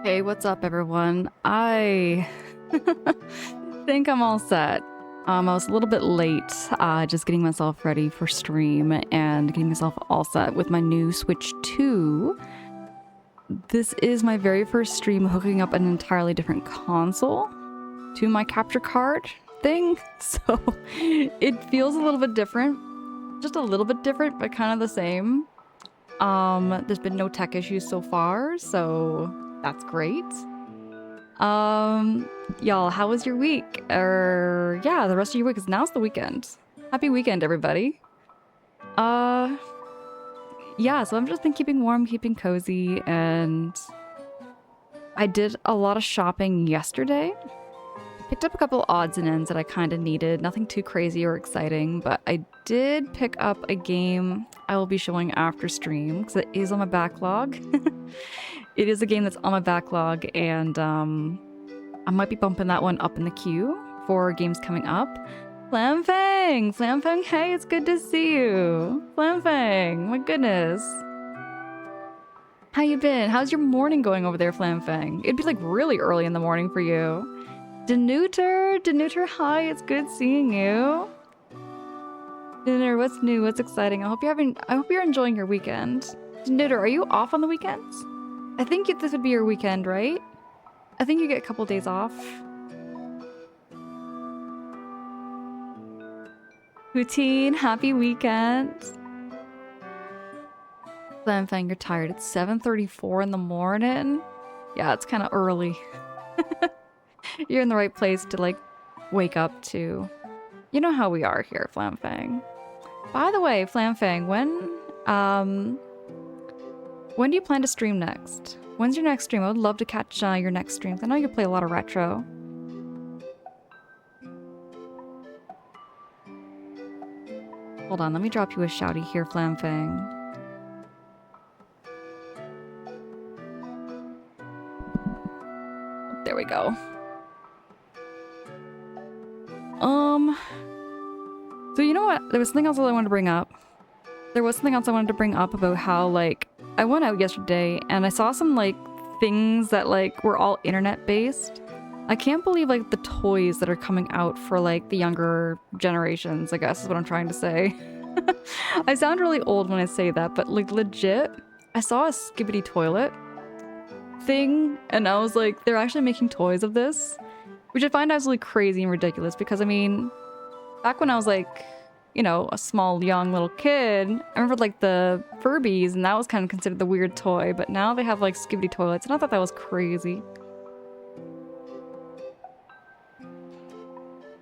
Hey, what's up, everyone? I think I'm all set. I was a little bit late, just getting myself ready for stream and getting myself all set with my new Switch 2. This is my very first stream hooking up an entirely different console to my capture card thing, so it feels a little bit different. Just a little bit different, but kind of the same. There's been no tech issues so far, so that's great. Y'all, how was your week? Yeah, the rest of your week, 'cause now's the weekend. Happy weekend, everybody. Uh, yeah, so I've just been keeping warm, keeping cozy, and I did a lot of shopping yesterday. Picked up a couple odds and ends that I kind of needed. Nothing too crazy or exciting, but I did pick up a game I will be showing after stream, because it is on my backlog. It is a game that's on my backlog, and I might be bumping that one up in the queue for games coming up. Flamfang! Flamfang, hey, it's good to see you! Flamfang, my goodness. How you been? How's your morning going over there, Flamfang? It'd be like really early in the morning for you. Danuter, hi, it's good seeing you. Danuter, what's new? What's exciting? I hope you're enjoying your weekend. Danuter, are you off on the weekends? I think this would be your weekend, right? I think you get a couple days off. Poutine, happy weekend. Flamfang, you're tired. It's 7:34 in the morning. Yeah, it's kind of early. You're in the right place to like wake up to. You know how we are here, Flamfang. By the way, Flamfang, when do you plan to stream next? When's your next stream? I would love to catch your next streams. I know you play a lot of retro. Hold on, let me drop you a shouty here, Flamfang. There we go. So you know what? There was something else I wanted to bring up. About how, like, I went out yesterday and I saw some, like, things that, like, were all internet-based. I can't believe, like, the toys that are coming out for, like, the younger generations, I guess is what I'm trying to say. I sound really old when I say that, but, like, legit, I saw a Skibidi toilet thing and I was like, they're actually making toys of this, which I find absolutely crazy and ridiculous because, I mean, back when I was like, you know, a small young little kid, I remember like the Furbies and that was kind of considered the weird toy, but now they have like Skibidi toilets and I thought that was crazy.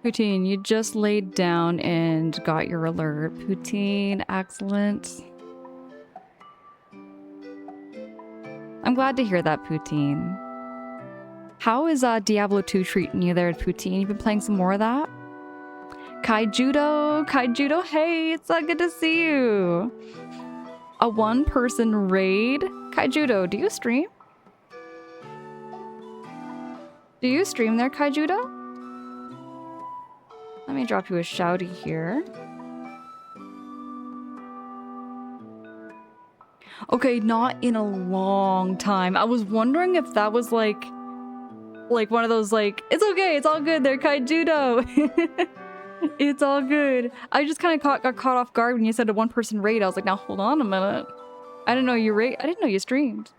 Poutine, you just laid down and got your alert. Poutine, excellent. I'm glad to hear that, Poutine. How is Diablo 2 treating you there, Poutine? You've been playing some more of that? Kaijudo, hey, it's good to see you. A one-person raid? Kaijudo, do you stream? Do you stream there, Kaijudo? Let me drop you a shouty here. Okay, not in a long time. I was wondering if that was like one of those like, it's okay, it's all good there, Kaijudo. It's all good. I just kind of got caught off guard when you said a one-person raid. I was like, now hold on a minute. I didn't know you streamed.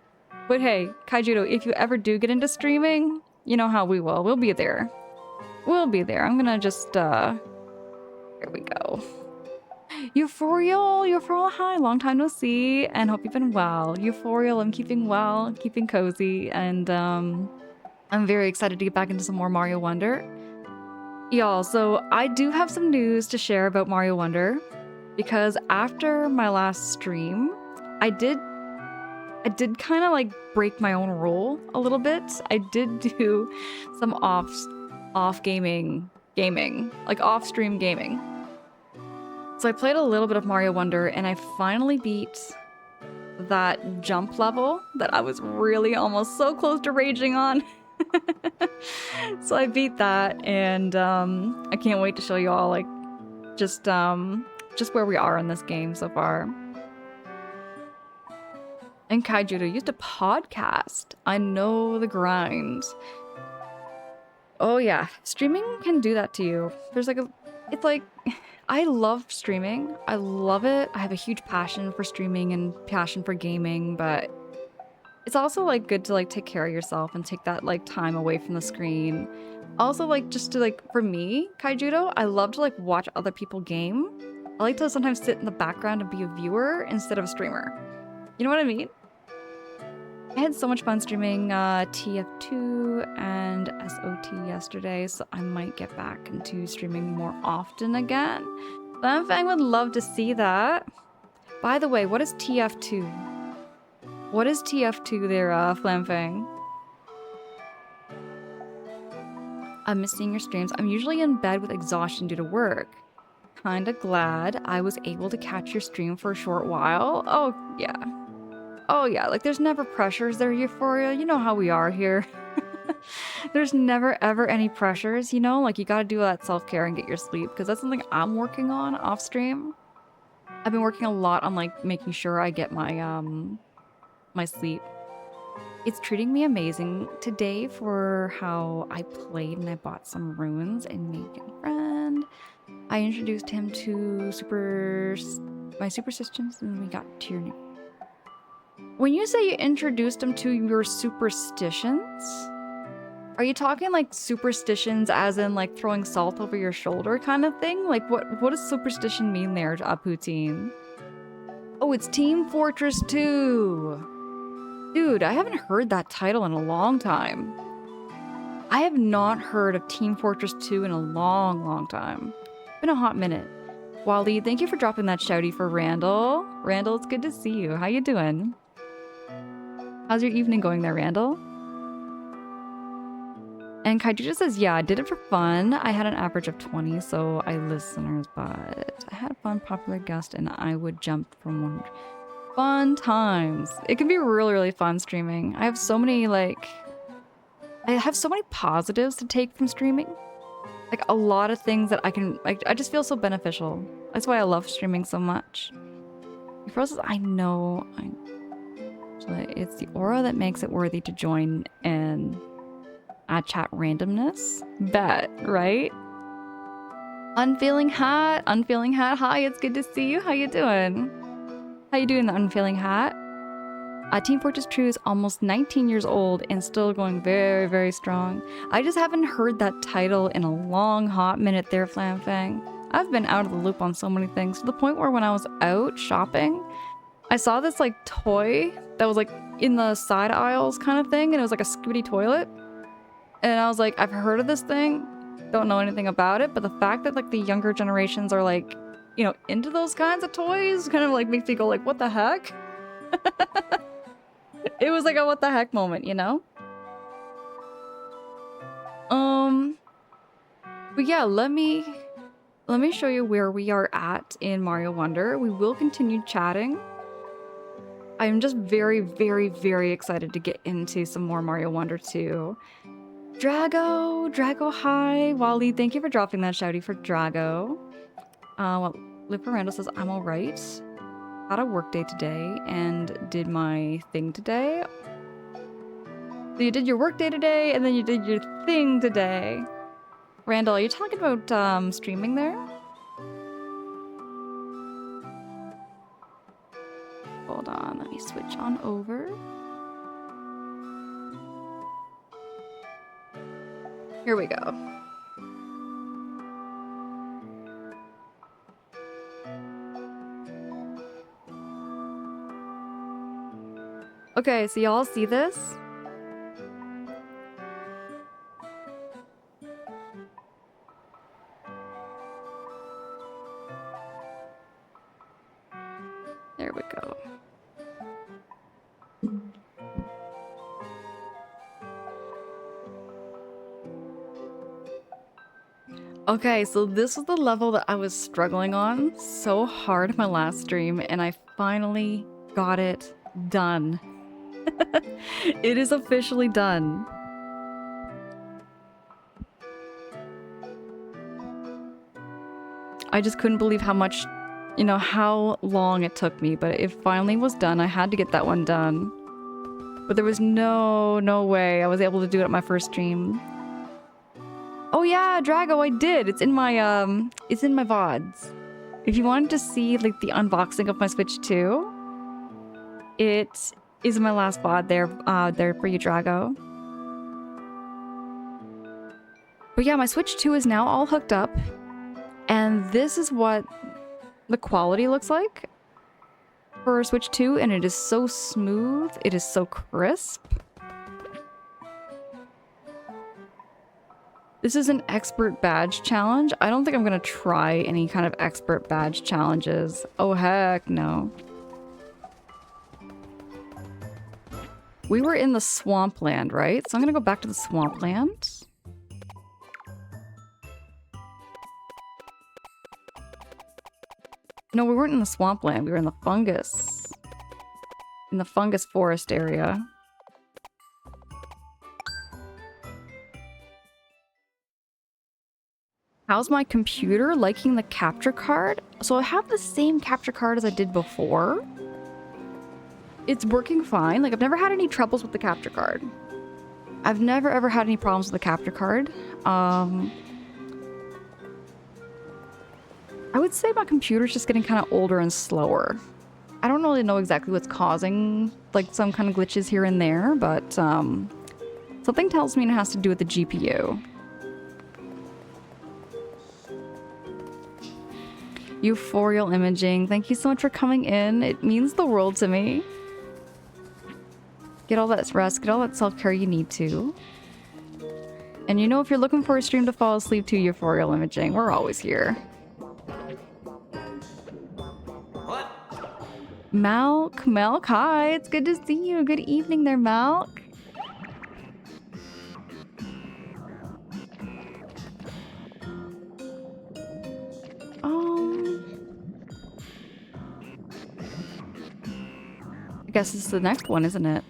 But hey, Kaijudo, if you ever do get into streaming, you know how we will. We'll be there. We'll be there. I'm gonna just, here we go. Euphorial, hi, long time no see, and hope you've been well. Euphorial, I'm keeping well, keeping cozy, and I'm very excited to get back into some more Mario Wonder. Y'all, so I do have some news to share about Mario Wonder, because after my last stream, I did kind of like break my own rule a little bit. I did do some off gaming, like off-stream gaming. So I played a little bit of Mario Wonder, and I finally beat that jump level that I was really almost so close to raging on. So I beat that, and I can't wait to show you all like just where we are in this game so far. And Kaijudo used to podcast. I know the grind. Oh yeah, streaming can do that to you. There's like it's like, I love streaming. I love it. I have a huge passion for streaming and passion for gaming, but it's also like good to like take care of yourself and take that like time away from the screen. Also like just to like, for me, Kaijudo, I love to like watch other people game. I like to sometimes sit in the background and be a viewer instead of a streamer. You know what I mean? I had so much fun streaming TF2 and SOT yesterday, so I might get back into streaming more often again. Flamfang would love to see that. By the way, what is TF2? What is TF2 there, Flamfang? I'm missing your streams. I'm usually in bed with exhaustion due to work. Kinda glad I was able to catch your stream for a short while. Oh, yeah. Oh, yeah. Like, there's never pressures there, Euphoria. You know how we are here. There's never, ever any pressures, you know? Like, you gotta do that self-care and get your sleep, because that's something I'm working on off-stream. I've been working a lot on, like, making sure I get my, my sleep. It's treating me amazing today for how I played and I bought some runes and made a friend. I introduced him to my superstitions and we got Tyranny. When you say you introduced him to your superstitions, are you talking like superstitions as in like throwing salt over your shoulder kind of thing? Like what does superstition mean there, Poutine? Oh, it's Team Fortress 2. Dude, I haven't heard that title in a long time. I have not heard of Team Fortress 2 in a long, long time. Been a hot minute. Wally, thank you for dropping that shouty for Randall. Randall, it's good to see you. How you doing? How's your evening going there, Randall? And Kaiju says, yeah, I did it for fun. I had an average of 20, so I listeners, but I had a fun popular guest and I would jump from one. Fun times. It can be really, really fun streaming. I have so many positives to take from streaming. Like a lot of things that I can, like, I just feel so beneficial. That's why I love streaming so much. Says, I know. It's the aura that makes it worthy to join in chat randomness. Bet, right? Unfeeling Hat. Unfeeling Hat, hi, it's good to see you. How you doing? How you doing, the Unfeeling Hat? Team Fortress 2 is almost 19 years old and still going very, very strong. I just haven't heard that title in a long, hot minute there, Flamfang. I've been out of the loop on so many things, to the point where when I was out shopping, I saw this, like, toy that was, like, in the side aisles kind of thing, and it was, like, a Skibidi toilet. And I was like, I've heard of this thing, don't know anything about it, but the fact that, like, the younger generations are, like, you know, into those kinds of toys kind of like makes me go like, what the heck? It was like a what the heck moment, you know? But yeah, let me show you where we are at in Mario Wonder. We will continue chatting. I'm just very, very, very excited to get into some more Mario Wonder 2. Drago, hi. Wally, thank you for dropping that shouty for Drago. Well, Liparando says, I'm alright. Had a work day today and did my thing today. So you did your work day today and then you did your thing today. Randall, are you talking about streaming there? Hold on, let me switch on over. Here we go. Okay, so y'all see this? There we go. Okay, so this was the level that I was struggling on so hard in my last stream, and I finally got it done. It is officially done. I just couldn't believe how much you know, how long it took me, but it finally was done. I had to get that one done. But there was no way I was able to do it at my first stream. Oh yeah, Drago, I did. It's in my VODs. If you wanted to see like the unboxing of my Switch 2, it is my last VOD there for you, Drago. But yeah, my Switch 2 is now all hooked up, and this is what the quality looks like for Switch 2, and it is so smooth, it is so crisp. This is an expert badge challenge. I don't think I'm gonna try any kind of expert badge challenges. Oh heck no. We were in the swampland, right? So I'm gonna go back to the swampland. No, we weren't in the swampland. We were in the fungus. In the fungus forest area. How's my computer liking the capture card? So I have the same capture card as I did before. It's working fine. Like, I've never had any troubles with the capture card. I've never ever had any problems with the capture card. I would say my computer's just getting kind of older and slower. I don't really know exactly what's causing like some kind of glitches here and there, but something tells me it has to do with the GPU. Euphorial imaging, thank you so much for coming in. It means the world to me. Get all that rest, get all that self-care you need to. And you know, if you're looking for a stream to fall asleep to, Euphorial imaging, we're always here. Malk, hi, it's good to see you. Good evening there, Malk. I guess this is the next one, isn't it?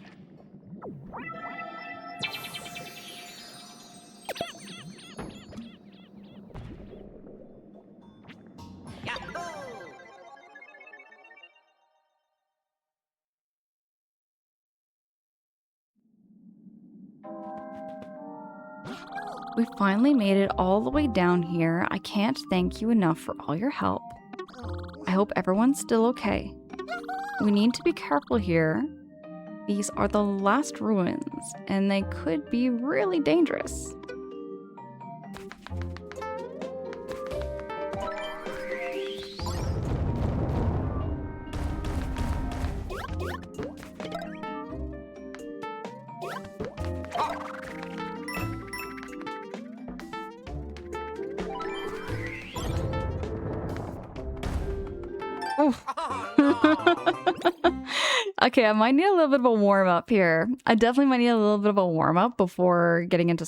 We finally made it all the way down here. I can't thank you enough for all your help. I hope everyone's still okay. We need to be careful here. These are the last ruins, and they could be really dangerous. Okay, I might need a little bit of a warm-up here. I definitely might need a little bit of a warm-up before getting into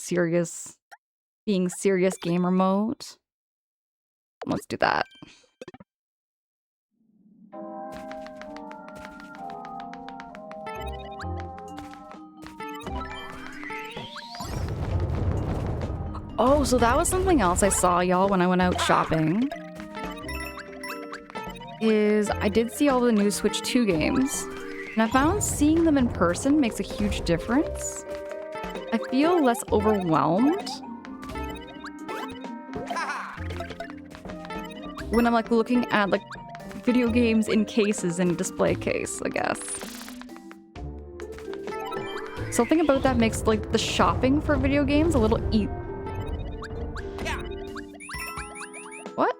being serious gamer mode. Let's do that. Oh, so that was something else I saw, y'all, when I went out shopping. I did see all the new Switch 2 games, and I found seeing them in person makes a huge difference. I feel less overwhelmed when I'm like looking at like video games in cases in a display case, I guess. Something about that makes like the shopping for video games a little What?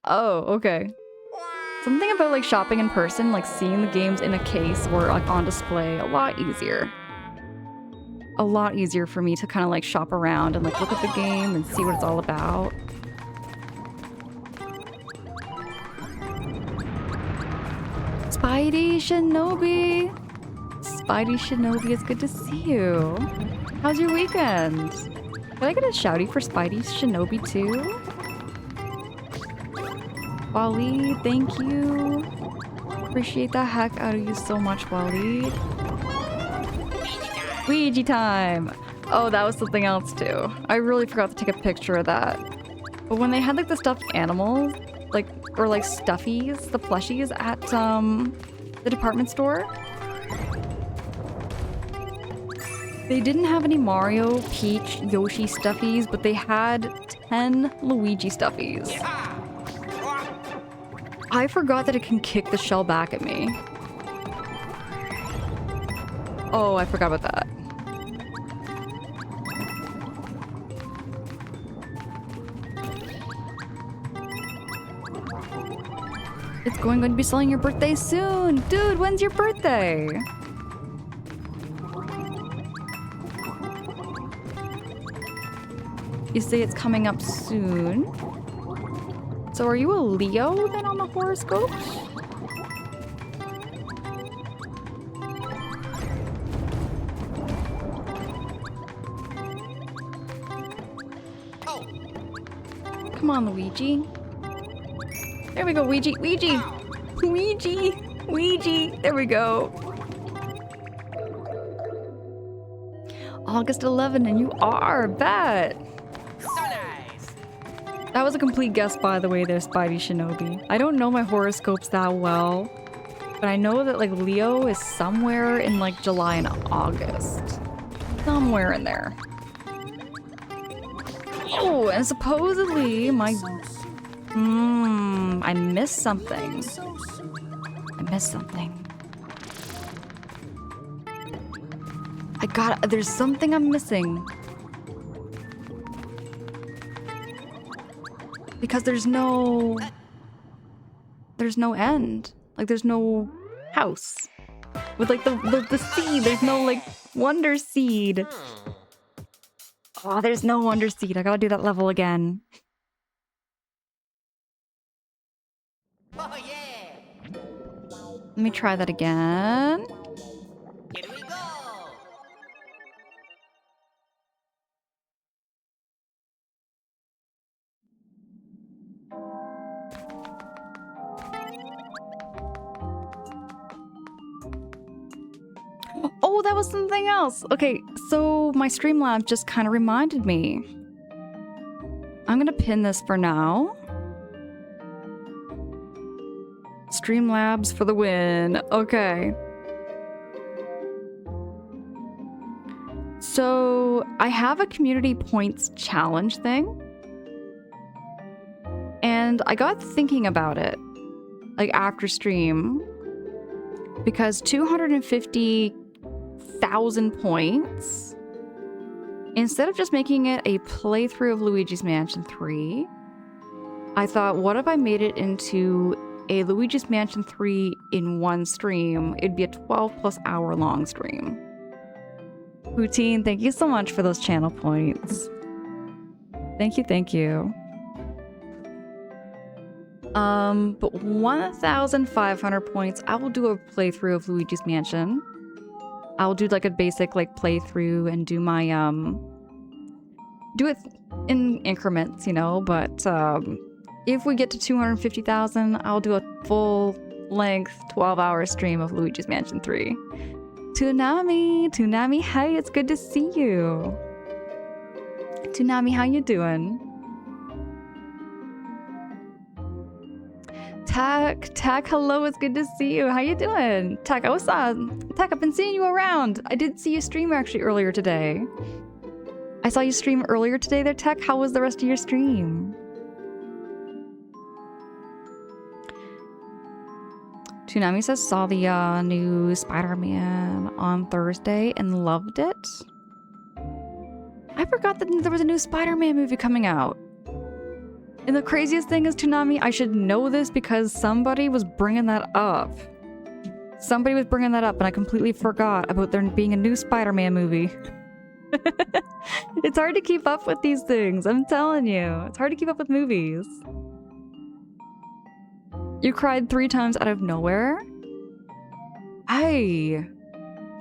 Oh, okay. Something about like shopping in person, like seeing the games in a case or like on display, a lot easier. A lot easier for me to kind of like shop around and like look at the game and see what it's all about. Spidey Shinobi! Spidey Shinobi, it's good to see you. How's your weekend? Did I get a shouty for Spidey Shinobi too? Wally, thank you. Appreciate the heck out of you so much, Wally. Ouija time! Oh, that was something else too. I really forgot to take a picture of that. But when they had like the stuffed animals, like or like stuffies, the plushies at the department store. They didn't have any Mario, Peach, Yoshi stuffies, but they had 10 Luigi stuffies. I forgot that it can kick the shell back at me. Oh, I forgot about that. It's going to be selling your birthday soon. Dude, when's your birthday? You say it's coming up soon. So are you a Leo then on the horoscope? Come on, Luigi. There we go, Ouija. Ouija! Ouija! Ouija! There we go. August 11, and you are. Bet. So nice. That was a complete guess, by the way, there, Spidey Shinobi. I don't know my horoscopes that well, but I know that, like, Leo is somewhere in, like, July and August. Somewhere in there. Oh, and supposedly my... I missed something. I missed something. There's something I'm missing. Because there's no end. Like, there's no house. With, like, the seed, there's no, like, wonder seed. Oh, there's no wonder seed. I gotta do that level again. Oh, yeah. Let me try that again. Here we go. Oh, that was something else. Okay, so my Streamlabs just kind of reminded me. I'm gonna pin this for now. Streamlabs for the win. Okay. So I have a community points challenge thing. And I got thinking about it, like after stream, because 250,000 points, instead of just making it a playthrough of Luigi's Mansion 3, I thought, what if I made it into a Luigi's Mansion 3 in one stream? It'd be a 12+ hour long stream. Poutine, thank you so much for those channel points. Thank you, thank you. But 1,500 points, I will do a playthrough of Luigi's Mansion. I will do like a basic like playthrough and do my do it in increments, you know, but if we get to 250,000, I'll do a full length 12-hour stream of Luigi's Mansion 3. Toonami, hey, it's good to see you. Toonami, how you doing? Tak, hello, it's good to see you. How you doing? Tak, Tak, I've been seeing you around. I did see you stream actually earlier today. I saw you stream earlier today there, Tak. How was the rest of your stream? Toonami says saw the new Spider-Man on Thursday and loved it. I forgot that there was a new Spider-Man movie coming out. And the craziest thing is, Toonami, I should know this because somebody was bringing that up. Somebody was bringing that up and I completely forgot about there being a new Spider-Man movie. It's hard to keep up with these things, I'm telling you. It's hard to keep up with movies. You cried 3 times out of nowhere? Hey,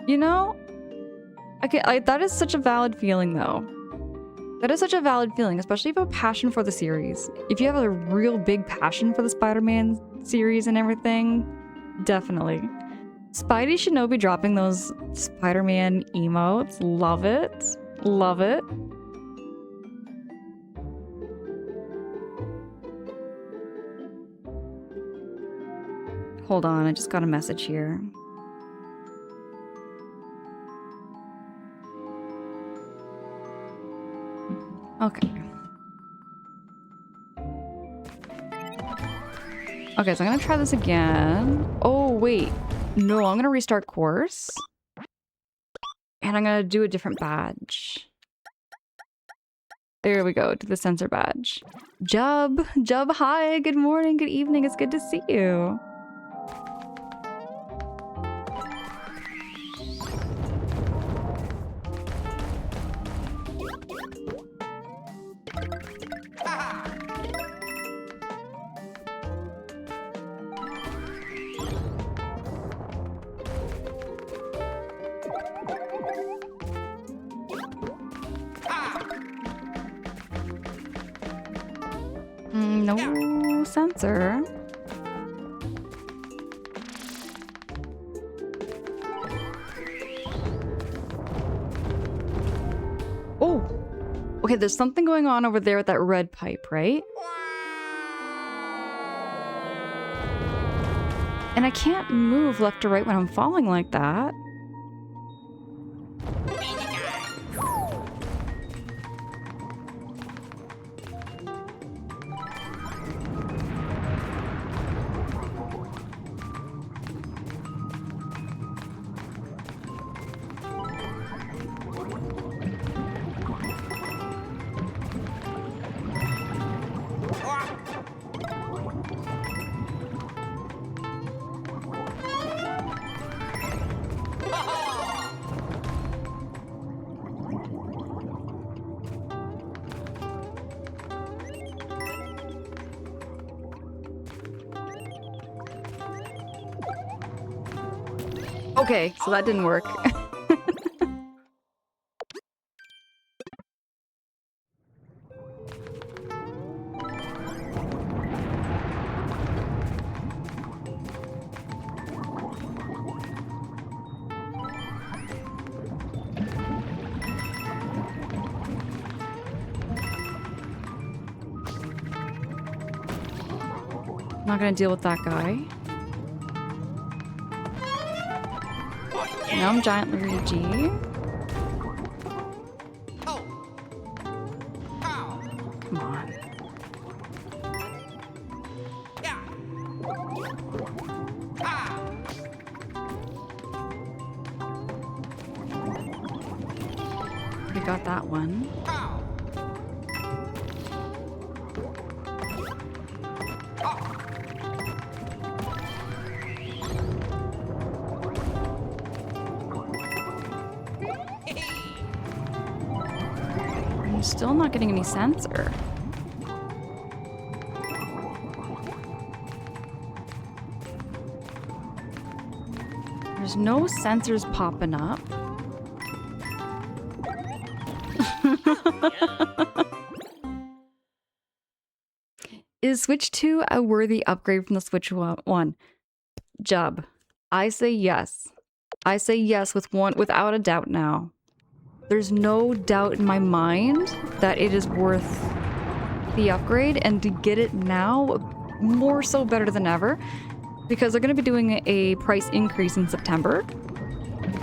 you know, okay, that is such a valid feeling though. That is such a valid feeling, especially if you have a passion for the series. If you have a real big passion for the Spider-Man series and everything, definitely. Spidey Shinobi dropping those Spider-Man emotes. Love it. Love it. Hold on, I just got a message here. Okay. Okay, so I'm gonna try this again. Oh, wait. No, I'm gonna restart course. And I'm gonna do a different badge. There we go, to the sensor badge. Jub, hi, good morning, good evening, it's good to see you. No sensor. Oh, okay, there's something going on over there with that red pipe, right? And I can't move left or right when I'm falling like that. Okay, so that didn't work. I'm not gonna deal with that guy. Now I'm Giant Luigi. Come on. We got that one. I'm still not getting any sensor. There's no sensors popping up. Is Switch 2 a worthy upgrade from the Switch 1? Jub. I say yes. I say yes without a doubt now. There's no doubt in my mind that it is worth the upgrade, and to get it now, more so better than ever, because they're going to be doing a price increase in September.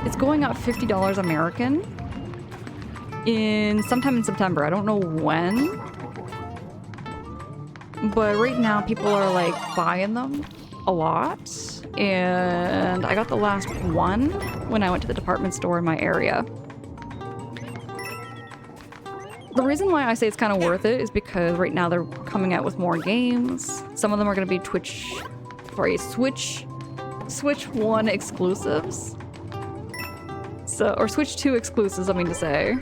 It's going up $50 American sometime in September. I don't know when, but right now people are like buying them a lot, and I got the last one when I went to the department store in my area. The reason why I say it's kind of worth it is because right now they're coming out with more games. Some of them are going to be Switch 1 exclusives. Or Switch 2 exclusives, I mean to say.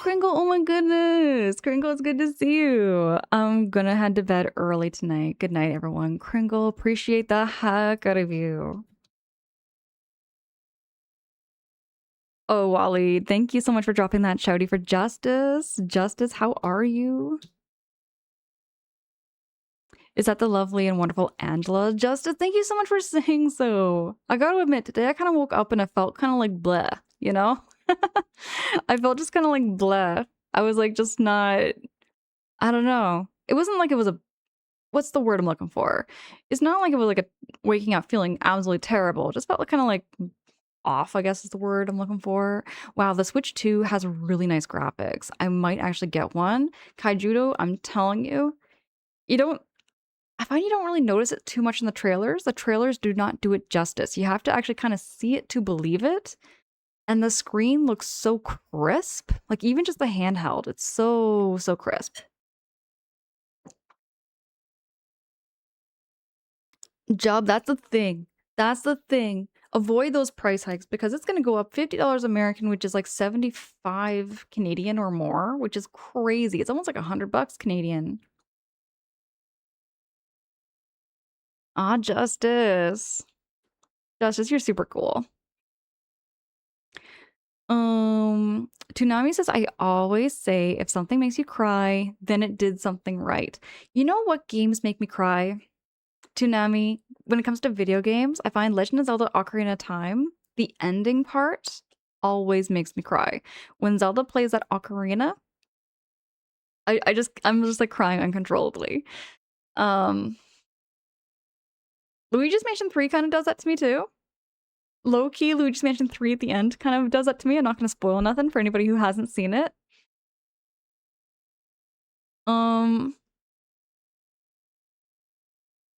Kringle, oh my goodness. Kringle, it's good to see you. I'm gonna head to bed early tonight. Good night, everyone. Kringle, appreciate the heck out of you. Oh, Wally, thank you so much for dropping that shouty for Justice. Justice, how are you? Is that the lovely and wonderful Angela? Justice, thank you so much for saying so. I gotta admit, today I kind of woke up and I felt kind of like bleh, you know? I felt just kind of like bleh. I was like just not I don't know. It wasn't like it was a what's the word I'm looking for? It's not like it was like a waking up feeling absolutely terrible. It just felt like kind of like off, I guess is the word I'm looking for. Wow, the Switch 2 has really nice graphics. I might actually get one. Kaijudo, I'm telling you, you don't I find you don't really notice it too much in the trailers. The trailers do not do it justice. You have to actually kind of see it to believe it. And the screen looks so crisp. Like even just the handheld, it's so crisp. Job, that's the thing. That's the thing. Avoid those price hikes because it's going to go up $50 American, which is like 75 Canadian or more, which is crazy. It's almost like $100 Canadian. Ah, Justice. Justice, you're super cool. Toonami says, I always say if something makes you cry, then it did something right. You know what games make me cry? Toonami, when it comes to video games, I find Legend of Zelda Ocarina of Time, the ending part, always makes me cry. When Zelda plays that ocarina, I'm just like crying uncontrollably. Luigi's Mansion 3 kind of does that to me too. Low-key, Luigi's Mansion 3 at the end kind of does that to me. I'm not going to spoil nothing for anybody who hasn't seen it.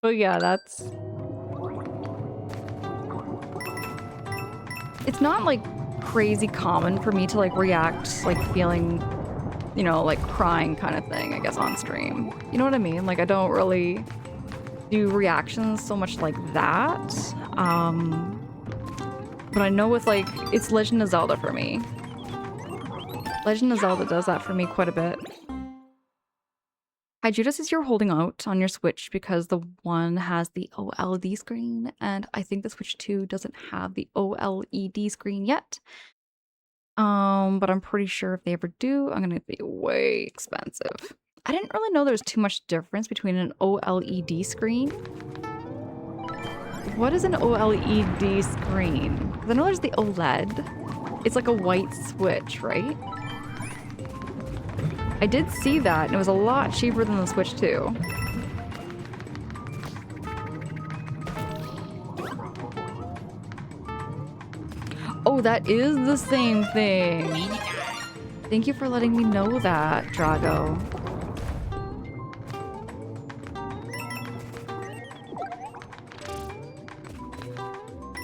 But yeah, that's... It's not, like, crazy common for me to, like, react, like, feeling, you know, like, crying kind of thing, I guess, on stream. You know what I mean? Like, I don't really do reactions so much like that. But I know with, like, it's Legend of Zelda for me. Legend of Zelda does that for me quite a bit. Hi, Judas, is you're holding out on your Switch because the one has the OLED screen, and I think the Switch 2 doesn't have the OLED screen yet. But I'm pretty sure if they ever do, I'm gonna be way expensive. I didn't really know there was too much difference between an OLED screen. What is an OLED screen? Because I know there's the OLED. It's like a white Switch, right? I did see that, and it was a lot cheaper than the Switch 2. Oh, that is the same thing. Thank you for letting me know that, Drago.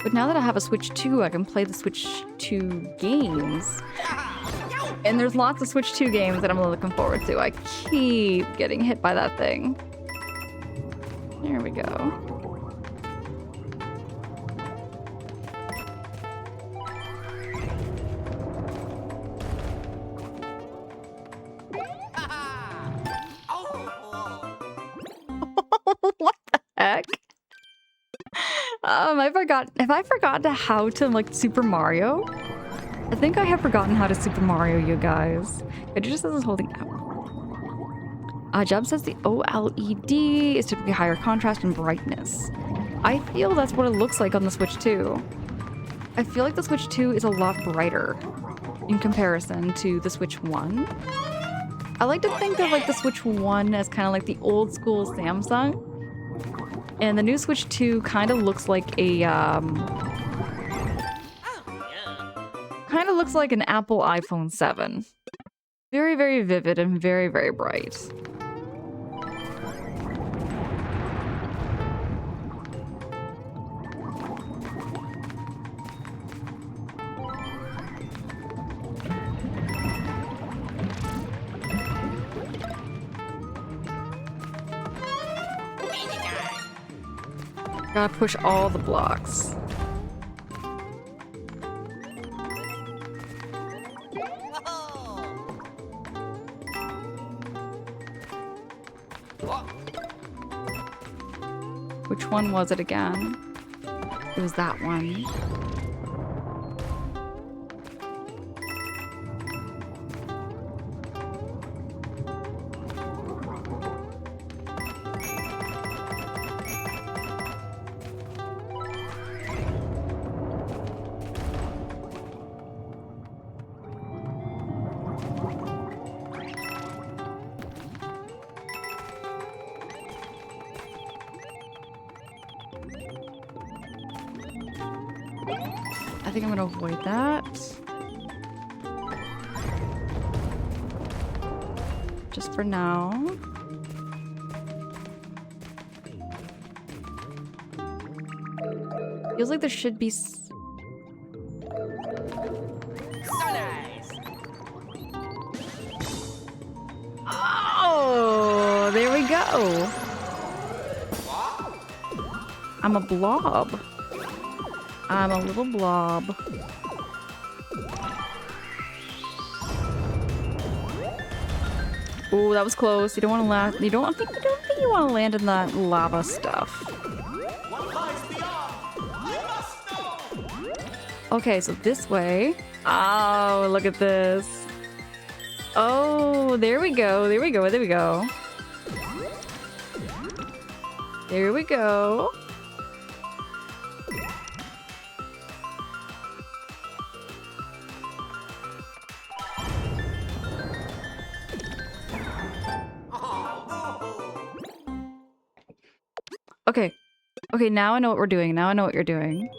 But now that I have a Switch 2, I can play the Switch 2 games. And there's lots of Switch 2 games that I'm looking forward to. I keep getting hit by that thing. There we go. What the heck? I forgot. Have I forgotten how to like Super Mario? I think I have forgotten how to Super Mario, you guys. It just says it's holding out. Jeb says the OLED is typically higher contrast and brightness. I feel that's what it looks like on the Switch 2. I feel like the Switch 2 is a lot brighter in comparison to the Switch 1. I like to think of like the Switch 1 as kind of like the old school Samsung. And the new Switch 2 kind of looks like a kind of looks like an Apple iPhone 7. Very, very vivid and very, very bright. Gotta push all the blocks. Which one was it again? It was that one. think I'm gonna avoid that. Just for now. Feels like there should be Oh, there we go. I'm a blob. I'm a little blob. Oh, that was close. You don't want to land. You don't think you want to land in that lava stuff. Okay, so this way. Oh, look at this. Oh, there we go. There we go. There we go. There we go. Okay. Okay, now I know what we're doing. Now I know what you're doing.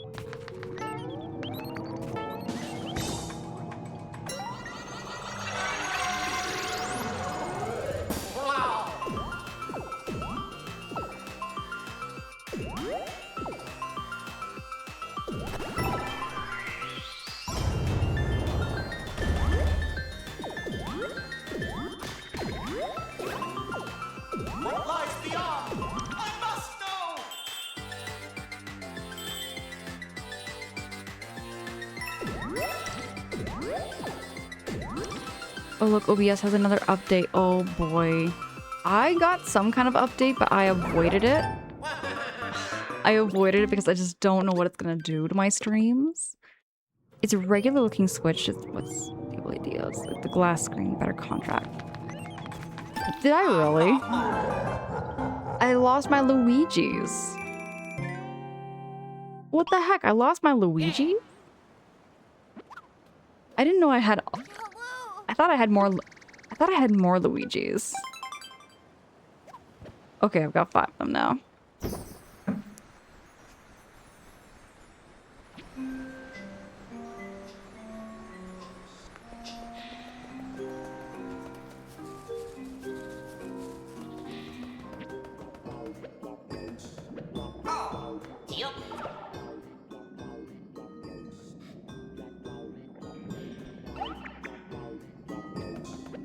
Oh look, OBS has another update. Oh boy. I got some kind of update, but I avoided it. I avoided it because I just don't know what it's gonna do to my streams. It's a regular looking Switch. What's people ideas? Like the glass screen, better contract. Did I really? I lost my Luigi's. What the heck? I lost my Luigi? I didn't know I had... I thought I had more Luigis. Okay, I've got 5 of them now.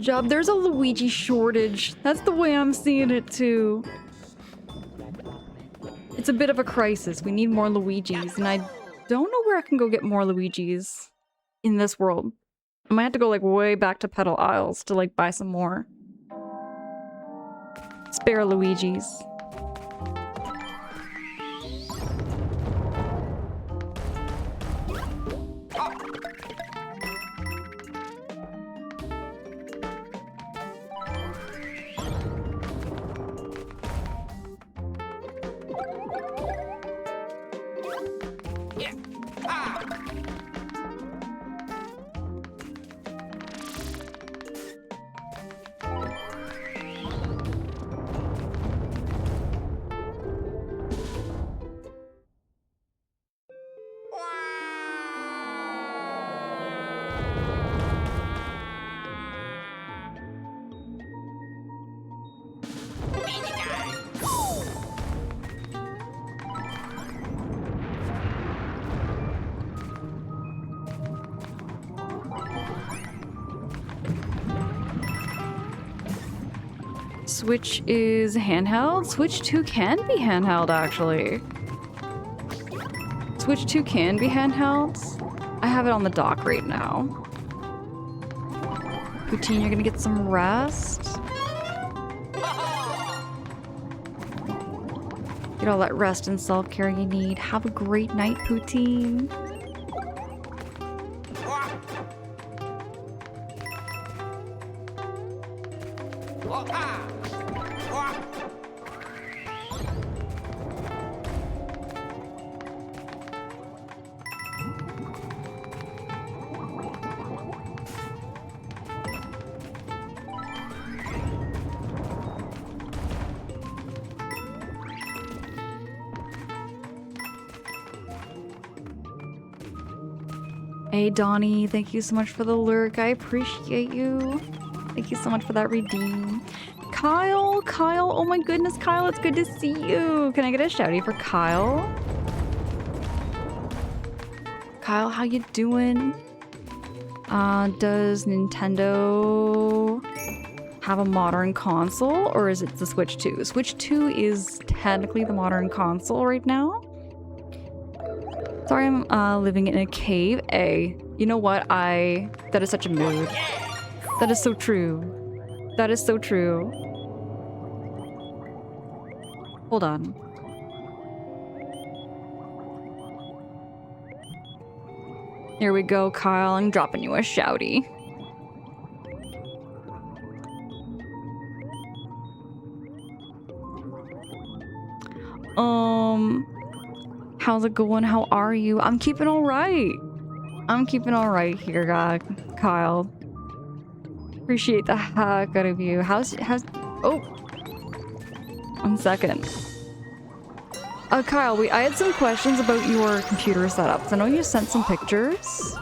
Job, there's a Luigi shortage. That's the way I'm seeing it too. It's a bit of a crisis. We need more Luigis, and I don't know where I can go get more Luigis in this world. I might have to go like way back to Petal Isles to like buy some more spare Luigis. Switch is handheld? Switch 2 can be handheld, actually. Switch 2 can be handheld. I have it on the dock right now. Poutine, you're gonna get some rest. Get all that rest and self-care you need. Have a great night, Poutine. Hey, Donnie, thank you so much for the lurk. I appreciate you. Thank you so much for that redeem. Kyle, oh my goodness, Kyle, it's good to see you. Can I get a shouty for Kyle? Kyle, how you doing? Does Nintendo have a modern console, or is it the Switch 2? Switch 2 is technically the modern console right now. Sorry, I'm living in a cave. Hey, you know what? That is such a mood. That is so true. That is so true. Hold on. Here we go, Kyle. I'm dropping you a shouty. How's it going? How are you? I'm keeping all right. I'm keeping all right here, Kyle. Appreciate the heck out of you. How's, oh. 1 second. Kyle, I had some questions about your computer setups. I know you sent some pictures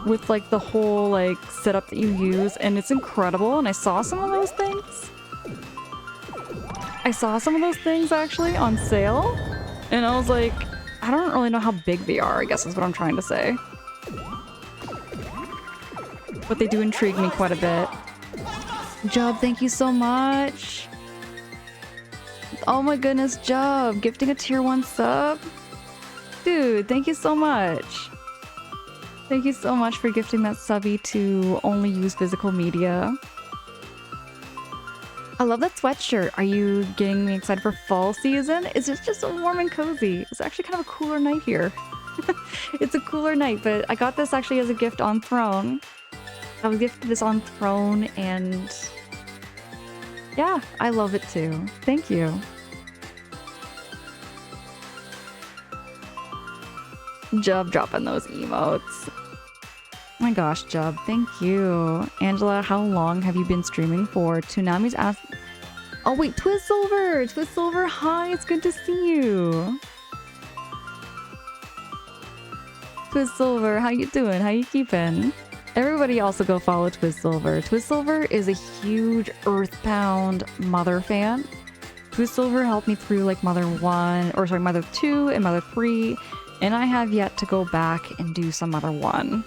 with like the whole like setup that you use, and it's incredible, and I saw some of those things. I saw some of those things actually on sale, and I was like, I don't really know how big they are, I guess is what I'm trying to say. But they do intrigue me quite a bit. Job, thank you so much. Oh my goodness, Job, gifting a tier 1 sub. Dude, thank you so much. Thank you so much for gifting that subby to only use physical media. I love that sweatshirt. Are you getting me excited for fall season? It's just so warm and cozy. It's actually kind of a cooler night here. It's a cooler night, but I got this actually as a gift on Throne. I was gifted this on Throne, and yeah, I love it too. Thank you. Jub dropping those emotes. Oh my gosh, Jub, thank you. Angela, how long have you been streaming for? Toonami's asked. Oh wait, Twistsilver! Twistsilver, hi, it's good to see you. Twistsilver, how you doing? How you keeping? Everybody also go follow Twistsilver. Twistsilver is a huge Earthbound Mother fan. Twistsilver helped me through like Mother 1, or sorry, Mother 2 and Mother 3, and I have yet to go back and do some Mother 1.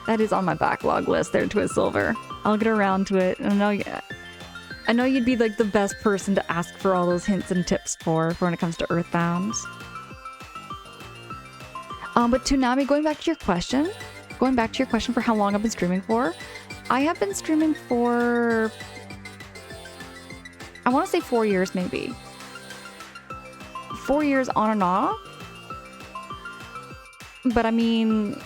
That is on my backlog list there, Twistsilver. I'll get around to it. I know you'd be like the best person to ask for all those hints and tips for when it comes to Earthbound. But Toonami, going back to your question for how long I've been streaming for, I have been streaming for, I want to say 4 years maybe. 4 years on and off. But I mean,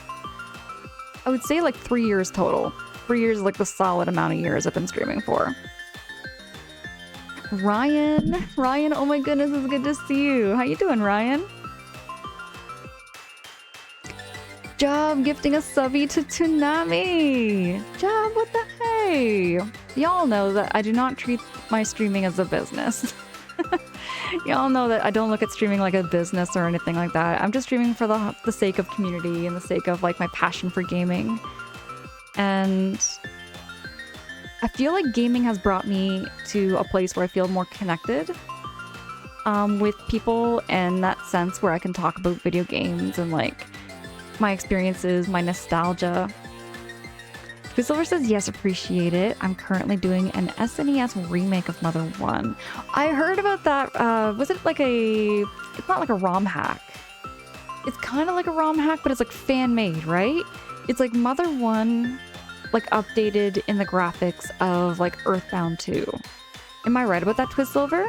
I would say like 3 years total. 3 years is like the solid amount of years I've been streaming for. Ryan, oh my goodness, it's good to see you. How you doing, Ryan? Job gifting a subby to Toonami. Job, what the hey? Y'all know that I do not treat my streaming as a business. Y'all know that I don't look at streaming like a business or anything like that. I'm just streaming for the sake of community and the sake of like my passion for gaming. And I feel like gaming has brought me to a place where I feel more connected with people, in that sense where I can talk about video games and like my experiences, my nostalgia. Silver says, yes, appreciate it. I'm currently doing an SNES remake of Mother 1. I heard about that. Was it like it's not like a ROM hack. It's kind of like a ROM hack, but it's like fan made, right? It's like Mother 1, like updated in the graphics of like Earthbound 2. Am I right about that, Twistsilver?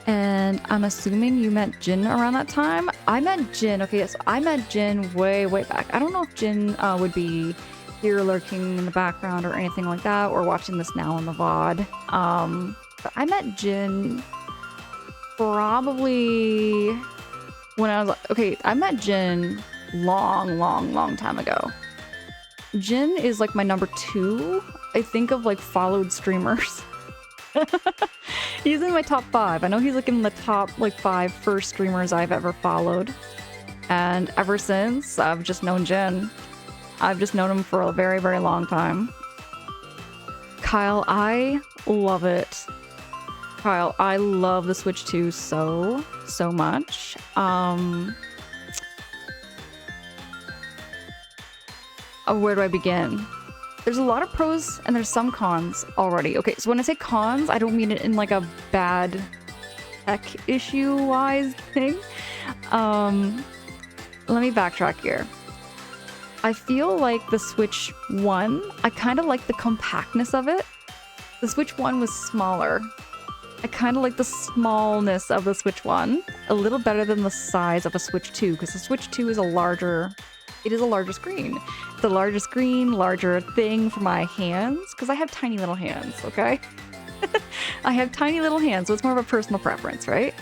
And I'm assuming you met Jin around that time. I met Jin. Okay, so I met Jin way back. I don't know if Jin would be here lurking in the background or anything like that, or watching this now on the VOD. But I met Jin probably when I was like, okay, I met Jin long time ago. Jin is like my number 2, I think, of like followed streamers. He's in my top 5. I know he's like in the top like 5 first streamers I've ever followed. And ever since, I've just known Jin. I've just known him for a very, very long time. Kyle, I love it. Kyle, I love the Switch 2 so much. Where do I begin? There's a lot of pros and there's some cons already. Okay, so when I say cons, I don't mean it in like a bad tech issue-wise thing. Let me backtrack here. I feel like the Switch 1, I kind of like the compactness of it. The Switch 1 was smaller. I kind of like the smallness of the Switch 1 a little better than the size of a Switch 2, because the Switch 2 is a larger screen. It's a larger screen, larger thing for my hands, because I have tiny little hands, okay? I have tiny little hands, so it's more of a personal preference, right?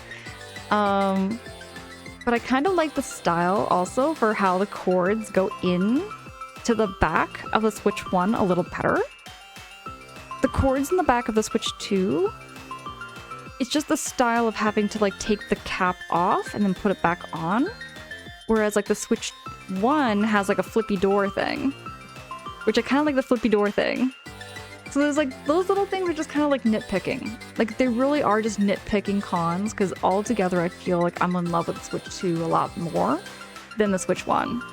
But I kind of like the style also for how the cords go in to the back of the Switch 1 a little better. The cords in the back of the Switch 2, it's just the style of having to like take the cap off and then put it back on. Whereas like the Switch 1 has like a flippy door thing, which I kind of like the flippy door thing. So there's like those little things are just kind of like nitpicking. Like they really are just nitpicking cons, because altogether I feel like I'm in love with the Switch 2 a lot more than the Switch 1.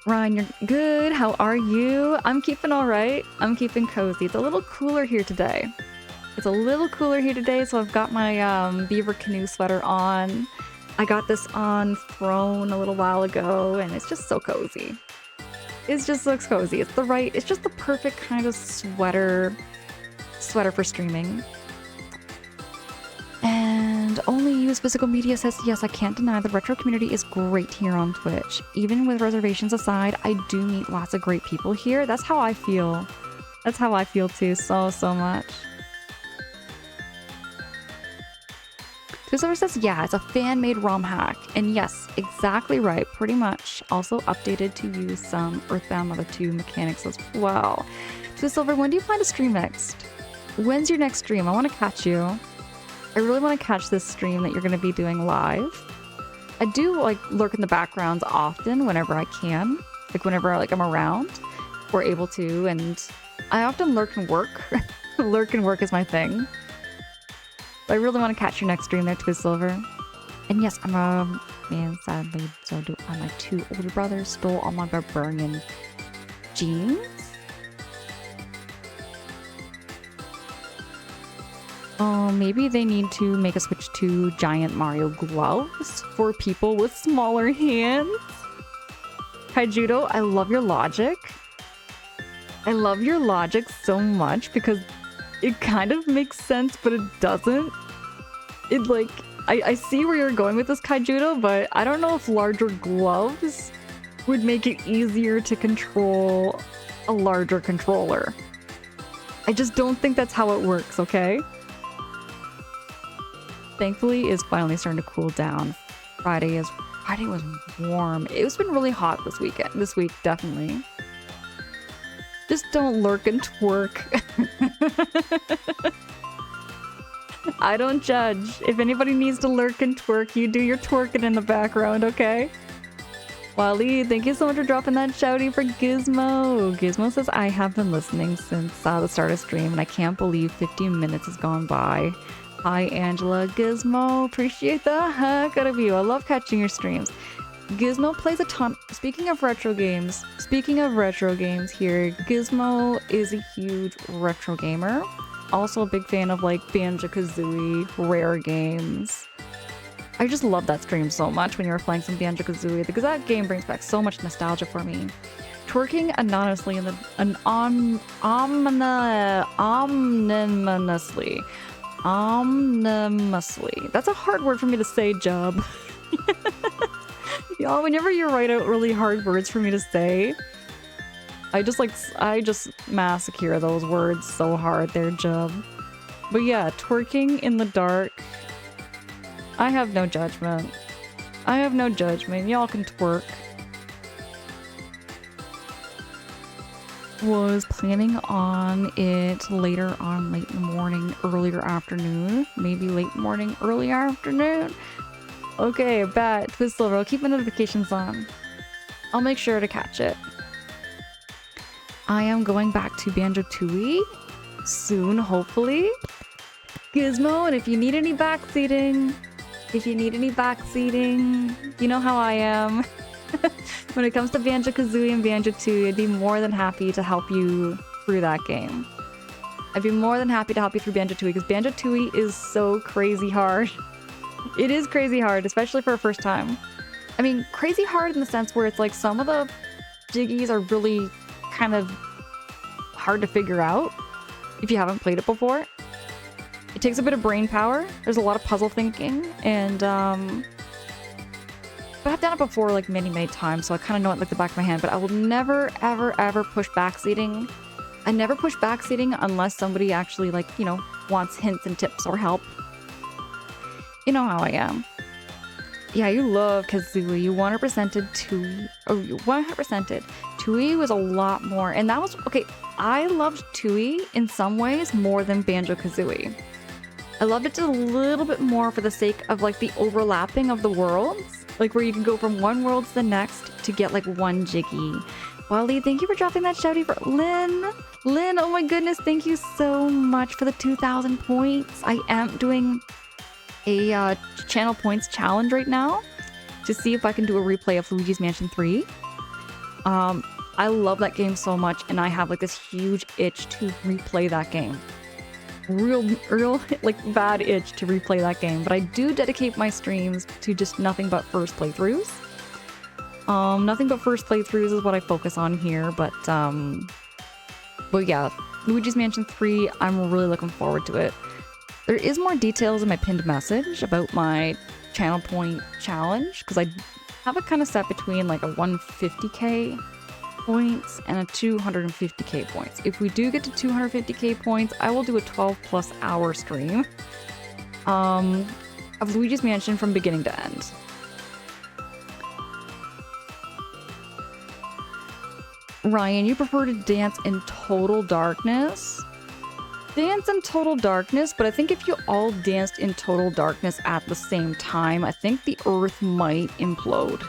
Ryan, you're good. How are you? I'm keeping all right. I'm keeping cozy. It's a little cooler here today. So I've got my beaver canoe sweater on. I got this on Throne a little while ago, and it's just so cozy. It just looks cozy. It's just the perfect kind of sweater for streaming. And only use physical media says, yes, I can't deny the retro community is great here on Twitch. Even with reservations aside, I do meet lots of great people here. That's how I feel. That's how I feel too, so much. Twizlover says, yeah, it's a fan-made ROM hack. And yes, exactly right, pretty much. Also updated to use some Earthbound Mother 2 mechanics as well. Twizlover, when do you plan to stream next? When's your next stream? I want to catch you. I really want to catch this stream that you're going to be doing live. I do like lurk in the backgrounds often whenever I can. Like whenever like I'm around or able to. And I often lurk and work. Lurk and work is my thing. I really want to catch your next stream there, Twizlover. And yes, I'm a man, sadly, so do I. My 2 older brothers stole all my barbarian genes. Maybe they need to make a switch to giant Mario gloves for people with smaller hands. Kaijudo, I love your logic. I love your logic so much because it kind of makes sense, but it doesn't. It like, I see where you're going with this, Kaijudo, but I don't know if larger gloves would make it easier to control a larger controller. I just don't think that's how it works, okay? Thankfully, it's finally starting to cool down. Friday was warm. It's been really hot this week, definitely. Just don't lurk and twerk. I don't judge. If anybody needs to lurk and twerk, you do your twerking in the background, okay? Wally, thank you so much for dropping that shouty for Gizmo. Gizmo says, I have been listening since the start of stream, and I can't believe 15 minutes has gone by. Hi, Angela. Gizmo, appreciate the heck out of you. I love catching your streams. Gizmo plays a ton. Speaking of retro games here, Gizmo is a huge retro gamer. Also a big fan of like Banjo-Kazooie, rare games. I just love that stream so much when you were playing some Banjo-Kazooie because that game brings back so much nostalgia for me. Twerking anonymously in the ominously. That's a hard word for me to say, Jub. Y'all, whenever you write out really hard words for me to say, I just massacre those words so hard there, Jub. But yeah, twerking in the dark. I have no judgment. Y'all can twerk. was planning on it later on, late in the morning, earlier afternoon. Maybe late morning, early afternoon. Okay, bet. Twistsilver, I'll keep my notifications on. I'll make sure to catch it. I am going back to Banjo-Tooie soon, hopefully. Gizmo, and if you need any backseating, you know how I am. When it comes to Banjo-Kazooie and Banjo-Tooie, I'd be more than happy to help you through that game. I'd be more than happy to help you through Banjo-Tooie, because Banjo-Tooie is so crazy hard. It is crazy hard, especially for a first time. I mean, crazy hard in the sense where it's like some of the jiggies are really kind of hard to figure out if you haven't played it before. It takes a bit of brain power. There's a lot of puzzle thinking, and but I've done it before like many times, so I kind of know it like the back of my hand. But I will never, ever push backseating. I never push backseating unless somebody actually, like, you know, wants hints and tips or help. You know how I am. Yeah, you love Kazooie. You 100%ed Tooie. Oh, you 100%ed. Tooie was a lot more, and that was okay. I loved Tooie in some ways more than Banjo-Kazooie. I loved it just a little bit more for the sake of like the overlapping of the worlds, like where you can go from one world to the next to get like one jiggy. Wally, thank you for dropping that shouty for Lynn. Lynn, oh my goodness, thank you so much for the 2,000 points. I am doing a channel points challenge right now to see if I can do a replay of Luigi's Mansion 3. I love that game so much, and I have like this huge itch to replay that game. Real like bad itch to replay that game, but I do dedicate my streams to just nothing but first playthroughs. Nothing but first playthroughs is what I focus on here, but yeah, Luigi's Mansion 3, I'm really looking forward to it. There is more details in my pinned message about my channel point challenge, because I have it kind of set between like a 150k points and a 250k points. If we do get to 250k points, I will do a 12+ hour stream of Luigi's Mansion from beginning to end. Ryan, you prefer to dance in total darkness? Dance in total darkness, but I think if you all danced in total darkness at the same time, I think the earth might implode.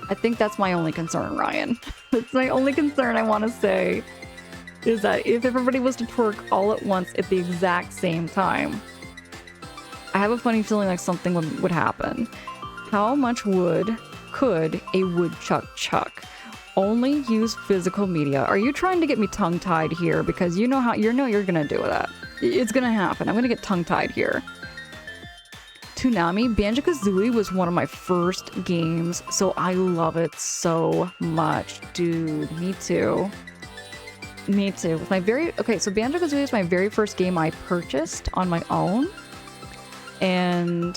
I think that's my only concern, Ryan. That's my only concern I want to say, is that if everybody was to twerk all at once at the exact same time, I have a funny feeling like something would happen. How much wood could a woodchuck chuck? Only use physical media. Are you trying to get me tongue-tied here? Because you know how you're gonna do that. It's gonna happen. I'm gonna get tongue-tied here. Toonami, Banjo-Kazooie was one of my first games, so I love it so much. Dude, me too. Me too. With my so Banjo-Kazooie is my very first game I purchased on my own. And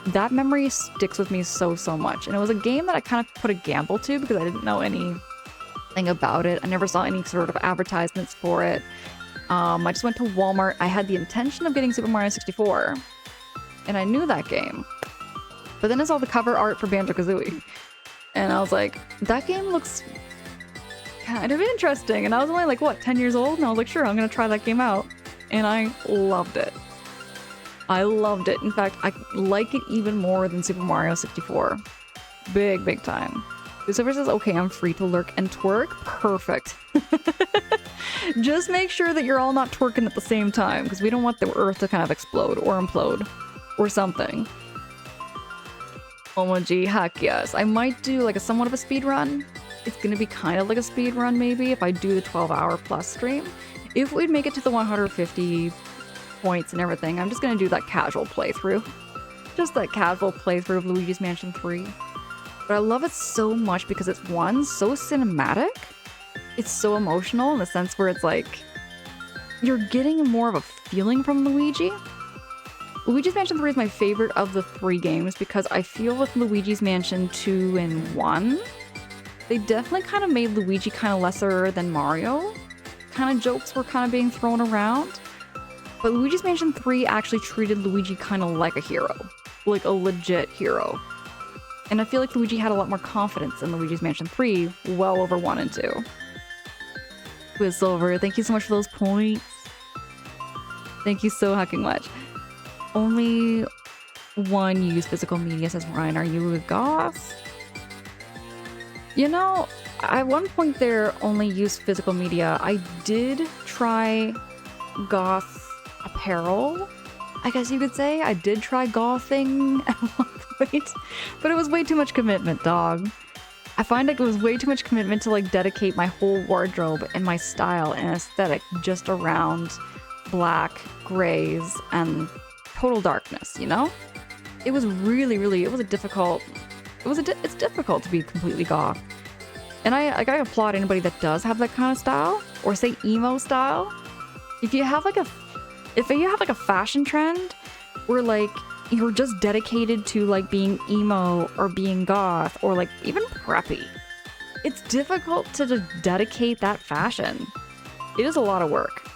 that memory sticks with me so much. And it was a game that I kind of put a gamble to because I didn't know anything about it. I never saw any sort of advertisements for it. I just went to Walmart. I had the intention of getting Super Mario 64. And I knew that game. But then I saw the cover art for Banjo-Kazooie. And I was like, that game looks kind of interesting. And I was only like, what, 10 years old? And I was like, sure, I'm going to try that game out. And I loved it. I loved it. In fact, I like it even more than Super Mario 64. Big time. Lucifer says, okay, I'm free to lurk and twerk. Perfect. Just make sure that you're all not twerking at the same time, because we don't want the earth to kind of explode or implode or something. Omoji, heck yes. I might do like a somewhat of a speed run. It's gonna be kind of like a speed run maybe if I do the 12-hour plus stream. If we'd make it to the 150 points and everything, I'm just gonna do that casual playthrough. Just that casual playthrough of Luigi's Mansion 3. But I love it so much because it's one, so cinematic. It's so emotional in the sense where it's like you're getting more of a feeling from Luigi. Luigi's Mansion 3 is my favorite of the 3 games because I feel with Luigi's Mansion 2 and 1, they definitely kind of made Luigi kind of lesser than Mario. Kind of jokes were kind of being thrown around. But Luigi's Mansion 3 actually treated Luigi kind of like a hero. Like a legit hero. And I feel like Luigi had a lot more confidence in Luigi's Mansion 3, well over 1 and 2. Silver, thank you so much for those points. Thank you so hecking much. Only one use physical media, says Ryan. Are you a goth? You know, at one point there only used physical media. I did try goth apparel, I guess you could say. I did try gothing at one point, but it was way too much commitment, dog. I find like it was way too much commitment to like dedicate my whole wardrobe and my style and aesthetic just around black, grays, and total darkness, you know? It was really, it was a difficult, it's difficult to be completely goth. And I applaud anybody that does have that kind of style, or say emo style. If you have like a fashion trend where like you're just dedicated to like being emo or being goth or like even preppy, it's difficult to just dedicate that fashion. It is a lot of work.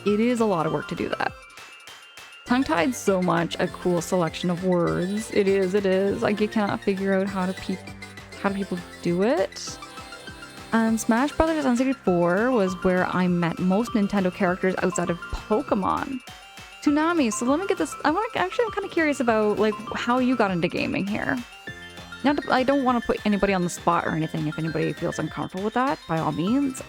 It is a lot of work to do that. Tongue-tied's so much a cool selection of words. It is. Like you cannot figure out how do people do it. And Smash Brothers N64 was where I met most Nintendo characters outside of Pokemon. Toonami, so let me get this. I'm kind of curious about like how you got into gaming here. I don't want to put anybody on the spot or anything. If anybody feels uncomfortable with that, by all means.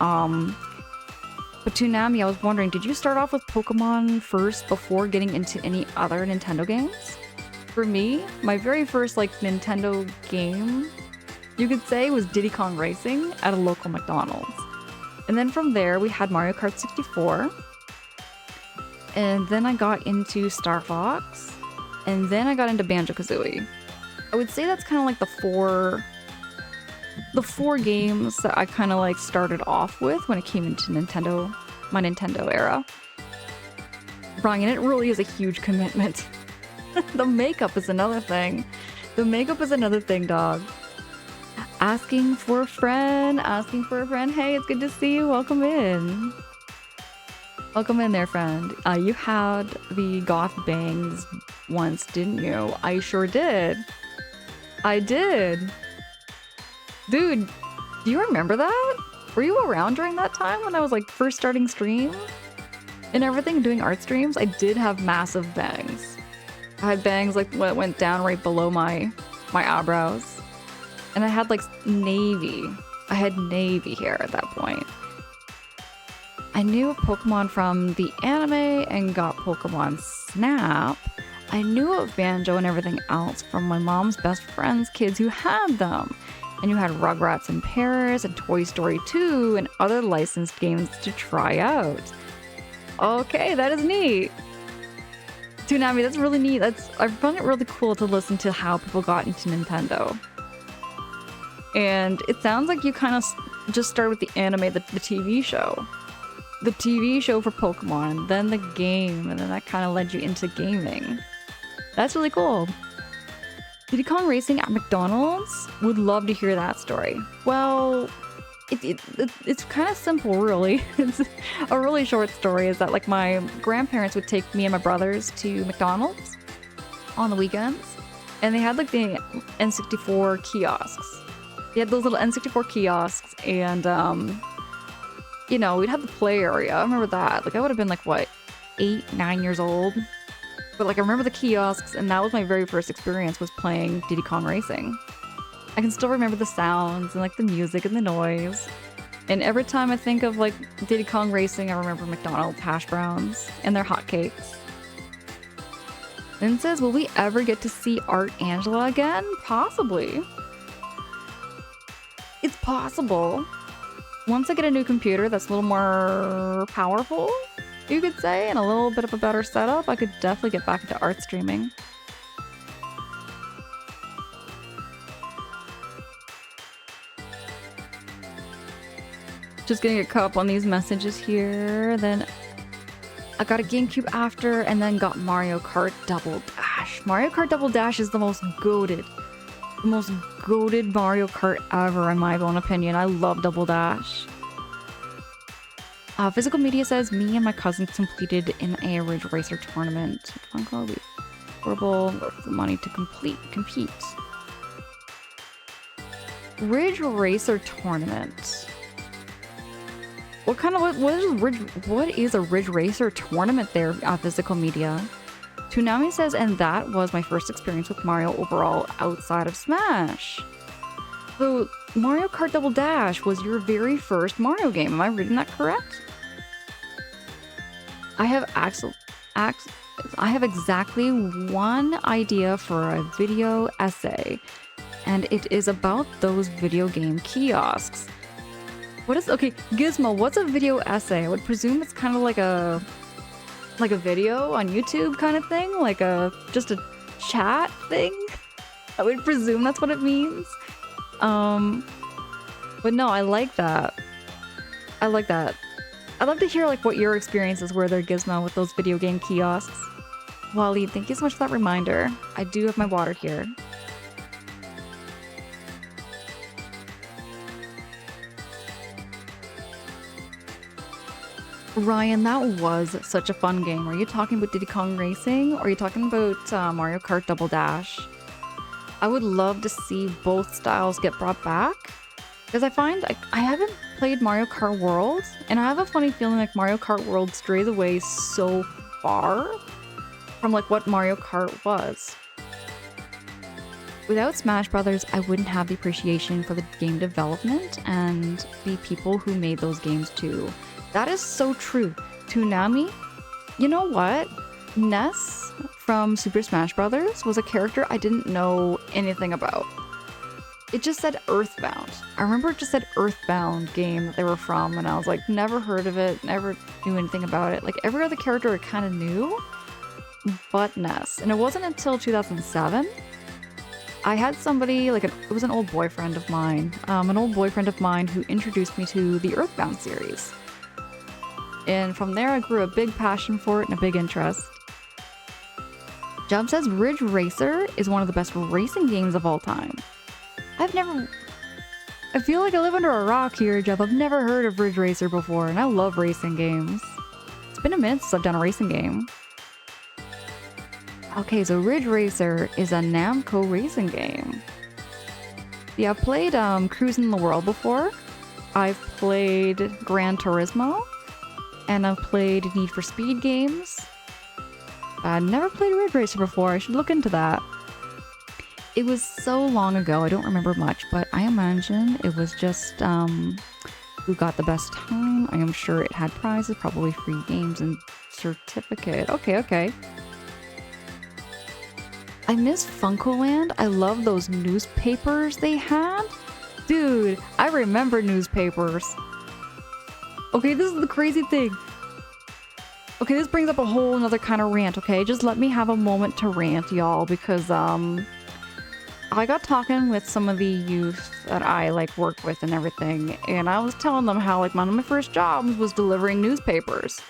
But Toonami, I was wondering, did you start off with Pokemon first before getting into any other Nintendo games? For me, my very first like Nintendo game, you could say, was Diddy Kong Racing at a local McDonald's. And then from there, we had Mario Kart 64. And then I got into Star Fox. And then I got into Banjo-Kazooie. I would say that's kind of like the four games that I kind of like started off with when it came into my Nintendo era. Brian, it really is a huge commitment. The makeup is another thing. Dog. Asking for a friend. Hey, it's good to see you. Welcome in. Welcome in there, friend. You had the goth bangs once, didn't you? I sure did. I did. Dude, do you remember that? Were you around during that time when I was like first starting stream and everything, doing art streams? I did have massive bangs. I had bangs like what went down right below my eyebrows. And I had like navy. I had navy hair at that point. I knew of Pokemon from the anime and got Pokemon Snap. I knew of Banjo and everything else from my mom's best friend's kids who had them. And you had Rugrats in Paris and Toy Story 2 and other licensed games to try out. Okay, that is neat. Toonami, that's really neat. I found it really cool to listen to how people got into Nintendo. And it sounds like you kind of just started with the anime, the TV show. The TV show for Pokemon, then the game, and then that kind of led you into gaming. That's really cool. Diddy Kong Racing at McDonald's? Would love to hear that story. Well, it's kind of simple, really. It's a really short story. Is that like my grandparents would take me and my brothers to McDonald's on the weekends, and they had like the N64 kiosks. They had those little N64 kiosks, and you know, we'd have the play area. I remember that. Like I would have been like what, 8, 9 years old. But like I remember the kiosks, and that was my very first experience, was playing Diddy Kong Racing. I can still remember the sounds and like the music and the noise. And every time I think of like Diddy Kong Racing, I remember McDonald's hash browns and their hotcakes. Then it says, will we ever get to see Art Angela again? Possibly. It's possible. Once I get a new computer that's a little more powerful, you could say, and a little bit of a better setup, I could definitely get back into art streaming. Just getting caught up on these messages here. Then I got a GameCube after, and then got Mario Kart Double Dash. Mario Kart Double Dash is the most goated Mario Kart ever, in my own opinion. I love Double Dash. Physical media says, me and my cousins completed in a Ridge Racer tournament. We horrible money to compete. Ridge Racer tournament. What is a Ridge Racer tournament there on Physical Media? Toonami says, and that was my first experience with Mario overall outside of Smash. So Mario Kart Double Dash was your very first Mario game. Am I reading that correct? I have exactly one idea for a video essay, and it is about those video game kiosks. Okay, Gizmo, what's a video essay? I would presume it's kind of like a video on YouTube kind of thing, just a chat thing. I would presume that's what it means. But no, I like that. I like that. I'd love to hear like what your experiences were there, Gizmo, with those video game kiosks. Wally, thank you so much for that reminder. I do have my water here. Ryan, that was such a fun game. Are you talking about Diddy Kong Racing, or are you talking about Mario Kart Double Dash? I would love to see both styles get brought back, because I find I haven't played Mario Kart World, and I have a funny feeling like Mario Kart World strays away so far from like what Mario Kart was. Without Smash Brothers, I wouldn't have the appreciation for the game development and the people who made those games too. That is so true. Toonami, you know what? Ness from Super Smash Brothers was a character I didn't know anything about. It just said Earthbound. I remember it just said Earthbound game that they were from, and I was like, never heard of it, never knew anything about it. Like every other character I kind of knew, but Ness. And it wasn't until 2007 I had somebody, it was an old boyfriend of mine, who introduced me to the Earthbound series. And from there, I grew a big passion for it and a big interest. Jub says Ridge Racer is one of the best racing games of all time. I feel like I live under a rock here, Jub. I've never heard of Ridge Racer before, and I love racing games. It's been a minute since I've done a racing game. Okay, so Ridge Racer is a Namco racing game. Yeah, I've played Cruising the World before. I've played Gran Turismo. And I've played Need for Speed games. I've never played Ridge Racer before. I should look into that. It was so long ago, I don't remember much, but I imagine it was just who got the best time. I am sure it had prizes, probably free games and certificate. Okay. I miss Funkoland. I love those newspapers they had. Dude, I remember newspapers. Okay, this is the crazy thing. Okay, this brings up a whole another kind of rant, okay? Just let me have a moment to rant, y'all, because, I got talking with some of the youth that I, work with and everything, and I was telling them how, one of my first jobs was delivering newspapers.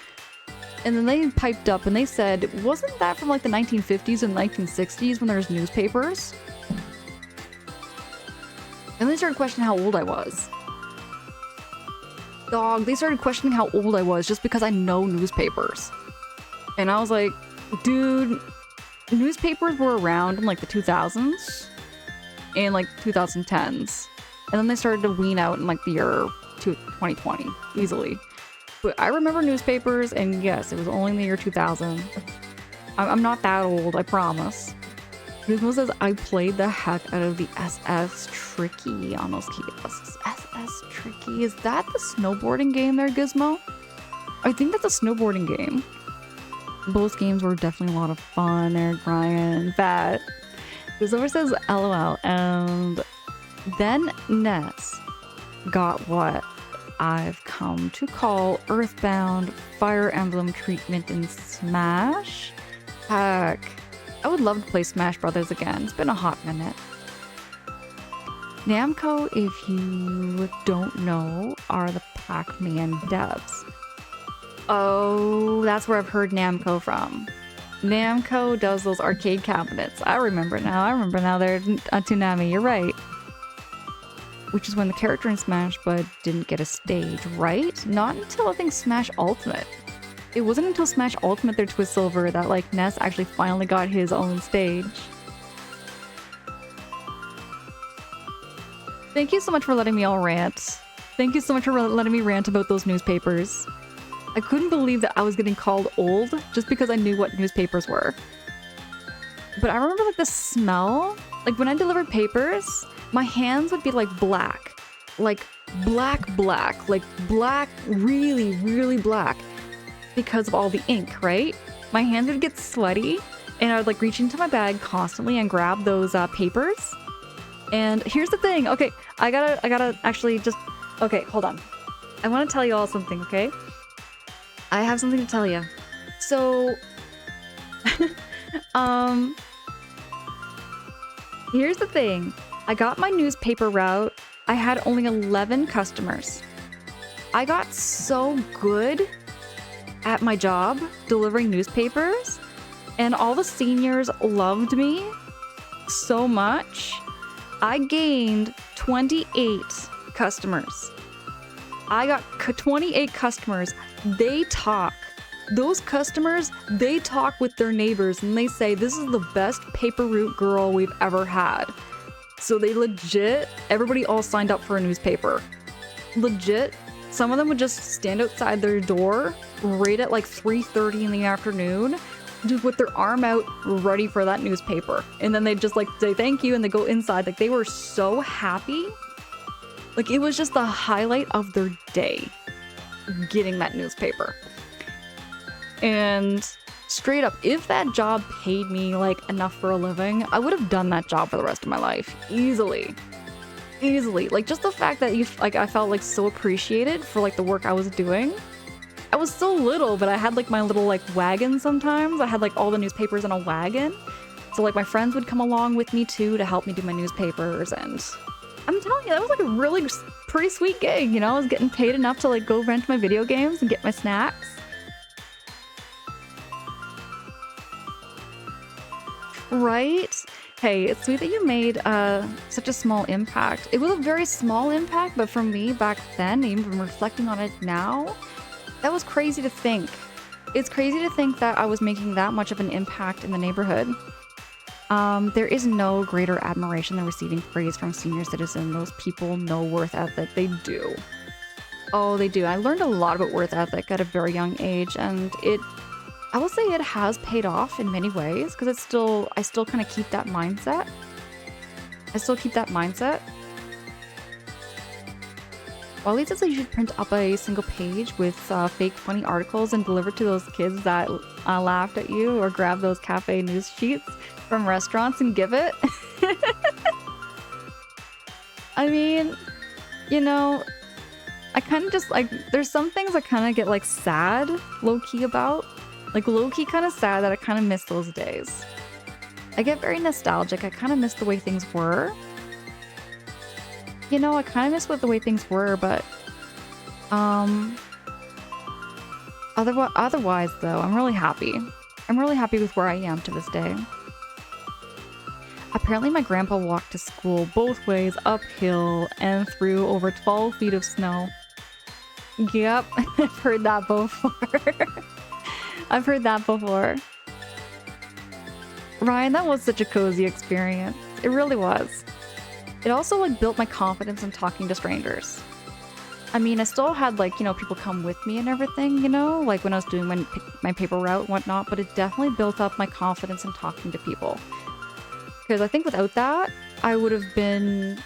And then they piped up and they said, wasn't that from, the 1950s and 1960s when there was newspapers? And they started questioning how old I was. Dog, they started questioning how old I was just because I know newspapers. And I was like, dude, newspapers were around in the 2000s and 2010s. And then they started to wean out in the year 2020, easily. But I remember newspapers, and yes, it was only in the year 2000. I'm not that old, I promise. Gizmo says, I played the heck out of the SS Tricky on those kiosks. SS Tricky? Is that the snowboarding game there, Gizmo? I think that's a snowboarding game. Both games were definitely a lot of fun there, Brian. Fat. Gizmo says, LOL. And then Ness got what I've come to call Earthbound Fire Emblem treatment in Smash. Heck. I would love to play Smash Brothers again. It's been a hot minute. Namco, if you don't know, are the Pac-Man devs. Oh, that's where I've heard Namco from. Namco does those arcade cabinets. I remember now. They're Toonami. You're right. Which is when the character in Smash but didn't get a stage, right? Not until I think Smash Ultimate. It wasn't until Smash Ultimate there, Twist Silver, that Ness actually finally got his own stage. Thank you so much for letting me all rant. Thank you so much for letting me rant about those newspapers. I couldn't believe that I was getting called old just because I knew what newspapers were. But I remember like the smell, like when I delivered papers, my hands would be like black, like black, like black, really, really black because of all the ink, right? My hands would get sweaty and I would like reach into my bag constantly and grab those papers. And here's the thing. Okay, I gotta actually just, okay, hold on. I want to tell you all something, okay? I have something to tell you. So, here's the thing. I got my newspaper route. I had only 11 customers. I got so good at my job delivering newspapers, and all the seniors loved me so much. I gained 28 customers. I got 28 customers. They talk. Those customers, they talk with their neighbors and they say, this is the best paper route girl we've ever had. So they legit, everybody all signed up for a newspaper. Legit, some of them would just stand outside their door right at like 3:30 in the afternoon, just with their arm out ready for that newspaper. And then they'd just like say thank you and they go inside. Like they were so happy. Like it was just the highlight of their day getting that newspaper. And straight up, if that job paid me like enough for a living, I would have done that job for the rest of my life. Easily. Like just the fact that I felt like so appreciated for like the work I was doing. I was so little, but I had like my little like wagon sometimes. I had like all the newspapers in a wagon. So like my friends would come along with me too to help me do my newspapers. And I'm telling you, that was like a really pretty sweet gig, you know? I was getting paid enough to like go rent my video games and get my snacks. Right? Hey, it's sweet that you made such a small impact. It was a very small impact, but for me back then, even reflecting on it now, that was crazy to think. It's crazy to think that I was making that much of an impact in the neighborhood. There is no greater admiration than receiving praise from senior citizens. Those people know worth ethic. They do. Oh, they do. I learned a lot about worth ethic at a very young age, and I will say it has paid off in many ways because I still kind of keep that mindset. Wally says that you should print up a single page with fake funny articles and deliver to those kids that laughed at you, or grab those cafe news sheets from restaurants and give it. I mean, you know, I kind of just like, there's some things I kind of get like sad low-key about. Like low-key kind of sad that I kind of miss those days. I get very nostalgic. I kind of miss the way things were. You know, I kind of miss the way things were, but otherwise though, I'm really happy. I'm really happy with where I am to this day. Apparently my grandpa walked to school both ways, uphill and through over 12 feet of snow. Yep, I've heard that before. I've heard that before. Ryan, that was such a cozy experience. It really was. It also like built my confidence in talking to strangers. I mean, I still had like, you know, people come with me and everything, you know, like when I was doing my paper route and whatnot, but it definitely built up my confidence in talking to people. Because I think without that, I would have been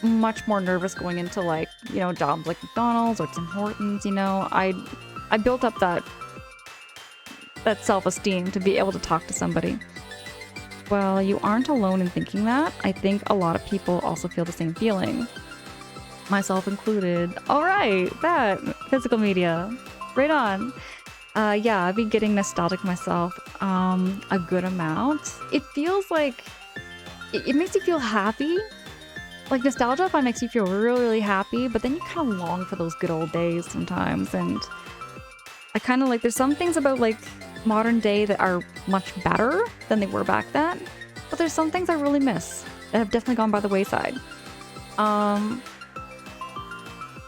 much more nervous going into like, you know, jobs like McDonald's or Tim Hortons, you know. I built up that self-esteem to be able to talk to somebody. Well, you aren't alone in thinking that. I think a lot of people also feel the same feeling. Myself included. All right, that physical media. Right on. Yeah, I've been getting nostalgic myself a good amount. It feels like it makes you feel happy. Like nostalgia probably makes you feel really, really happy, but then you kind of long for those good old days sometimes. And I kind of like, there's some things about like modern day that are much better than they were back then, but there's some things I really miss that have definitely gone by the wayside.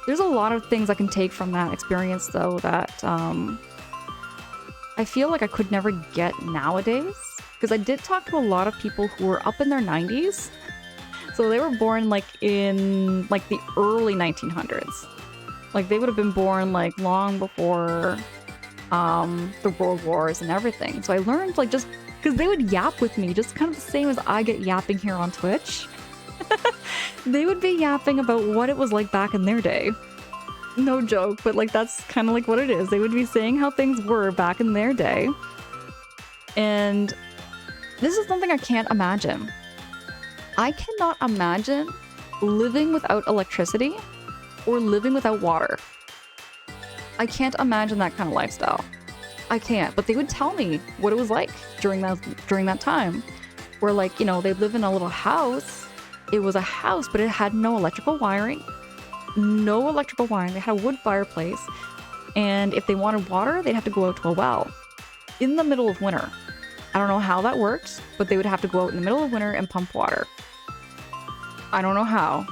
There's a lot of things I can take from that experience though that I feel like I could never get nowadays, because I did talk to a lot of people who were up in their 90s, so they were born like in like the early 1900s. Like they would have been born like long before the World Wars and everything. So I learned like just because they would yap with me, just kind of the same as I get yapping here on Twitch. They would be yapping about what it was like back in their day. No joke, but like that's kind of like what it is. They would be saying how things were back in their day. And this is something I can't imagine. I cannot imagine living without electricity or living without water. I can't imagine that kind of lifestyle. I can't, but they would tell me what it was like during that time. Where like, you know, they'd live in a little house. It was a house, but it had no electrical wiring. No electrical wiring. They had a wood fireplace. And if they wanted water, they'd have to go out to a well in the middle of winter. I don't know how that works, but they would have to go out in the middle of winter and pump water. I don't know how.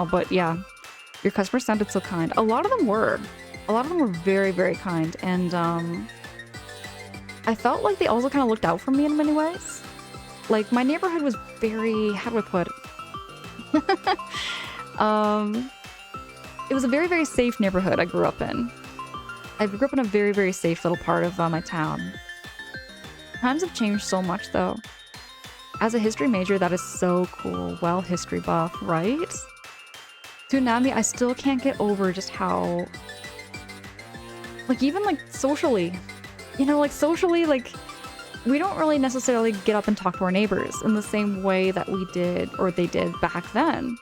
But yeah, your customers sounded so kind. A lot of them were. A lot of them were very, very kind. And I felt like they also kind of looked out for me in many ways. Like my neighborhood was very, how do I put it? It was a very, very safe neighborhood I grew up in. I grew up in a very, very safe little part of my town. Times have changed so much though. As a history major, that is so cool. Well, history buff, right? Tsunami, I still can't get over just how... Like, even like socially. You know, like socially, like... We don't really necessarily get up and talk to our neighbors in the same way that we did, or they did back then.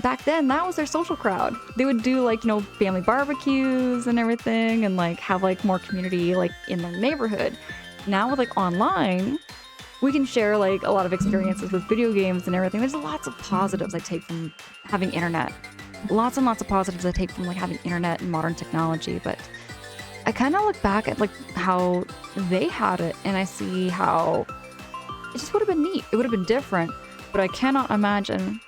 Back then, that was their social crowd. They would do like, you know, family barbecues and everything, and like have like more community like in their neighborhood. Now with like online, we can share like a lot of experiences with video games and everything. There's lots of positives I take from having internet. Lots and lots of positives I take from like having internet and modern technology, but I kind of look back at like how they had it and I see how it just would have been neat. It would have been different, but I cannot imagine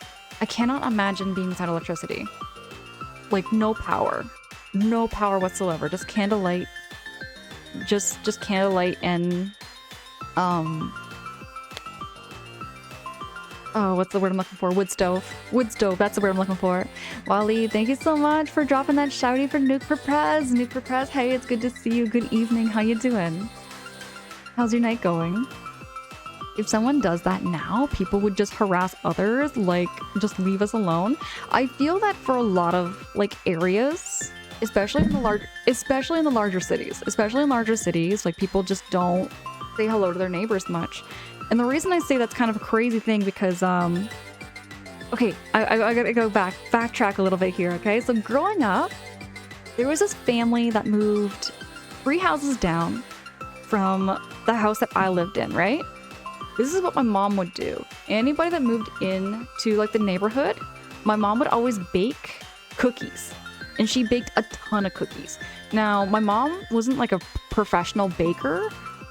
being without electricity. Like no power whatsoever. Just candlelight, just candlelight and oh, what's the word I'm looking for? Wood stove. Wood stove, that's the word I'm looking for. Wally, thank you so much for dropping that shouty for Nuke for Prez. Nuke for Prez, hey, it's good to see you. Good evening, how you doing? How's your night going? If someone does that now, people would just harass others, like, just leave us alone. I feel that for a lot of, like, areas, especially in the larger cities, like, people just don't say hello to their neighbors much. And the reason I say that's kind of a crazy thing because, okay, I gotta go backtrack a little bit here, okay? So growing up, there was this family that moved 3 houses down from the house that I lived in, right? This is what my mom would do. Anybody that moved in to like the neighborhood, my mom would always bake cookies. And she baked a ton of cookies. Now, my mom wasn't like a professional baker,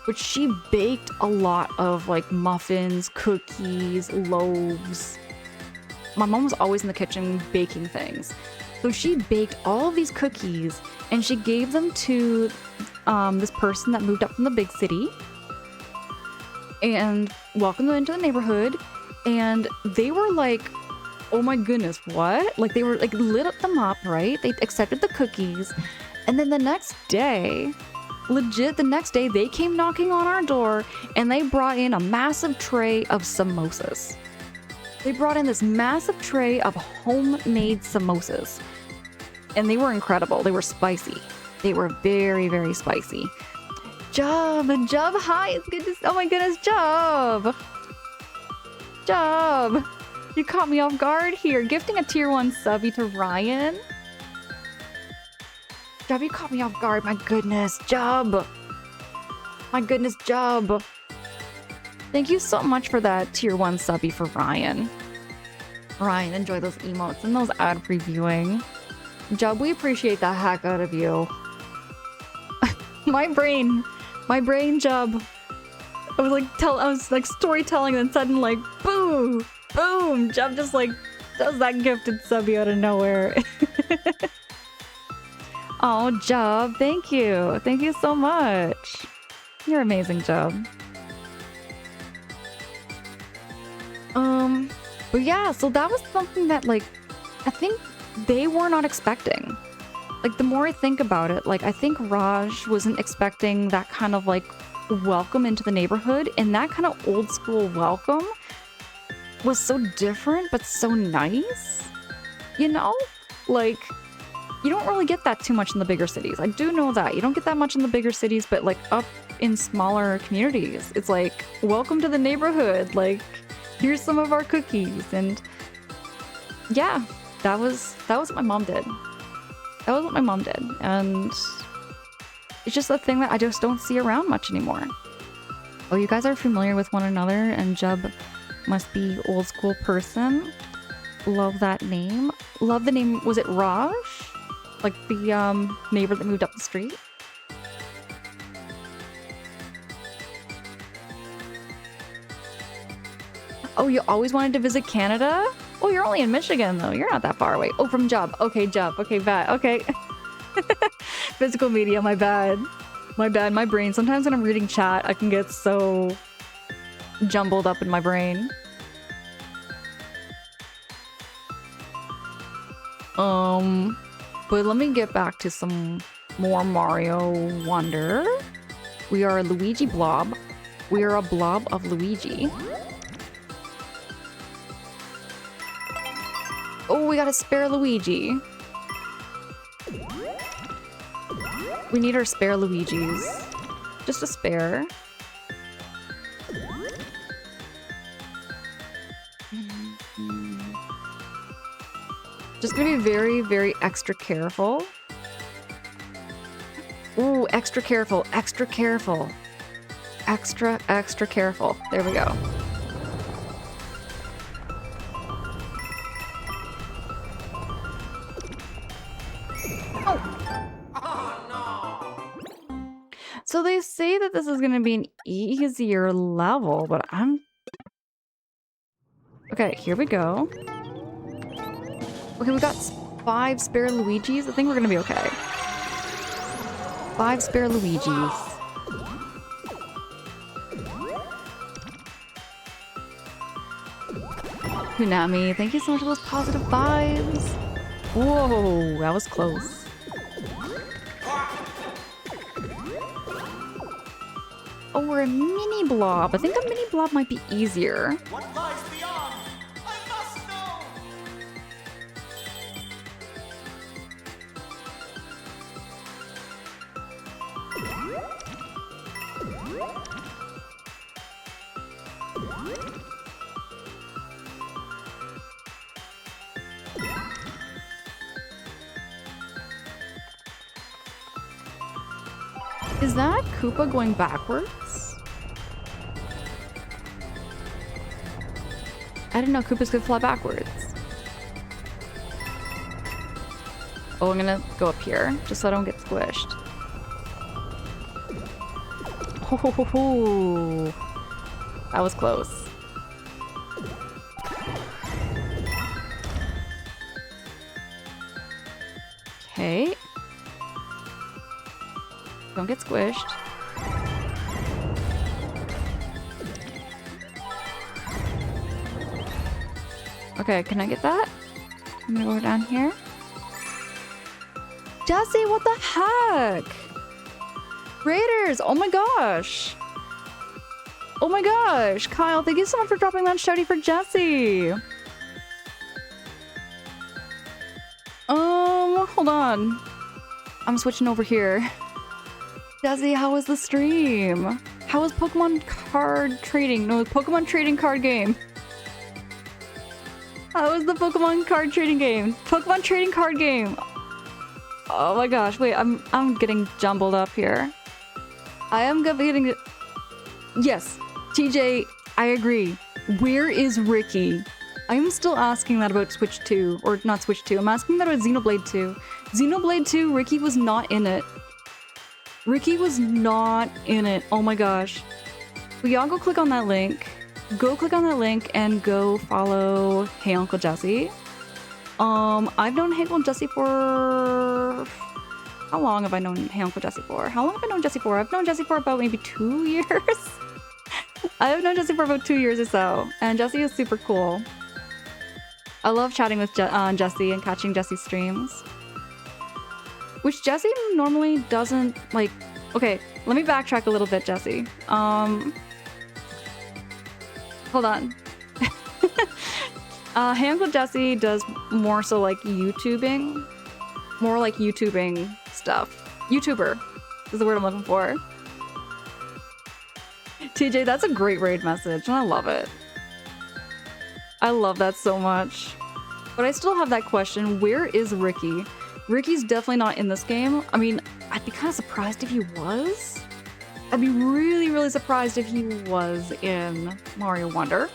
but she baked a lot of like muffins, cookies, loaves. My mom was always in the kitchen baking things. So she baked all of these cookies and she gave them to this person that moved up from the big city and welcomed them into the neighborhood. And they were like, oh my goodness, what? Like they were like lit them up, right? They accepted the cookies. And then the next day, they came knocking on our door and they brought in a massive tray of samosas. They brought in this massive tray of homemade samosas. And they were incredible. They were spicy. They were very, very spicy. Job, hi, it's good to see. Oh my goodness, Job, you caught me off guard here. Gifting a tier 1 subby to Ryan. Job, you caught me off guard. My goodness, Job. Thank you so much for that tier 1 subby for Ryan. Ryan, enjoy those emotes and those ad previewing. Job, we appreciate the heck out of you. My brain, Job. I was like storytelling and then sudden like boom. Job just like does that gifted subby out of nowhere. Oh, Job, thank you. Thank you so much. You're amazing, Job. But yeah, so that was something that like I think they were not expecting. Like, the more I think about it, like, I think Raj wasn't expecting that kind of, like, welcome into the neighborhood, and that kind of old school welcome was so different, but so nice. You know? Like, you don't really get that too much in the bigger cities. I do know that. You don't get that much in the bigger cities, but, like, up in smaller communities, it's like, welcome to the neighborhood. Like, here's some of our cookies. And yeah, that was what my mom did. That was what my mom did. And it's just a thing that I just don't see around much anymore. Oh, you guys are familiar with one another, and Jub must be old school person. Love that name. Love the name. Was it Raj? Like the neighbor that moved up the street? Oh, you always wanted to visit Canada? Oh, you're only in Michigan, though. You're not that far away. Oh, from Jub. Okay, Jub. Okay, bad. Okay. Physical media, my bad. My bad, my brain. Sometimes when I'm reading chat, I can get so jumbled up in my brain. But let me get back to some more Mario Wonder. We are a Luigi blob. We are a blob of Luigi. Oh, we got a spare Luigi. We need our spare Luigis. Just a spare. Just gonna be very, very extra careful. Ooh, extra careful, extra careful. Extra, extra careful. There we go. So they say that this is going to be an easier level, but I'm... Okay, here we go. Okay, we got 5 spare Luigis. I think we're going to be okay. 5 spare Luigis. Hunami, thank you so much for those positive vibes. Whoa, that was close. Oh, we're a mini blob. I think a mini blob might be easier. What lies beyond? I must know. Is that Koopa going backwards? I didn't know Koopas could fly backwards. Oh, I'm gonna go up here, just so I don't get squished. Ho ho ho ho! That was close. Okay. Don't get squished. Okay, can I get that? I'm gonna go down here. Jesse, what the heck? Raiders! Oh my gosh! Oh my gosh! Kyle, thank you so much for dropping that shouty for Jesse! Hold on. I'm switching over here. Jesse, how was the stream? How was Pokemon card trading? No, Pokemon trading card game. How was the Pokemon card trading game? Pokemon trading card game. Oh my gosh, wait, I'm getting jumbled up here. I am getting... Yes, TJ, I agree. Where is Ricky? I'm still asking that about Switch 2, or not Switch 2. I'm asking that about Xenoblade 2. Xenoblade 2, Ricky was not in it. Ricky was not in it. Oh my gosh. Will y'all go click on that link? Go click on that link and go follow Hey Uncle Jesse. I've known Hey Uncle Jesse for... How long have I known Hey Uncle Jesse for? How long have I known Jesse for? I've known Jesse for about maybe 2 years. I've known Jesse for about 2 years or so. And Jesse is super cool. I love chatting with Jesse and catching Jesse's streams. which Jesse normally doesn't like. Okay, let me backtrack a little bit, Jesse. Hold on. Handle Jesse does more so like YouTubing, more like YouTubing stuff. YouTuber is the word I'm looking for. TJ, that's a great raid message, and I love it. I love that so much. But I still have that question, where is Ricky? Ricky's definitely not in this game. I mean, I'd be kind of surprised if he was. I'd be really, really surprised if he was in Mario Wonder.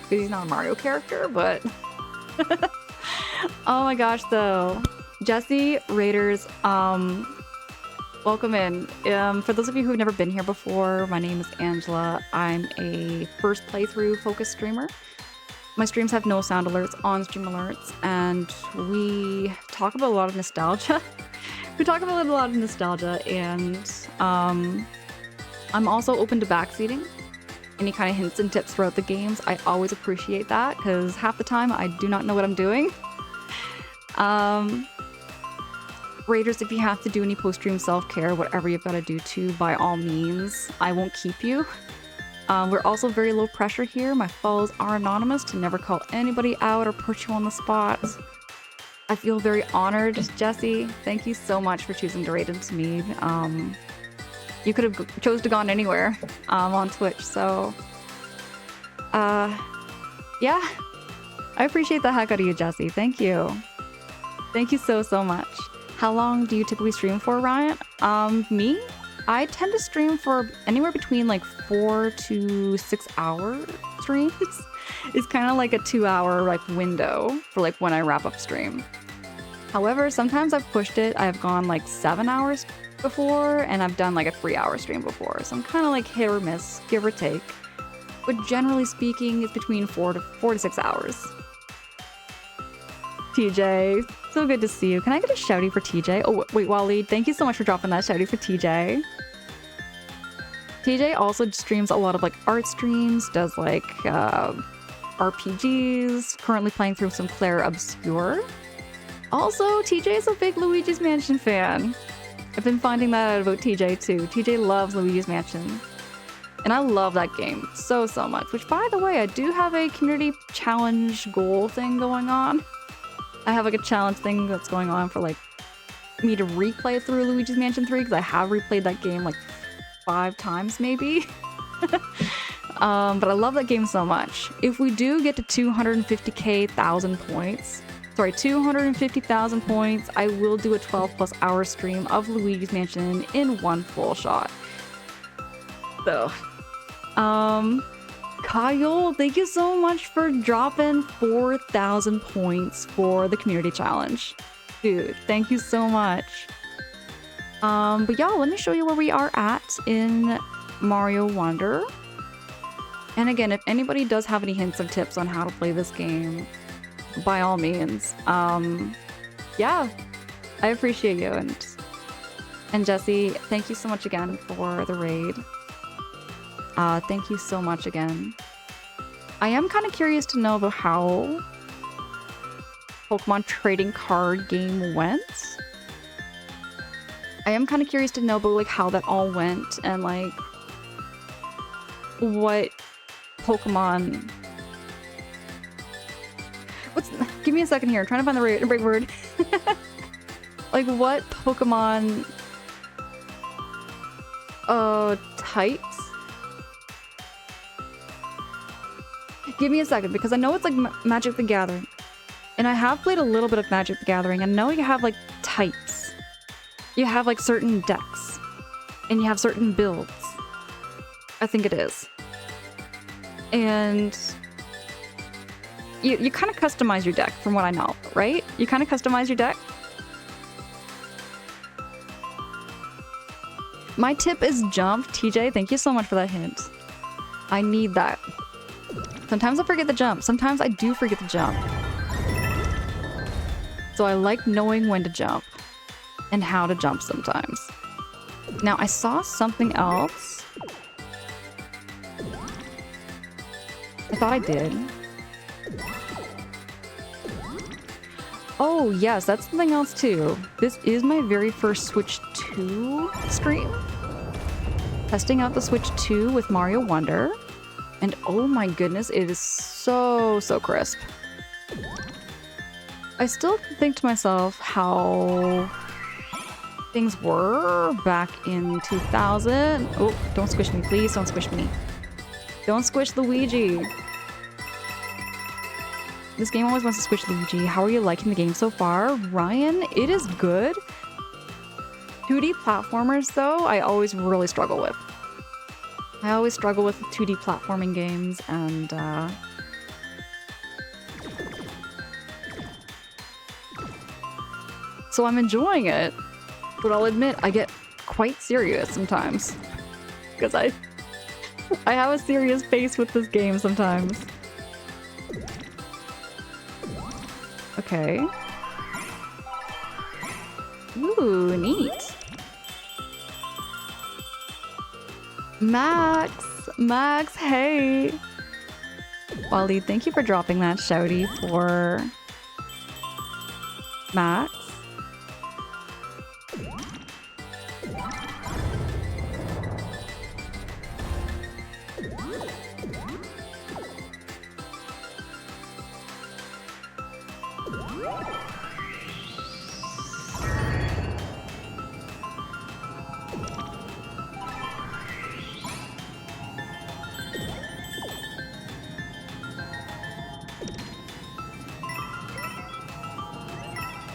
Because he's not a Mario character, but... Oh my gosh, though. Jesse, Raiders, welcome in. For those of you who've never been here before, my name is Angela. I'm a first playthrough focused streamer. My streams have no sound alerts, on-stream alerts, and we talk about a lot of nostalgia. We talk about a lot of nostalgia, and I'm also open to backseating. Any kind of hints and tips throughout the games, I always appreciate that, because half the time I do not know what I'm doing. Raiders, if you have to do any post-stream self-care, whatever you've got to do to, by all means, I won't keep you. We're also very low pressure here. My follows are anonymous to never call anybody out or put you on the spot. I feel very honored, Jesse. Thank you so much for choosing to raid into me. You could have chose to gone anywhere on Twitch, so yeah, I appreciate the heck out of you, Jesse. Thank you. Thank you so much. How long do you typically stream for, Ryan? Me? I tend to stream for anywhere between like 4 to 6 hour streams. It's kind of like a 2-hour like window for like when I wrap up stream. However, sometimes I've pushed it. I've gone like 7 hours before, and I've done like a 3-hour stream before. So I'm kind of like hit or miss, give or take. But generally speaking, it's between 4 to 6 hours. TJ, so good to see you. Can I get a shouty for TJ? Oh, wait, Waleed, thank you so much for dropping that shouty for TJ. TJ also streams a lot of like art streams, does like RPGs, currently playing through some Claire Obscure. Also, TJ is a big Luigi's Mansion fan. I've been finding that out about TJ too. TJ loves Luigi's Mansion. And I love that game so much. Which, by the way, I do have a community challenge goal thing going on. I have like a challenge thing that's going on for like me to replay through Luigi's Mansion 3, because I have replayed that game like 5 times maybe. But I love that game so much. If we do get to 250,000 points, sorry, 250,000 points, I will do a 12+ hour stream of Luigi's Mansion in one full shot. So, Kyle, thank you so much for dropping 4,000 points for the community challenge. Dude, thank you so much. But y'all, let me show you where we are at in Mario Wonder. And again, if anybody does have any hints or tips on how to play this game, by all means. Yeah, I appreciate you. And Jesse, thank you so much again for the raid. Thank you so much again. I am kind of curious to know about how Pokemon trading card game went. I am kind of curious to know about like how that all went and like what Pokemon... Give me a second here. I'm trying to find the right word. Like what Pokemon types? Give me a second, because I know it's like Magic the Gathering. And I have played a little bit of Magic the Gathering. I know you have like types. You have like certain decks. And you have certain builds. I think it is. And you kind of customize your deck from what I know, right? You kind of customize your deck. My tip is jump. TJ, thank you so much for that hint. I need that. Sometimes I forget the jump. Sometimes I do forget the jump. So I like knowing when to jump and how to jump sometimes. Now I saw something else. I thought I did. Oh, yes, that's something else too. This is my very first Switch 2 stream. Testing out the Switch 2 with Mario Wonder. And oh my goodness, it is so, so crisp. I still think to myself how things were back in 2000. Oh, don't squish me, please. Don't squish me. Don't squish Luigi. This game always wants to squish Luigi. How are you liking the game so far? Ryan, it is good. 2D platformers, though, I always really struggle with. I always struggle with 2D platforming games, and so I'm enjoying it, but I'll admit I get quite serious sometimes because I have a serious face with this game sometimes. Okay. Ooh, neat. Max, hey. Wally, thank you for dropping that shouty for Max.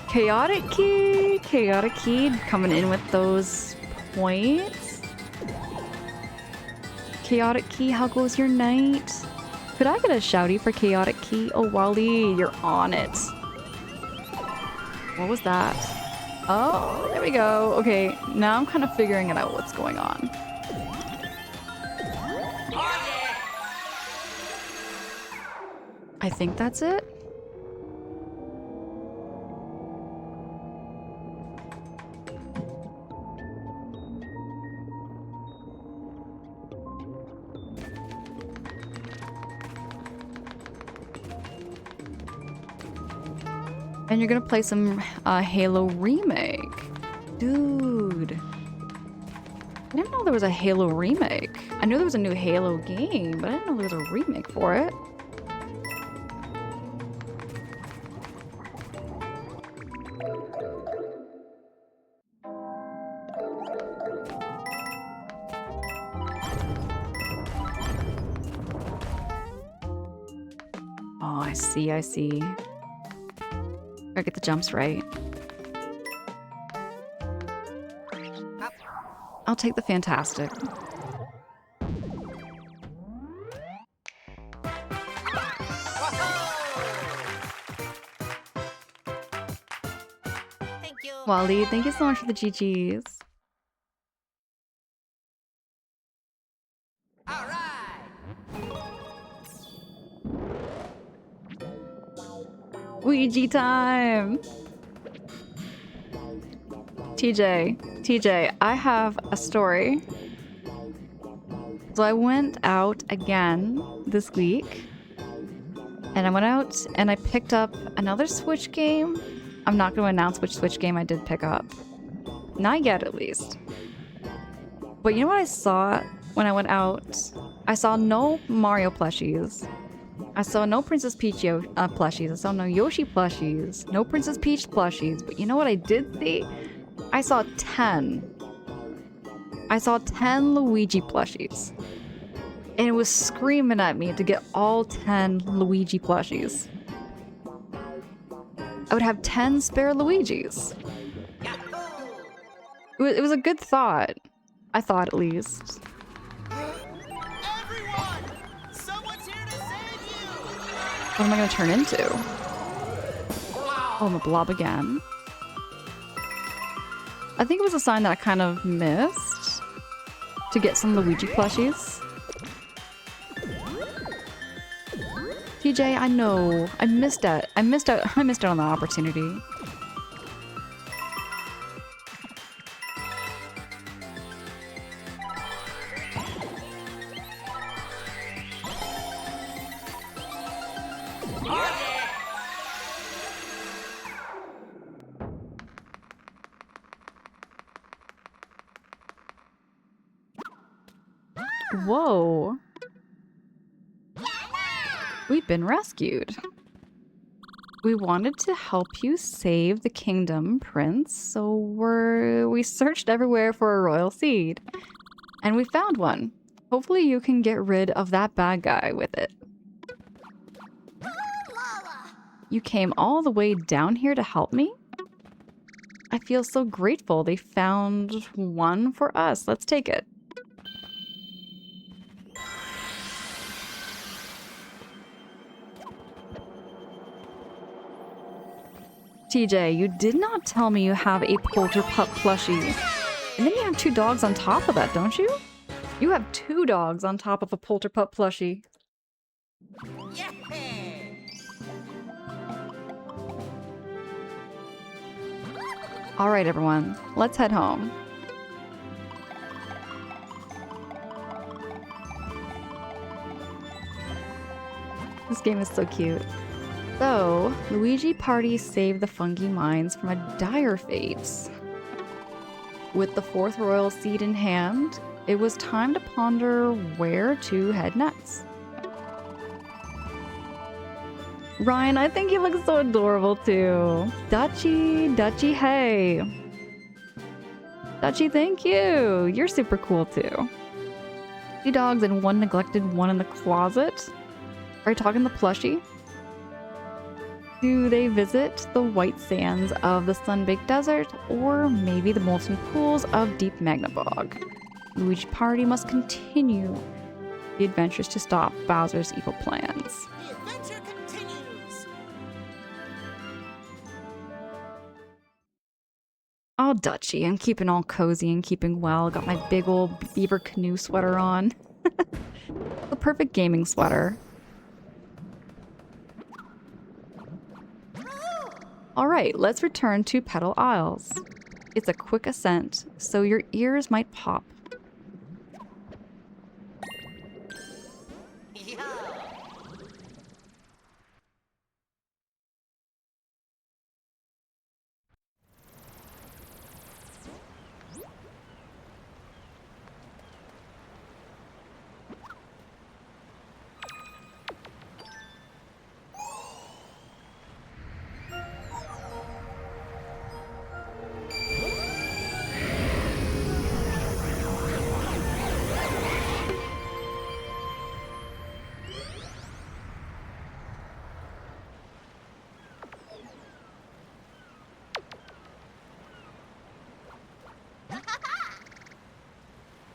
Chaotic Key coming in with those points. Chaotic Key, how goes your night? Could I get a shouty for Chaotic Key? Oh, Wally, you're on it. What was that? Oh, there we go. Okay, now I'm kind of figuring it out what's going on. I think that's it. And you're gonna play some Halo Remake. Dude. I didn't know there was a Halo Remake. I knew there was a new Halo game, but I didn't know there was a remake for it. Oh, I see. Gotta get the jumps right. I'll take the fantastic. Thank you. Wally, thank you so much for the GGs. All right. Ouija time! TJ, I have a story. So I went out again this week. And I went out and I picked up another Switch game. I'm not going to announce which Switch game I did pick up. Not yet, at least. But you know what I saw when I went out? I saw no Mario plushies. I saw no Princess Peach plushies. I saw no Yoshi plushies. No Princess Peach plushies. But you know what I did see? I saw 10. I saw 10 Luigi plushies. And it was screaming at me to get all 10 Luigi plushies. I would have 10 spare Luigis. It was a good thought. I thought, at least. Everyone, someone's here to save you. What am I going to turn into? Oh, I'm a blob again. I think it was a sign that I kind of missed to get some Luigi plushies. TJ, I know. I missed out. I missed out on that opportunity. Whoa. We've been rescued. We wanted to help you save the kingdom, Prince, so we searched everywhere for a royal seed. And we found one. Hopefully you can get rid of that bad guy with it. You came all the way down here to help me? I feel so grateful they found one for us. Let's take it. TJ, you did not tell me you have a Polterpup plushie. And then you have 2 dogs on top of that, don't you? You have 2 dogs on top of a Polterpup plushie. Yeah. All right, everyone, let's head home. This game is so cute. So, Luigi Party saved the fungi mines from a dire fate. With the 4th royal seed in hand, it was time to ponder where to head next. Ryan, I think you look so adorable too. Dutchy, hey. Dutchy, thank you. You're super cool too. 2 dogs and 1 neglected one in the closet. Are you talking the plushie? Do they visit the white sands of the Sun-Baked Desert, or maybe the molten pools of Deep Magnabog? Luigi Party must continue the adventures to stop Bowser's evil plans. The adventure continues. Oh, Dutchy, I'm keeping all cozy and keeping well. Got my big old beaver canoe sweater on. The perfect gaming sweater. Alright, let's return to Petal Isles. It's a quick ascent, so your ears might pop. Yo.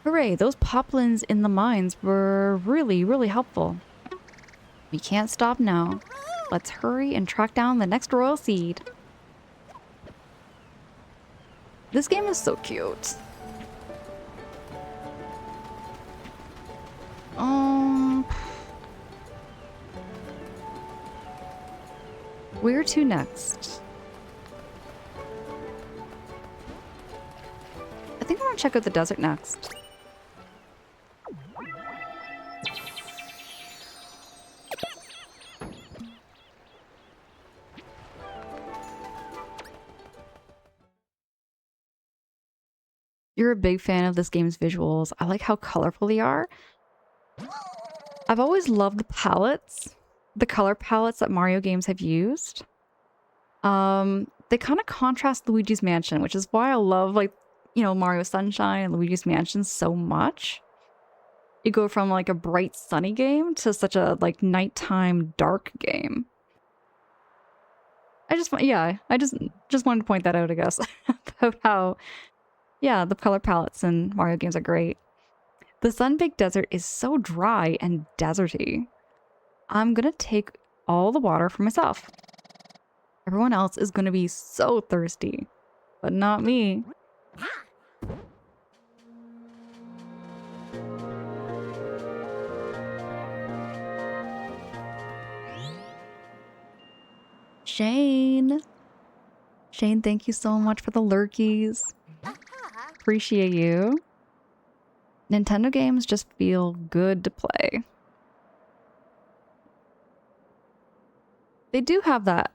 Hooray, those poplins in the mines were really helpful. We can't stop now. Let's hurry and track down the next royal seed. This game is so cute. Where to next? I think I want to check out the desert next. You're a big fan of this game's visuals. I like how colorful they are. I've always loved the palettes, the color palettes that Mario games have used. They kind of contrast Luigi's Mansion, which is why I love, like, you know, Mario Sunshine and Luigi's Mansion so much. You go from like a bright sunny game to such a like nighttime dark game. I just wanted to point that out, I guess, about how, yeah, the color palettes in Mario games are great. The Sun-Baked Desert is so dry and deserty. I'm gonna take all the water for myself. Everyone else is gonna be so thirsty, but not me. Shane, thank you so much for the lurkies. Appreciate you. Nintendo games just feel good to play. They do have that.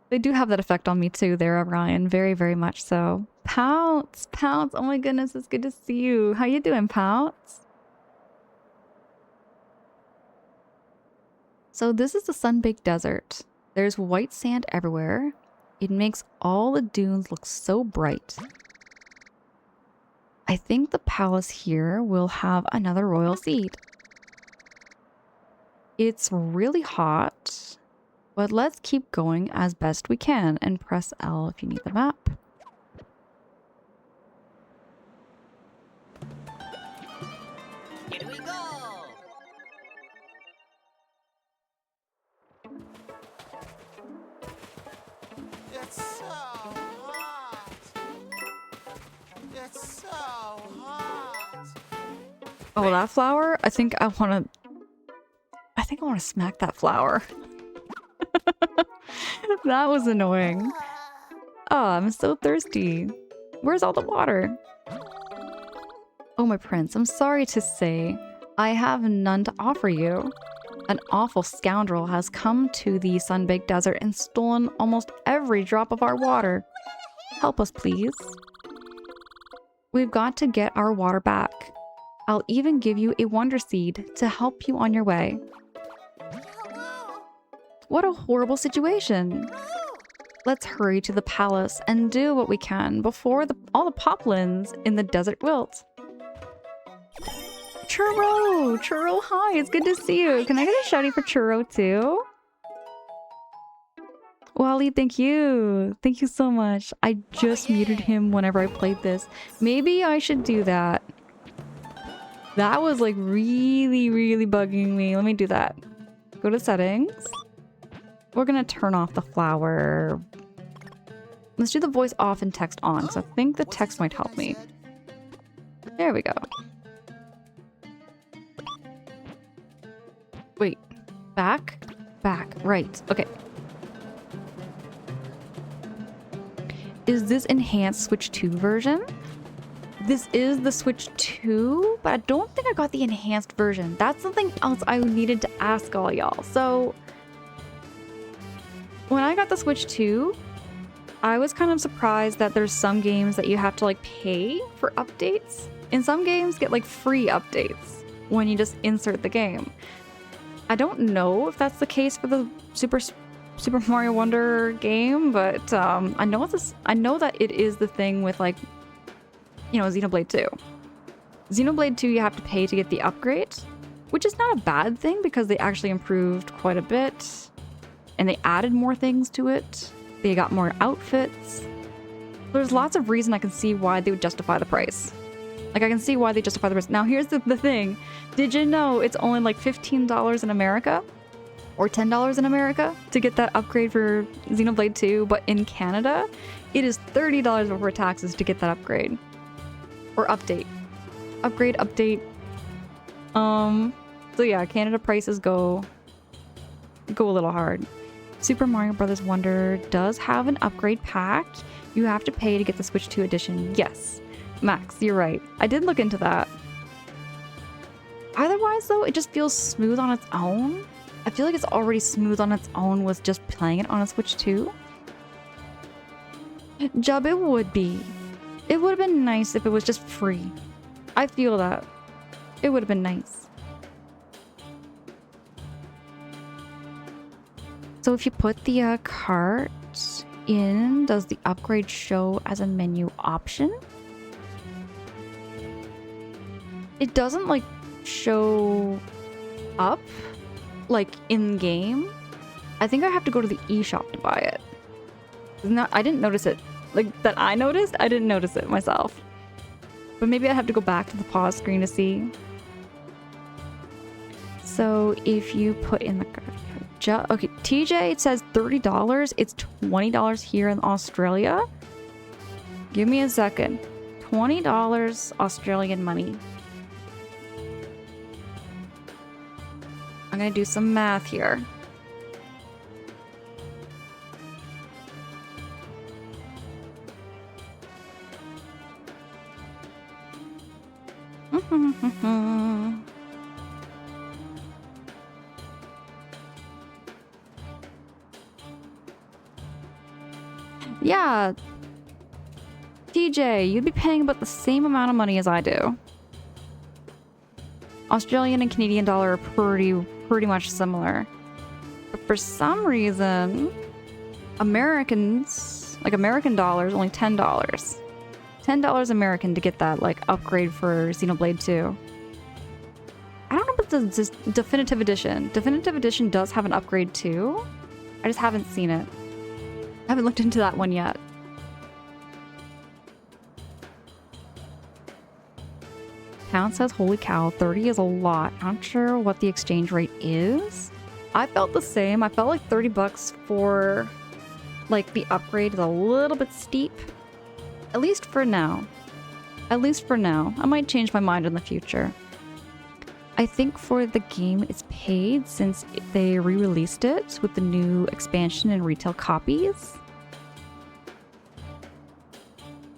They do have that effect on me too there, Ryan. Very, very much so. Pounce! Oh my goodness, it's good to see you. How you doing, Pounce? So this is the Sun-baked desert. There's white sand everywhere. It makes all the dunes look so bright. I think the palace here will have another royal seed. It's really hot, but let's keep going as best we can and press L if you need the map. Here we go. It's so hot. It's so hot. Oh, that flower? I think I want to smack that flower. That was annoying. Oh, I'm so thirsty. Where's all the water? Oh, my prince, I'm sorry to say, I have none to offer you. An awful scoundrel has come to the Sun-baked desert and stolen almost every drop of our water. Help us, please. We've got to get our water back. I'll even give you a wonder seed to help you on your way. What a horrible situation. Let's hurry to the palace and do what we can before all the poplins in the desert wilt. Churro! Churro, hi, it's good to see you. Can I get a shouty for Churro too? Wally, thank you. Thank you so much. I just muted him whenever I played this. Maybe I should do that. That was like really, really bugging me. Let me do that. Go to settings. We're gonna turn off the flower. Let's do the voice off and text on, because I think the text might help me. There we go. Wait. Back? Back. Right. Okay. Is this enhanced Switch 2 version? This is the Switch 2, but I don't think I got the enhanced version. That's something else I needed to ask all y'all. So when I got the Switch 2, I was kind of surprised that there's some games that you have to like pay for updates, and some games get like free updates when you just insert the game. I don't know if that's the case for the Super Mario Wonder game, but I know that it is the thing with like, you know, Xenoblade 2. Xenoblade 2 you have to pay to get the upgrade, which is not a bad thing because they actually improved quite a bit and they added more things to it. They got more outfits. There's lots of reason I can see why they would justify the price. Like I can see why they justify the price. Now here's the thing. Did you know it's only like $15 in America? Or $10 in America to get that upgrade for Xenoblade 2, but in Canada, it is $30 before taxes to get that upgrade. Or update. Upgrade, update. So yeah, Canada prices go a little hard. Super Mario Bros. Wonder does have an upgrade pack. You have to pay to get the Switch 2 edition. Yes. Max, you're right. I did look into that. Otherwise though, it just feels smooth on its own. I feel like it's already smooth on its own with just playing it on a Switch 2. Jub, it would be. It would have been nice if it was just free. I feel that. It would have been nice. So if you put the cart in, does the upgrade show as a menu option? It doesn't like show up like in game. I think I have to go to the eShop to buy it. I didn't notice it. Like that I noticed, I didn't notice it myself. But maybe I have to go back to the pause screen to see. So if you put in the okay, TJ, it says $30. It's $20 here in Australia. Give me a second. $20 Australian money. I'm gonna do some math here. Yeah. TJ, you'd be paying about the same amount of money as I do. Australian and Canadian dollar are pretty much similar. But for some reason, Americans, like American dollars, only $10. $10 American to get that like upgrade for Xenoblade 2. I don't know about the Definitive Edition. Definitive Edition does have an upgrade too. I just haven't seen it. I haven't looked into that one yet. Count says, holy cow, 30 is a lot. Not sure what the exchange rate is. I felt the same. I felt like 30 bucks for like the upgrade is a little bit steep. At least for now. At least for now. I might change my mind in the future. I think for the game it's paid since they re-released it with the new expansion and retail copies.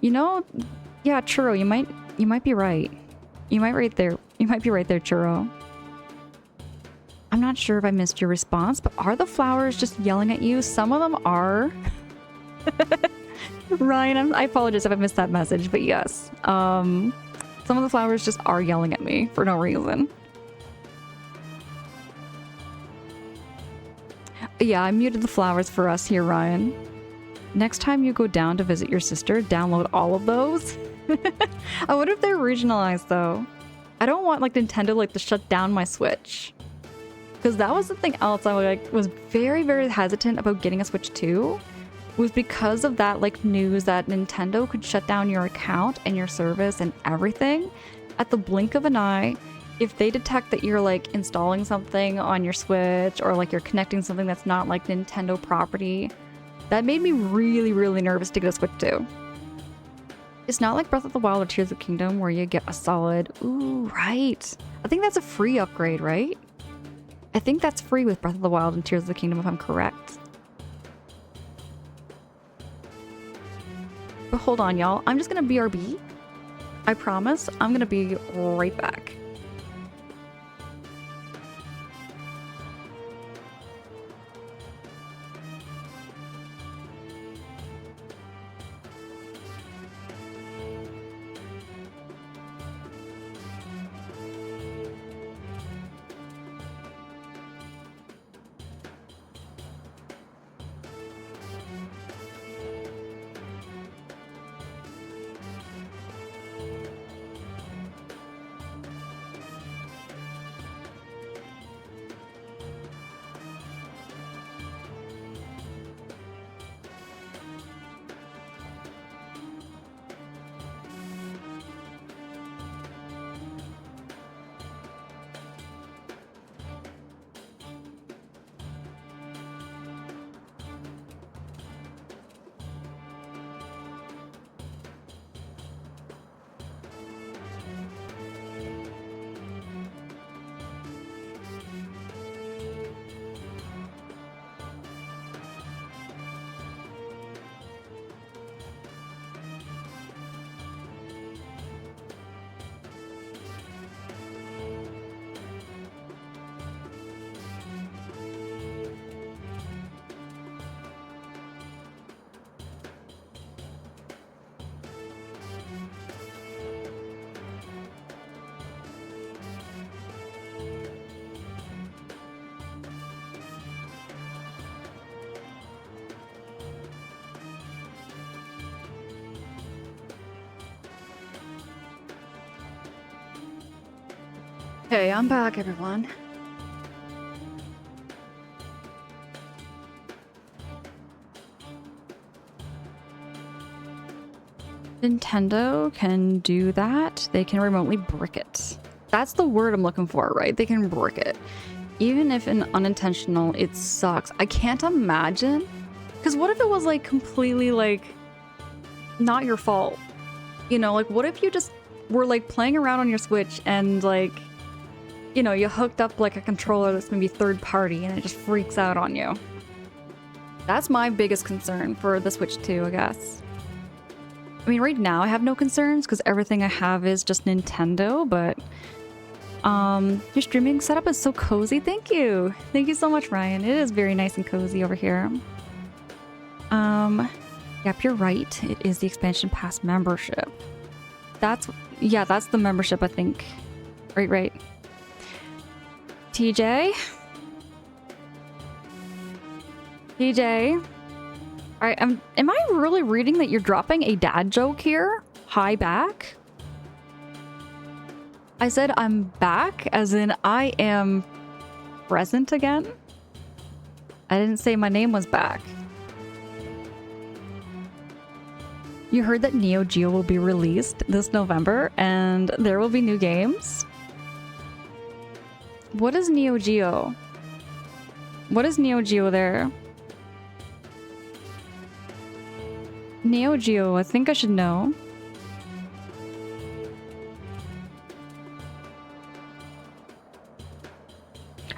You know, yeah, Churro, you might be right. You might be right there, Churro. I'm not sure if I missed your response, but are the flowers just yelling at you? Some of them are. Ryan, I apologize if I missed that message, but yes. Some of the flowers just are yelling at me for no reason. Yeah, I muted the flowers for us here, Ryan. Next time you go down to visit your sister, download all of those. I wonder if they're regionalized though. I don't want like Nintendo like to shut down my Switch. Because that was something else I like was very, very hesitant about getting a Switch 2. Was because of that like news that Nintendo could shut down your account and your service and everything at the blink of an eye if they detect that you're like installing something on your Switch or like you're connecting something that's not like Nintendo property. That made me really, really nervous to get a Switch 2. It's not like Breath of the Wild or Tears of the Kingdom where you get a solid, ooh, right. I think that's a free upgrade, right? I think that's free with Breath of the Wild and Tears of the Kingdom if I'm correct. But hold on, y'all. I'm just gonna BRB. I promise. I'm gonna be right back. Okay, I'm back, everyone. Nintendo can do that. They can remotely brick it. That's the word I'm looking for, right? They can brick it. Even if an unintentional, it sucks. I can't imagine. Because what if it was like completely like not your fault? You know, like what if you just were like playing around on your Switch and like, you know, you hooked up like a controller that's maybe third party and it just freaks out on you. That's my biggest concern for the Switch 2, I guess. I mean, right now I have no concerns because everything I have is just Nintendo, but your streaming setup is so cozy. Thank you. Thank you so much, Ryan. It is very nice and cozy over here. Yep, you're right. It is the expansion pass membership. That's the membership, I think. Right. TJ? TJ. Alright, am I really reading that you're dropping a dad joke here? Hi back? I said I'm back, as in I am present again? I didn't say my name was back. You heard that Neo Geo will be released this November and there will be new games? What is Neo Geo? What is Neo Geo there? Neo Geo, I think I should know.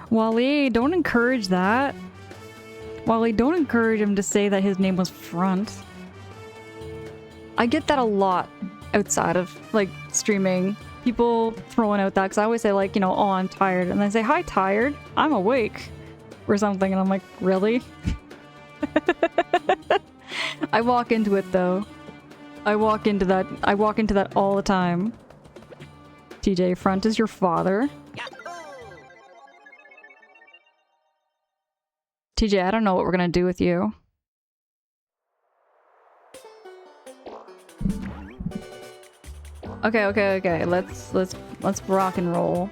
Wally, don't encourage that. Wally, don't encourage him to say that his name was Front. I get that a lot outside of, like, streaming. People throwing out that, because I always say, like, you know, oh, I'm tired. And then say, hi, tired. I'm awake. Or something. And I'm like, really? I walk into it, though. I walk into that all the time. TJ, Front is your father. TJ, I don't know what we're gonna do with you. Okay. Let's rock and roll.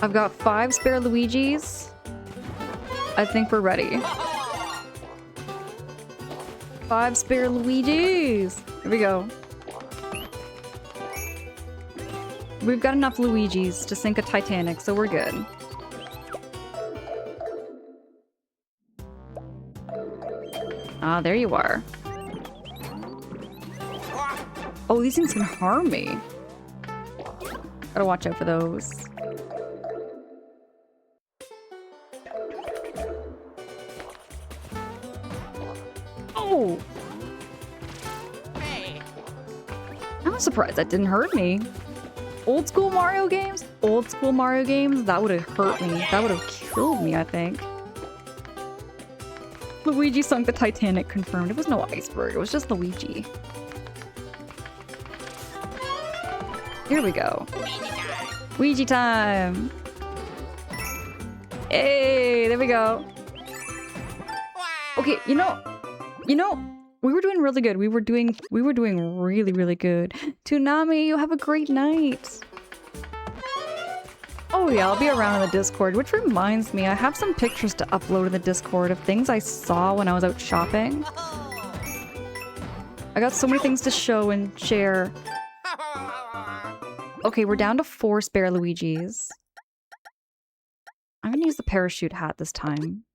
I've got 5 spare Luigis. I think we're ready. 5 spare Luigis. Here we go. We've got enough Luigis to sink a Titanic, so we're good. Ah, there you are. Oh, these things can harm me. Gotta watch out for those. Oh! Hey. I'm surprised that didn't hurt me. Old school Mario games? Old school Mario games? That would have hurt me. That would have killed me, I think. Luigi sunk the Titanic confirmed. It was no iceberg. It was just Luigi. Here we go. Ouija time! Hey, there we go. Okay, you know, we were doing really good. We were doing really, really good. Toonami, you have a great night. Oh yeah, I'll be around in the Discord, which reminds me, I have some pictures to upload in the Discord of things I saw when I was out shopping. I got so many things to show and share. Okay, we're down to 4 spare Luigis. I'm gonna use the parachute hat this time.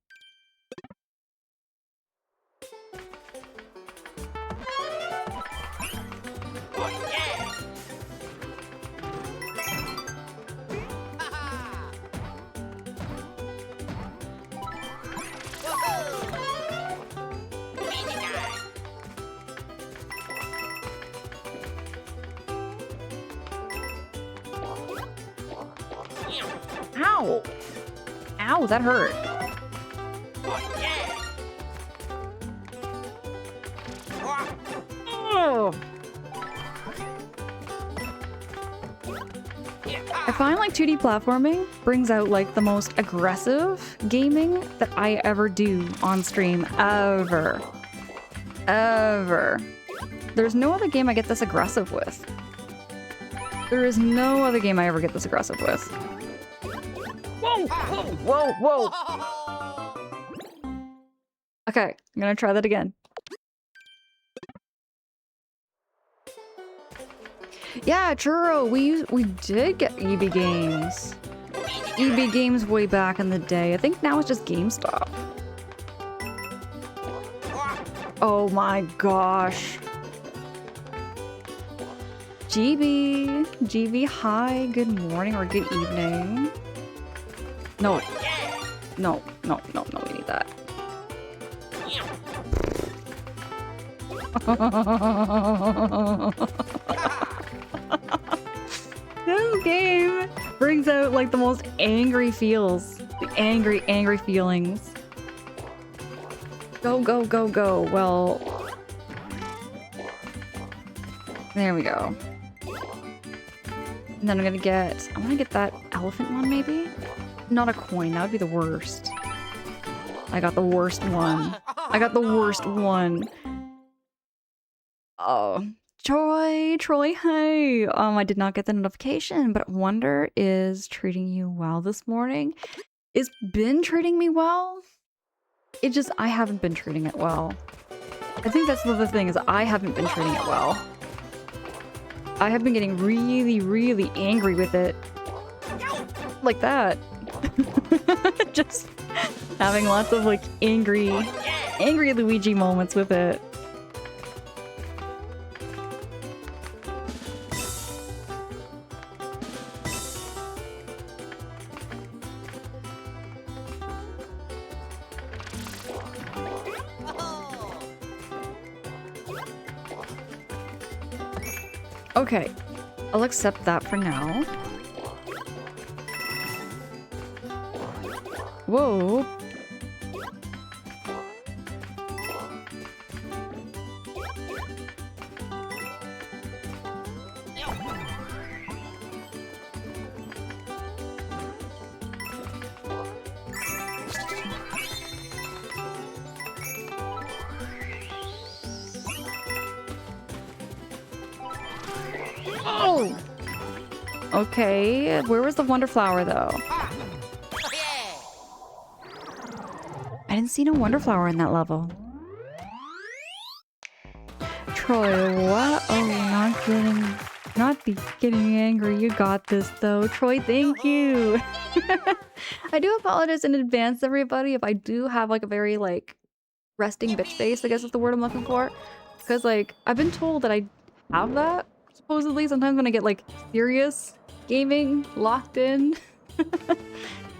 Ow! Ow, that hurt. Oh. I find like 2D platforming brings out like the most aggressive gaming that I ever do on stream ever. Ever. There's no other game I get this aggressive with. There is no other game I ever get this aggressive with. Whoa! Whoa! Whoa! Okay, I'm gonna try that again. Yeah, Churro, we did get EB Games. EB Games way back in the day. I think now it's just GameStop. Oh my gosh. GB, hi, good morning or good evening. No, we need that. This game brings out like the most angry feels. The angry feelings. Go, go, go, go. Well, there we go. And then I want to get that elephant one maybe? Not a coin, that would be the worst. I got the worst one. I got the worst one. Oh, Troy, hey. I did not get the notification, but Wonder is treating you well this morning. Is been treating me well? It just, I haven't been treating it well. I think that's the thing, is I haven't been treating it well. I have been getting really, really angry with it. Like that. Just having lots of like angry Luigi moments with it. Okay, I'll accept that for now. Whoa. Oh! Okay, where was the Wonder Flower though? I didn't see no Wonder Flower in that level. Troy, what? Oh, not be getting angry. You got this though. Troy, thank you. I do apologize in advance, everybody, if I do have like a very like resting bitch face, I guess is the word I'm looking for. Because like, I've been told that I have that, supposedly, sometimes when I get like serious gaming, locked in.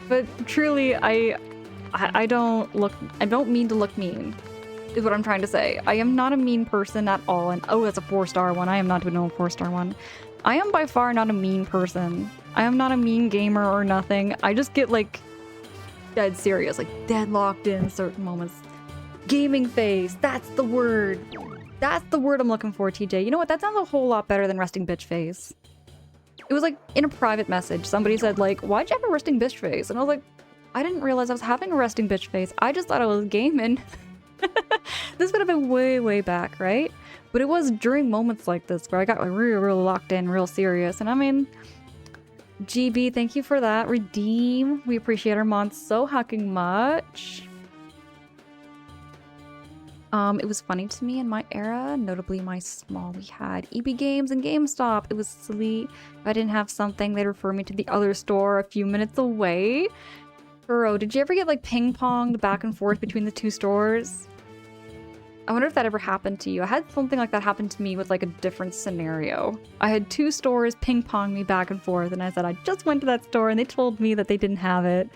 But truly, I don't mean to look mean, is what I'm trying to say. I am not a mean person at all. And oh, that's a 4-star one. I am not doing a 4-star one. I am by far not a mean person. I am not a mean gamer or nothing. I just get like dead serious, like dead locked in certain moments. Gaming face, that's the word. That's the word I'm looking for, TJ. You know what? That sounds a whole lot better than resting bitch face. It was like in a private message. Somebody said like, why'd you have a resting bitch face? And I was like, I didn't realize I was having a resting bitch face. I just thought I was gaming. This would have been way, way back, right? But it was during moments like this where I got like really, really locked in, real serious. And I mean, GB, thank you for that. Redeem, we appreciate our mods so hacking much. It was funny to me in my era, notably my small, we had EB Games and GameStop. It was silly. If I didn't have something, they'd refer me to the other store a few minutes away. Bro, did you ever get like ping-ponged back and forth between the two stores? I wonder if that ever happened to you. I had something like that happen to me with like a different scenario. I had two stores ping-pong me back and forth, and I said I just went to that store and they told me that they didn't have it.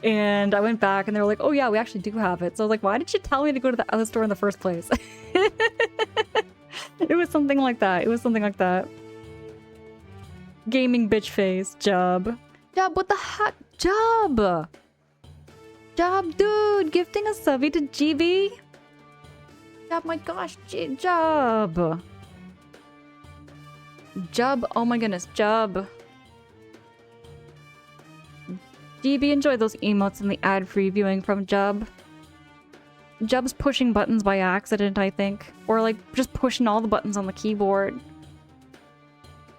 And I went back and they were like, oh yeah, we actually do have it. So I was like, why did you tell me to go to the other store in the first place? It was something like that. It was something like that. Gaming bitch face, Jub. Jub, what the heck? Jub! Jub, dude, gifting a subby to GB? Jub, my gosh, Jub. Jub, oh my goodness, Jub. GB, enjoy those emotes and the ad-free viewing from Jub. Jub's pushing buttons by accident, I think. Or like, just pushing all the buttons on the keyboard.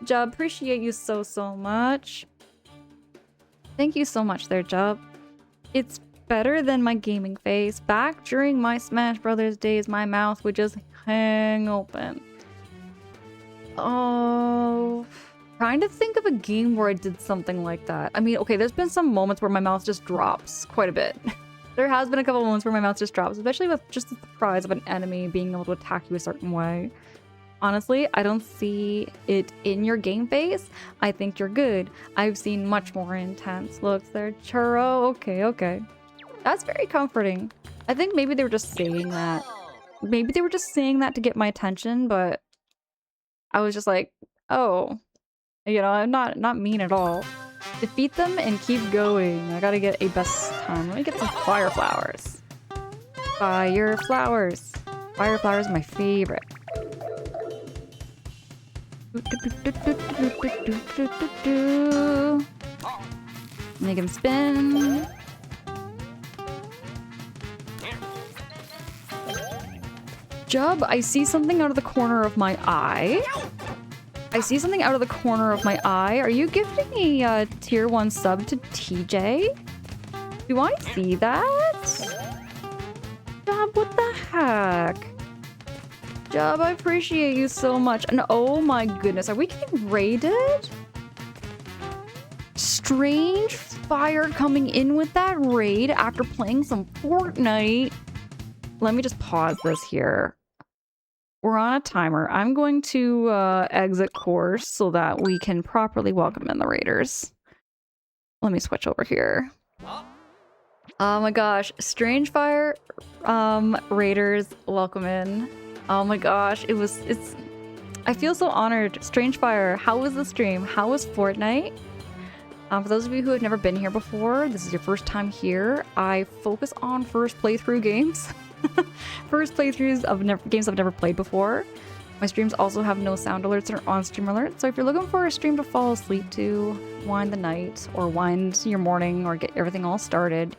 Jub, appreciate you so, so much. Thank you so much there, Jub. It's better than my gaming face. Back during my Smash Brothers days, my mouth would just hang open. Oh, trying to think of a game where I did something like that. I mean, okay, there's been some moments where my mouth just drops quite a bit. There has been a couple moments where my mouth just drops, especially with just the surprise of an enemy being able to attack you a certain way. Honestly, I don't see it in your game face. I think you're good. I've seen much more intense looks there. Churro, okay. That's very comforting. I think maybe they were just saying that. Maybe they were just saying that to get my attention, but I was just like, oh, you know, I'm not mean at all. Defeat them and keep going. I gotta get a best time. Let me get some fire flowers. Fire flowers. Fire flowers are my favorite. Make him spin. Jub, I see something out of the corner of my eye. I see something out of the corner of my eye. Are you gifting a tier 1 sub to TJ? Do I see that? Jub, what the heck? Jub, I appreciate you so much. And oh my goodness, are we getting raided? Strange Fire coming in with that raid after playing some Fortnite. Let me just pause this here. We're on a timer. I'm going to exit course so that we can properly welcome in the raiders. Let me switch over here. Oh my gosh, Strange Fire raiders, welcome in. Oh my gosh, it's I feel so honored. Strange Fire, how was the stream? How was Fortnite? For those of you who have never been here before, this is your first time here, I focus on first playthrough games. First playthroughs of games I've never played before. My streams also have no sound alerts or on-stream alerts, so if you're looking for a stream to fall asleep to, wind the night, or wind your morning, or get everything all started,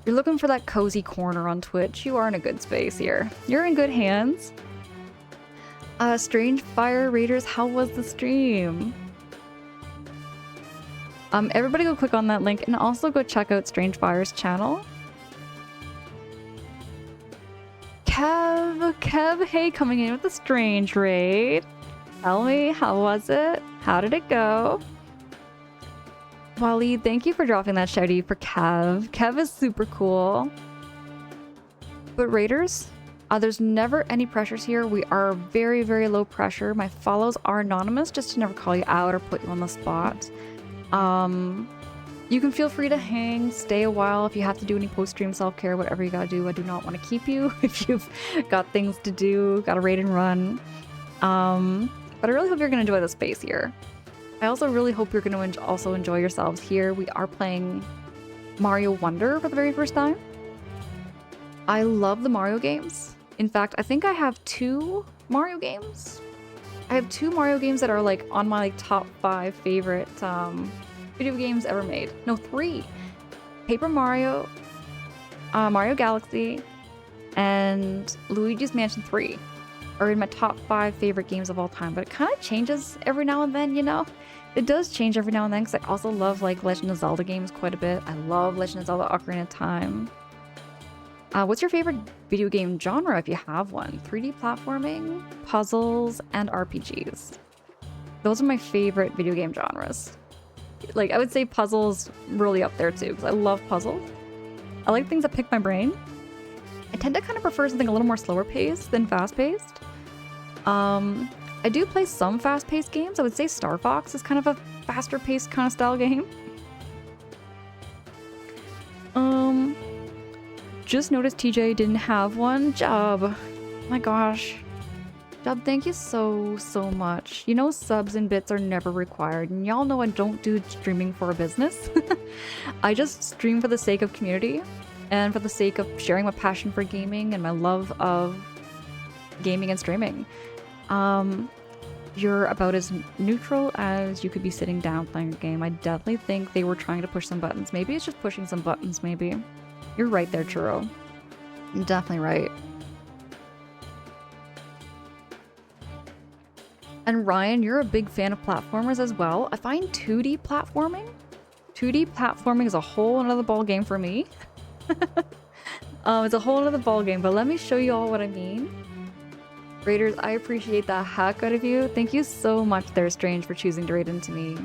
you're looking for that cozy corner on Twitch, you are in a good space here. You're in good hands. Strange Fire Raiders, how was the stream? Everybody go click on that link and also go check out Strange Fire's channel. Kev, hey, coming in with a strange raid. Tell me, how was it? How did it go? Waleed, thank you for dropping that shouty for Kev. Kev is super cool. But raiders, there's never any pressures here. We are very, very low pressure. My follows are anonymous just to never call you out or put you on the spot. You can feel free to hang, stay a while if you have to do any post-stream self-care, whatever you gotta do. I do not want to keep you if you've got things to do, got to raid and run. But I really hope you're gonna enjoy the space here. I also really hope you're gonna also enjoy yourselves here. We are playing Mario Wonder for the very first time. I love the Mario games. In fact, I think I have 2 Mario games. I have 2 Mario games that are like on my top 5 favorite video games ever made. No, 3. Paper Mario, Mario Galaxy, and Luigi's Mansion 3 are in my top 5 favorite games of all time. But it kind of changes every now and then, you know? It does change every now and then because I also love like Legend of Zelda games quite a bit. I love Legend of Zelda Ocarina of Time. What's your favorite video game genre if you have one? 3D platforming, puzzles, and RPGs. Those are my favorite video game genres. Like, I would say puzzles really up there too, because I love puzzles. I like things that pick my brain. I tend to kind of prefer something a little more slower paced than fast paced. I do play some fast paced games. I would say Star Fox is kind of a faster paced kind of style game. Just noticed TJ didn't have one. Jub. My gosh. Jub, thank you so much. You know, subs and bits are never required, and y'all know I don't do streaming for a business. I just stream for the sake of community and for the sake of sharing my passion for gaming and my love of gaming and streaming. You're about as neutral as you could be sitting down playing a game. I definitely think they were trying to push some buttons. Maybe it's just pushing some buttons, maybe. You're right there, Churro. You're definitely right. And Ryan, you're a big fan of platformers as well. I find 2D platforming is a whole another ball game for me. It's a whole other ball game, but let me show you all what I mean. Raiders, I appreciate the heck out of you. Thank you so much there, Strange, for choosing to raid into me.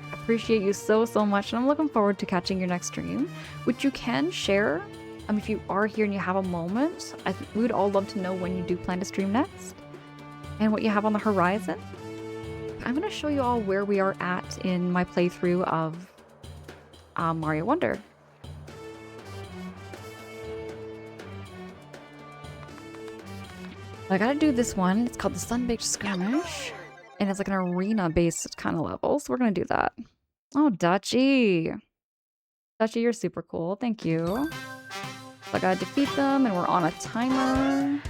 I appreciate you so much, and I'm looking forward to catching your next stream, which you can share. If you are here and you have a moment, we would all love to know when you do plan to stream next and what you have on the horizon. I'm going to show you all where we are at in my playthrough of Mario Wonder. I gotta do this one. It's called the Sun-Baked Skirmish, and it's like an arena-based kind of level, so we're gonna do that. Oh, Dutchy! Dutchy, you're super cool. Thank you. So I gotta defeat them, and we're on a timer.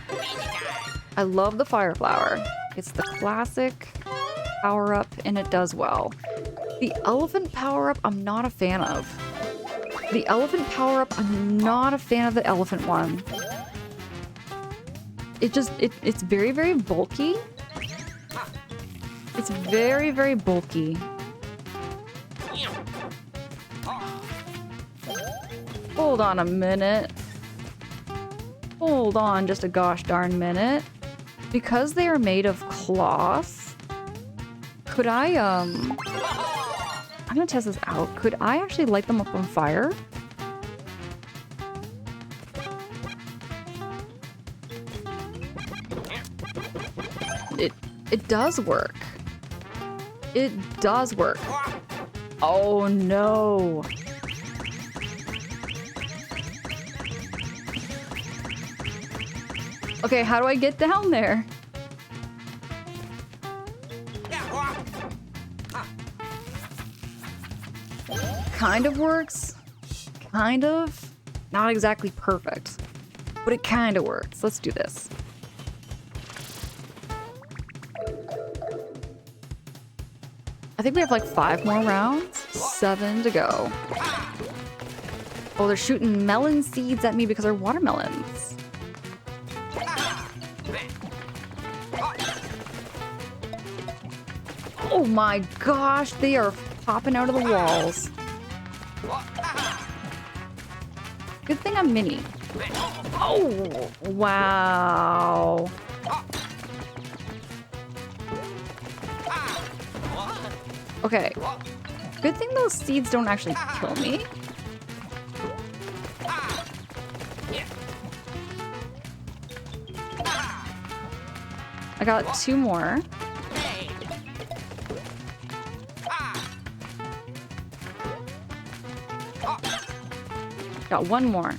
I love the Fire Flower. It's the classic power-up, and it does well. The Elephant power-up, I'm not a fan of. The Elephant power-up, I'm not a fan of the Elephant one. it's very, very bulky. It's very, very bulky. Hold on a minute. Hold on just a gosh darn minute. Because they are made of cloth, could I'm gonna test this out. Could I actually light them up on fire? It does work. It does work. Oh no. Okay, how do I get down there? Kind of works. Kind of. Not exactly perfect. But it kind of works. Let's do this. I think we have like 5 more rounds. 7 to go. Oh, they're shooting melon seeds at me because they're watermelons. Oh my gosh, they are popping out of the walls. Good thing I'm mini. Oh, wow. Okay. Good thing those seeds don't actually kill me. I got 2 more. Got 1 more.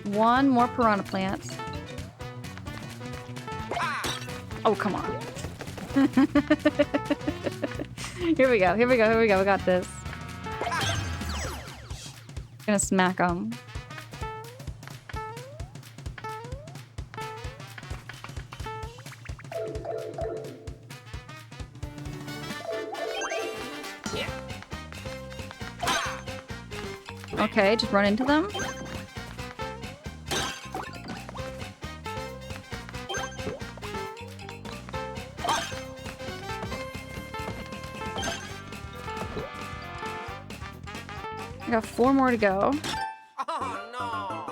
1 more piranha plant. Oh, come on. Here we go. Here we go. Here we go. We got this. Gonna smack them. Okay, just run into them. I got 4 more to go. Oh no!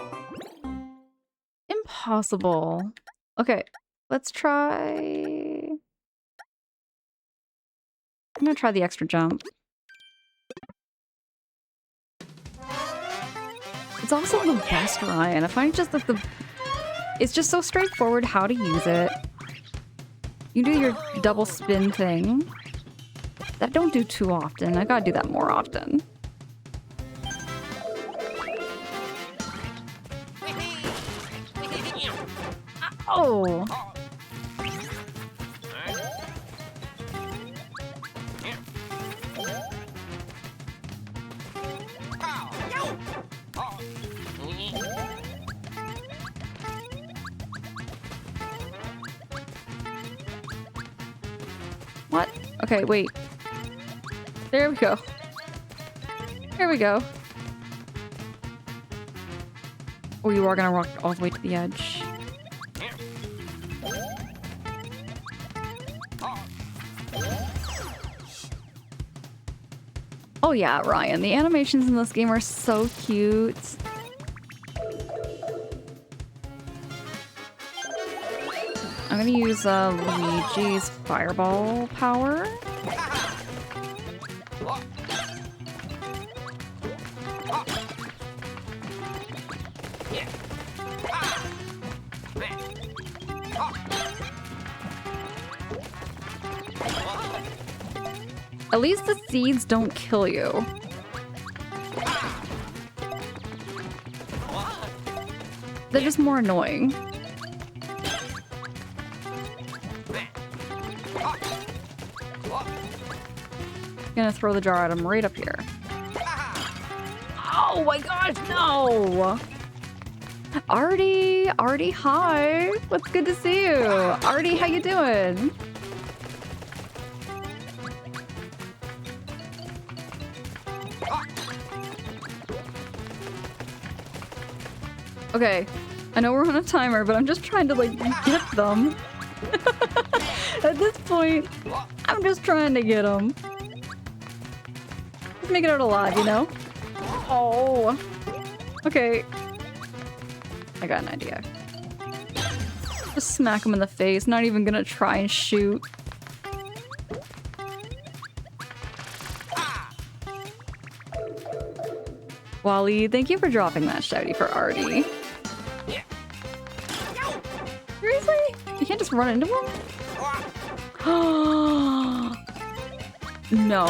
Impossible. Okay, let's try... I'm gonna try the extra jump. It's also the best, Ryan. I find just like it's just so straightforward how to use it. You do your double spin thing. That I don't do too often. I gotta do that more often. Oh! What? Okay, wait. There we go. There we go. Oh, you are gonna rock all the way to the edge. Oh yeah, Ryan, the animations in this game are so cute. I'm gonna use Luigi's fireball power. At least the seeds don't kill you. They're just more annoying. Gonna throw the jar at him right up here. Oh my gosh, no! Artie, hi. What's good to see you? Artie, how you doing? Okay, I know we're on a timer, but I'm just trying to like get them. At this point, I'm just trying to get them. Just make it out alive, you know? Oh. Okay. I got an idea. Just smack him in the face. Not even gonna try and shoot. Wally, thank you for dropping that shouty for Artie. Seriously? You can't just run into him? No.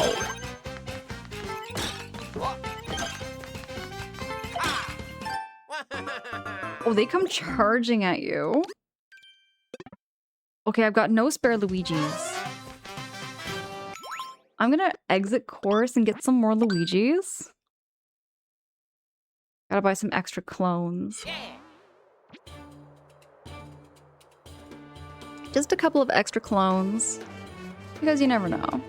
Oh, they come charging at you. Okay, I've got no spare Luigis. I'm gonna exit course and get some more Luigis. Gotta buy some extra clones. Just a couple of extra clones. Because you never know.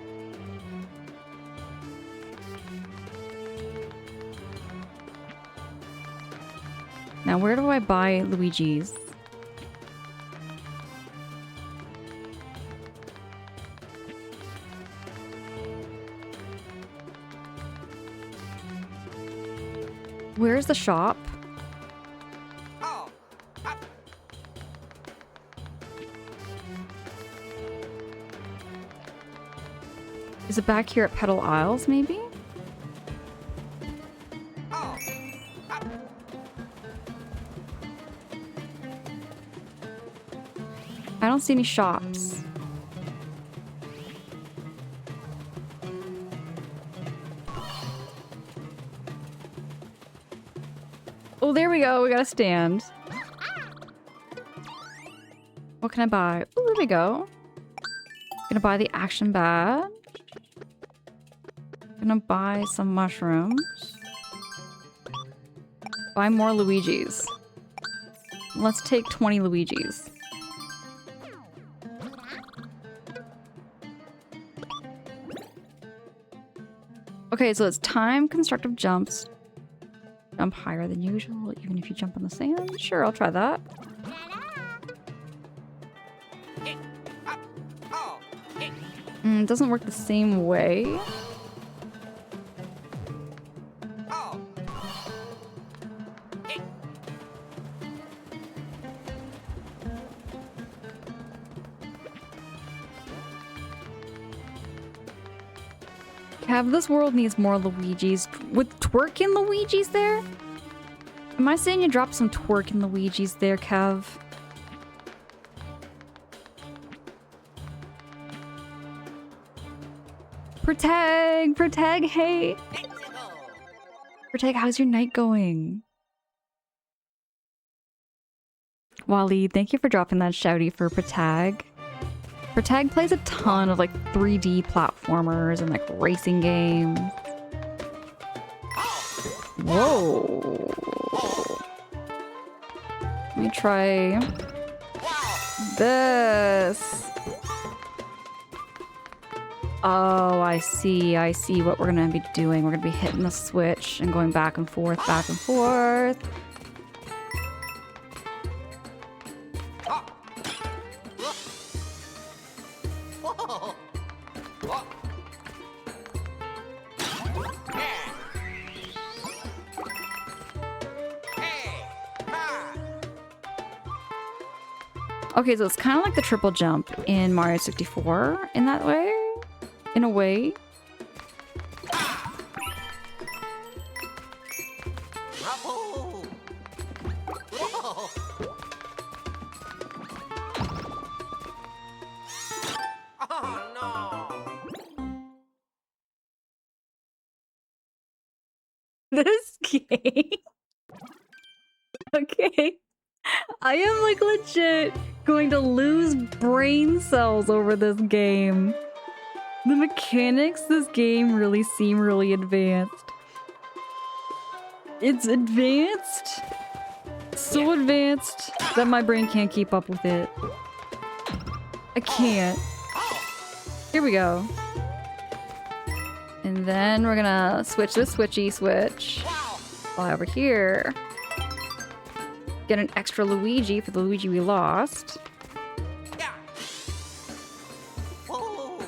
Now, where do I buy Luigi's? Where's the shop? Is it back here at Petal Isles, maybe? I don't see any shops. Oh, there we go. We got a stand. What can I buy? Oh, there we go. Gonna buy the action badge. Gonna buy some mushrooms. Buy more Luigis. Let's take 20 Luigis. Okay, so it's time constructive jumps. Jump higher than usual, even if you jump on the sand. Sure, I'll try that. It doesn't work the same way. Cav, this world needs more Luigis. With twerking Luigis there? Am I saying you dropped some twerking Luigis there, Cav? Protag, hey! Protag, how's your night going? Wally, thank you for dropping that shouty for Protag. Protag plays a ton of like 3D platformers and like racing games. Whoa. Let me try this. Oh, I see what we're gonna be doing. We're gonna be hitting the switch and going back and forth, back and forth. Okay, so it's kind of like the triple jump in Mario 64 in that way. In a way. This game. Okay. I am like legit going to lose brain cells over this game. The mechanics this game really seem really advanced. It's advanced. So advanced that my brain can't keep up with it. I can't. Here we go. And then we're gonna switch this switchy switch. Fly over here. Get an extra Luigi for the Luigi we lost. Yeah. Whoa.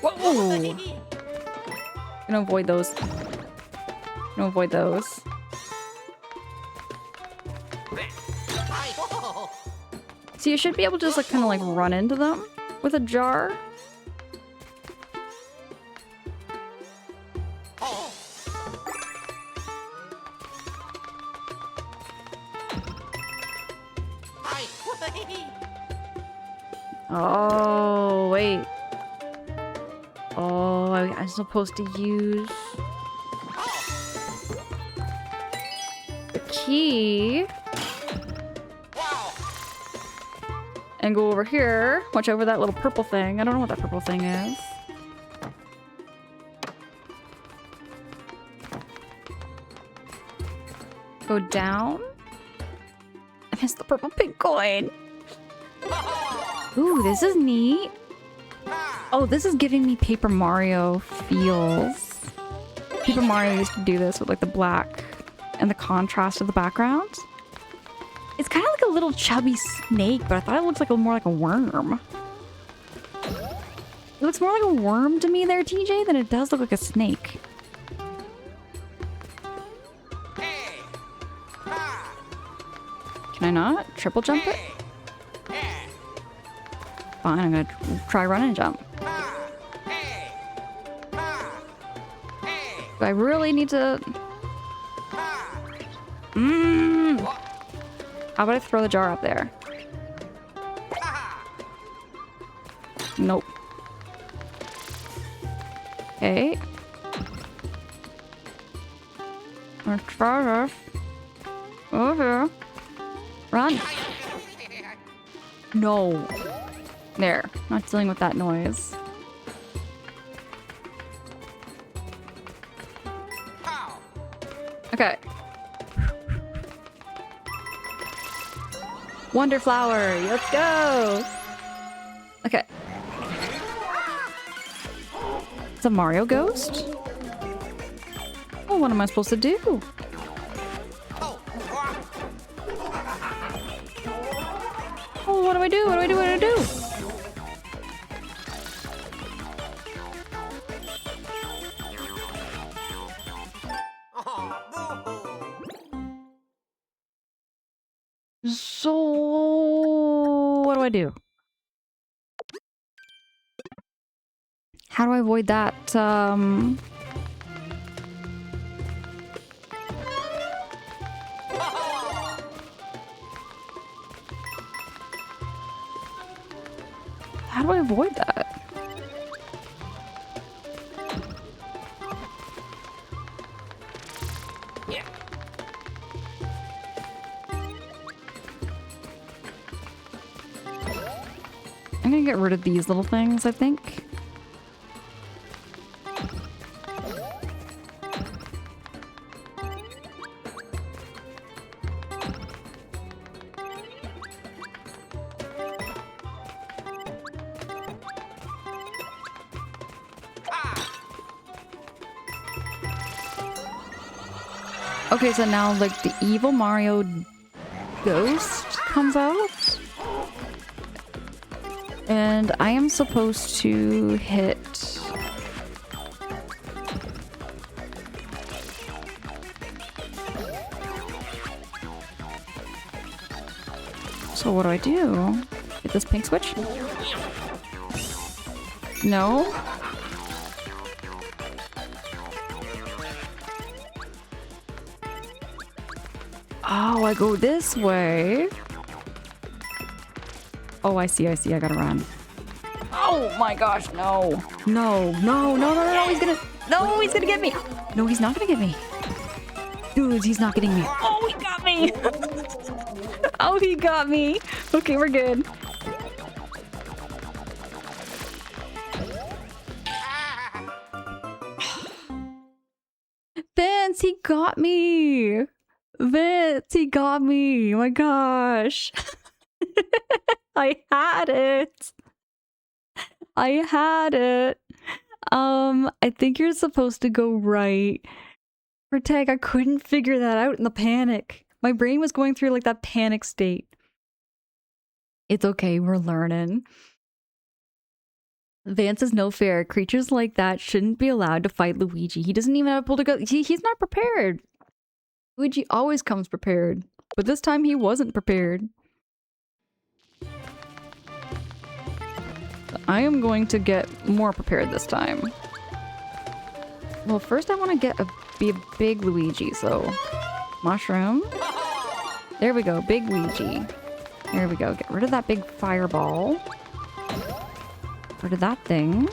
Whoa! Gonna avoid those. Gonna avoid those. Hi. Whoa. So you should be able to just like kind of like run into them with a jar. Oh. Hi. Oh, wait. Oh, I'm supposed to use the key Wow. and go over here. Watch over that little purple thing. I don't know what that purple thing is. Go down. I missed the purple pink coin. Ooh, this is neat. Oh, this is giving me Paper Mario feels. Paper Mario used to do this with like the black and the contrast of the background. It's kind of like a little chubby snake, but I thought it looks like more like a worm. It looks more like a worm to me there, TJ, than it does look like a snake. Hey. Ha. Can I not triple jump it? Hey. Yeah. Fine, I'm gonna try run and jump. Ha. Hey. Ha. Hey. Do I really need to... Ha. How about I throw the jar up there? Ha. Nope. Okay. Let's try this. Over here. Run. No. There. Not dealing with that noise. How? Okay. Wonder flower. Let's go. Okay. It's a Mario ghost? Oh, what am I supposed to do? Oh. Oh, what do I do? What do I do? What do I do? Oh. So, what do I do? How do I avoid that, How do I avoid that? Yeah. I'm gonna get rid of these little things, I think. Okay, so now like the evil Mario ghost comes out. And I am supposed to hit... So what do I do? Hit this pink switch? No? Oh, I go this way. Oh, I see, I gotta run. Oh my gosh, no. No, no, no, no, no, no, he's gonna get me. No, he's not gonna get me. Dudes, he's not getting me. Oh, he got me. Oh, he got me. Okay, we're good. Vince, he got me. Vince, he got me. Oh my gosh. I had it. I had it. I think you're supposed to go right Protag, I couldn't figure that out in the panic. My brain was going through like that panic state. It's okay, we're learning. Vance is no fair. Creatures like that shouldn't be allowed to fight Luigi. He doesn't even have a pull to go. He's not prepared. Luigi always comes prepared. But this time he wasn't prepared. I am going to get more prepared this time. Well, first I want to be a big Luigi, so... Mushroom. There we go, big Luigi. There we go, get rid of that big fireball. Get rid of that thing.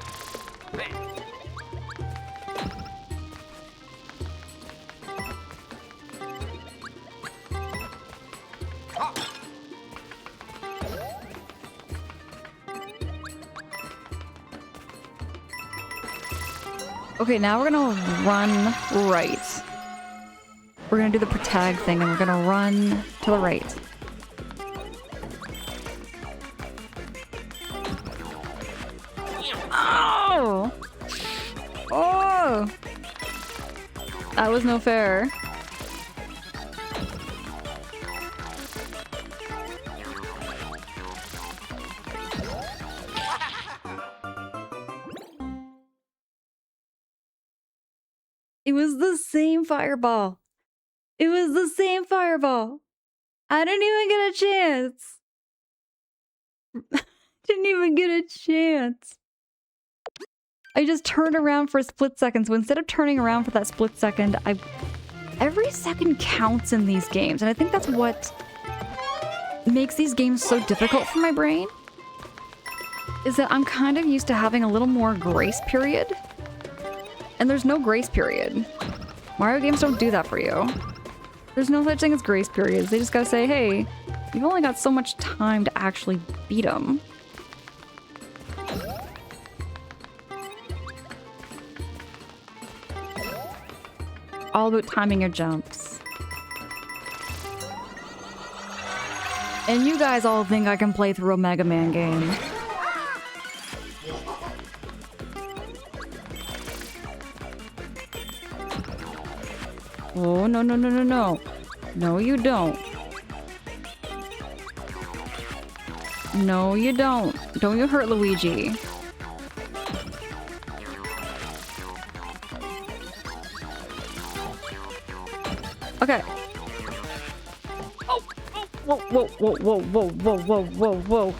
Okay, now we're gonna run right. We're gonna do the protag thing and we're gonna run to the right. Oh! Oh! That was no fair. It was the same fireball. It was the same fireball. I didn't even get a chance. Didn't even get a chance. I just turned around for a split second. So instead of turning around for that split second, every second counts in these games. And I think that's what makes these games so difficult for my brain. Is that I'm kind of used to having a little more grace period. And there's no grace period. Mario games don't do that for you. There's no such thing as grace periods. They just gotta say, hey, you've only got so much time to actually beat them. All about timing your jumps. And you guys all think I can play through a Mega Man game. Oh, no, no, no, no, no. No, you don't. No, you don't. Don't you hurt Luigi. Okay. Oh, whoa, whoa, whoa, whoa, whoa, whoa, whoa, whoa, whoa.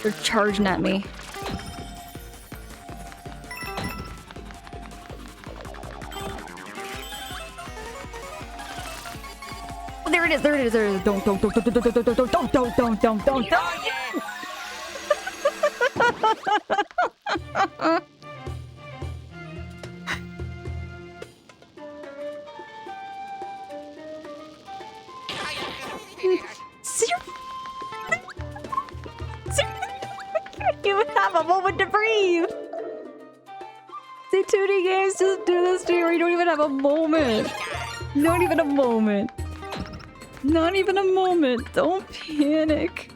They're charging at me. There it is, there it is, there it is. Don't. You have a moment to breathe. The 2D games just do this to you where you don't even have a moment. Not even a moment. Not even a moment. Don't panic.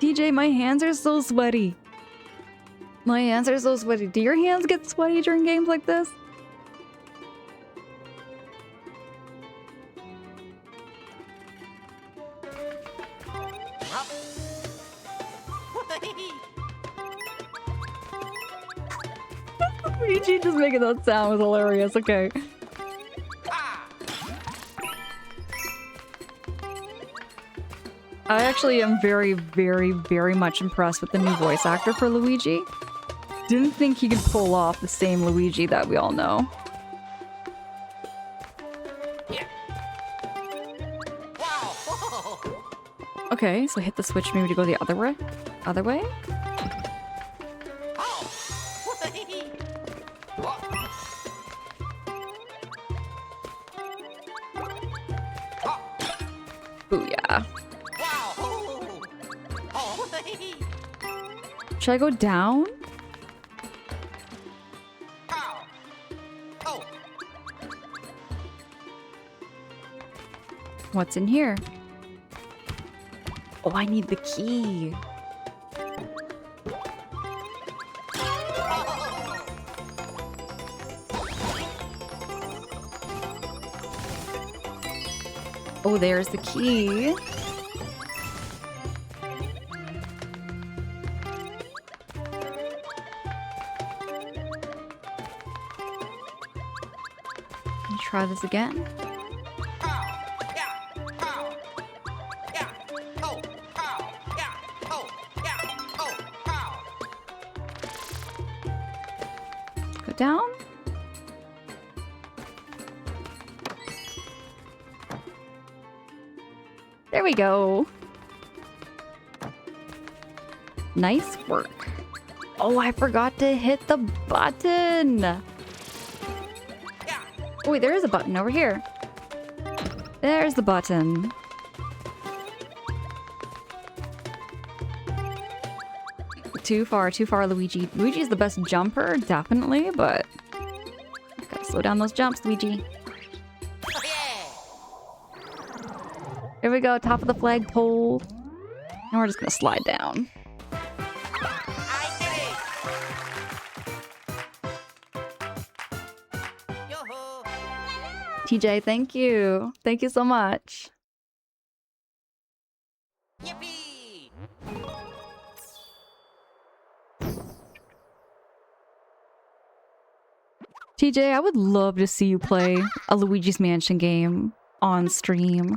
DJ, my hands are so sweaty. My hands are so sweaty. Do your hands get sweaty during games like this? Luigi just making that sound was hilarious. Okay. I actually am very, very, very much impressed with the new voice actor for Luigi. Didn't think he could pull off the same Luigi that we all know. Okay, so hit the switch maybe to go the other way? Other way? Booyah. Should I go down? What's in here? Oh, I need the key. Oh, there's the key. Try this again. Pow. Yeah. Pow. Yeah. Oh. Pow. Yeah. Oh. Yeah. Oh. Pow. Go down. There we go. Nice work. Oh, I forgot to hit the button. Yeah. Oh, wait, there is a button over here. There's the button. Too far, Luigi. Luigi is the best jumper, definitely, but gotta slow down those jumps, Luigi. Oh, yeah. Here we go, top of the flagpole. And we're just gonna slide down. I did it. Yo-ho. TJ, thank you. Thank you so much. Yippee. TJ, I would love to see you play a Luigi's Mansion game on stream.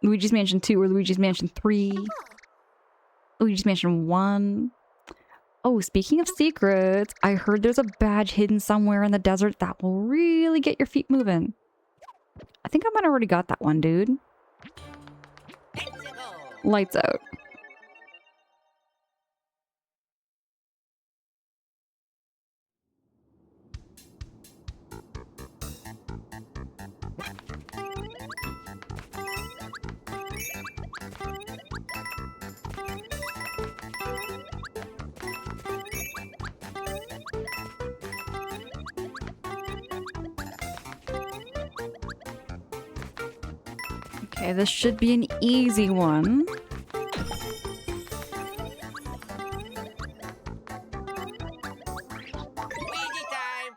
Luigi's Mansion 2 or Luigi's Mansion 3. Luigi's Mansion 1. Oh, speaking of secrets, I heard there's a badge hidden somewhere in the desert that will really get your feet moving. I think I might have already got that one, dude. Let's go. Lights out. Okay, this should be an easy one. Luigi time.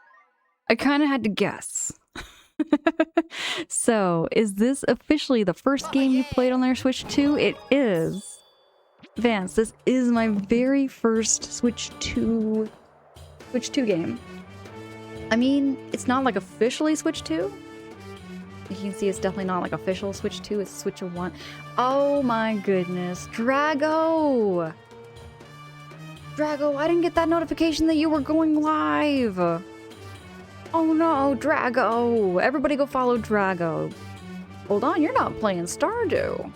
I kind of had to guess. So, is this officially the first game you played on their Switch 2? It is. Vance, this is my very first Switch 2 game. I mean, it's not like officially Switch 2. You can see it's definitely not like official Switch 2, it's Switch 1. Oh my goodness, Drago! Drago, I didn't get that notification that you were going live! Oh no, Drago! Everybody go follow Drago. Hold on, you're not playing Stardew.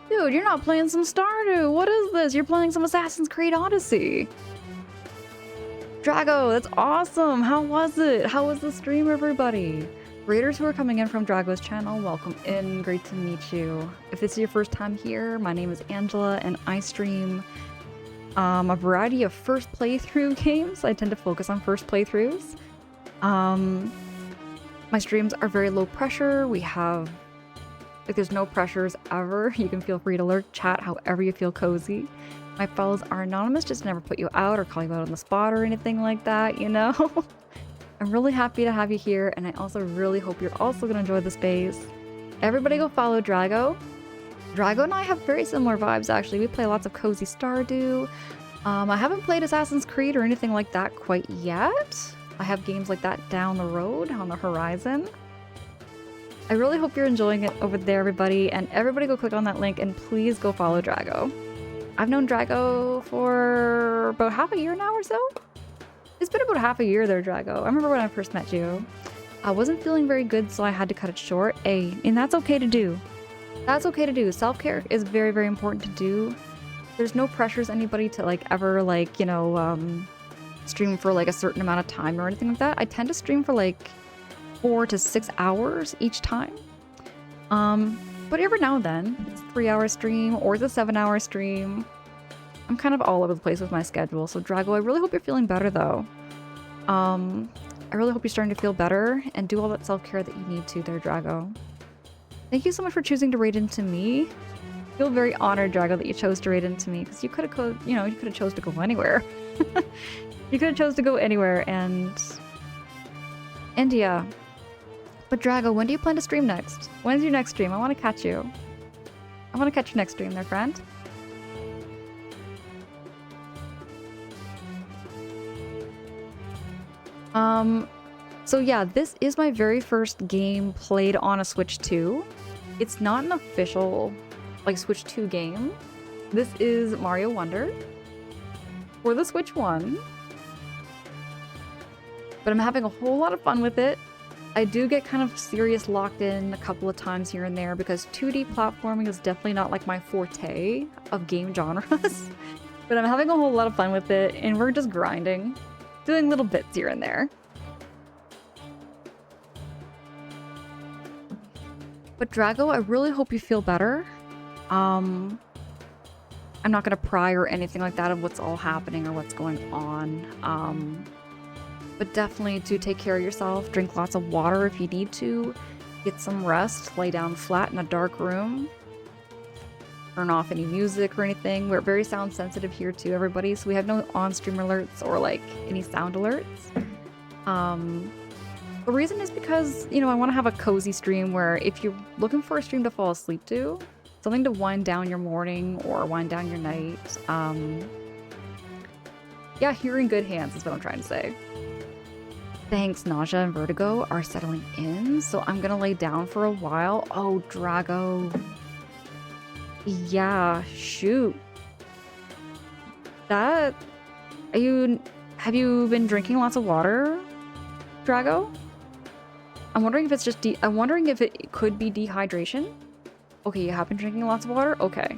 Dude, you're not playing some Stardew. What is this? You're playing some Assassin's Creed Odyssey. Drago, that's awesome. How was it? How was the stream, everybody? Raiders who are coming in from Drago's channel, welcome in. Great to meet you. If this is your first time here, my name is Angela and I stream a variety of first playthrough games. I tend to focus on first playthroughs. My streams are very low pressure. We have, like, there's no pressures ever. You can feel free to lurk, chat however you feel cozy. My follows are anonymous, just never put you out or call you out on the spot or anything like that, you know? I'm really happy to have you here, and I also really hope you're also gonna enjoy the space. Everybody go follow Drago. Drago and I have very similar vibes, actually. We play lots of cozy Stardew. I haven't played Assassin's Creed or anything like that quite yet. I have games like that down the road, on the horizon. I really hope you're enjoying it over there, everybody, and everybody go click on that link and please go follow Drago. I've known Drago for about half a year now or so. It's been about half a year there, Drago. I remember when I first met you. I wasn't feeling very good, so I had to cut it short. And that's okay to do. That's okay to do. Self-care is very, very important to do. There's no pressures anybody to, like, ever, like, you know, stream for, like, a certain amount of time or anything like that. I tend to stream for, like, 4 to 6 hours each time. But every now and then, it's a 3-hour stream or it's a 7-hour stream. I'm kind of all over the place with my schedule. So Drago, I really hope you're feeling better though. I really hope you're starting to feel better and do all that self-care that you need to there, Drago. Thank you so much for choosing to raid into me. I feel very honored, Drago, that you chose to raid into me because you could have, you know, you could have chose to go anywhere. You could have chose to go anywhere and yeah. But Drago, when do you plan to stream next? When's your next stream? I want to catch you. I want to catch your next stream there, friend. So yeah, this is my very first game played on a Switch 2. It's not an official, like, Switch 2 game. This is Mario Wonder for the Switch 1. But I'm having a whole lot of fun with it. I do get kind of serious locked in a couple of times here and there because 2D platforming is definitely not like my forte of game genres. But I'm having a whole lot of fun with it, and we're just grinding, doing little bits here and there. But Drago, I really hope you feel better. I'm not gonna pry or anything like that of what's all happening or what's going on. But definitely do take care of yourself. Drink lots of water if you need to. Get some rest. Lay down flat in a dark room. Turn off any music or anything. We're very sound sensitive here too, everybody. So we have no on-stream alerts or like any sound alerts. The reason is because, you know, I want to have a cozy stream where if you're looking for a stream to fall asleep to, something to wind down your morning or wind down your night. Yeah, you're in good hands is what I'm trying to say. Thanks, nausea and vertigo are settling in, so I'm gonna lay down for a while. Oh, Drago. Yeah, shoot. Have you been drinking lots of water, Drago? I'm wondering if it's just I'm wondering if it could be dehydration. Okay, you have been drinking lots of water? Okay.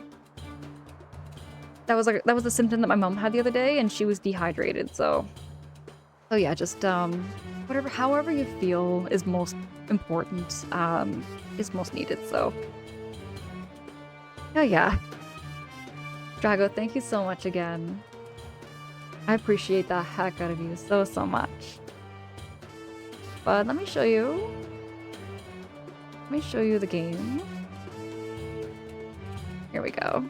That was a symptom that my mom had the other day, and she was dehydrated, so yeah, just however you feel is most important, is most needed, so. Oh yeah. Drago, thank you so much again. I appreciate the heck out of you so much. But let me show you. Let me show you the game. Here we go.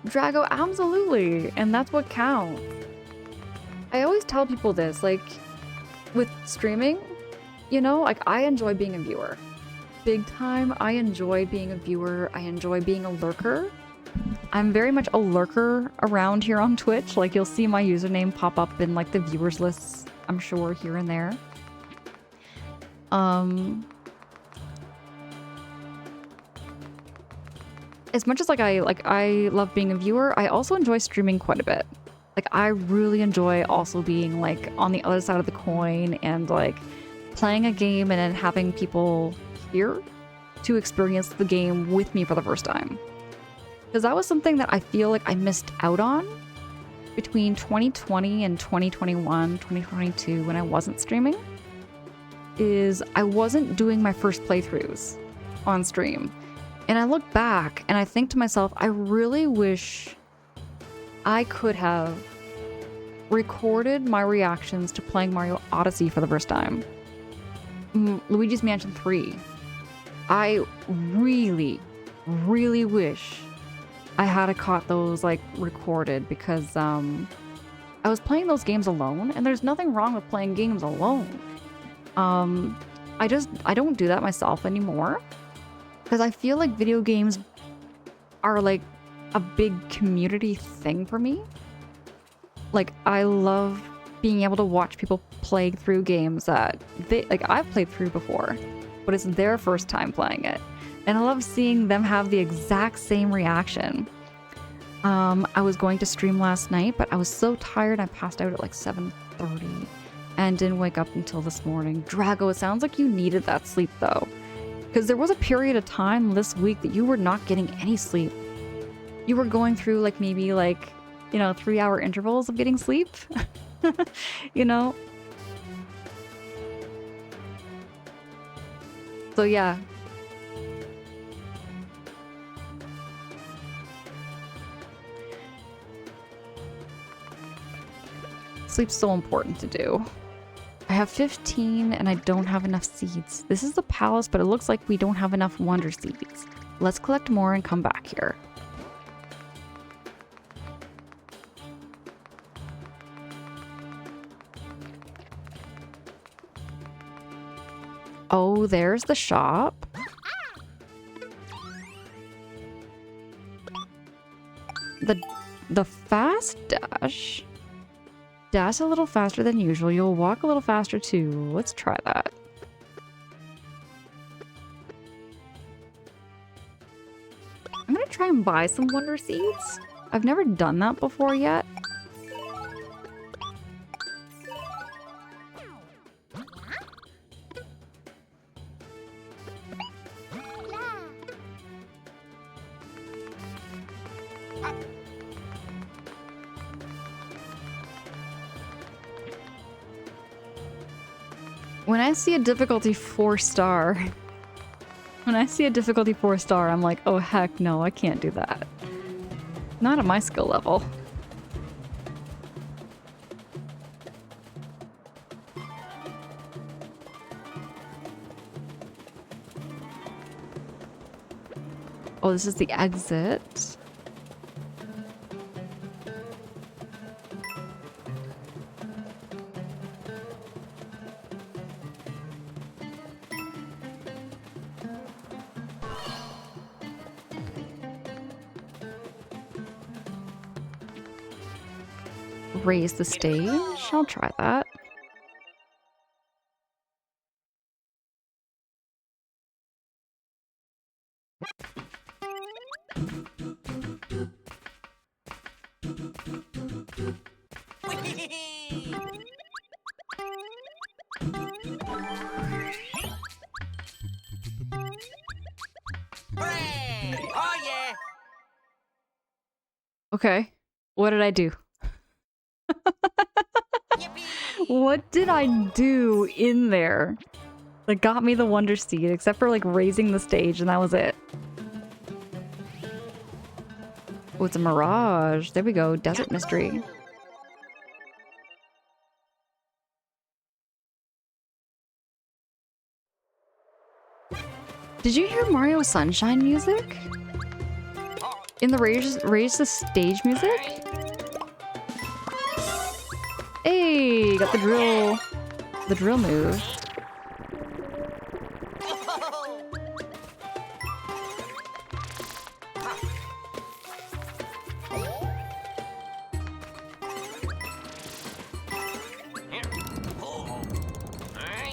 Drago, absolutely, and that's what counts. I always tell people this, like, with streaming, you know, like, I enjoy being a viewer. Big time, I enjoy being a viewer, I enjoy being a lurker. I'm very much a lurker around here on Twitch, like, you'll see my username pop up in, like, the viewers lists, I'm sure, here and there. As much as I love being a viewer, I also enjoy streaming quite a bit. Like, I really enjoy also being like on the other side of the coin and like playing a game and then having people here to experience the game with me for the first time. Because that was something that I feel like I missed out on between 2020 and 2021, 2022 when I wasn't streaming, is I wasn't doing my first playthroughs on stream. And I look back and I think to myself, I really wish I could have recorded my reactions to playing Mario Odyssey for the first time. Luigi's Mansion 3. I really, really wish I had caught those like recorded because I was playing those games alone, and there's nothing wrong with playing games alone. I don't do that myself anymore. Because I feel like video games are like a big community thing for me. Like, I love being able to watch people play through games that I've played through before, but it's their first time playing it. And I love seeing them have the exact same reaction. I was going to stream last night, but I was so tired I passed out at like 7:30 and didn't wake up until this morning. Drago, it sounds like you needed that sleep though. Because there was a period of time this week that you were not getting any sleep. You were going through like maybe like, you know, 3-hour intervals of getting sleep. You know? So yeah. Sleep's so important to do. I have 15 and I don't have enough seeds. This is the palace, but it looks like we don't have enough wonder seeds. Let's collect more and come back here. So there's the shop. The fast dash. Dash a little faster than usual. You'll walk a little faster too. Let's try that. I'm gonna try and buy some Wonder Seeds. I've never done that before yet. When I see a difficulty 4-star, I'm like, oh heck no, I can't do that. Not at my skill level. Oh, this is the exit. Raise the stage. I'll try that. Hooray! Oh yeah! Okay. What did I do? Yippee! What did I do in there that got me the Wonder Seed, except for like raising the stage, and that was it? Oh, it's a mirage. There we go. Desert Mystery. Did you hear Mario Sunshine music? In the raise the stage music? Hey, got the drill move.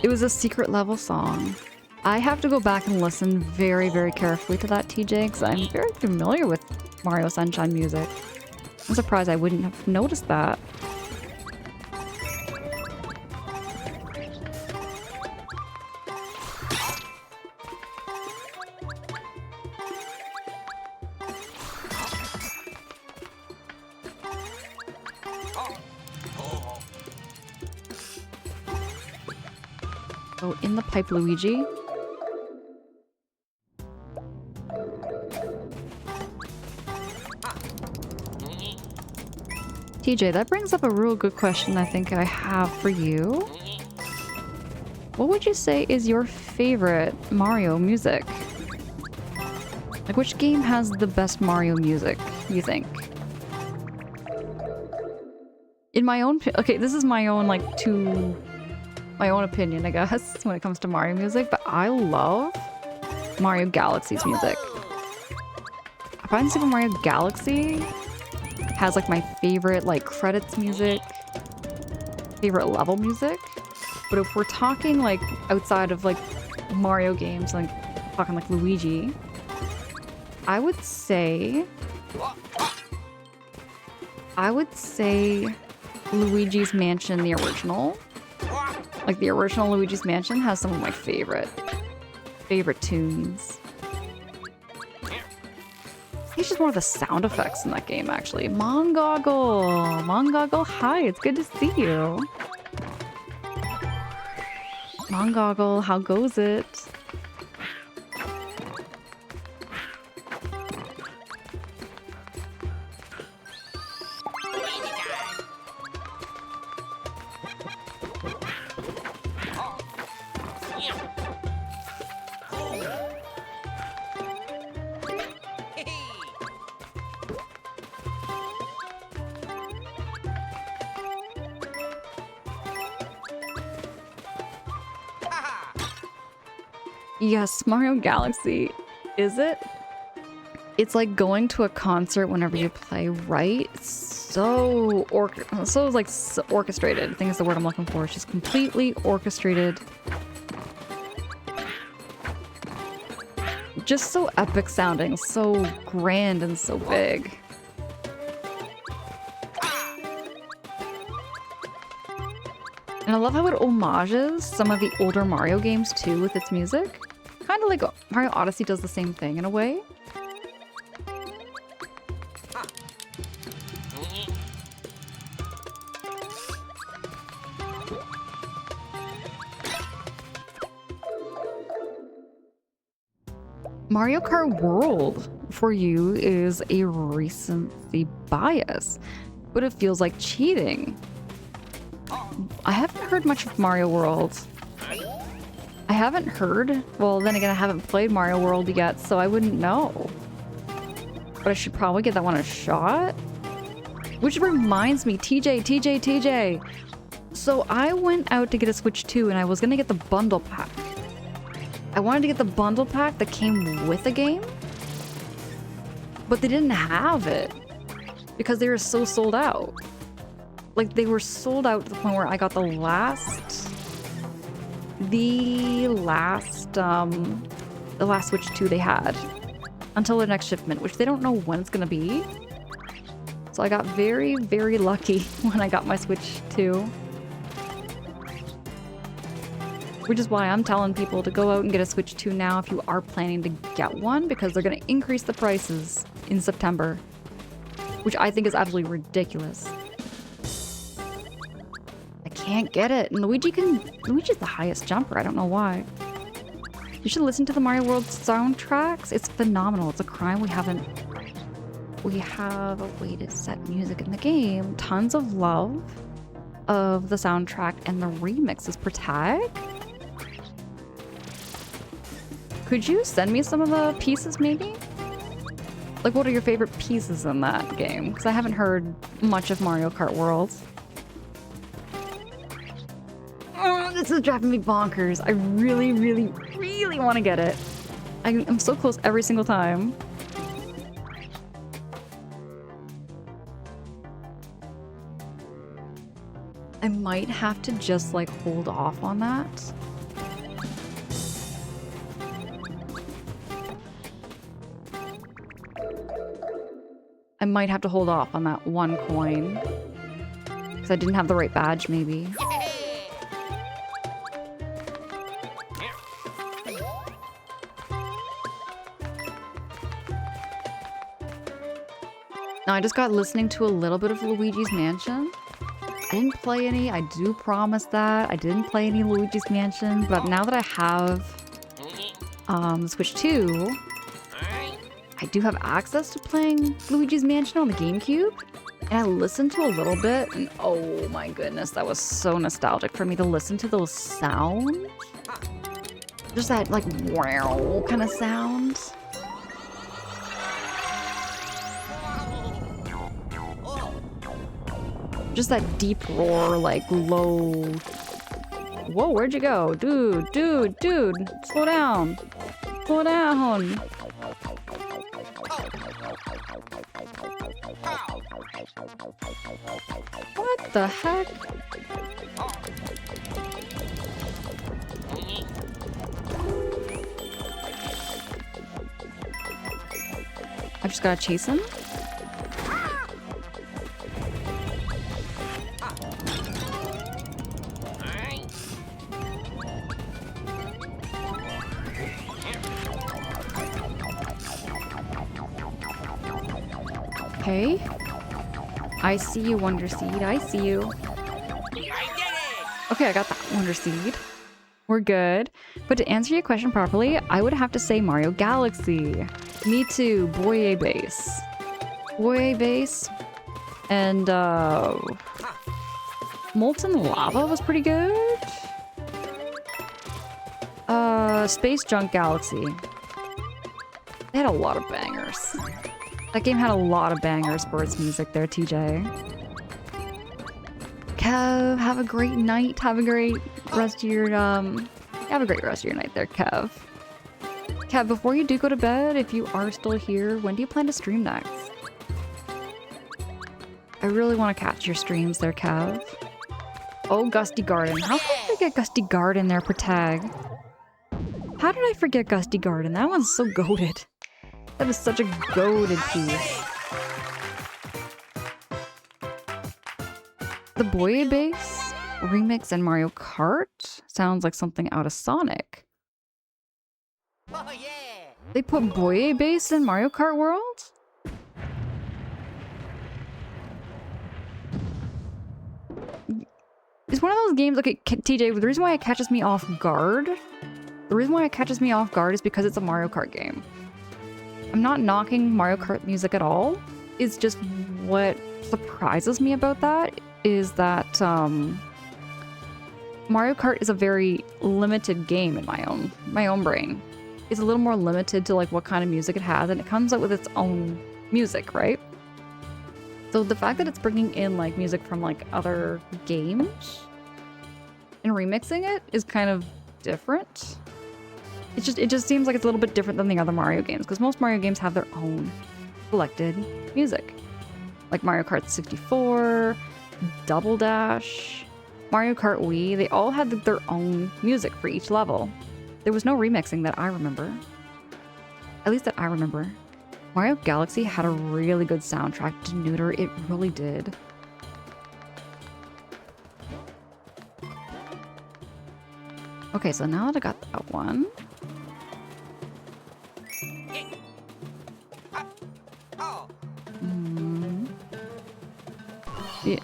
It was a secret level song. I have to go back and listen very, very carefully to that, TJ, because I'm very familiar with Mario Sunshine music. I'm surprised I wouldn't have noticed that. Oh, in the pipe, Luigi. TJ, that brings up a real good question I think I have for you. What would you say is your favorite Mario music? Like, which game has the best Mario music, you think? In my own... Okay, this is my own, like, my own opinion, I guess, when it comes to Mario music, but I love Mario Galaxy's music. I find Super Mario Galaxy has like my favorite like credits music, favorite level music. But if we're talking like outside of like Mario games, like talking like Luigi, I would say Luigi's Mansion, the original. Like the original Luigi's Mansion has some of my favorite tunes. It's just more of the sound effects in that game, actually. Mongoggle! Mongoggle, hi, it's good to see you. Mongoggle, how goes it? Easy time! Yeah. Hey! Ha! Yes, Mario Galaxy. Is it? It's like going to a concert whenever you play right. It's so orchestrated. I think is the word I'm looking for. It's just completely orchestrated. Just so epic sounding, so grand and so big. And I love how it homages some of the older Mario games too with its music. Kind of like Mario Odyssey does the same thing in a way. Mario Kart World for you is a recency bias, but it feels like cheating. I haven't heard much of Mario World. I haven't heard. Well, then again, I haven't played Mario World yet, so I wouldn't know. But I should probably give that one a shot. Which reminds me, TJ. So I went out to get a Switch 2 and I was gonna get the bundle pack. I wanted to get the bundle pack that came with the game, but they didn't have it because they were so sold out. Like, they were sold out to the point where I got the last Switch 2 they had until the next shipment, which they don't know when it's gonna be. So I got very, very lucky when I got my Switch 2. Which is why I'm telling people to go out and get a Switch 2 now if you are planning to get one, because they're going to increase the prices in September. Which I think is absolutely ridiculous. I can't get it. And Luigi's the highest jumper. I don't know why. You should listen to the Mario World soundtracks. It's phenomenal. It's a crime we have a way to set music in the game. Tons of love of the soundtrack and the remixes per tag. Could you send me some of the pieces, maybe? Like, what are your favorite pieces in that game? Because I haven't heard much of Mario Kart World. Oh, this is driving me bonkers. I really, really, really want to get it. I'm so close every single time. I might have to just, like, hold off on that. I might have to hold off on that one coin. Because I didn't have the right badge, maybe. Now, I just got listening to a little bit of Luigi's Mansion. I didn't play any, I do promise that. I didn't play any Luigi's Mansion, but now that I have Switch 2, I do have access to playing Luigi's Mansion on the GameCube. And I listened to a little bit, and oh my goodness, that was so nostalgic for me to listen to those sounds. Just that, like, wow kind of sound. Just that deep roar, like, low... Whoa, where'd you go? Dude, slow down. Slow down. What the heck? I just gotta chase him? Okay. I see you, Wonder Seed. I see you. I did it! Okay, I got that Wonder Seed. We're good. But to answer your question properly, I would have to say Mario Galaxy. Me too. Boye Base. Boye Base. And, Molten Lava was pretty good. Space Junk Galaxy. They had a lot of bangers. That game had a lot of bangers for its music there, TJ. Kev, have a great night. Have a great rest of your, have a great rest of your night there, Kev. Kev, before you do go to bed, if you are still here, when do you plan to stream next? I really want to catch your streams there, Kev. Oh, Gusty Garden. How could I forget Gusty Garden there, Protag? How did I forget Gusty Garden? That one's so goated. That is such a goated piece. The Boye Bass remix in Mario Kart sounds like something out of Sonic. Oh yeah. They put Boye Bass in Mario Kart World? It's one of those games, okay, TJ, the reason why it catches me off guard, is because it's a Mario Kart game. I'm not knocking Mario Kart music at all. It's just what surprises me about that is that Mario Kart is a very limited game in my own brain. It's a little more limited to like what kind of music it has, and it comes out with its own music, right? So the fact that it's bringing in like music from like other games and remixing it is kind of different. It just seems like it's a little bit different than the other Mario games, because most Mario games have their own selected music. Like Mario Kart 64, Double Dash, Mario Kart Wii, they all had their own music for each level. There was no remixing that I remember. At least that I remember. Mario Galaxy had a really good soundtrack to Neuter, it really did. Okay, so now that I got that one. Oh. Yeah.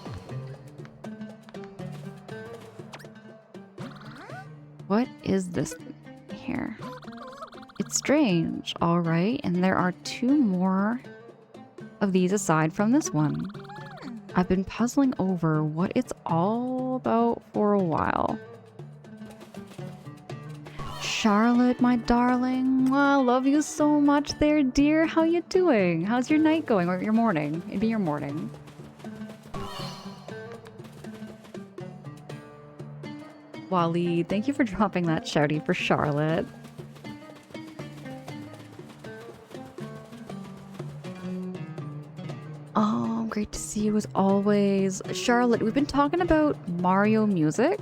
What is this here? It's strange, alright, and there are 2 more of these aside from this one. I've been puzzling over what it's all about for a while. Charlotte, my darling, I love you so much there, dear. How you doing? How's your night going? Or your morning? It'd be your morning. Wally, thank you for dropping that shouty for Charlotte. Oh, great to see you as always. Charlotte, we've been talking about Mario music.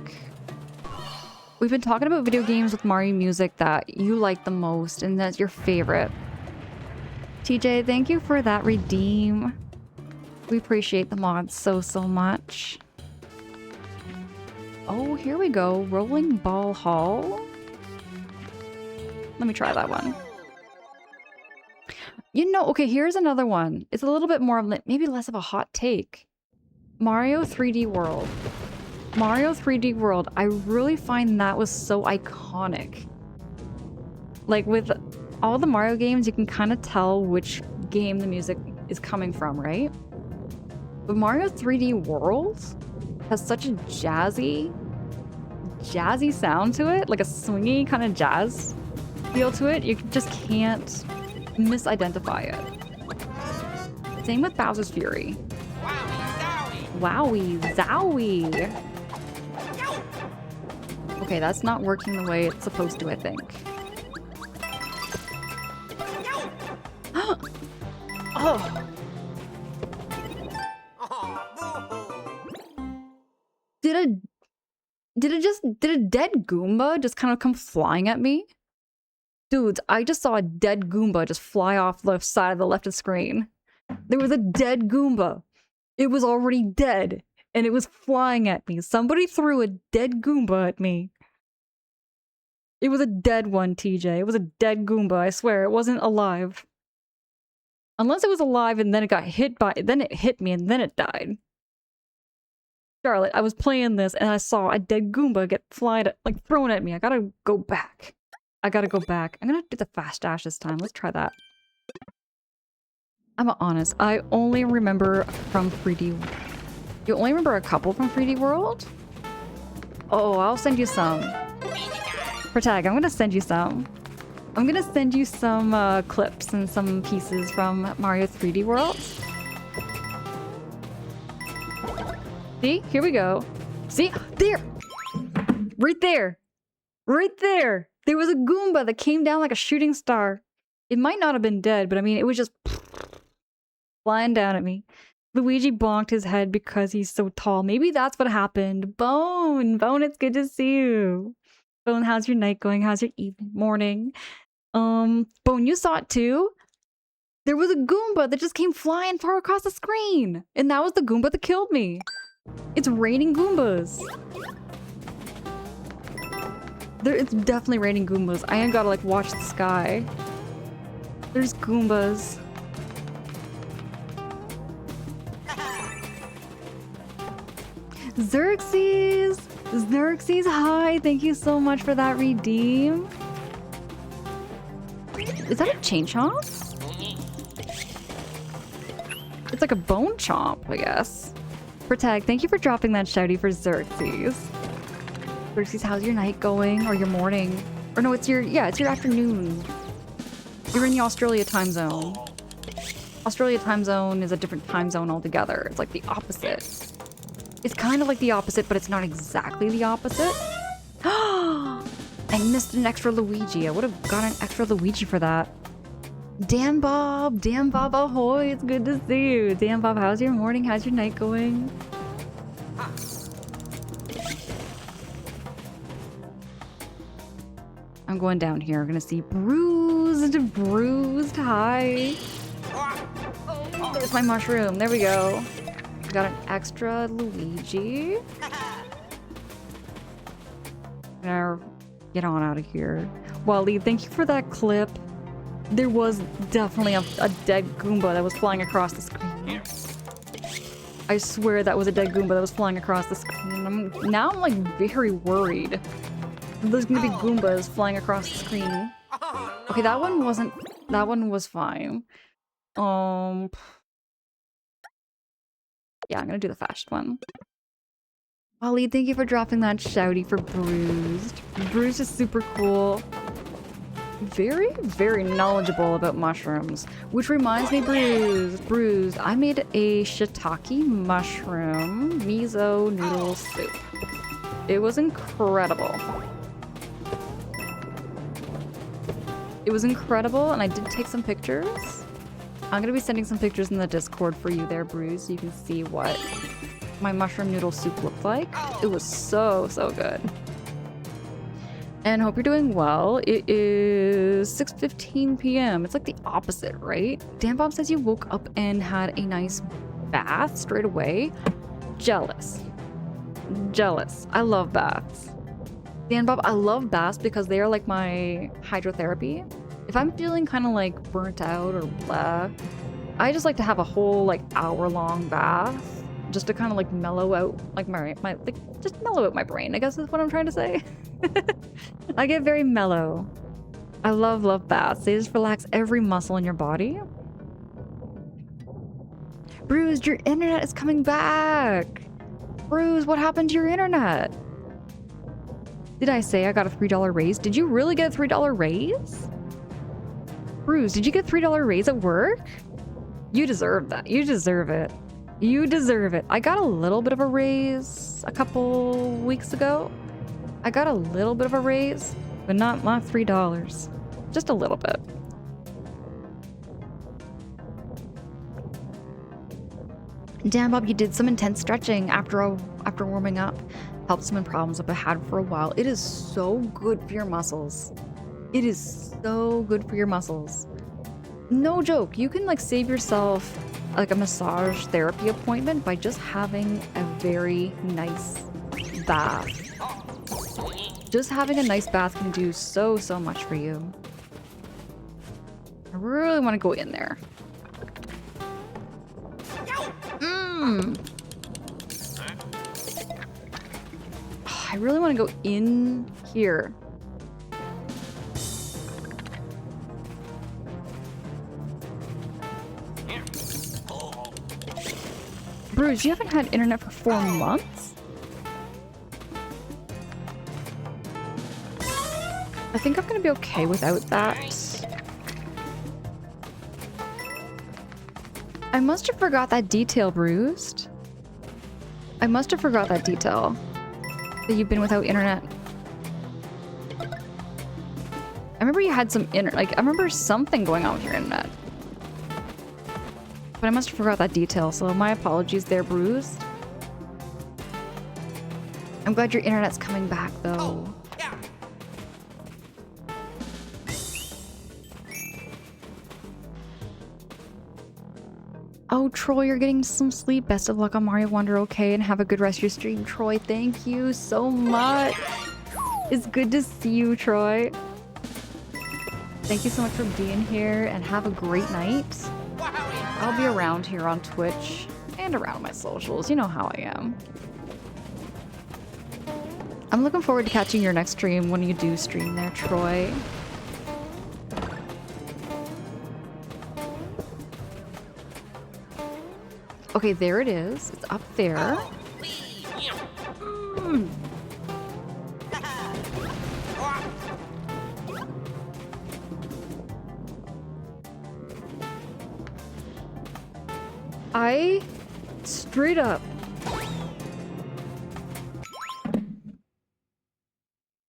We've been talking about video games with Mario music that you like the most and that's your favorite. TJ, thank you for that redeem. We appreciate the mods so much. Oh, here we go. Rolling Ball Hall. Let me try that one. You know, okay, here's another one. It's a little bit more, maybe less of a hot take. Mario 3D World. Mario 3D World, I really find that was so iconic. Like with all the Mario games, you can kind of tell which game the music is coming from, right? But Mario 3D World has such a jazzy sound to it, like a swingy kind of jazz feel to it. You just can't misidentify it. Same with Bowser's Fury. Wowie zowie. Okay, that's not working the way it's supposed to, I think. Oh! Did a dead Goomba just kind of come flying at me? Dudes, I just saw a dead Goomba just fly off the side of the left of the screen. There was a dead Goomba. It was already dead, and it was flying at me. Somebody threw a dead Goomba at me. It was a dead one, TJ. It was a dead Goomba, I swear. It wasn't alive. Unless it was alive and then it got hit by... Then it hit me and then it died. Charlotte, I was playing this and I saw a dead Goomba get thrown at me. I gotta go back. I'm gonna do the fast dash this time. Let's try that. I'm honest. I only remember from 3D... You only remember a couple from 3D World? Oh, I'll send you some. Protag, I'm gonna send you some. I'm gonna send you some clips and some pieces from Mario 3D World. See? Here we go. See? There! Right there! Right there! There was a Goomba that came down like a shooting star. It might not have been dead, but I mean, it was just flying down at me. Luigi bonked his head because he's so tall. Maybe that's what happened. Bone, Bone, it's good to see you. Bone, how's your night going? How's your evening, morning? Bone, you saw it too? There was a Goomba that just came flying far across the screen. And that was the Goomba that killed me. It's raining Goombas. It's definitely raining Goombas. I ain't gotta like watch the sky. There's Goombas. Xerxes! Xerxes, hi! Thank you so much for that redeem. Is that a chain chomp? It's like a bone chomp, I guess. Protag, thank you for dropping that shouty for Xerxes. Xerxes, how's your night going? Or your morning? Or no, it's your afternoon. You're in the Australia time zone. Australia time zone is a different time zone altogether. It's like the opposite. It's kind of like the opposite, but it's not exactly the opposite. I missed an extra Luigi. I would have got an extra Luigi for that. Dan Bob, ahoy, it's good to see you. Dan Bob, how's your morning? How's your night going? I'm going down here. I'm gonna see Bruised, hi. There's my mushroom, there we go. Got an extra Luigi. Now, get on out of here. Wally, thank you for that clip. There was definitely a dead Goomba that was flying across the screen. I swear that was a dead Goomba that was flying across the screen. Now I'm like very worried. There's gonna be Goombas flying across the screen. Okay, that one wasn't. That one was fine. Yeah, I'm gonna do the fast one. Ollie, thank you for dropping that shouty for Bruised. Bruised is super cool. Very, very knowledgeable about mushrooms. Which reminds me, Bruised, I made a shiitake mushroom miso noodle soup. It was incredible. It was incredible, and I did take some pictures. I'm gonna be sending some pictures in the Discord for you there, Bruce, so you can see what my mushroom noodle soup looked like. It was so, so good. And hope you're doing well. It is 6:15 p.m. It's like the opposite, right? Dan Bob says you woke up and had a nice bath straight away. Jealous. Jealous. I love baths. Dan Bob, I love baths because they are like my hydrotherapy. If I'm feeling kind of like burnt out or blah, I just like to have a whole like hour-long bath just to kind of like mellow out like my like just mellow out my brain, I guess is what I'm trying to say. I get very mellow. I love baths. They just relax every muscle in your body. Bruised, your internet is coming back. Bruised, what happened to your internet? Did I say I got a $3 raise? Did you really get a $3 raise? Bruce, did you get a $3 raise at work? You deserve that. You deserve it. You deserve it. I got a little bit of a raise a couple weeks ago. I got a little bit of a raise, but not $3. Just a little bit. Damn, Bob, you did some intense stretching after warming up. Helped some problems I've had for a while. It is so good for your muscles. It is so good for your muscles. No joke. You can like save yourself like a massage therapy appointment by just having a very nice bath. Just having a nice bath can do so much for you. I really want to go in there. I really want to go in here. Bruce, you haven't had internet for 4 months? I think I'm gonna be okay without that. I must have forgot that detail, Bruised. I must have forgot that detail. That you've been without internet. remember you had some I remember something going on with your internet. But I must have forgot that detail, so my apologies there, Bruised. I'm glad your internet's coming back, though. Oh, yeah. Oh, Troy, you're getting some sleep. Best of luck on Mario Wonder, okay? And have a good rest of your stream, Troy. Thank you so much. It's good to see you, Troy. Thank you so much for being here, and have a great night. I'll be around here on Twitch and around my socials. You know how I am. I'm looking forward to catching your next stream when you do stream there, Troy. Okay, there it is. It's up there. I straight up.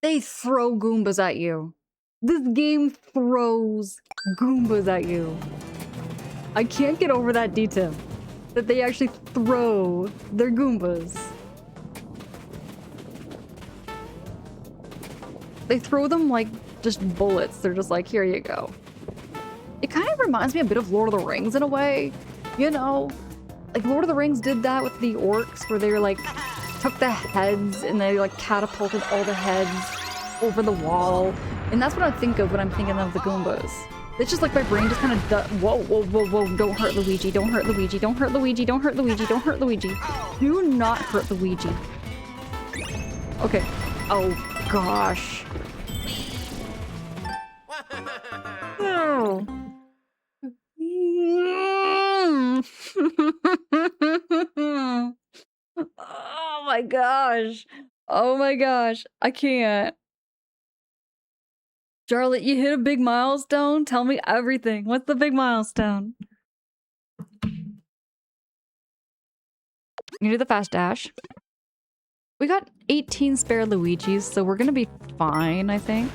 They throw Goombas at you. This game throws Goombas at you. I can't get over that detail. That they actually throw their Goombas. They throw them like just bullets. They're just like, here you go. It kind of reminds me a bit of Lord of the Rings in a way. You know, like Lord of the Rings did that with the orcs where they were like, took the heads and they like catapulted all the heads over the wall. And that's what I think of when I'm thinking of the Goombas. It's just like my brain just kind of whoa, whoa, whoa, whoa, don't hurt Luigi, don't hurt Luigi, don't hurt Luigi, don't hurt Luigi, don't hurt Luigi. Do not hurt Luigi. Okay. Oh, gosh. No. Oh my gosh. Oh my gosh. I can't. Charlotte, you hit a big milestone? Tell me everything. What's the big milestone? You do the fast dash. We got 18 spare Luigis, so we're gonna be fine, I think.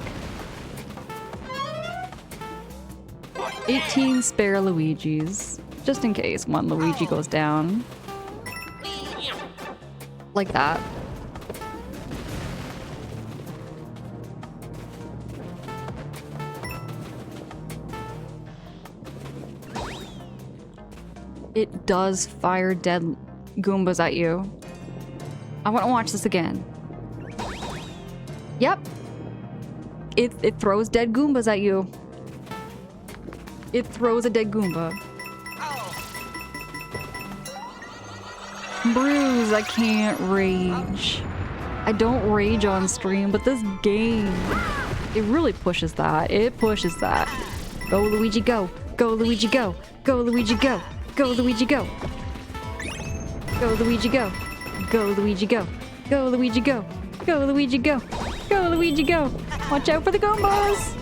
18 spare Luigis. Just in case one Luigi goes down. Like that. It does fire dead Goombas at you. I want to watch this again. Yep. It throws dead Goombas at you. It throws a dead Goomba. Bruise, I can't rage. I don't rage on stream, but this game, it really pushes that. It pushes that. Go, Luigi, go. Go, Luigi, go. Go, Luigi, go. Go, Luigi, go. Go, Luigi, go. Go, Luigi, go. Go, Luigi, go. Go, Luigi, go. Go, Luigi, go. Watch out for the Goombas.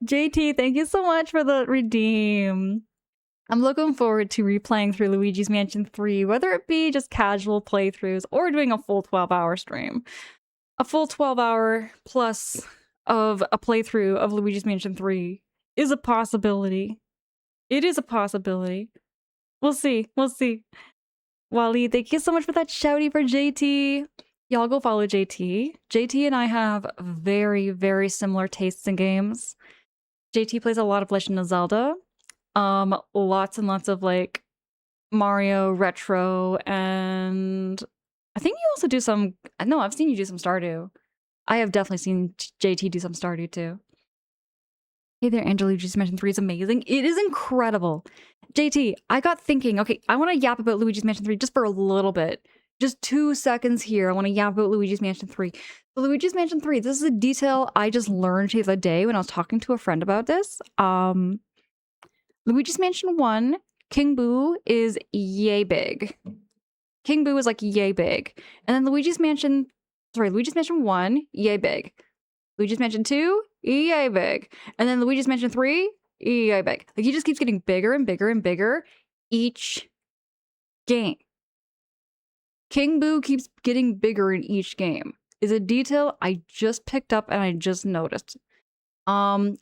JT, thank you so much for the redeem. I'm looking forward to replaying through Luigi's Mansion 3, whether it be just casual playthroughs or doing a full 12-hour stream. A full 12-hour plus of a playthrough of Luigi's Mansion 3 is a possibility. It is a possibility. We'll see. We'll see. Wally, thank you so much for that shouty for JT. Y'all go follow JT. JT and I have very, very similar tastes in games. JT plays a lot of Legend of Zelda. Lots and lots of like Mario retro, and I think you also do some. No, I've seen you do some Stardew. I have definitely seen JT do some Stardew too. Hey there, Angela. Luigi's Mansion 3 is amazing. It is incredible. JT, I got thinking. Okay, I want to yap about Luigi's Mansion 3 just for a little bit. Just 2 seconds here. I want to yap about Luigi's Mansion 3. So Luigi's Mansion 3. This is a detail I just learned the other day when I was talking to a friend about this. Luigi's Mansion 1, King Boo is yay big. King Boo is like yay big. And then Luigi's Mansion 1, yay big. Luigi's Mansion 2, yay big. And then Luigi's Mansion 3, Yeah, big. Like he just keeps getting bigger and bigger and bigger each game. King Boo keeps getting bigger in each game. Is a detail I just picked up and I just noticed. There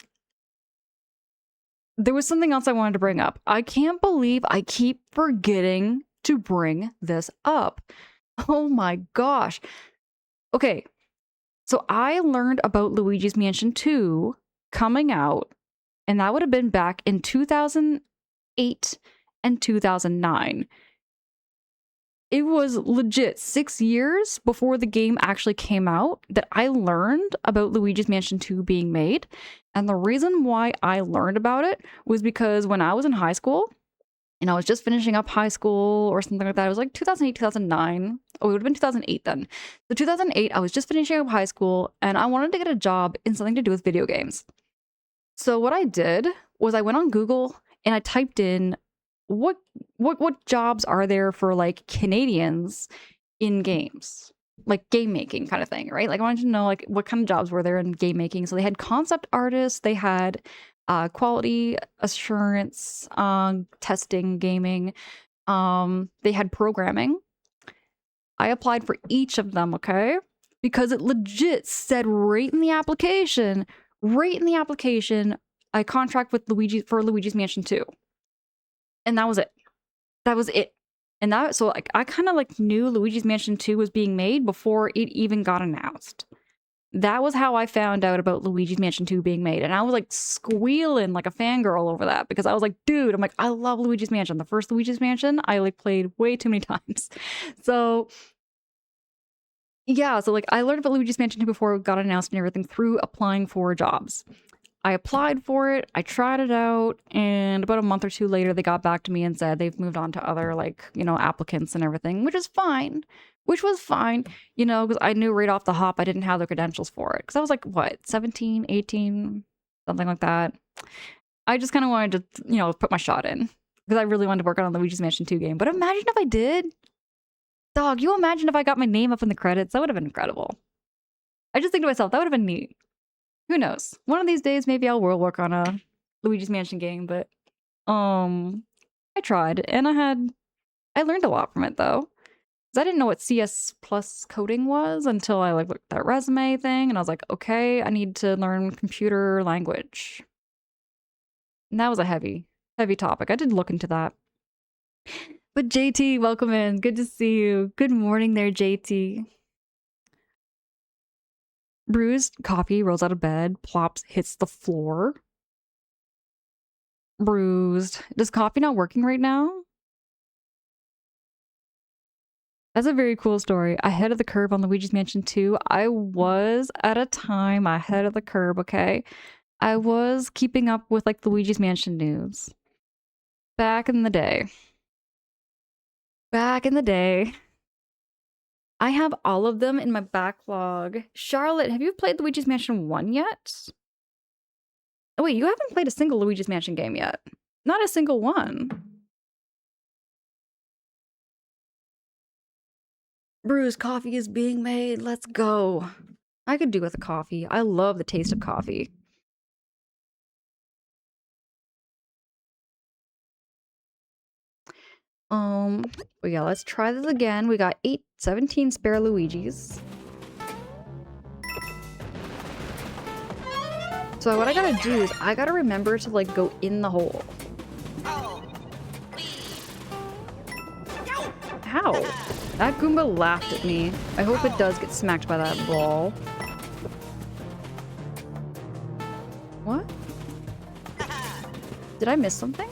was something else I wanted to bring up. I can't believe I keep forgetting to bring this up. Oh my gosh. Okay. So I learned about Luigi's Mansion 2 coming out, and that would have been back in 2008 and 2009. It was legit 6 years before the game actually came out that I learned about Luigi's Mansion 2 being made. And the reason why I learned about it was because when I was in high school, and I was just finishing up high school or something like that. It was like 2008, 2009. Oh, it would have been 2008 then. So 2008, I was just finishing up high school and I wanted to get a job in something to do with video games. So what I did was I went on Google and I typed in what jobs are there for like Canadians in games, like game making kind of thing, right? Like I wanted to know like what kind of jobs were there in game making. So they had concept artists, they had quality assurance, testing, gaming. They had programming. I applied for each of them, okay? Because it legit said right in the application, I contract with Luigi's Mansion 2. And that was it. That was it. And that, so like I kind of like knew Luigi's Mansion 2 was being made before it even got announced. That was how I found out about Luigi's Mansion 2 being made. And I was like squealing like a fangirl over that because I was like, dude, I'm like, I love Luigi's Mansion. The first Luigi's Mansion, I like played way too many times. So yeah, so like I learned about Luigi's Mansion 2 before it got announced and everything through applying for jobs. I applied for it, I tried it out, and about a month or two later, they got back to me and said they've moved on to other, like, you know, applicants and everything, which was fine, you know, because I knew right off the hop I didn't have the credentials for it. Because I was like, what, 17, 18, something like that. I just kind of wanted to, you know, put my shot in because I really wanted to work on a Luigi's Mansion 2 game. But imagine if I did. Dog, you imagine if I got my name up in the credits? That would have been incredible. I just think to myself, that would have been neat. Who knows? One of these days, maybe I'll work on a Luigi's Mansion game, but I tried and I learned a lot from it though. Because I didn't know what CS plus coding was until I like looked at that resume thing and I was like, okay, I need to learn computer language. And that was a heavy topic. I did look into that. But JT, welcome in. Good to see you. Good morning there, JT. Bruised coffee rolls out of bed, plops, hits the floor. Bruised. Does coffee not working right now? That's a very cool story. Ahead of the curve on Luigi's Mansion 2. I was at a time ahead of the curve, okay? I was keeping up with like Luigi's Mansion news. Back in the day. I have all of them in my backlog. Charlotte, have you played Luigi's Mansion 1 yet? Oh wait, you haven't played a single Luigi's Mansion game yet. Not a single one. Bruce, coffee is being made. Let's go. I could do with a coffee. I love the taste of coffee. But yeah, let's try this again. We got 17 spare Luigis. So what I gotta do is I gotta remember to like go in the hole. How? That Goomba laughed at me. I hope it does get smacked by that ball. What? Did I miss something?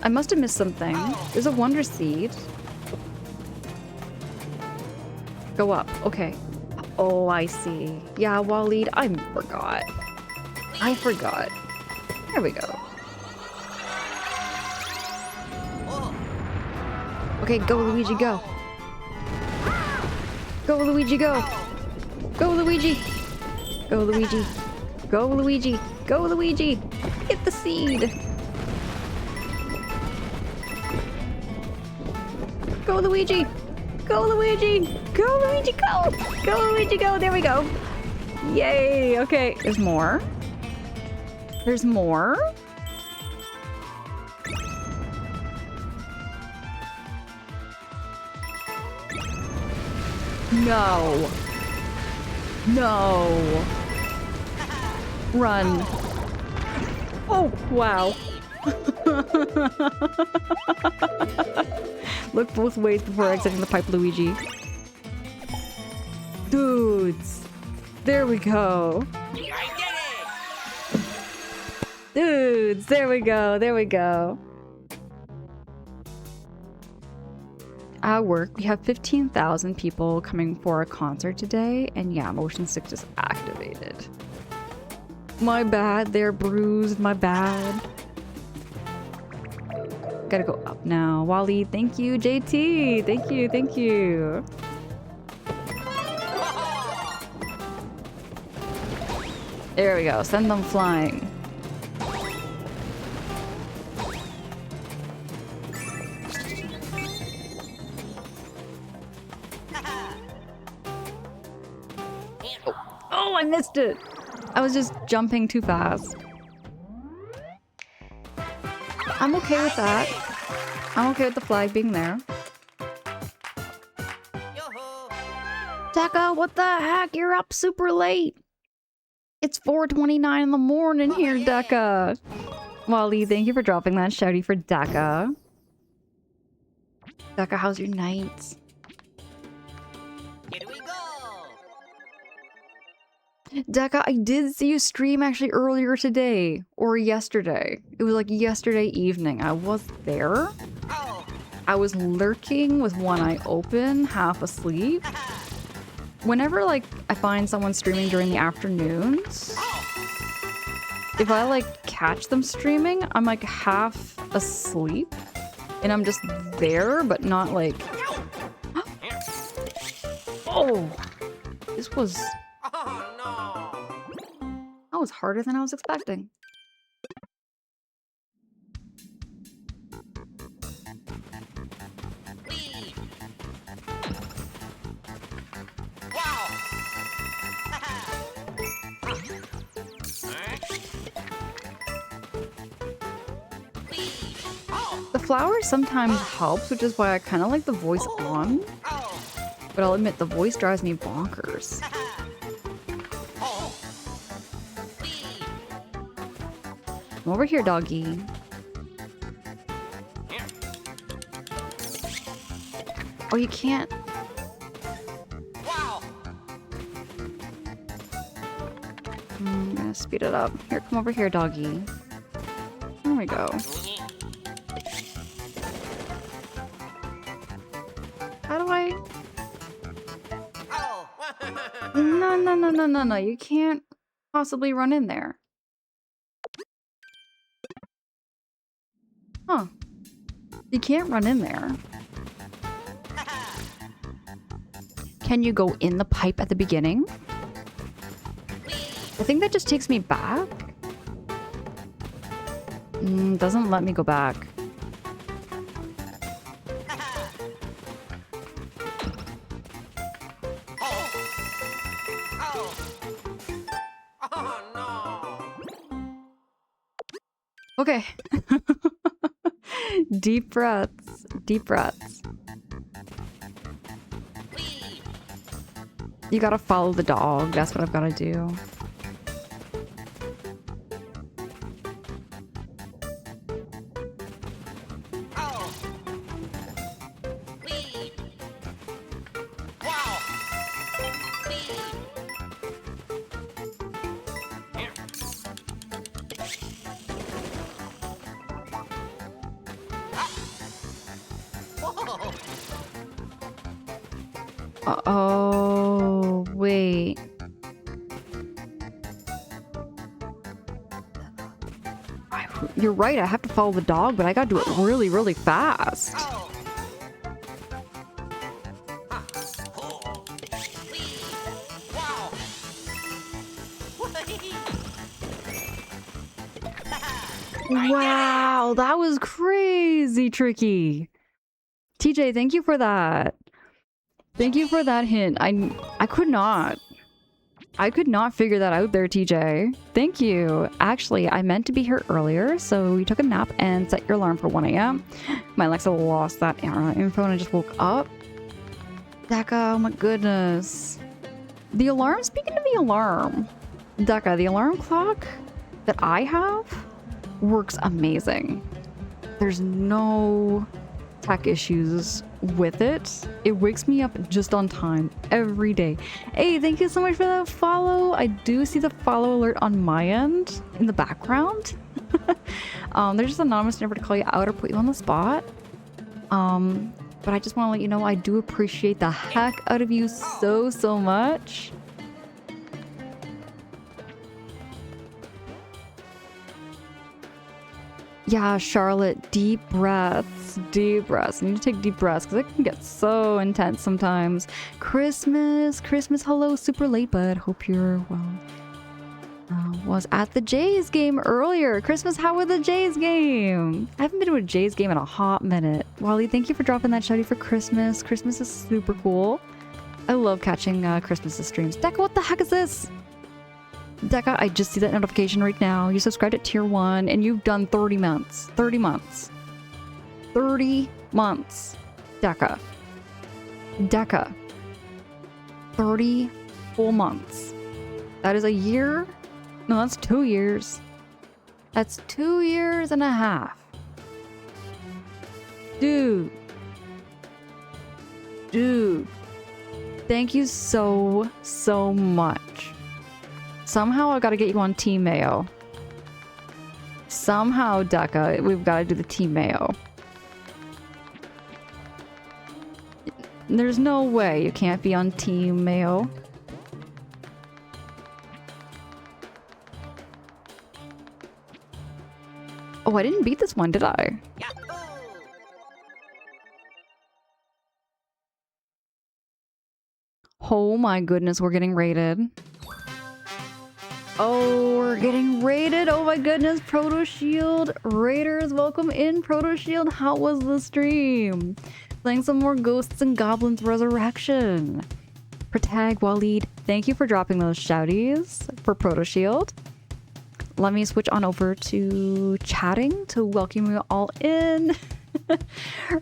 I must have missed something. There's a Wonder Seed. Go up. Okay. Oh, I see. Yeah, Waleed, I forgot. There we go. Okay, go Luigi, go. Go Luigi, go. Go Luigi. Go Luigi. Go Luigi. Go Luigi. Get the seed. Go Luigi! Go Luigi! Go Luigi, go! Go Luigi, go! There we go! Yay! Okay, there's more. There's more? No. No. Run. Oh, wow. Look both ways before exiting the pipe, Luigi. Dudes. There we go. I did it! Dudes, there we go. There we go. At work, we have 15,000 people coming for a concert today, and yeah, motion sick just activated. My bad, they're bruised, my bad. Gotta go up now. Wally, thank you. JT, thank you, thank you. There we go, send them flying. Oh, I missed it. I was just jumping too fast. I'm okay with that. I'm okay with the flag being there. Yoo-hoo! Tekka, what the heck? You're up super late. It's 4:29 in the morning here, yeah. Dekka. Wally, thank you for dropping that shouty for Dekka. Dekka, how's your night? Here we go! Dekka, I did see you stream actually earlier today. Or yesterday. It was like yesterday evening. I was there. Oh! I was lurking with one eye open, half asleep. Whenever, like, I find someone streaming during the afternoons, if I, like, catch them streaming, I'm, like, half asleep. And I'm just there, but not, like... Oh! This was... Oh no! That was harder than I was expecting. Whee! Wow! Whee! Oh! The flower sometimes helps, which is why I kind of like the voice on. Oh! But I'll admit, the voice drives me bonkers. Oh! Whee! Come over here, doggy. Oh, you can't... Wow! I'm gonna speed it up. Here, come over here, doggy. There we go. How do I... Oh! No, no, no, no, no, no. You can't possibly run in there. Huh. You can't run in there. Can you go in the pipe at the beginning? I think that just takes me back. Doesn't let me go back. Oh no! Okay. Deep breaths. Deep breaths. Whee! You gotta follow the dog. That's what I've gotta do. Oh! Whee! Wow! Whee! Whoa! Oh, wait. You're right, I have to follow the dog, but I gotta do it really, really fast. Oh! Oh! Whee! Wow! Whee! Wow, that was crazy tricky. TJ, thank you for that. Thank you for that hint. I could not. I could not figure that out there, TJ. Thank you. Actually, I meant to be here earlier, so you took a nap and set your alarm for 1 a.m. My Alexa lost that info and I just woke up. Deka, oh my goodness. The alarm, speaking of the alarm, Deka, the alarm clock that I have works amazing. There's no tech issues with it. It wakes me up just on time every day. Hey, thank you so much for that follow. I do see the follow alert on my end in the background. They're just anonymous, never to call you out or put you on the spot. But I just want to let you know I do appreciate the heck out of you so much. Yeah, Charlotte, deep breaths, deep breaths. I need to take deep breaths because it can get so intense sometimes. Christmas, hello, super late, bud. Hope you're well. Was at the Jays game earlier. Christmas, how was the Jays game? I haven't been to a Jays game in a hot minute. Wally, thank you for dropping that shouty for Christmas. Christmas is super cool. I love catching Christmas streams. Deka, what the heck is this? Deka, I just see that notification right now. You subscribed at tier 1 and you've done 30 months. 30 months. 30 months. Deka. 30 full months. That is a year? No, that's 2 years. That's 2 years and a half. Dude. Thank you so much. Somehow I gotta get you on Team Mayo. Somehow, Deka, we've gotta do the Team Mayo. There's no way you can't be on Team Mayo. Oh, I didn't beat this one, did I? Yahoo! Oh my goodness, we're getting raided. Oh, we're getting raided. Oh my goodness, Proto Shield Raiders, welcome in, Proto Shield. How was the stream? Playing some more Ghosts and Goblins Resurrection. Protag Waleed, thank you for dropping those shouties for Proto Shield. Let me switch on over to chatting to welcome you all in.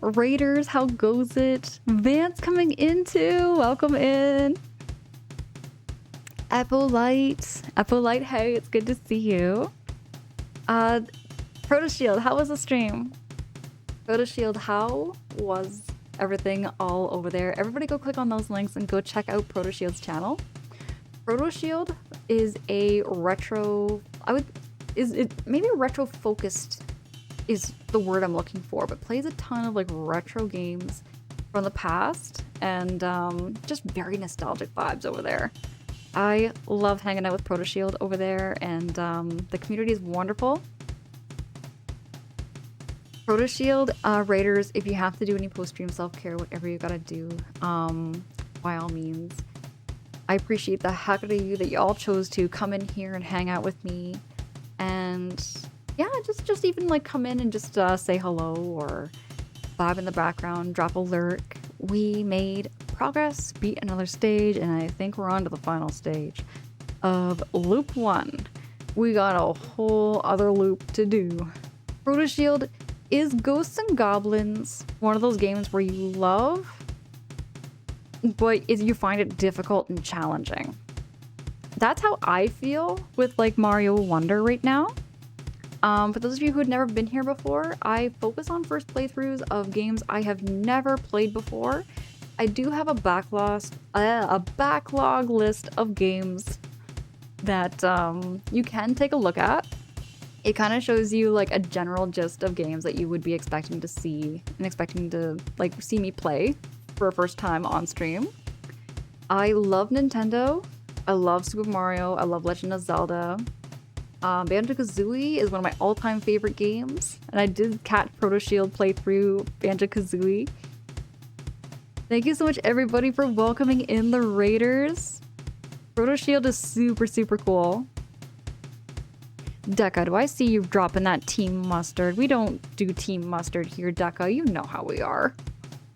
Raiders, how goes it? Vance coming in too. Welcome in. Appolite, hey, it's good to see you. Proto Shield, how was the stream? Proto Shield, how was everything all over there? Everybody go click on those links and go check out Proto Shield's channel. Proto Shield is a retro, maybe retro focused is the word I'm looking for, but plays a ton of like retro games from the past and just very nostalgic vibes over there. I love hanging out with Proto Shield over there, and the community is wonderful. Proto Shield Raiders, if you have to do any post-stream self-care, whatever you gotta do, by all means. I appreciate the heck out of you that you all chose to come in here and hang out with me. And yeah, just even like come in and just say hello or vibe in the background, drop a lurk. We made progress, beat another stage, and I think we're on to the final stage of Loop 1. We got a whole other loop to do. Proto Shield is Ghosts and Goblins, one of those games where you love, but you find it difficult and challenging. That's how I feel with like Mario Wonder right now. For those of you who had never been here before, I focus on first playthroughs of games I have never played before. I do have a backlog list of games that you can take a look at. It kind of shows you like a general gist of games that you would be expecting to see and expecting to like see me play for a first time on stream. I love Nintendo. I love Super Mario. I love Legend of Zelda. Banjo-Kazooie is one of my all-time favorite games, and I did catch Proto Shield play through Banjo-Kazooie. Thank you so much, everybody, for welcoming in the Raiders. Proto Shield is super cool. Deka, do I see you dropping that Team Mustard? We don't do Team Mustard here, Deka. You know how we are.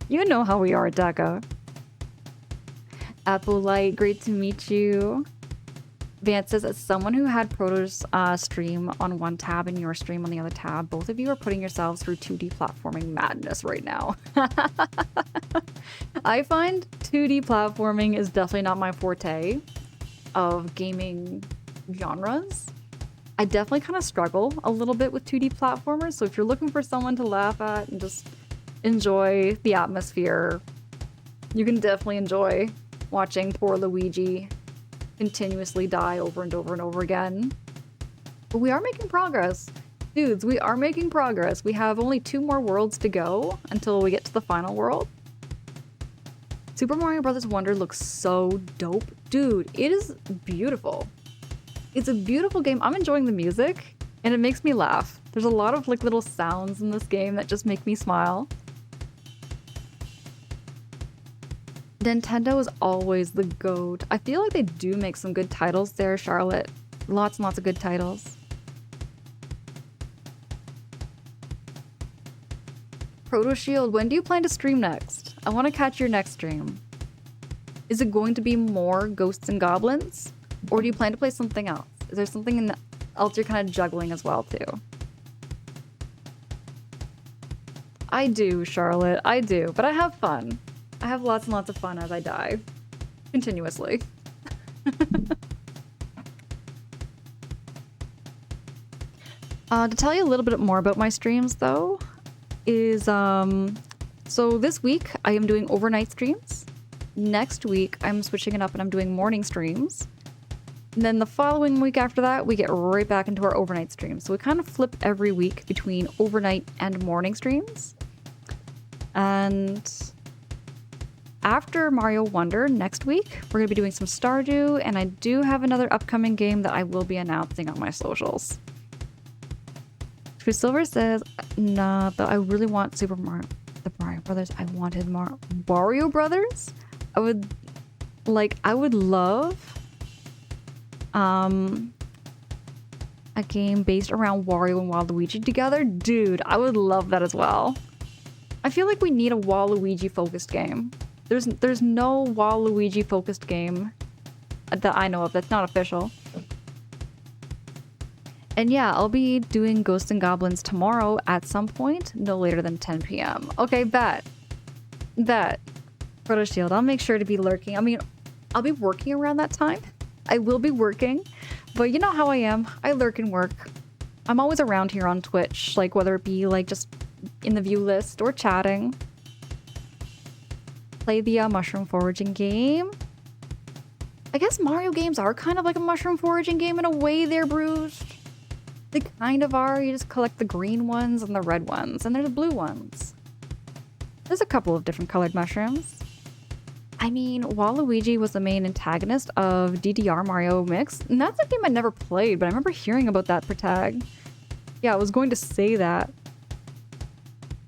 You know how we are, Deka. Apple Light, great to meet you. Vance says, as someone who had Proto's stream on one tab and your stream on the other tab, both of you are putting yourselves through 2D platforming madness right now. I find 2D platforming is definitely not my forte of gaming genres. I definitely kind of struggle a little bit with 2D platformers, so if you're looking for someone to laugh at and just enjoy the atmosphere, you can definitely enjoy watching poor Luigi continuously die over and over and over again. But we are making progress. Dudes, we are making progress. We have only 2 more worlds to go until we get to the final world. Super Mario Bros. Wonder looks so dope. Dude, it is beautiful. It's a beautiful game. I'm enjoying the music, and it makes me laugh. There's a lot of like little sounds in this game that just make me smile. Nintendo is always the GOAT. I feel like they do make some good titles there, Charlotte. Lots and lots of good titles. Proto Shield, when do you plan to stream next? I want to catch your next stream. Is it going to be more Ghosts and Goblins? Or do you plan to play something else? Is there something else you're kind of juggling as well, too? I do, Charlotte. I do. But I have fun. I have lots and lots of fun as I die. Continuously. To tell you a little bit more about my streams, though, is, so this week I am doing overnight streams. Next week I'm switching it up and I'm doing morning streams. And then the following week after that, we get right back into our overnight streams. So we kind of flip every week between overnight and morning streams. And after Mario Wonder next week, we're going to be doing some Stardew, and I do have another upcoming game that I will be announcing on my socials. True Silver says, nah, but I really want Super Mario, the Mario Brothers. I wanted Wario Brothers? I would love a game based around Wario and Waluigi together. Dude, I would love that as well. I feel like we need a Waluigi focused game. There's no Waluigi focused game that I know of that's not official. And yeah, I'll be doing Ghosts and Goblins tomorrow at some point, no later than 10 p.m. Okay, bet. Proto Shield, I'll make sure to be lurking. I mean, I'll be working around that time. I will be working, but you know how I am. I lurk and work. I'm always around here on Twitch, like whether it be like just in the view list or chatting. Play the mushroom foraging game. I guess Mario games are kind of like a mushroom foraging game in a way there, Bruised. They kind of are. You just collect the green ones and the red ones, and there's blue ones. There's a couple of different colored mushrooms. I mean, Waluigi was the main antagonist of DDR Mario Mix, and that's a game I never played, but I remember hearing about that per tag. Yeah, I was going to say that.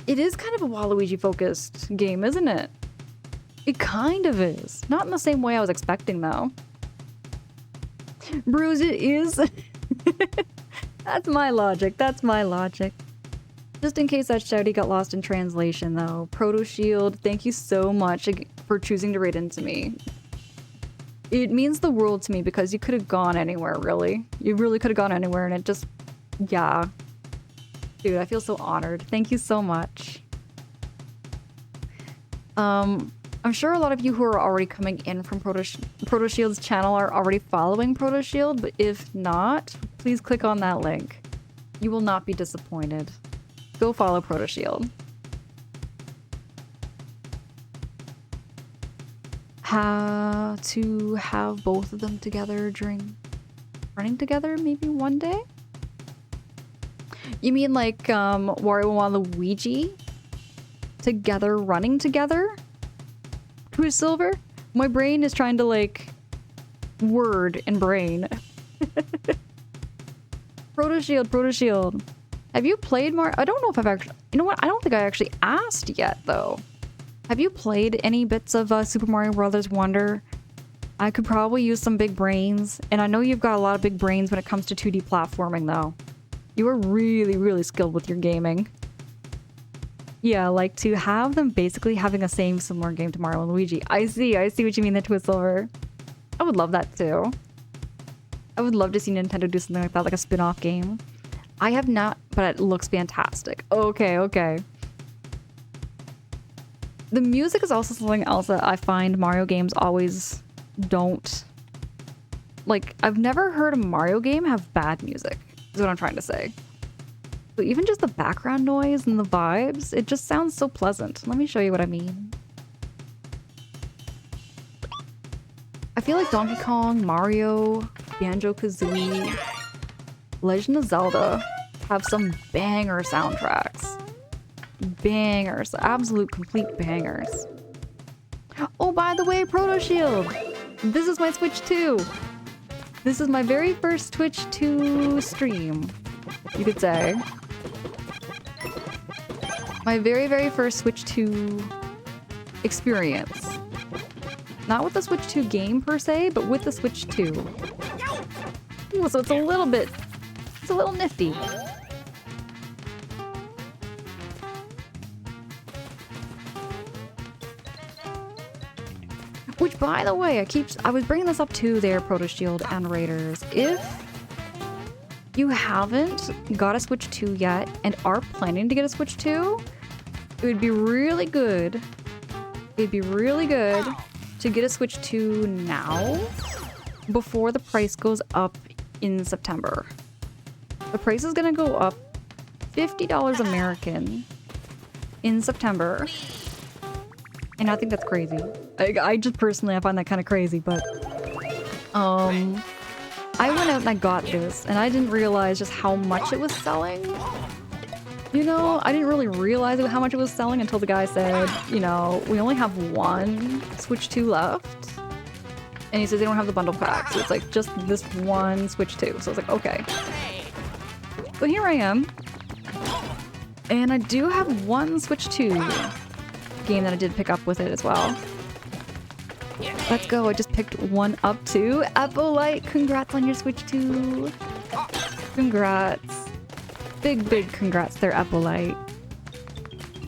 It is kind of a Waluigi-focused game, isn't it? It kind of is. Not in the same way I was expecting, though. Bruise, it is. That's my logic. That's my logic. Just in case that shouty got lost in translation, though. Proto Shield, thank you so much for choosing to raid into me. It means the world to me because you could have gone anywhere, really. You really could have gone anywhere, and it just... yeah. Dude, I feel so honored. Thank you so much. I'm sure a lot of you who are already coming in from Proto Shield's channel are already following Proto Shield, but if not, please click on that link. You will not be disappointed. Go follow Proto Shield. How to have both of them together during running together maybe one day? You mean like Wario and Waluigi together running together? True Silver? My brain is trying to like word and brain. Proto Shield. Have you played Mario? I don't know if I've actually... You know what? I don't think I actually asked yet, though. Have you played any bits of Super Mario Bros. Wonder? I could probably use some big brains. And I know you've got a lot of big brains when it comes to 2D platforming, though. You are really, really skilled with your gaming. Yeah, like to have them basically having a similar game to Mario and Luigi. I see what you mean there, Twist Silver. I would love that, too. I would love to see Nintendo do something like that, like a spin-off game. I have not, but it looks fantastic. Okay, okay. The music is also something else that I find Mario games always don't... Like, I've never heard a Mario game have bad music, is what I'm trying to say. So even just the background noise and the vibes, it just sounds so pleasant. Let me show you what I mean. I feel like Donkey Kong, Mario, Banjo-Kazooie, Legend of Zelda have some banger soundtracks. Bangers, absolute complete bangers. Oh, by the way, Proto Shield! This is my Switch 2! This is my very first Twitch 2 stream, you could say. My very, very first Switch 2 experience. Not with the Switch 2 game per se, but with the Switch 2. Ooh, so it's a little bit... It's a little nifty. Which, by the way, I was bringing this up too there, Proto Shield and Raiders. If you haven't got a Switch 2 yet and are planning to get a Switch 2, it would be really good. It'd be really good to get a Switch 2 now before the price goes up in September. The price is gonna go up $50 American in September. And I think that's crazy. I just personally, I find that kind of crazy, but... I went out and I got this, and I didn't realize just how much it was selling. You know, I didn't really realize how much it was selling until the guy said, you know, we only have one Switch 2 left. And he says they don't have the bundle pack, so it's like just this one Switch 2. So I was like, okay. So here I am. And I do have one Switch 2 game that I did pick up with it as well. Let's go, I just picked one up too. Apple-Light, congrats on your Switch 2. Congrats. Big, big congrats there, Apple-Light.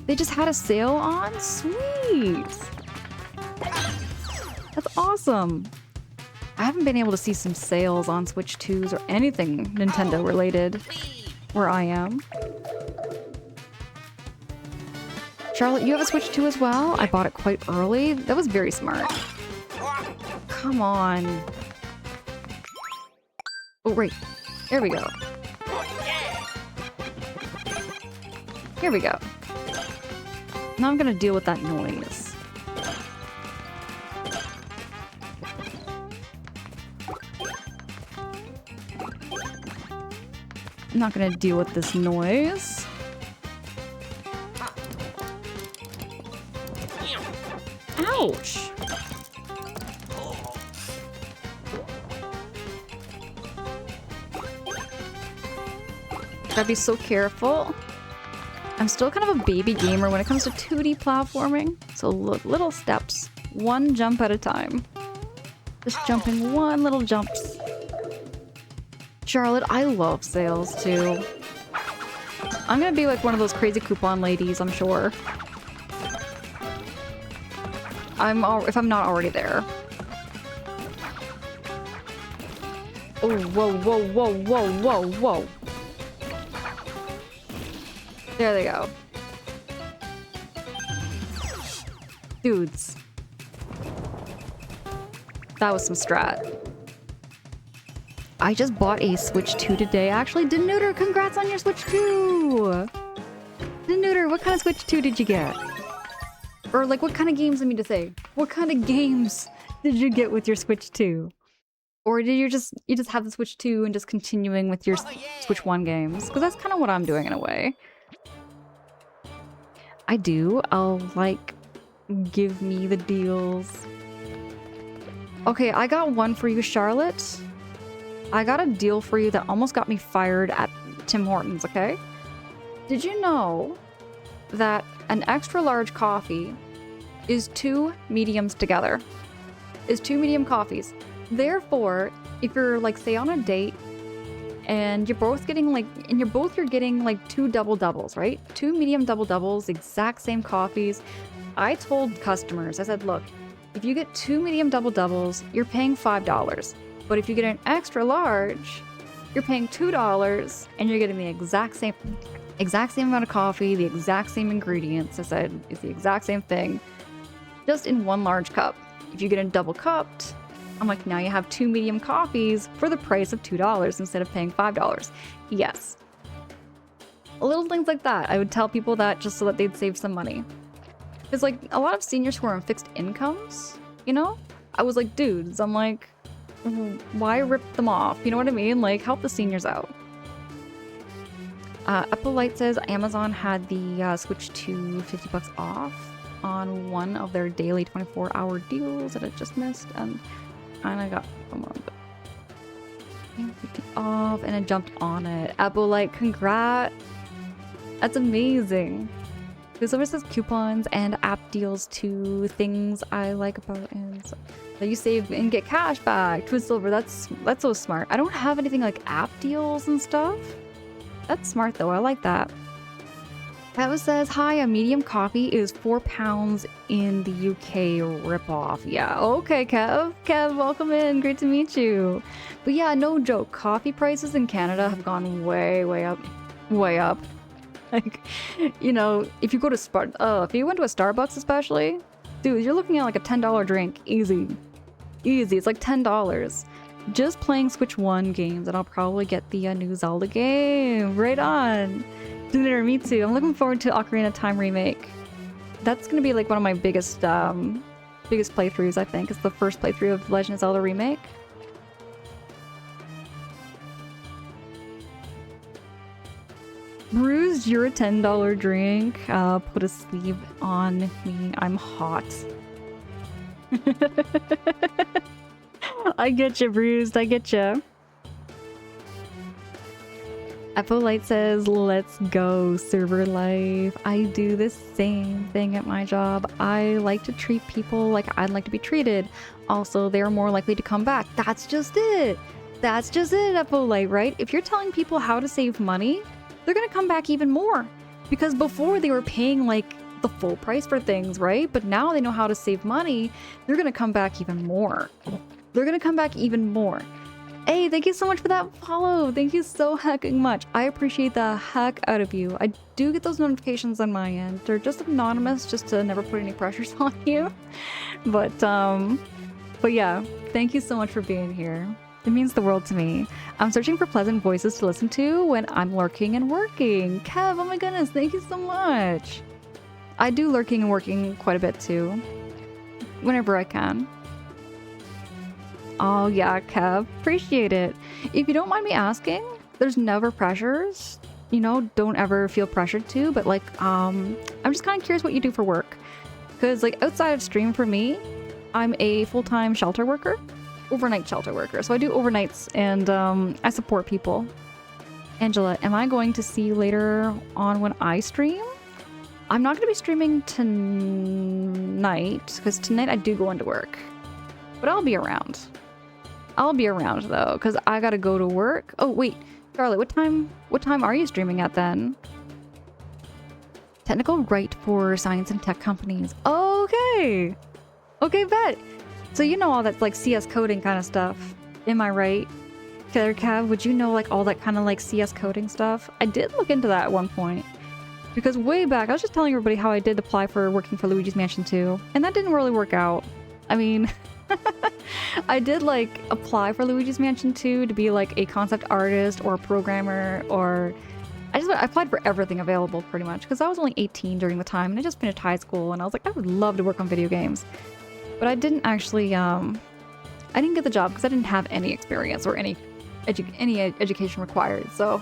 They just had a sale on? Sweet! That's awesome! I haven't been able to see some sales on Switch 2s or anything Nintendo related where I am. Charlotte, you have a Switch 2 as well? I bought it quite early. That was very smart. Come on. Oh, right. There we go. Here we go. Now I'm gonna deal with that noise. I'm not gonna deal with this noise. Ouch! Gotta be so careful. I'm still kind of a baby gamer when it comes to 2D platforming, so little steps, one jump at a time. Just jumping one little jumps. Charlotte, I love sales too. I'm gonna be like one of those crazy coupon ladies, I'm sure. If I'm not already there. Oh, whoa, whoa, whoa, whoa, whoa, whoa. There they go. Dudes. That was some strat. I just bought a Switch 2 today. Actually, Denuder, congrats on your Switch 2! Denuder, what kind of Switch 2 did you get? Or like, what kind of games, I mean to say, what kind of games did you get with your Switch 2? Or did you just have the Switch 2 and just continuing with your Switch 1 games? Because that's kind of what I'm doing in a way. I do. I'll like, give me the deals. Okay, I got one for you, Charlotte. I got a deal for you that almost got me fired at Tim Hortons, okay? Did you know that an extra large coffee is 2 mediums together? Is 2 medium coffees. Therefore, if you're like, say on a date and you're both getting like, you're getting like 2 double doubles, right? 2 medium double doubles, exact same coffees. I told customers, I said, look, if you get 2 medium double doubles, you're paying $5. But if you get an extra large, you're paying $2 and you're getting the exact same amount of coffee, the exact same ingredients. I said it's the exact same thing, just in one large cup. If you get it double cupped, I'm like, now you have 2 medium coffees for the price of $2 instead of paying $5. Yes. Little things like that. I would tell people that just so that they'd save some money. Because like a lot of seniors who are on fixed incomes, you know, I was like, dudes, I'm like, why rip them off? You know what I mean? Like, help the seniors out. Apple Light says Amazon had the switch to $50 off on one of their daily 24-hour deals that I just missed, and I got $50 off and I jumped on it. Apple Light, congrats! That's amazing. This over says coupons and app deals to things I like about is that you save and get cash back. Twist Silver, that's so smart. I don't have anything like app deals and stuff. That's smart though, I like that. Kev says, hi, a medium coffee is £4 in the UK ripoff. Yeah, okay, Kev. Kev, welcome in. Great to meet you. But yeah, no joke. Coffee prices in Canada have gone way, way up. Way up. Like, you know, if you go to if you went to a Starbucks especially, dude, you're looking at like a $10 drink. Easy. Easy. It's like $10. Just playing Switch 1 games, and I'll probably get the new Zelda game. Right on. Dude, me too. I'm looking forward to Ocarina of Time remake. That's gonna be like one of my biggest playthroughs, I think. It's the first playthrough of Legend of Zelda remake. Bruce, you're a $10 drink. Put a sleeve on me. I'm hot. I get you, Bruce. I get you. Apple Light says, let's go, server life. I do the same thing at my job. I like to treat people like I'd like to be treated. Also, they're more likely to come back. That's just it. That's just it, Apple Light, right? If you're telling people how to save money, they're gonna come back even more. Because before they were paying like the full price for things, right? But now they know how to save money. They're gonna come back even more. They're gonna come back even more. Hey, thank you so much for that follow. Thank you so hecking much. I appreciate the heck out of you. I do get those notifications on my end. They're just anonymous, just to never put any pressures on you. But yeah, thank you so much for being here. It means the world to me. I'm searching for pleasant voices to listen to when I'm lurking and working. Kev, oh my goodness, thank you so much. I do lurking and working quite a bit too, whenever I can. Oh yeah, Kev, appreciate it. If you don't mind me asking, there's never pressures. You know, don't ever feel pressured to, but like, I'm just kind of curious what you do for work. Because like outside of stream for me, I'm a full-time shelter worker, overnight shelter worker. So I do overnights and I support people. Angela, am I going to see you later on when I stream? I'm not going to be streaming tonight because tonight I do go into work, but I'll be around. I'll be around though, because I gotta go to work. Oh wait, Charlotte, what time are you streaming at then? Technical write for science and tech companies. Okay. Okay, bet. So you know all that like CS coding kind of stuff. Am I right? Kev, would you know like all that kind of like CS coding stuff? I did look into that at one point. Because way back, I was just telling everybody how I did apply for working for Luigi's Mansion 2. And that didn't really work out. I mean... I did like apply for Luigi's Mansion 2 to be like a concept artist or a programmer, or I applied for everything available pretty much because I was only 18 during the time and I just finished high school and I was like, I would love to work on video games. But I didn't actually I didn't get the job because I didn't have any experience or any education required. So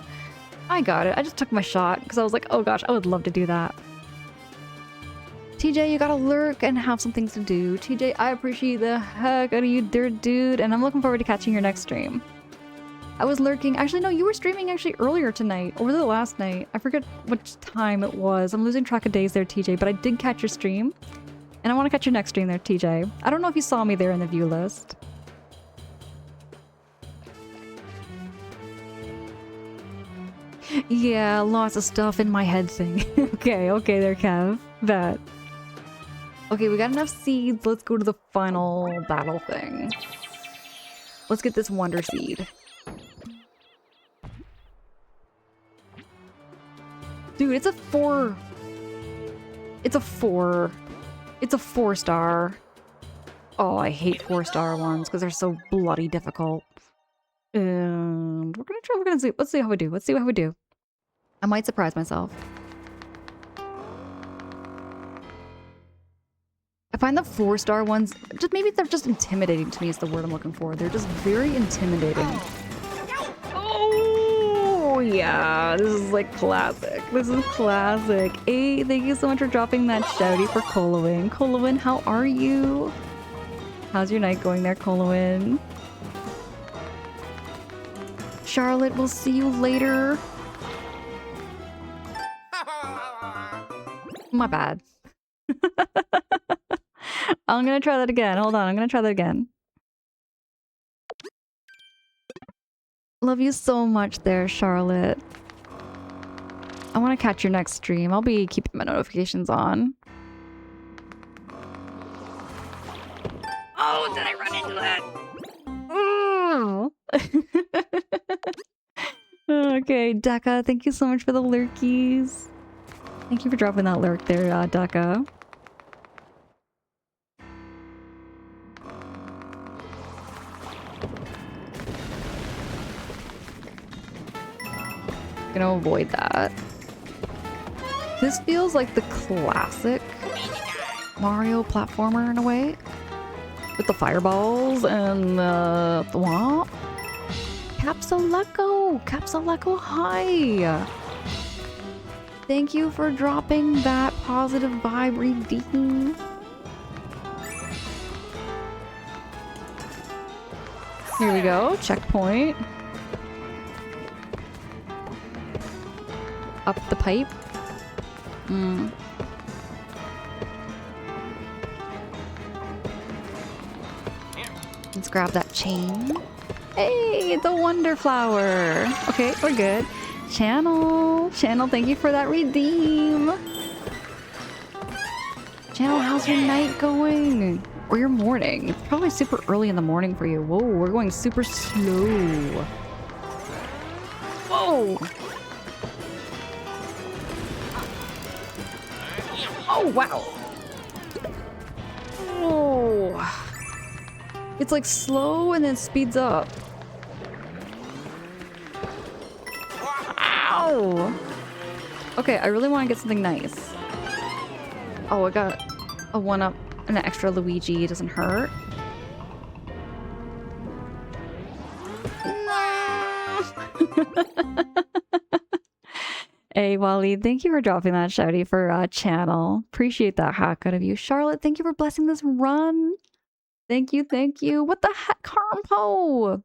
I got it. I just took my shot because I was like, oh gosh, I would love to do that. TJ, you gotta lurk and have some things to do. TJ, I appreciate the heck out of you, dear dude, and I'm looking forward to catching your next stream. I was lurking. Actually, no, you were streaming actually earlier tonight, or the last night. I forget which time it was. I'm losing track of days there, TJ, but I did catch your stream. And I want to catch your next stream there, TJ. I don't know if you saw me there in the view list. Yeah, lots of stuff in my head thing. Okay there, Kev. Bet. Okay, we got enough seeds. Let's go to the final battle thing. Let's get this Wonder Seed. Dude, it's a 4. It's a 4. It's a 4-star. Oh, I hate 4-star ones because they're so bloody difficult. And we're gonna try. We're gonna see. Let's see how we do. Let's see how we do. I might surprise myself. I find the 4-star ones just maybe they're just intimidating to me. Is the word I'm looking for. They're just very intimidating. Oh yeah, this is like classic. This is classic. Hey, thank you so much for dropping that shouty for Colowin. Colowin, how are you? How's your night going there, Colowin? Charlotte, we'll see you later. My bad. I'm gonna try that again. Hold on, I'm gonna try that again. Love you so much there, Charlotte. I want to catch your next stream. I'll be keeping my notifications on. Oh, did I run into that? Oh. Okay, Daka, thank you so much for the lurkies. Thank you for dropping that lurk there, Daka. Gonna avoid that. This feels like the classic Mario platformer in a way. With the fireballs and the thwomp. Capsuleco! Capsuleco, hi! Thank you for dropping that positive vibe redeem. Here we go, checkpoint. Up the pipe. Let's grab that chain. Hey, the Wonder Flower. Okay, we're good. Channel, thank you for that redeem. Channel, how's your night going? Or your morning? It's probably super early in the morning for you. Whoa, we're going super slow. Whoa! Oh, wow. Oh. It's like slow and then speeds up. Ow. Okay, I really want to get something nice. Oh, I got a 1-up and an extra Luigi. It doesn't hurt. Hey, Wally, thank you for dropping that shouty for channel. Appreciate that hack out of you. Charlotte, thank you for blessing this run. Thank you, thank you. What the heck, Harmpo?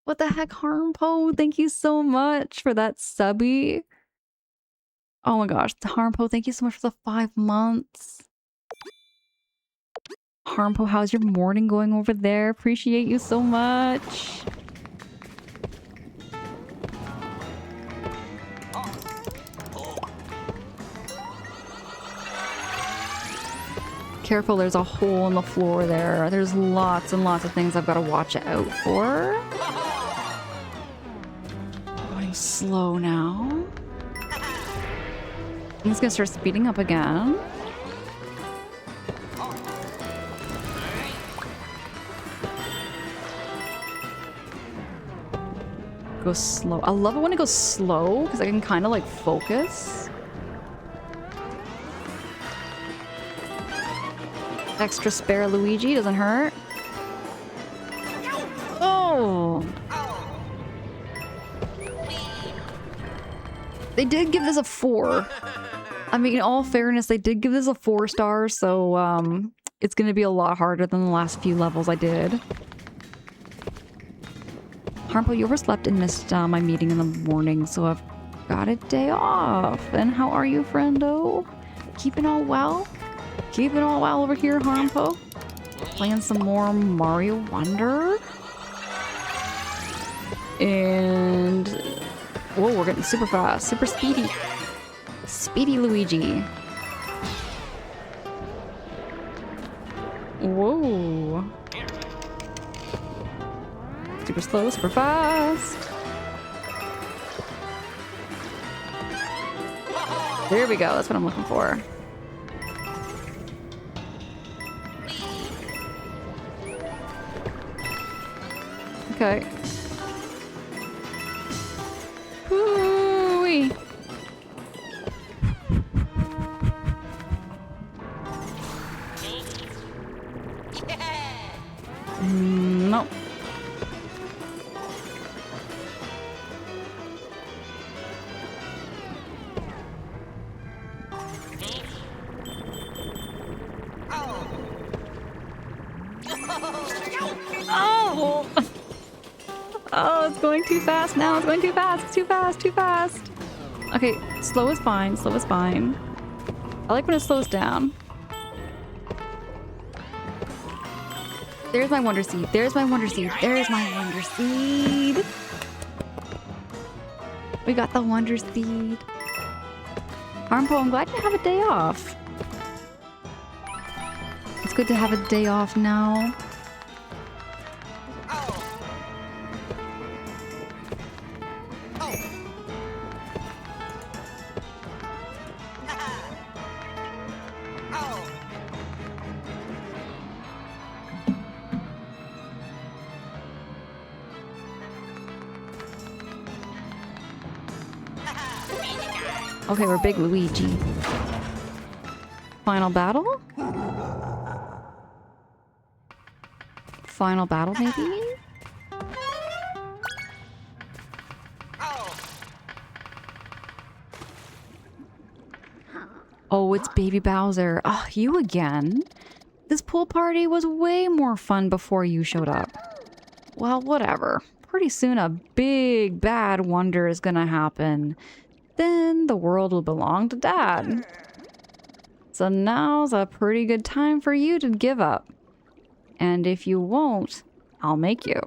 What the heck, Harmpo? Thank you so much for that subby. Oh my gosh, Harmpo, thank you so much for the 5 months. Harmpo, how's your morning going over there? Appreciate you so much. Careful, there's a hole in the floor there. There's lots and lots of things I've got to watch out for. Going slow now. He's gonna start speeding up again. Go slow. I love it when it goes slow because I can kind of like focus. Extra spare Luigi doesn't hurt. Oh! They did give this a 4. I mean, in all fairness, they did give this a 4-star, so it's gonna be a lot harder than the last few levels I did. Harmpo, you overslept and missed my meeting in the morning, so I've got a day off. And how are you, friendo? Keeping all well? Keeping all well over here, Harmpo. Playing some more Mario Wonder. And... whoa, we're getting super fast. Super speedy. Speedy Luigi. Whoa. super slow, super fast. There we go. That's what I'm looking for. Okay. Woo-wee. No. Oh! Oh, it's going too fast now. It's going too fast. It's too fast. Too fast. Okay, slow is fine. Slow is fine. I like when it slows down. There's my Wonder Seed. There's my Wonder Seed. There's my Wonder Seed. We got the Wonder Seed. Harmful, I'm glad you have a day off. It's good to have a day off now. Okay, we're Big Luigi. Final battle? Final battle, maybe? Oh, it's Baby Bowser. Oh, you again? This pool party was way more fun before you showed up. Well, whatever. Pretty soon a big bad wonder is gonna happen. Then the world will belong to Dad. So now's a pretty good time for you to give up. And if you won't, I'll make you.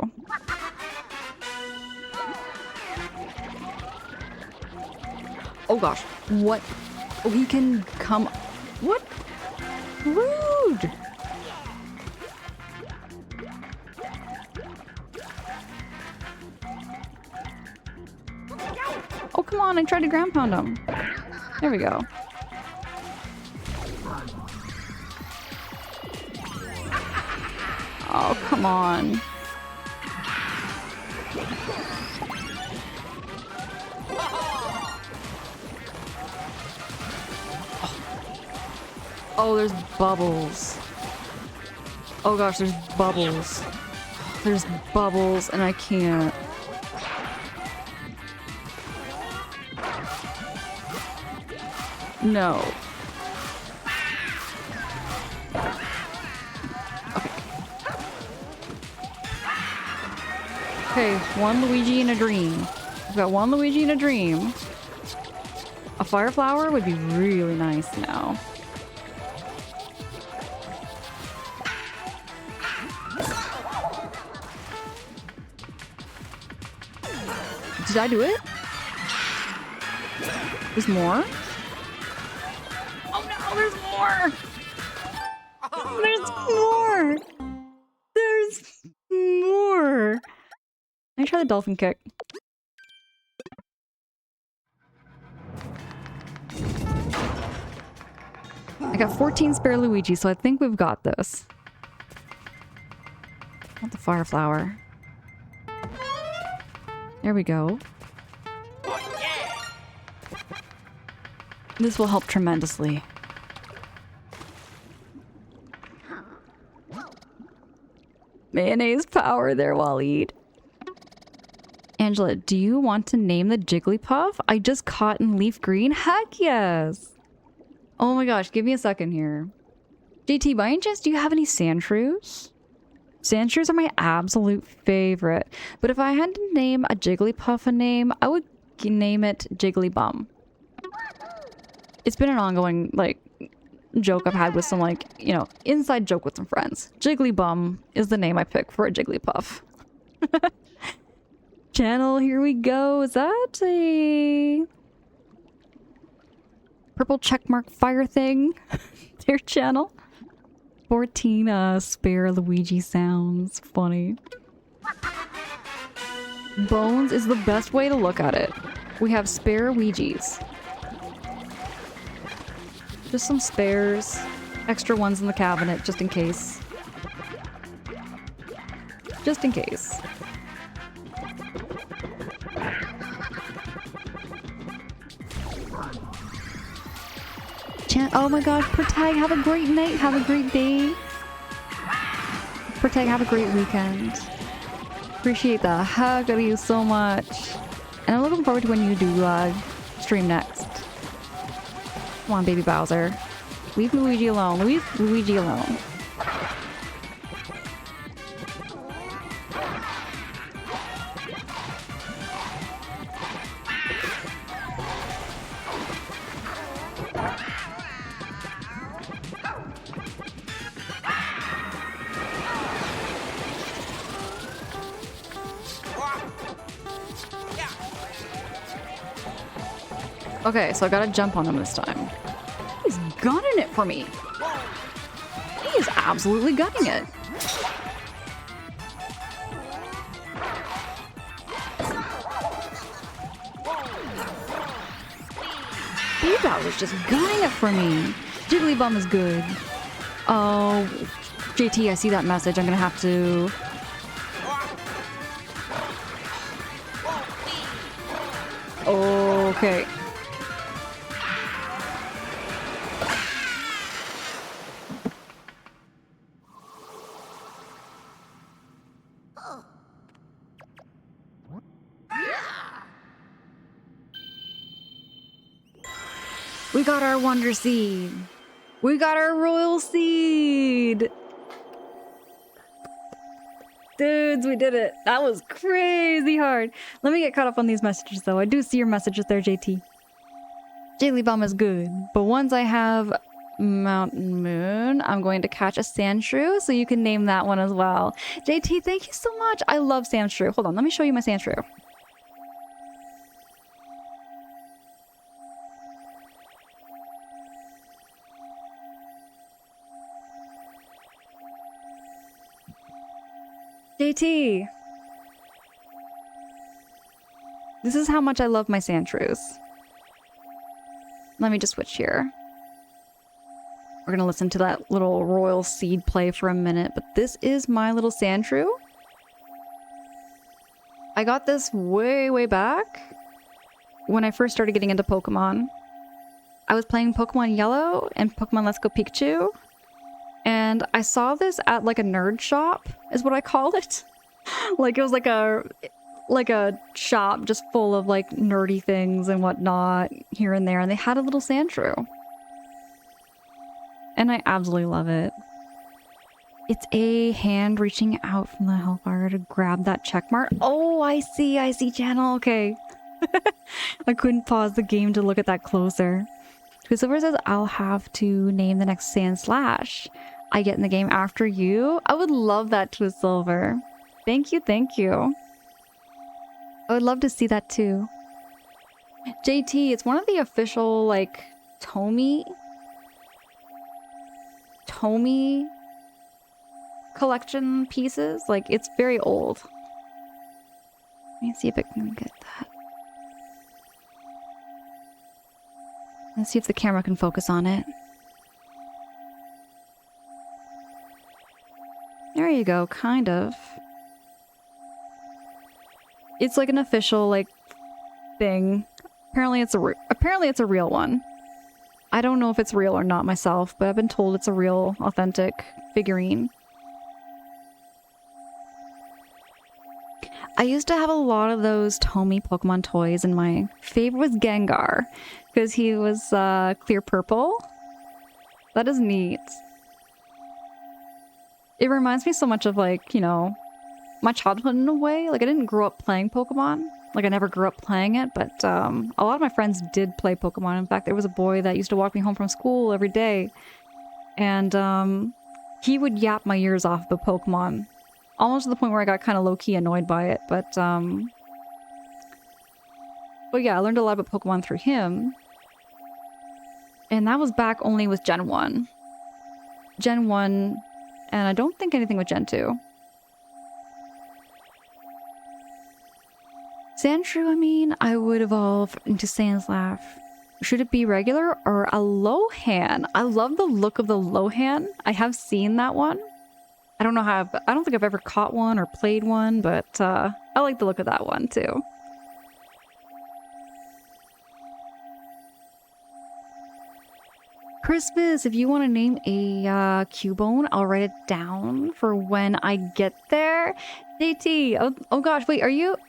Oh gosh, what? Oh, he can come... What? Rude! Oh, come on, I tried to ground pound him. There we go. Oh, come on. Oh, there's bubbles. Oh gosh, there's bubbles. There's bubbles and I can't. No. Okay, one Luigi in a dream. We've got one Luigi in a dream. A fire flower would be really nice now. Did I do it? There's more? Oh no, there's more! There's more! There's more! Let me try the dolphin kick. I got 14 spare Luigi, so I think we've got this. I want the fire flower. There we go. This will help tremendously. Mayonnaise power there, Waleed. Angela, do you want to name the Jigglypuff I just caught in leaf green? Heck yes! Oh my gosh, give me a second here. JT, by any chance, do you have any Sandshrews? Sandshrews are my absolute favorite. But if I had to name a Jigglypuff a name, I would name it Jigglybum. It's been an ongoing, like, joke I've had with some, like, you know, inside joke with some friends. Jigglybum is the name I pick for a Jigglypuff. Channel, here we go. Is that a purple checkmark fire thing? Their channel? 14 spare Luigi sounds. Funny. Bones is the best way to look at it. We have spare Ouijas. Just some spares. Extra ones in the cabinet, just in case. Just in case. Oh my gosh, Pertag, have a great night, have a great day. Pertag, have a great weekend. Appreciate the heck out of you so much. And I'm looking forward to when you do stream next. Come on, baby Bowser. Leave Luigi alone. Leave Luigi alone. Okay, so I gotta jump on him this time. He's gunning it for me. He is absolutely gunning it. Bebop was just gunning it for me. Jigglypuff is good. Oh, JT, I see that message. I'm gonna have to... Okay. We got our Wonder Seed. We got our Royal Seed. Dudes, we did it. That was crazy hard. Let me get caught up on these messages, though. I do see your messages there, JT. Jigglypuff is good, but once I have Mountain Moon, I'm going to catch a Sandshrew, so you can name that one as well. JT, thank you so much. I love Sandshrew. Hold on, let me show you my Sandshrew. JT! This is how much I love my Sandshrews. Let me just switch here. We're gonna listen to that little Royal Seed play for a minute, but this is my little Sandshrew. I got this way, way back when I first started getting into Pokemon. I was playing Pokemon Yellow and Pokemon Let's Go Pikachu. And I saw this at like a nerd shop, is what I called it. Like it was like a shop just full of like nerdy things and whatnot here and there. And they had a little Sandshrew. And I absolutely love it. It's a hand reaching out from the Hellfire to grab that check mark. Oh, I see channel. Okay. I couldn't pause the game to look at that closer. Quicksilver says, I'll have to name the next Sandslash I get in the game after you. I would love that, Twisilver. Thank you, thank you. I would love to see that too. JT, it's one of the official, like, Tomy collection pieces. Like, it's very old. Let me see if I can get that. Let's see if the camera can focus on it. There you go, kind of. It's like an official, like, thing. Apparently it's a real one. I don't know if it's real or not myself, but I've been told it's a real, authentic figurine. I used to have a lot of those Tomy Pokemon toys, and my favorite was Gengar, because he was clear purple. That is neat. It reminds me so much of, like, you know, my childhood in a way. Like, I didn't grow up playing Pokemon. Like, I never grew up playing it, but a lot of my friends did play Pokemon. In fact, there was a boy that used to walk me home from school every day, and he would yap my ears off about Pokemon. Almost to the point where I got kind of low-key annoyed by it, but yeah, I learned a lot about Pokemon through him. And that was back only with Gen 1. Gen 1, and I don't think anything with Gen 2. Sandshrew, I mean, I would evolve into Sandslash. Should it be regular or a Lohan? I love the look of the Lohan. I have seen that one. I don't know how, I don't think I've ever caught one or played one, but I like the look of that one too. Christmas, if you want to name a Cubone, I'll write it down for when I get there. JT, oh gosh, wait,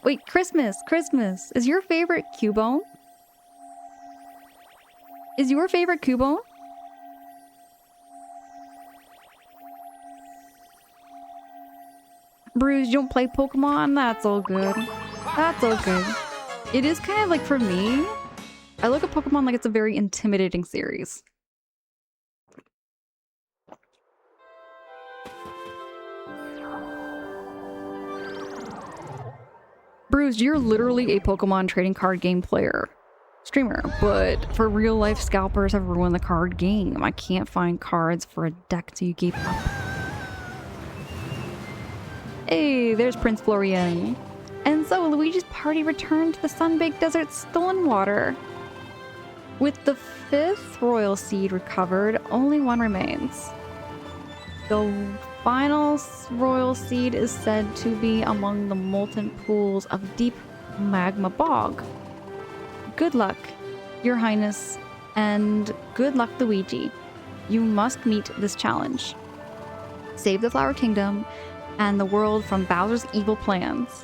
wait, Christmas, is your favorite Cubone? Is your favorite Cubone? Bruce, you don't play Pokemon? That's all good. That's all good. It is kind of like, for me, I look at Pokemon like it's a very intimidating series. Bruce, you're literally a Pokemon trading card game player. Streamer, but for real life, scalpers have ruined the card game. I can't find cards for a deck so you gave up. Hey, there's Prince Florian. And so Luigi's party returned to the Sun-Baked Desert Stolen Water. With the 5th Royal Seed recovered, only one remains. The final Royal Seed is said to be among the molten pools of deep magma bog. Good luck, Your Highness, and good luck, Luigi. You must meet this challenge. Save the Flower Kingdom and the world from Bowser's evil plans.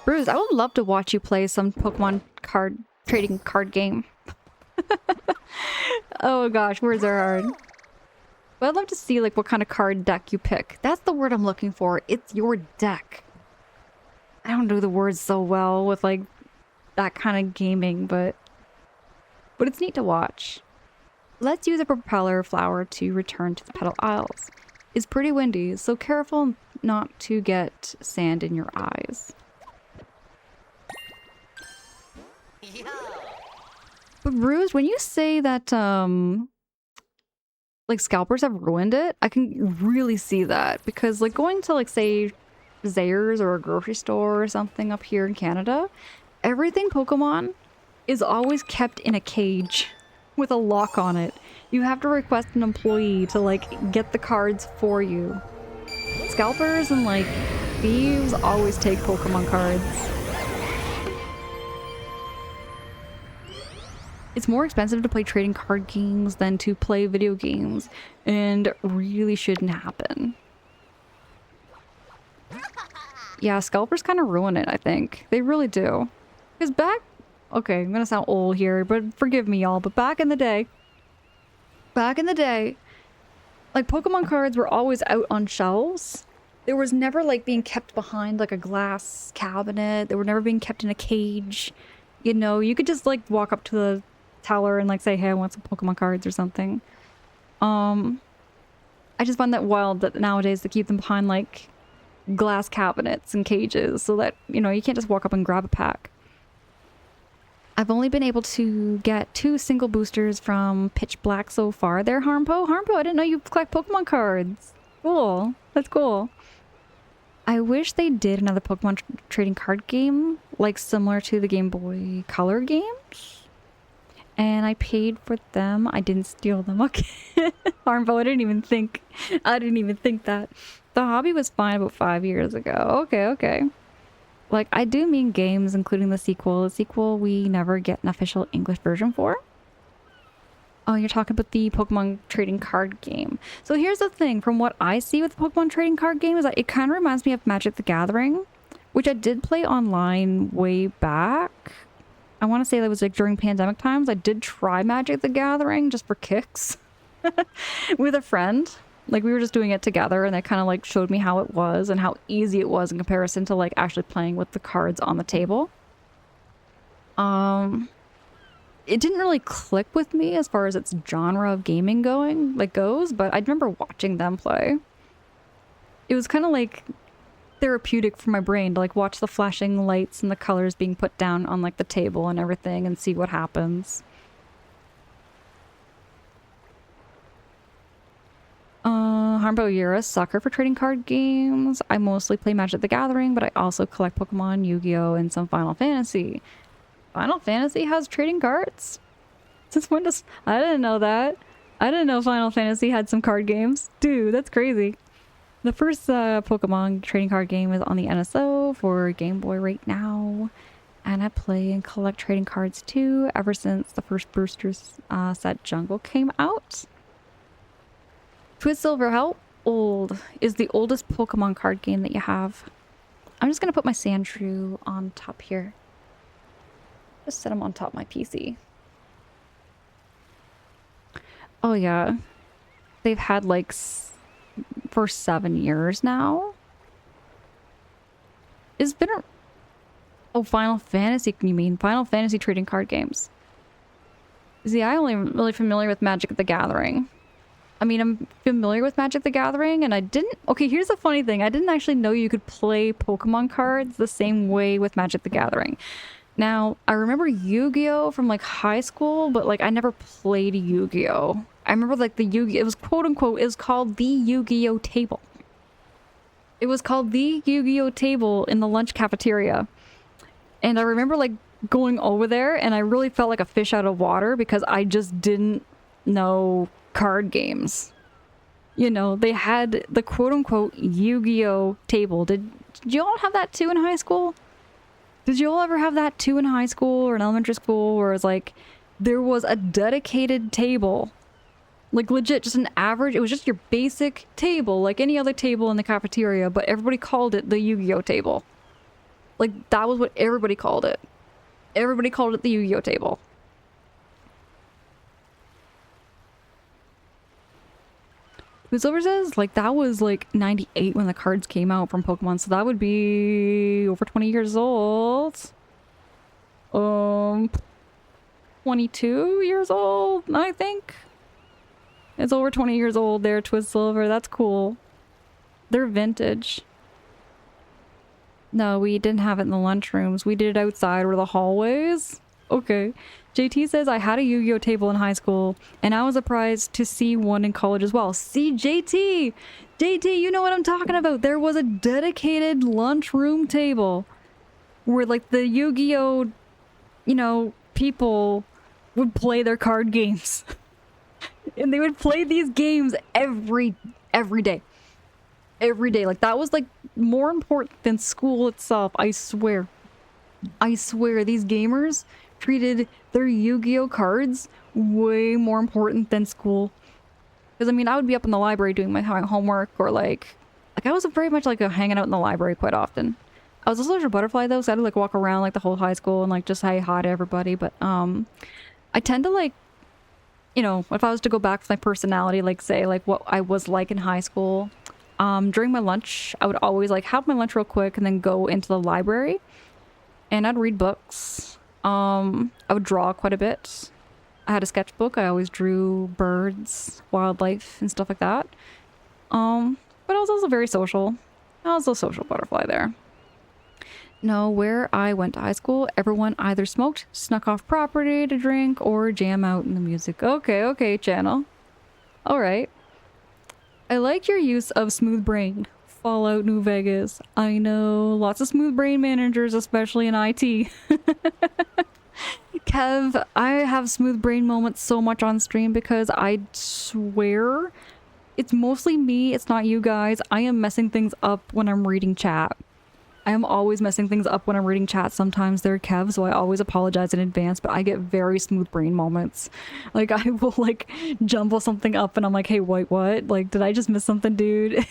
Bruce, I would love to watch you play some Pokemon trading card game. Oh gosh, words are hard. But I'd love to see like what kind of card deck you pick. That's the word I'm looking for. It's your deck. I don't do the words so well with like that kind of gaming, but it's neat to watch. Let's use a propeller flower to return to the Petal Isles. It's pretty windy, so careful not to get sand in your eyes. Yo. But Bruce, when you say that like scalpers have ruined it, I can really see that, because like going to like say Zayre's or a grocery store or something up here in Canada, everything Pokemon is always kept in a cage with a lock on it. You have to request an employee to like get the cards for you. Scalpers and like thieves always take Pokemon cards. It's more expensive to play trading card games than to play video games, and really shouldn't happen. Yeah, scalpers kind of ruin it, I think. They really do. Because okay, I'm gonna sound old here, but forgive me y'all, but back in the day, like Pokemon cards were always out on shelves. There was never like being kept behind like a glass cabinet. They were never being kept in a cage. You know, you could just like walk up to the teller and like say, hey, I want some Pokemon cards or something. I just find that wild that nowadays they keep them behind like glass cabinets and cages so that, you know, you can't just walk up and grab a pack. I've only been able to get 2 single boosters from Pitch Black so far. There, Harmpo, I didn't know you collect Pokemon cards. Cool. That's cool. I wish they did another Pokemon trading card game, like similar to the Game Boy Color games. And I paid for them. I didn't steal them. Okay. Harmful. I didn't even think that. The hobby was fine about 5 years ago. Okay. Like, I do mean games, including the sequel. The sequel we never get an official English version for. Oh, you're talking about the Pokemon trading card game. So here's the thing. From what I see with the Pokemon trading card game is that it kind of reminds me of Magic the Gathering, which I did play online way back. I want to say that was like during pandemic times. I did try Magic the Gathering just for kicks with a friend. Like we were just doing it together, and they kind of like showed me how it was and how easy it was in comparison to like actually playing with the cards on the table. It didn't really click with me as far as its genre of gaming goes, but I remember watching them play. It was kind of like therapeutic for my brain to like watch the flashing lights and the colors being put down on like the table and everything and see what happens. Harmbo, you're a sucker for trading card games. I mostly play Magic the Gathering, but I also collect Pokemon, Yu-Gi-Oh, and some Final Fantasy. Final Fantasy has trading cards? Since when does... I didn't know that. I didn't know Final Fantasy had some card games. Dude, that's crazy. The first Pokemon trading card game is on the NSO for Game Boy right now. And I play and collect trading cards too, ever since the first Brewster's set Jungle came out. Twizzilver, how old is the oldest Pokemon card game that you have? I'm just going to put my Sandshrew on top here. Just set him on top of my PC. Oh yeah. They've had like for 7 years now. It's been a... Oh, Final Fantasy, you mean? Final Fantasy trading card games. See, I only am really familiar with Magic the Gathering. I mean, I'm familiar with Magic the Gathering, and I didn't... Okay, here's the funny thing. I didn't actually know you could play Pokemon cards the same way with Magic the Gathering. Now, I remember Yu-Gi-Oh! From, like, high school, but, like, I never played Yu-Gi-Oh! I remember, like, the Yu-Gi-Oh! It was, quote-unquote, it was called the Yu-Gi-Oh! Table. It was called the Yu-Gi-Oh! Table in the lunch cafeteria. And I remember, like, going over there, and I really felt like a fish out of water because I just didn't know card games. You know, they had the quote-unquote Yu-Gi-Oh! Table. Did you all have that too in high school? Did you all ever have that too in high school or in elementary school where it's like there was a dedicated table? Like legit, just an average, it was just your basic table, like any other table in the cafeteria, but everybody called it the Yu-Gi-Oh! Table. Like that was what everybody called it. Everybody called it the Yu-Gi-Oh! Table. Silver says, like, that was, like, 98 when the cards came out from Pokemon, so that would be over 20 years old. 22 years old, I think. It's over 20 years old there, Twizzilver. That's cool. They're vintage. No, we didn't have it in the lunchrooms. We did it outside or the hallways. Okay. JT says, I had a Yu-Gi-Oh! Table in high school, and I was surprised to see one in college as well. See, JT! JT, you know what I'm talking about. There was a dedicated lunchroom table where, like, the Yu-Gi-Oh! You know, people would play their card games. And they would play these games every day. Every day. Like, that was, like, more important than school itself. I swear. I swear, these gamers treated their Yu-Gi-Oh! Cards way more important than school. Because, I mean, I would be up in the library doing my homework, or, like I was very much, like, hanging out in the library quite often. I was a social butterfly, though, so I had to, like, walk around, like, the whole high school and, like, just say hi to everybody. But, I tend to, like, you know, if I was to go back to my personality, like, say, like, what I was like in high school, during my lunch, I would always, like, have my lunch real quick and then go into the library. And I'd read books. I would draw quite a bit. I had a sketchbook. I always drew birds, wildlife, and stuff like that. But I was also very social. I was a social butterfly there. No, where I went to high school, everyone either smoked, snuck off property to drink, or jam out in the music. Okay, channel. Alright. I like your use of Smooth Brain. Fallout New Vegas. I know, lots of Smooth Brain managers, especially in IT. Kev, I have Smooth Brain moments so much on stream because I swear it's mostly me, it's not you guys. I am messing things up when I'm reading chat. I am always messing things up when I'm reading chat sometimes there, Kev, so I always apologize in advance, but I get very Smooth Brain moments. Like, I will, like, jumble something up and I'm like, hey, wait, what? Like, did I just miss something, dude?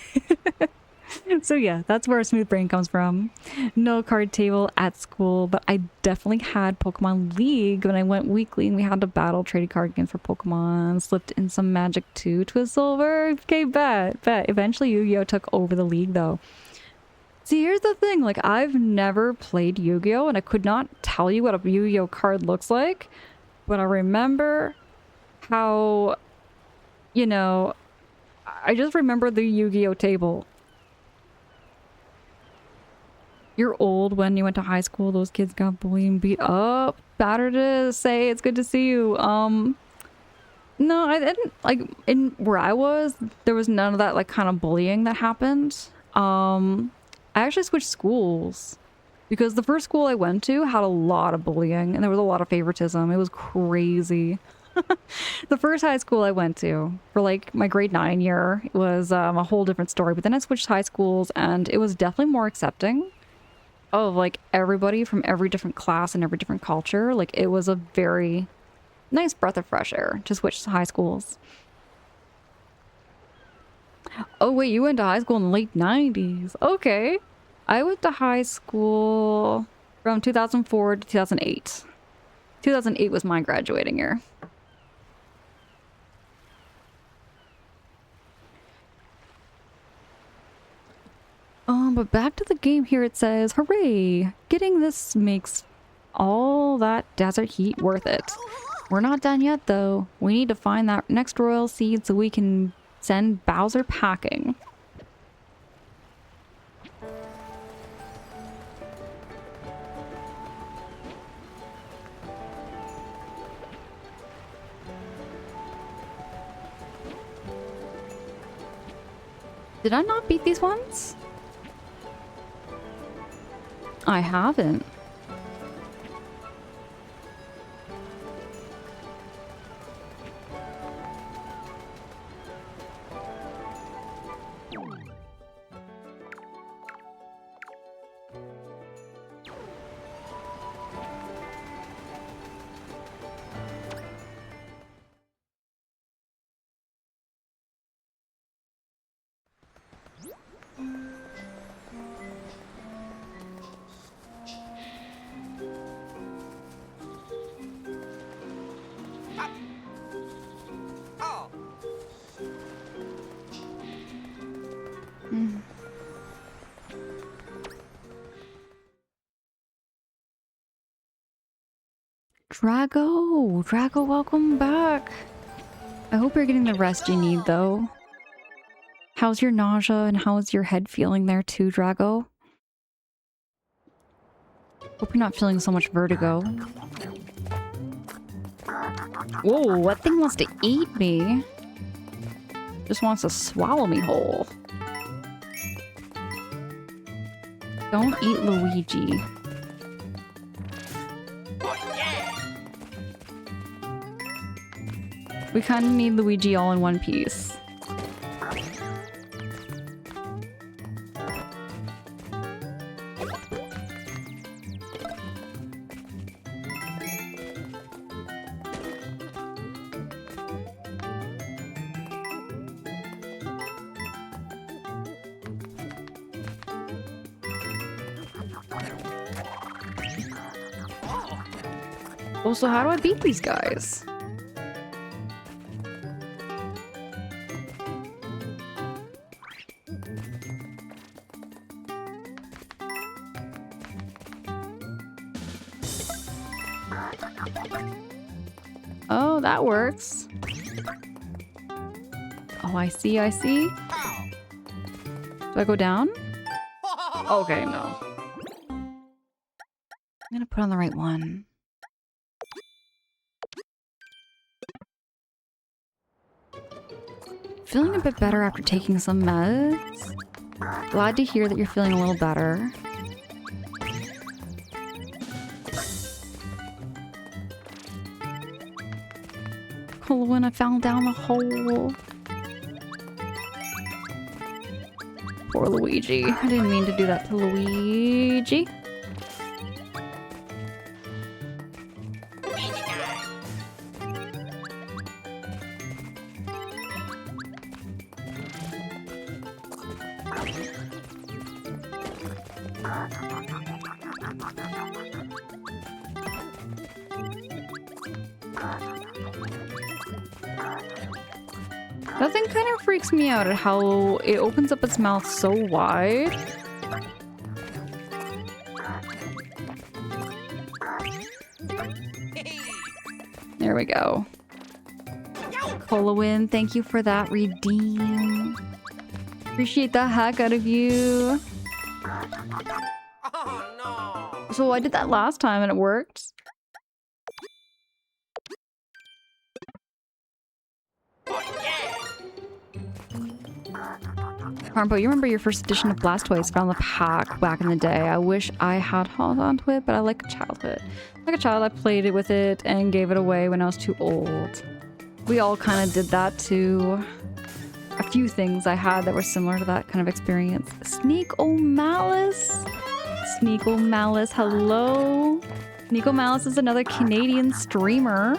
So yeah, that's where Smooth Brain comes from. No card table at school, but I definitely had Pokemon League when I went weekly and we had to battle trading card games for Pokemon. Slipped in some Magic too, Twizzilver. Okay, bet. Eventually Yu-Gi-Oh! Took over the league though. See, here's the thing, like, I've never played Yu-Gi-Oh! And I could not tell you what a Yu-Gi-Oh! Card looks like, but I remember how, you know, I just remember the Yu-Gi-Oh! Table. You're old when you went to high school. Those kids got bullied and beat up. Better to say it's good to see you. No, I didn't like in where I was, there was none of that like kind of bullying that happened. I actually switched schools because the first school I went to had a lot of bullying and there was a lot of favoritism. It was crazy. The first high school I went to for like my grade 9 year was a whole different story, but then I switched high schools and it was definitely more accepting of like everybody from every different class and every different culture. Like it was a very nice breath of fresh air to switch to high schools. Oh wait, you went to high school in the late 90s. Okay. I went to high school from 2004 to 2008. 2008 was my graduating year. But back to the game here, it says, hooray! Getting this makes all that desert heat worth it. We're not done yet, though. We need to find that next royal seed so we can send Bowser packing. Did I not beat these ones? I haven't. Oh. Drago, welcome back. I hope you're getting the rest you need, though. How's your nausea and how's your head feeling there too, Drago? Hope you're not feeling so much vertigo. Whoa, that thing wants to eat me. Just wants to swallow me whole. Don't eat Luigi. We kind of need Luigi all in one piece. Oh, so how do I beat these guys? Oh, that works. Oh, I see, I see. Do I go down? Okay, no. I'm gonna put on the right one. Feeling a bit better after taking some meds. Glad to hear that you're feeling a little better. Oh, when I fell down the hole. Poor Luigi. I didn't mean to do that to Luigi. That thing kind of freaks me out at how it opens up its mouth so wide. There we go. Colowin, thank you for that redeem. Appreciate the heck out of you. Oh no. So I did that last time and it worked. Harmpo, you remember your first edition of Blastoise found the pack back in the day. I wish I had held on to it, but I like childhood. Like a child, I played it with it and gave it away when I was too old. We all kind of did that to a few things I had that were similar to that kind of experience. Sneak O'Malice. Sneak O'Malice, hello. Sneak O'Malice is another Canadian streamer.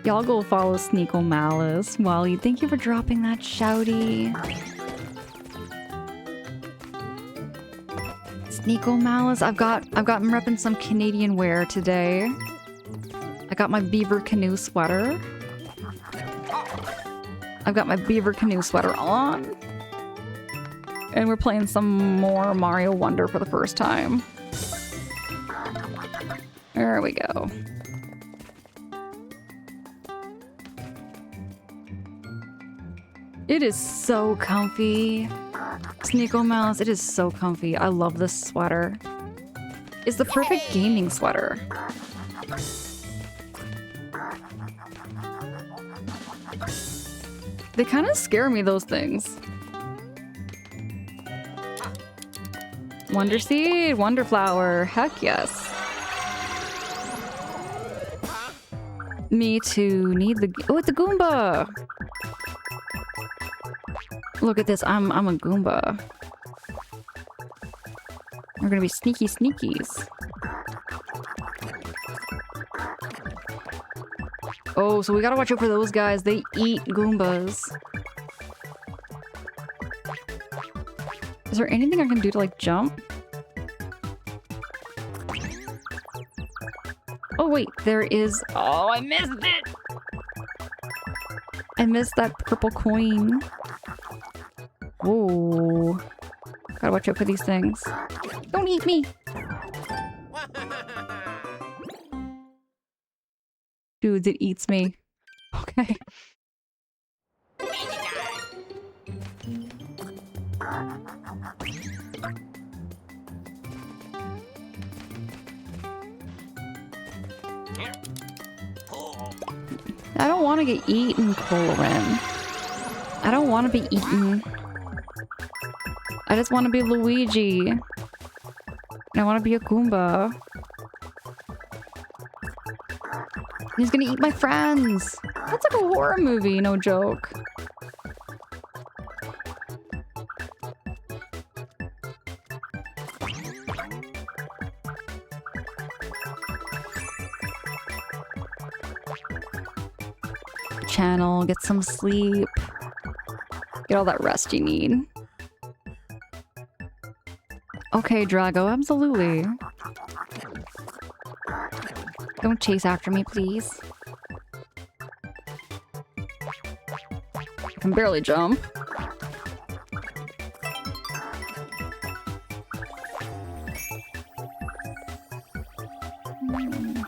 Y'all go follow Sneak O'Malice. Wally, thank you for dropping that shouty. Sneak O'Malice, I've got him repping some Canadian wear today. I got my beaver canoe sweater. I've got my beaver canoe sweater on. And we're playing some more Mario Wonder for the first time. There we go. It is so comfy. Sneak O'Malice, it is so comfy. I love this sweater. It's the perfect gaming sweater. They kind of scare me, those things. Wonder Seed, Wonder Flower, heck yes. Me too, need the... Oh, it's a Goomba! Look at this, I'm a Goomba. We're gonna be sneaky sneakies. Oh, so we gotta watch out for those guys. They eat Goombas. Is there anything I can do to, like, jump? Oh, wait, there is... Oh, I missed it! I missed that purple coin. Whoa. Gotta watch out for these things. Don't eat me! Dudes, it eats me. Okay. I don't want to get eaten, Colorin. I don't want to be eaten. I just want to be Luigi. And I want to be a Goomba. He's gonna eat my friends. That's like a horror movie, no joke. Channel, get some sleep. Get all that rest you need. Okay, Drago, absolutely. Don't chase after me, please. I can barely jump.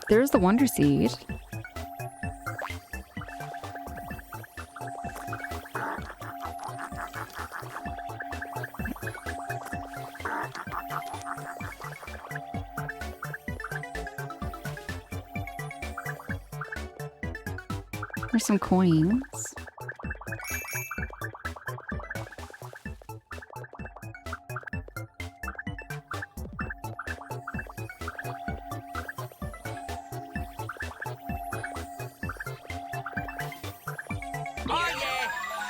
There's the Wonder Seed. There's some coins.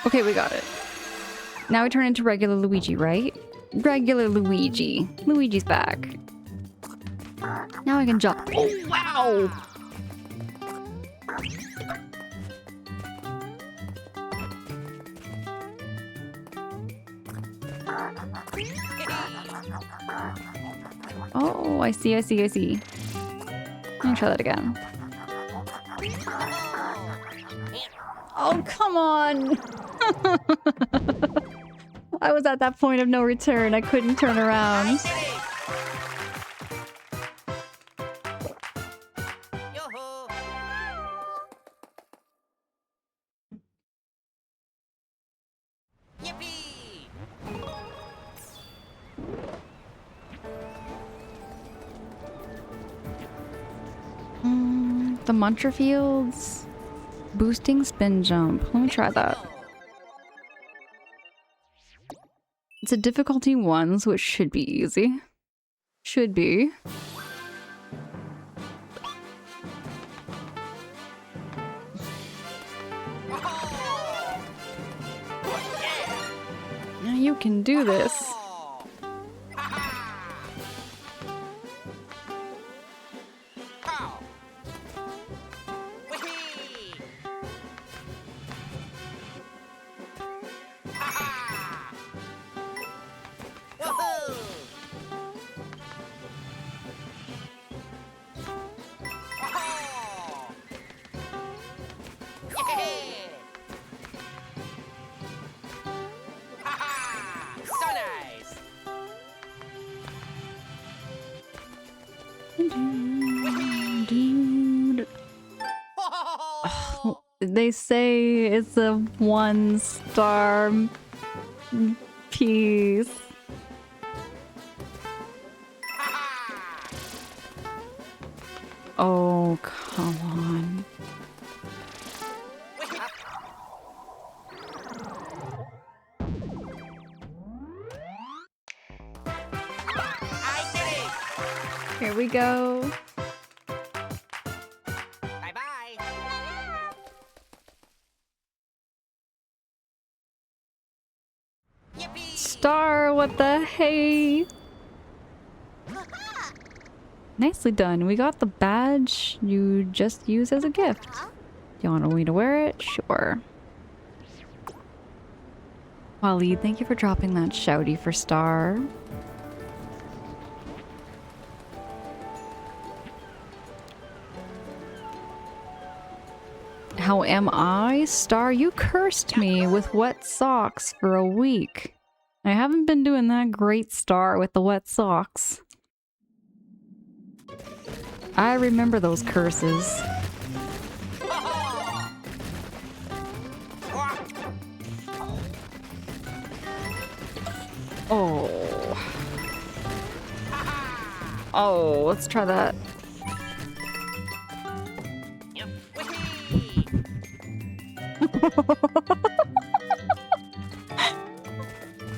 Okay, we got it. Now we turn into regular Luigi, right? Regular Luigi. Luigi's back. Now I can jump. Oh, wow! Oh, I see. Let me try that again. Oh, come on! I was at that point of no return. I couldn't turn around. The Muncher Fields. Boosting spin jump. Let me try that. It's a difficulty 1, so it should be easy. Should be. Now you can do this. They say it's a 1-star piece. Oh, come on. Here we go. Star, what the hey? Nicely done. We got the badge you just used as a gift. Do you want me to wear it? Sure. Waleed, thank you for dropping that shouty for Star. How am I? Star, you cursed me with wet socks for a week. I haven't been doing that great, Star, with the wet socks. I remember those curses. Oh. Oh, let's try that.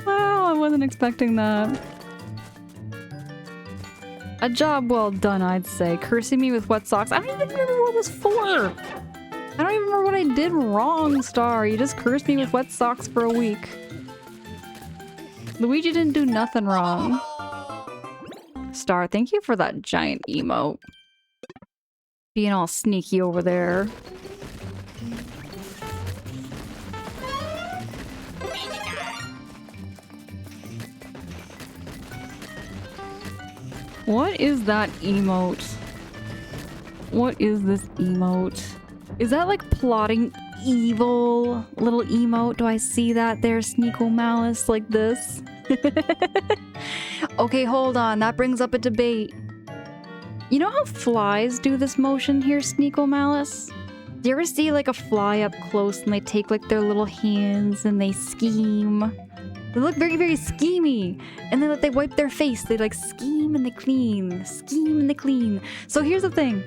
Wow, I wasn't expecting that. A job well done, I'd say. Cursing me with wet socks. I don't even remember what it was for. I don't even remember what I did wrong, Star. You just cursed me with wet socks for a week. Luigi didn't do nothing wrong. Star, thank you for that giant emote. Being all sneaky over there. What is that emote? What is this emote? Is that like plotting evil little emote? Do I see that there, Sneako Malice, like this? Okay, hold on. That brings up a debate. You know how flies do this motion here, Sneako Malice? Do you ever see like a fly up close and they take like their little hands and they scheme? They look very, very schemy. And then they wipe their face. They like scheme and they clean. Scheme and they clean. So here's the thing.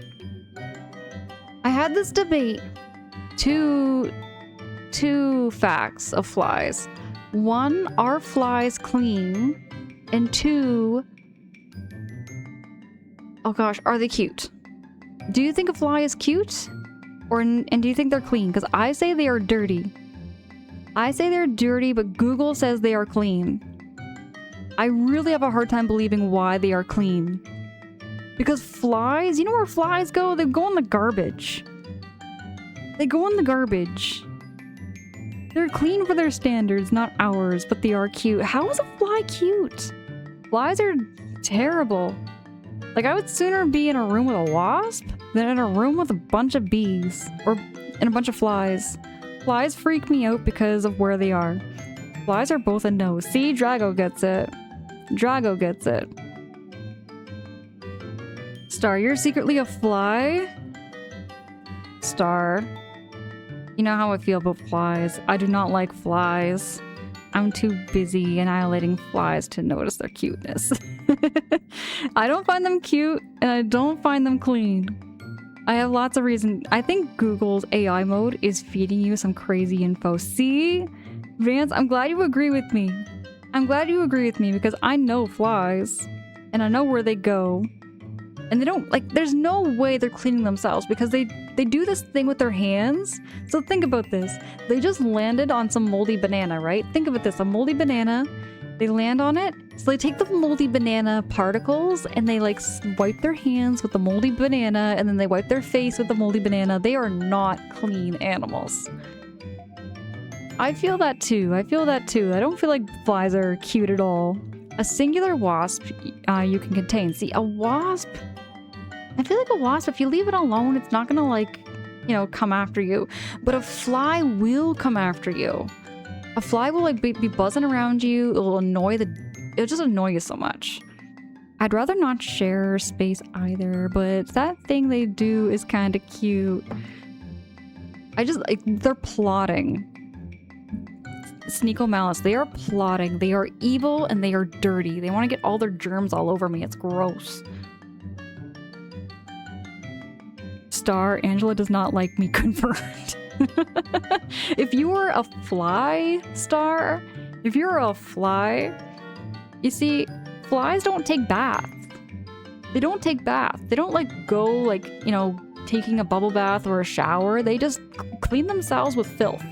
I had this debate. Two facts of flies. One, are flies clean? And two, oh gosh, are they cute? Do you think a fly is cute? And do you think they're clean? Because I say they are dirty. I say they're dirty, but Google says they are clean. I really have a hard time believing why they are clean. Because flies, you know where flies go? They go in the garbage. They go in the garbage. They're clean for their standards, not ours, but they are cute. How is a fly cute? Flies are terrible. Like, I would sooner be in a room with a wasp than in a room with a bunch of bees. Or in a bunch of flies. Flies freak me out because of where they are. Flies are both a no. See, Drago gets it. Drago gets it. Star, you're secretly a fly? Star. You know how I feel about flies. I do not like flies. I'm too busy annihilating flies to notice their cuteness. I don't find them cute, and I don't find them clean. I have lots of reason. I think Google's AI mode is feeding you some crazy info. See? Vance, I'm glad you agree with me. I'm glad you agree with me because I know flies and I know where they go. And they don't, like, there's no way they're cleaning themselves because they do this thing with their hands. So think about this. They just landed on some moldy banana, right? Think of it this, a moldy banana. They land on it. So they take the moldy banana particles and they like wipe their hands with the moldy banana and then they wipe their face with the moldy banana. They are not clean animals. I feel that too. I don't feel like flies are cute at all. A singular wasp you can contain. See, a wasp... I feel like a wasp, if you leave it alone, it's not gonna like, you know, come after you. But a fly will come after you. A fly will like be buzzing around you. It'll just annoy you so much. I'd rather not share space either, but that thing they do is kind of cute. They're plotting. Sneako Malice, they are plotting. They are evil and they are dirty. They want to get all their germs all over me. It's gross. Star, Angela does not like me, confirmed. If you were a fly, Star, if you're a fly, you see, flies don't take baths. They don't take baths. They don't like go like, you know, taking a bubble bath or a shower. They just clean themselves with filth.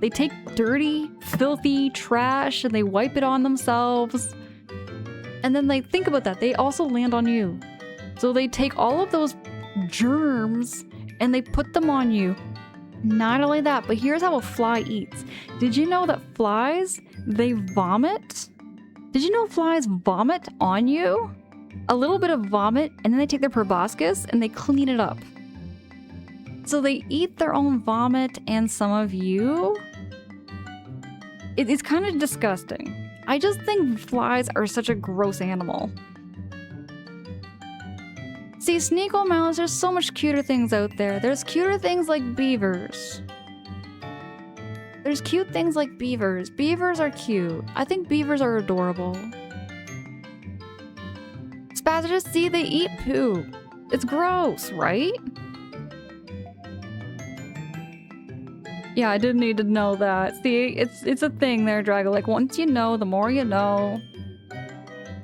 They take dirty, filthy trash and they wipe it on themselves. And then like, think about that. They also land on you. So they take all of those germs and they put them on you. Not only that, but here's how a fly eats. Did you know that flies, they vomit? Did you know flies vomit on you? A little bit of vomit, and then they take their proboscis and they clean it up. So they eat their own vomit and some of you. It's kind of disgusting. I just think flies are such a gross animal. See, Sneako Malice, there's so much cuter things out there. There's cuter things like beavers. There's cute things like beavers. Beavers are cute. I think beavers are adorable. Spazzatus, see, they eat poo. It's gross, right? Yeah, I didn't need to know that. See, it's a thing there, Drago. Like, once you know, the more you know.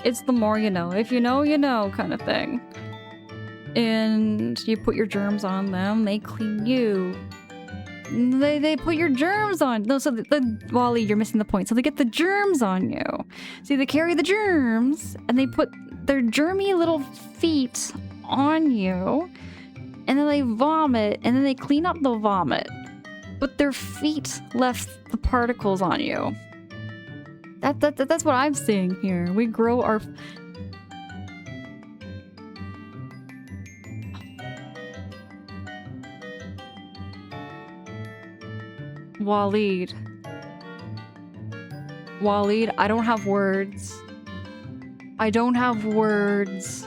It's the more you know. If you know kind of thing. And you put your germs on them, they clean you. They put your germs on. No, so Wally, you're missing the point. So they get the germs on you. See, they carry the germs and they put their germy little feet on you. And then they vomit and then they clean up the vomit. But their feet left the particles on you. That's what I'm seeing here. We grow our... Waleed, I don't have words. I don't have words.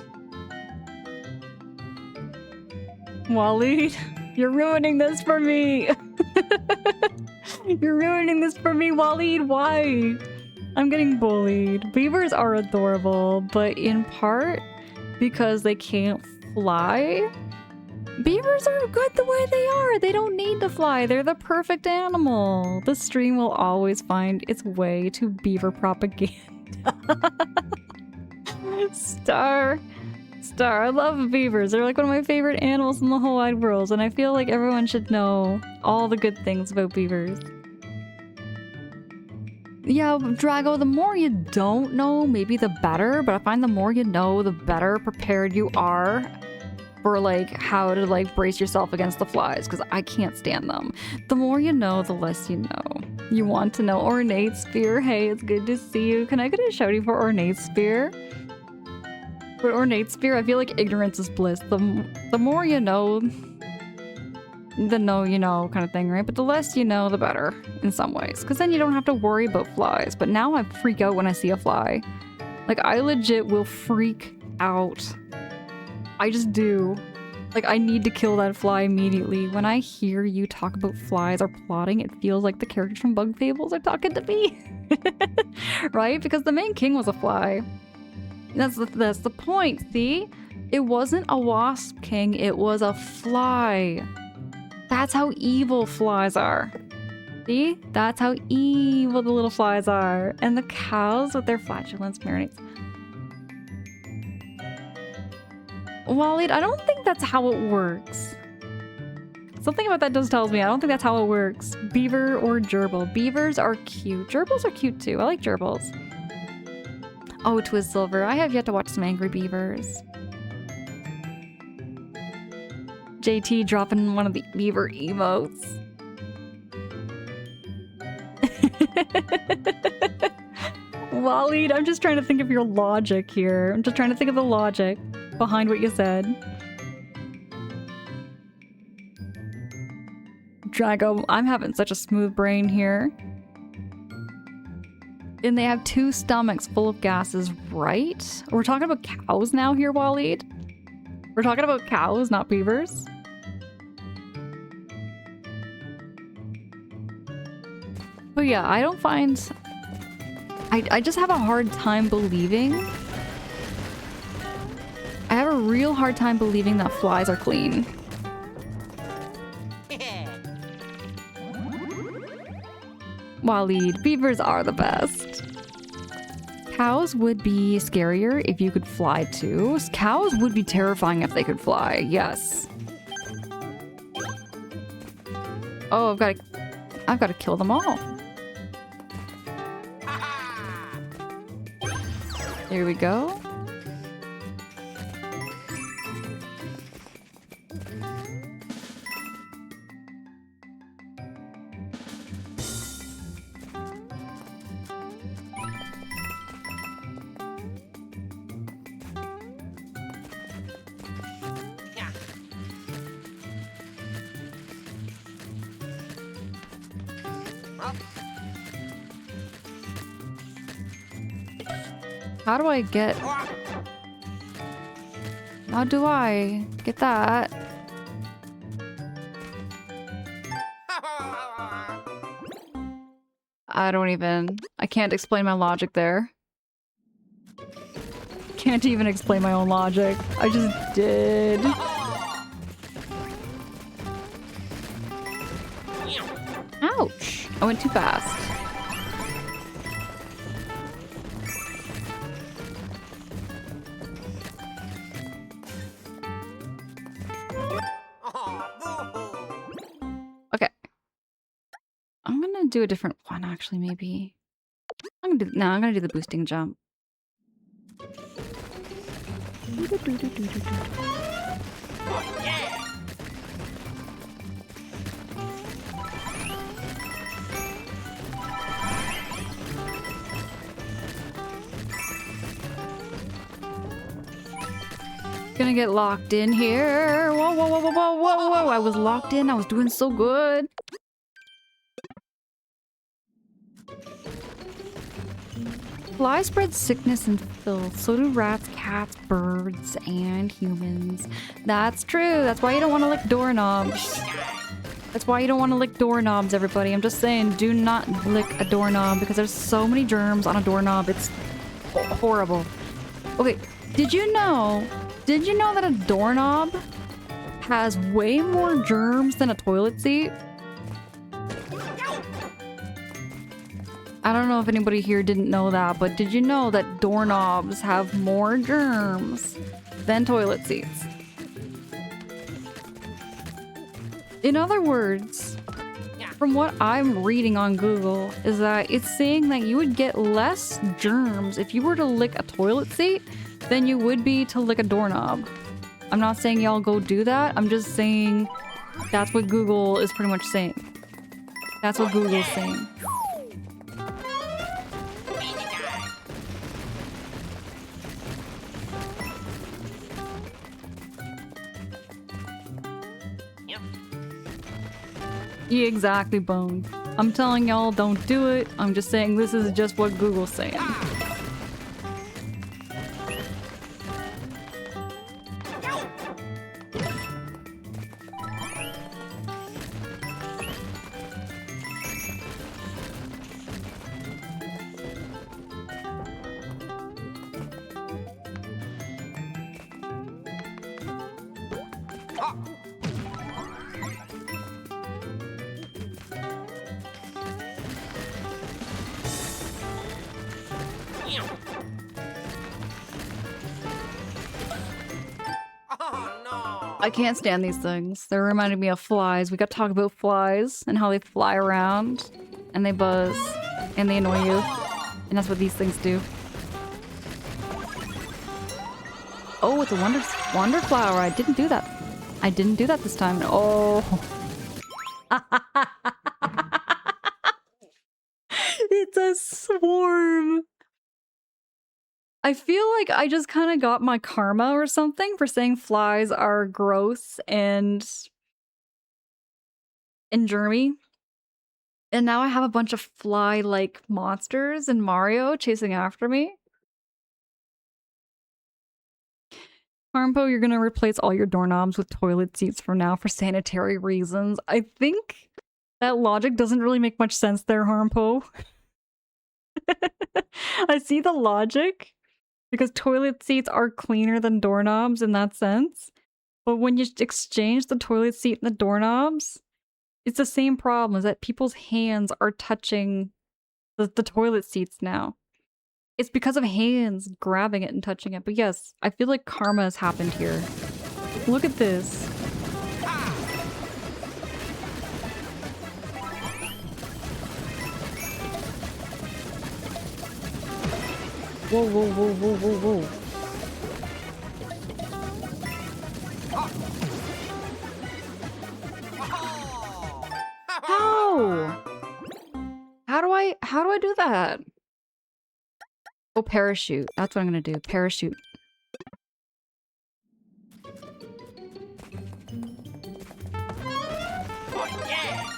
Waleed, you're ruining this for me. You're ruining this for me, Waleed. Why? I'm getting bullied. Beavers are adorable, but in part because they can't fly. Beavers are good the way they are. They don't need to fly. They're the perfect animal. The stream will always find its way to beaver propaganda. Star, I love beavers. They're like one of my favorite animals in the whole wide world, and I feel like everyone should know all the good things about beavers. Yeah, Drago, the more you don't know, maybe the better, but I find the more you know, the better prepared you are for like how to like brace yourself against the flies, because I can't stand them. The more you know, the less you know. You want to know. Ornate Spear, hey, it's good to see you. Can I get a shouty for Ornate Spear? For Ornate Spear, I feel like ignorance is bliss. The more you know, the know you know kind of thing, right? But the less you know, the better in some ways, because then you don't have to worry about flies. But now I freak out when I see a fly. Like, I legit will freak out. I just do. Like, I need to kill that fly immediately. When I hear you talk about flies or plotting, it feels like the characters from Bug Fables are talking to me. Right? Because the main king was a fly. That's the point, see? It wasn't a wasp king, it was a fly. That's how evil flies are. See? That's how evil the little flies are. And the cows with their flatulence marinates. Waleed, I don't think that's how it works. Something about that just tells me I don't think that's how it works. Beaver or gerbil. Beavers are cute. Gerbils are cute too. I like gerbils. Oh, Twizzsilver. I have yet to watch some Angry Beavers. JT dropping one of the beaver emotes. Waleed, I'm just trying to think of your logic here. I'm just trying to think of the logic behind what you said. Drago, I'm having such a smooth brain here. And they have 2 stomachs full of gases, right? We're talking about cows now here, Waleed? We're talking about cows, not beavers? But yeah, I don't find... I just have a hard time believing... I have a real hard time believing that flies are clean. Waleed, beavers are the best. Cows would be scarier if you could fly too. Cows would be terrifying if they could fly, yes. Oh, I've got to kill them all. Here we go. How do I get... How do I get that? I don't even... I can't explain my logic there. Can't even explain my own logic. I just did. Ouch! I went too fast. Okay. I'm gonna do a different one, actually, maybe. I'm gonna do the boosting jump. Gonna get locked in here. Whoa, whoa, whoa, whoa, whoa, whoa, whoa. I was locked in. I was doing so good. Flies spread sickness and filth. So do rats, cats, birds, and humans. That's true. That's why you don't want to lick doorknobs. That's why you don't want to lick doorknobs, everybody. I'm just saying, do not lick a doorknob because there's so many germs on a doorknob. It's horrible. Okay, did you know that a doorknob has way more germs than a toilet seat? I don't know if anybody here didn't know that, but did you know that doorknobs have more germs than toilet seats? In other words, from what I'm reading on Google, is that it's saying that you would get less germs if you were to lick a toilet seat than you would be to lick a doorknob. I'm not saying y'all go do that. I'm just saying that's what Google is pretty much saying. That's what Google's saying. Yeah, exactly, Bone. I'm telling y'all don't do it. I'm just saying this is just what Google's saying. Oh no! I can't stand these things. They're reminding me of flies. We got to talk about flies and how they fly around and they buzz and they annoy you. And that's what these things do. Oh, it's a wonder flower. I didn't do that. I didn't do that this time. Oh. It's a swarm. I feel like I just kind of got my karma or something for saying flies are gross and germy. And now I have a bunch of fly-like monsters in Mario chasing after me. Harmpo, you're gonna replace all your doorknobs with toilet seats from now for sanitary reasons. I think that logic doesn't really make much sense there, Harmpo. I see the logic, because toilet seats are cleaner than doorknobs in that sense. But when you exchange the toilet seat and the doorknobs, it's the same problem, is that people's hands are touching the toilet seats now. It's because of hands grabbing it and touching it. But yes, I feel like karma has happened here. Look at this. Whoa, whoa, whoa, whoa, whoa, whoa. How? How do I do that? Oh, parachute. That's what I'm gonna do. Parachute. Oh yeah!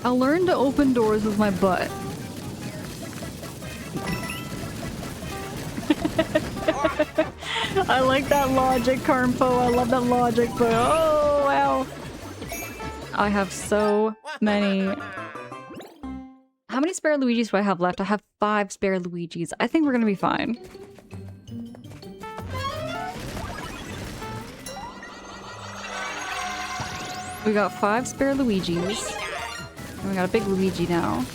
I'll learn to open doors with my butt. I like that logic, Karmpo. I love that logic, but oh wow. I have so many. How many spare Luigis do I have left? I have 5 spare Luigis. I think we're gonna be fine. We got 5 spare Luigis. And we got a big Luigi now.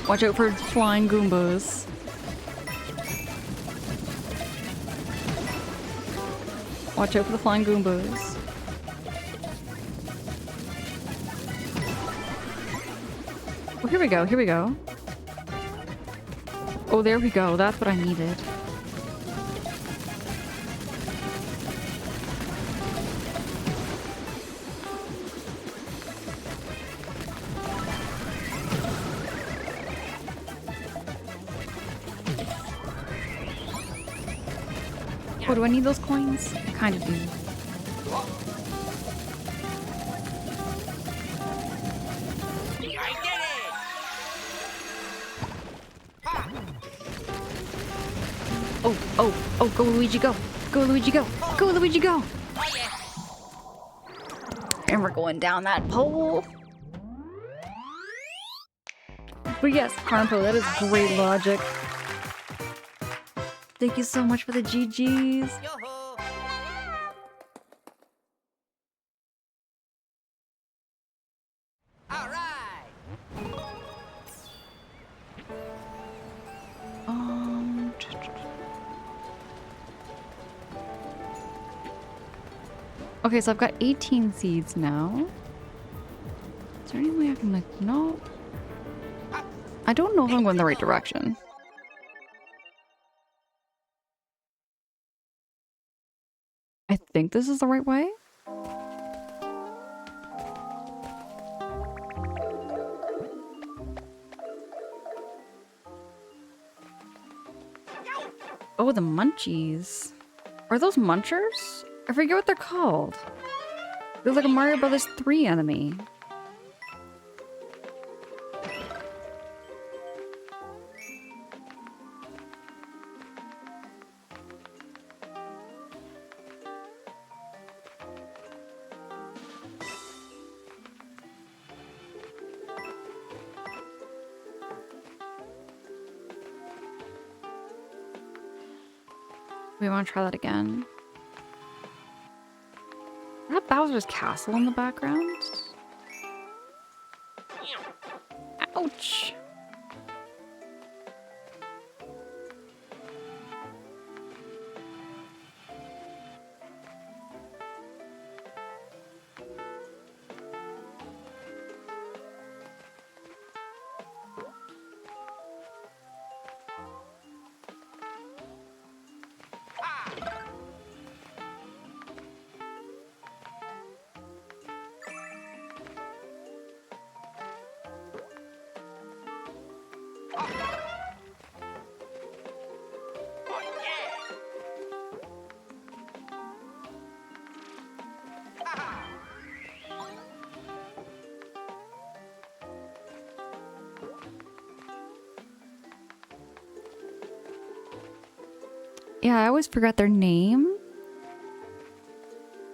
Watch out for flying Goombas. Watch out for the flying Goombas. Oh, here we go, here we go. Oh, there we go. That's what I needed. Oh, do I need those coins? I kind of do. I did it! Oh, oh, oh, go Luigi, go! Go Luigi, go! Go Luigi, go! Oh yeah! And we're going down that pole. But yes, Harmpo, that is great logic. Thank you so much for the GGs. Yo-ho! All right! Okay, so I've got 18 seeds now. Is there any way I can like, no? I don't know if I'm going the right direction. I think this is the right way. Oh, the munchies. Are those munchers? I forget what they're called. They're like a Mario Brothers 3 enemy. We want to try that again. Is that Bowser's castle in the background? Ouch! Yeah, I always forget their name.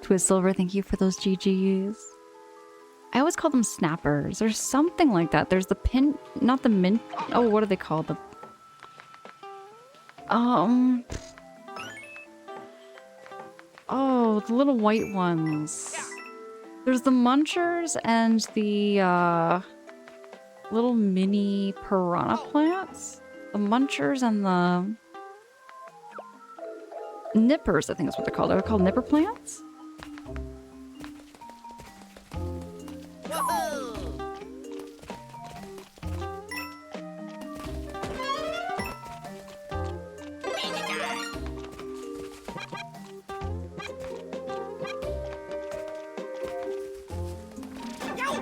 Twizzsilver, thank you for those GGs. I always call them snappers or something like that. There's the pin, not the mint. Oh, what are they called? The oh, the little white ones. There's the munchers and the little mini piranha plants. The munchers and the nippers, I think is what they're called. They're called nipper plants?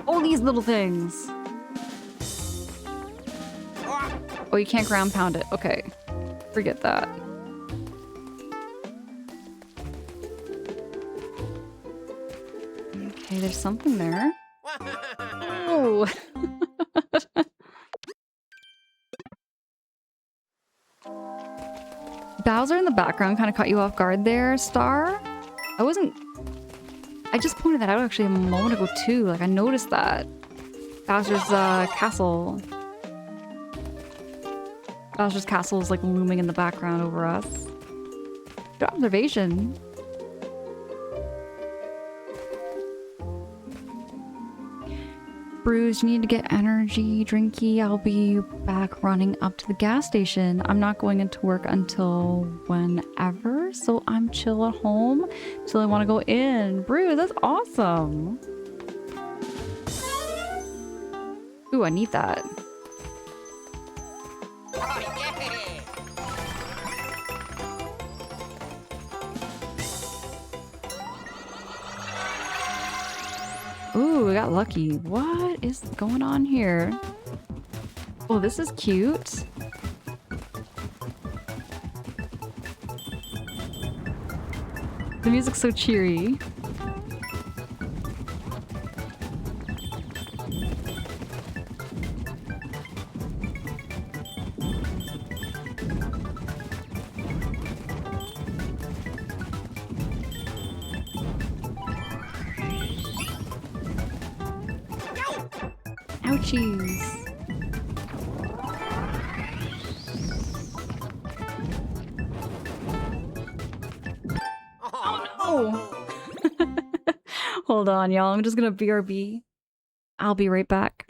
All these little things. Oh, you can't ground pound it. Okay. Forget that. Okay, there's something there. Oh! Bowser in the background kind of caught you off guard there, Star. I wasn't... I just pointed that out actually a moment ago too. Like, I noticed that. Bowser's castle. Bowser's castle is like looming in the background over us. Good observation. Bruce, you need to get energy drinky. I'll be back running up to the gas station. I'm not going into work until whenever, so I'm chill at home till I want to go in. Bruce, that's awesome. Ooh, I need that. Ooh, we got lucky. What is going on here? Oh, this is cute. The music's so cheery. Ouchies. Oh no! Hold on, y'all. I'm just gonna BRB. I'll be right back.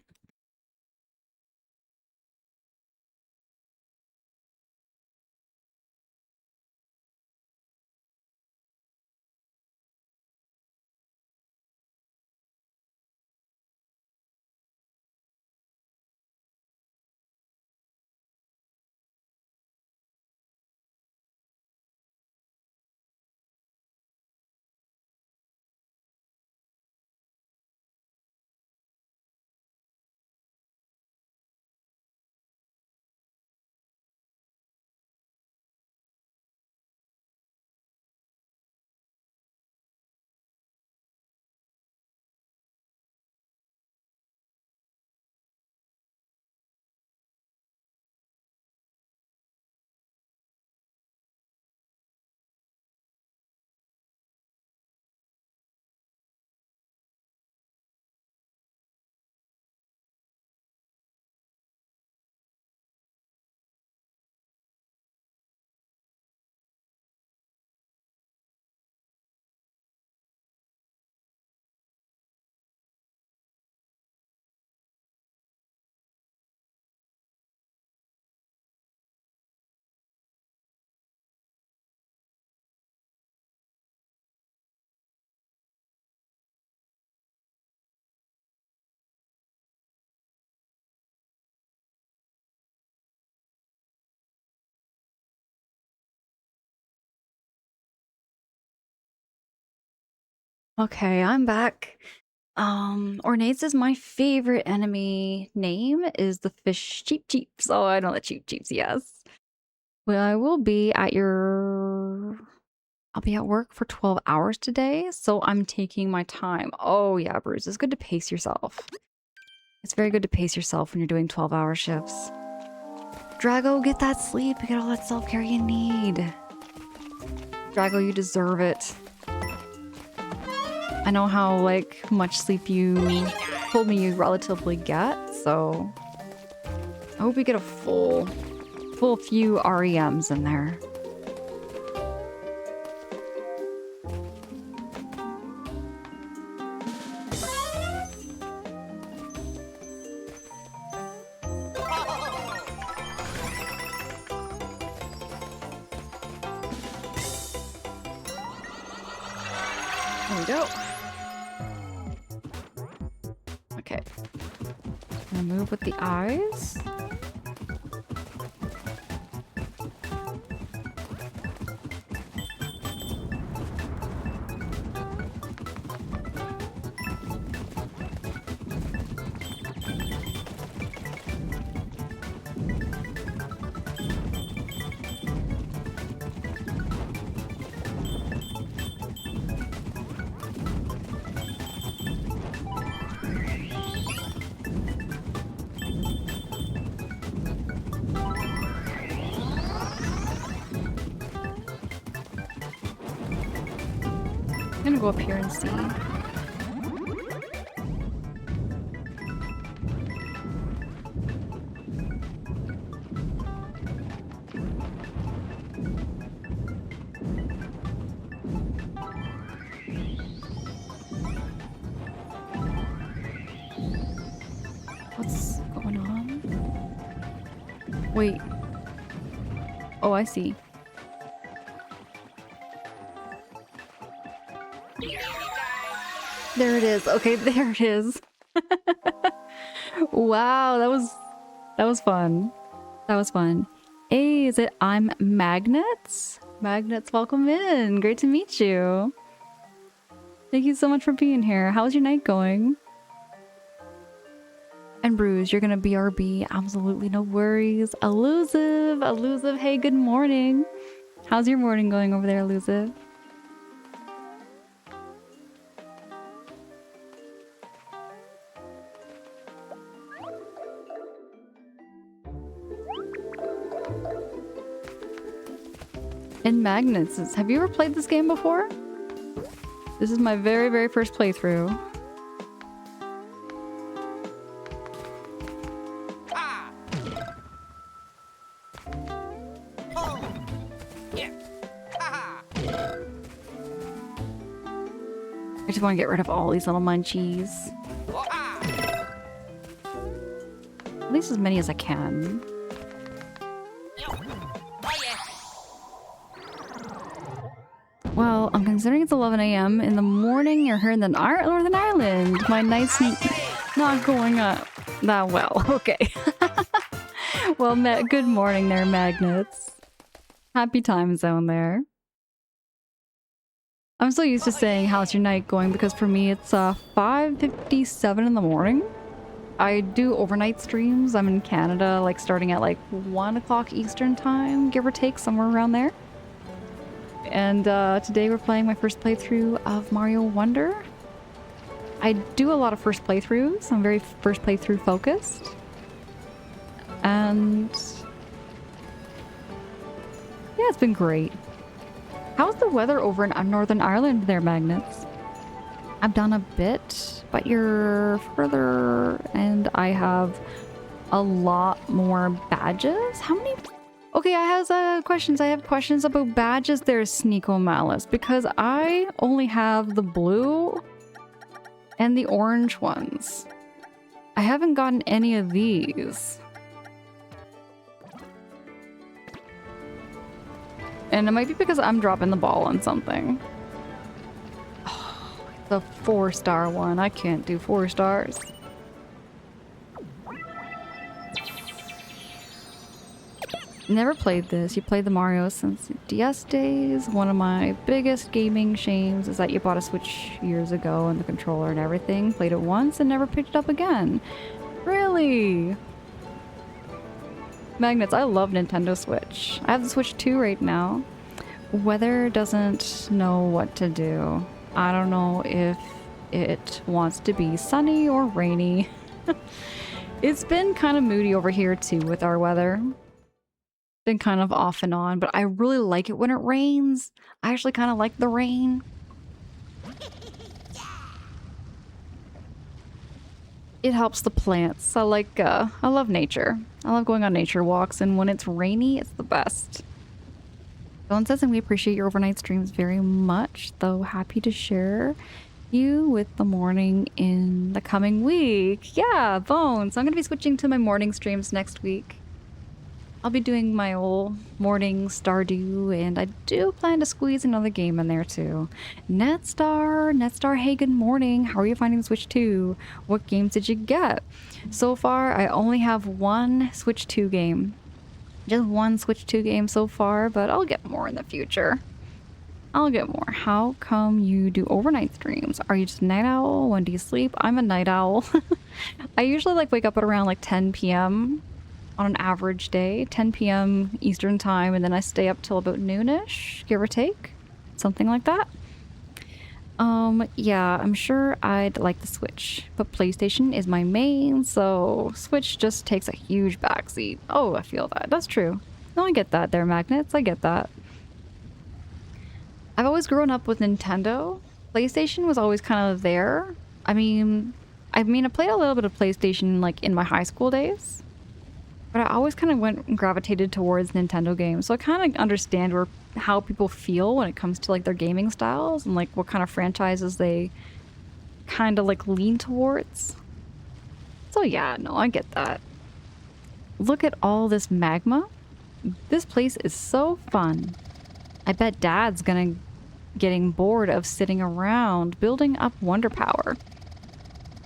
Okay, I'm back. Ornates is my favorite enemy. Name is the fish Cheep Cheeps. Oh, I know the Cheep Cheeps, yes. Well, I will be at your... I'll be at work for 12 hours today, so I'm taking my time. Oh yeah, Bruce, it's good to pace yourself. It's very good to pace yourself when you're doing 12-hour shifts. Drago, get that sleep. Get all that self-care you need. Drago, you deserve it. I know how, like, much sleep you told me you relatively get, so... I hope you get a full few REMs in there. There we go. Okay. Gonna move with the eyes. I'm gonna go up here and see. What's going on? Wait. Oh, I see. There it is. Okay, there it is. Wow, that was fun. That was fun. Hey, is it I'm Magnets? Magnets, welcome in. Great to meet you. Thank you so much for being here. How's your night going? And Bruce, you're gonna BRB. Absolutely no worries. Elusive, hey, good morning. How's your morning going over there, Elusive? And Magnets, have you ever played this game before? This is my very, very first playthrough. Ah. Oh. Yeah. Ha. I just want to get rid of all these little munchies. Oh, ah. At least as many as I can. Oh, yeah. Well, I'm considering it's 11 a.m. in the morning. You're here in the Northern Ireland. My night's not going up that well. Okay. Well, good morning there, Magnets. Happy time zone there. I'm so used to saying, how's your night going? Because for me, it's 5:57 in the morning. I do overnight streams. I'm in Canada, like starting at like 1 o'clock Eastern time, give or take, somewhere around there. And today we're playing my first playthrough of Mario Wonder. I do a lot of first playthroughs. I'm very first playthrough focused. And yeah, it's been great. How's the weather over in Northern Ireland there, Magnets? I've done a bit, but you're further and I have a lot more badges. How many? Okay, I have questions. I have questions about badges there, Sneeko Malice, because I only have the blue and the orange ones. I haven't gotten any of these. And it might be because I'm dropping the ball on something. Oh, the 4-star one. I can't do 4 stars. Never played this. You played the Mario since DS days. One of my biggest gaming shames is that you bought a Switch years ago and the controller and everything. Played it once and never picked it up again. Really? Magnets, I love Nintendo Switch. I have the Switch 2 right now. Weather doesn't know what to do. I don't know if it wants to be sunny or rainy. It's been kind of moody over here too with our weather. Been kind of off and on, but I really like it when it rains. I actually kind of like the rain. It helps the plants. I love nature. I love going on nature walks, and when it's rainy, it's the best. Bone says, and we appreciate your overnight streams very much, though happy to share you with the morning in the coming week. Yeah, Bones. I'm going to be switching to my morning streams next week. I'll be doing my old morning Stardew, and I do plan to squeeze another game in there too. Netstar, hey, good morning. How are you finding Switch 2? What games did you get? So far, I only have one Switch 2 game. Just one Switch 2 game so far, but I'll get more in the future. I'll get more. How come you do overnight streams? Are you just a night owl? When do you sleep? I'm a night owl. I usually wake up at around 10 p.m. on an average day, 10 p.m. Eastern time, and then I stay up till about noonish, give or take, something like that. Yeah, I'm sure I'd like the Switch, but PlayStation is my main, so Switch just takes a huge backseat. Oh, I feel that. That's true. No, I get that there, Magnets. I get that. I've always grown up with Nintendo. PlayStation was always kind of there. I mean, I played a little bit of PlayStation in my high school days. But I always kind of went and gravitated towards Nintendo games. So I kind of understand how people feel when it comes to their gaming styles and what kind of franchises they kind of lean towards. So yeah, no, I get that. Look at all this magma. This place is so fun. I bet Dad's getting bored of sitting around building up wonder power.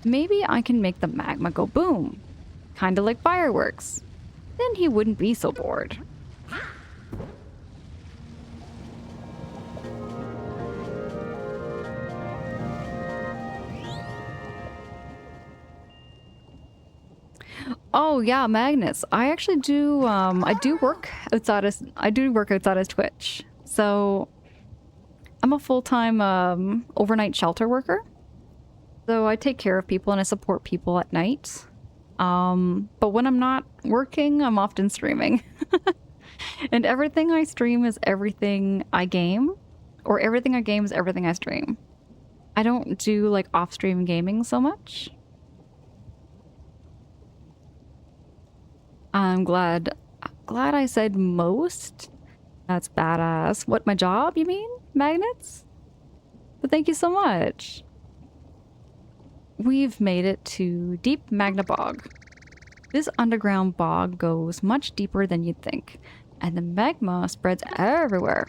Maybe I can make the magma go boom. Kind of like fireworks. Then he wouldn't be so bored. Oh yeah, Magnus. I actually do I do work outside of Twitch. So I'm a full-time overnight shelter worker. So I take care of people and I support people at night. But when I'm not working, I'm often streaming. And everything I stream is everything I game, or everything I game is everything I stream. I don't do off-stream gaming so much. I'm glad I said most. That's badass. What, my job, you mean? Magnets? But thank you so much. We've made it to Deep Magna Bog. This underground bog goes much deeper than you'd think, and the magma spreads everywhere.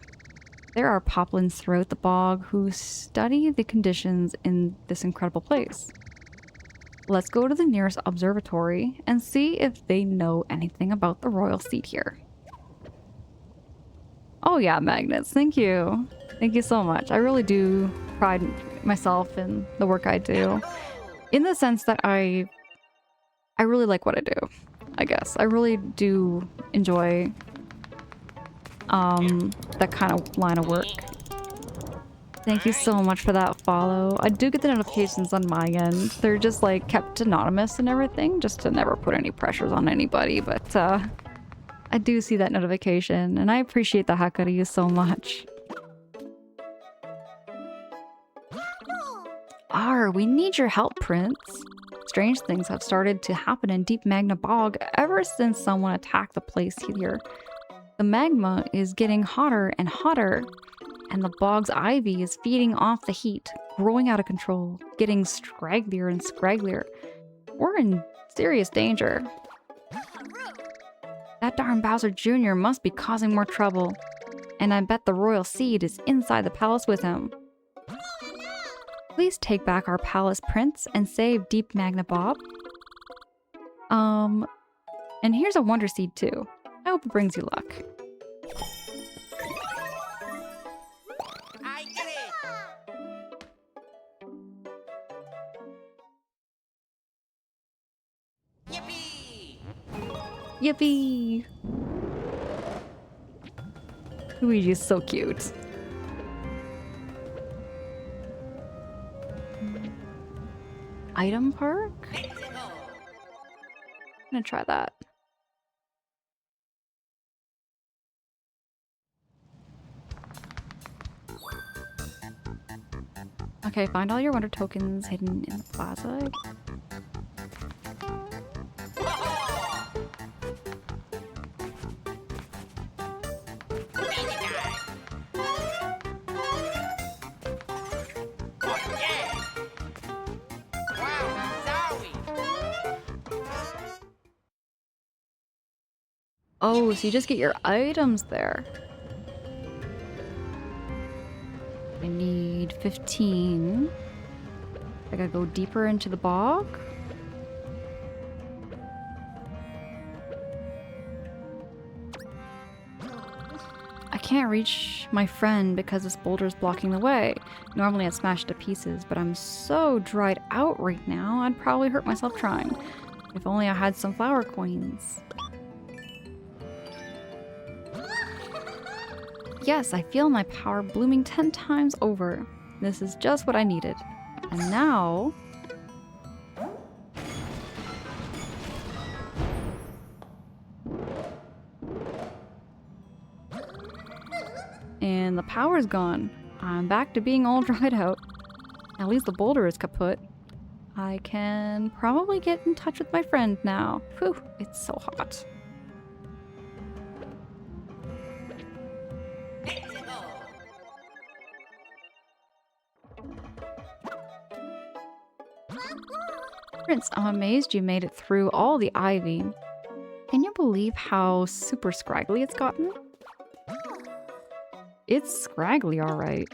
There are poplins throughout the bog who study the conditions in this incredible place. Let's go to the nearest observatory and see if they know anything about the royal seat here. Oh yeah, Magnets, thank you. Thank you so much. I really do pride myself in the work I do. In the sense that I really like what I do, I guess. I really do enjoy that kind of line of work. Thank you so much for that follow. I do get the notifications on my end. They're just kept anonymous and everything, just to never put any pressures on anybody, but I do see that notification and I appreciate the heck out of you so much. We need your help, Prince. Strange things have started to happen in Deep Magna Bog ever since someone attacked the place here. The magma is getting hotter and hotter, and the bog's ivy is feeding off the heat, growing out of control, getting scragglier and scragglier. We're in serious danger. That darn Bowser Jr. must be causing more trouble, and I bet the royal seed is inside the palace with him. Please take back our palace, Prince, and save Deep Magna Bog. And here's a Wonder Seed too. I hope it brings you luck. I get it. Yippee! Yippee! Luigi's so cute. Item park? Let's go. I'm gonna try that. Okay, find all your wonder tokens hidden in the plaza. Easy time. Oh yeah! Wow, sorry. Oh, so you just get your items there. I need 15. I gotta go deeper into the bog. I can't reach my friend because this boulder's blocking the way. Normally I'd smash it to pieces, but I'm so dried out right now, I'd probably hurt myself trying. If only I had some flower coins. Yes, I feel my power blooming 10 times over. This is just what I needed. And now... And the power's gone. I'm back to being all dried out. At least the boulder is kaput. I can probably get in touch with my friend now. Whew, it's so hot. Let's go. Prince, I'm amazed you made it through all the ivy. Can you believe how super scraggly it's gotten? It's scraggly, alright.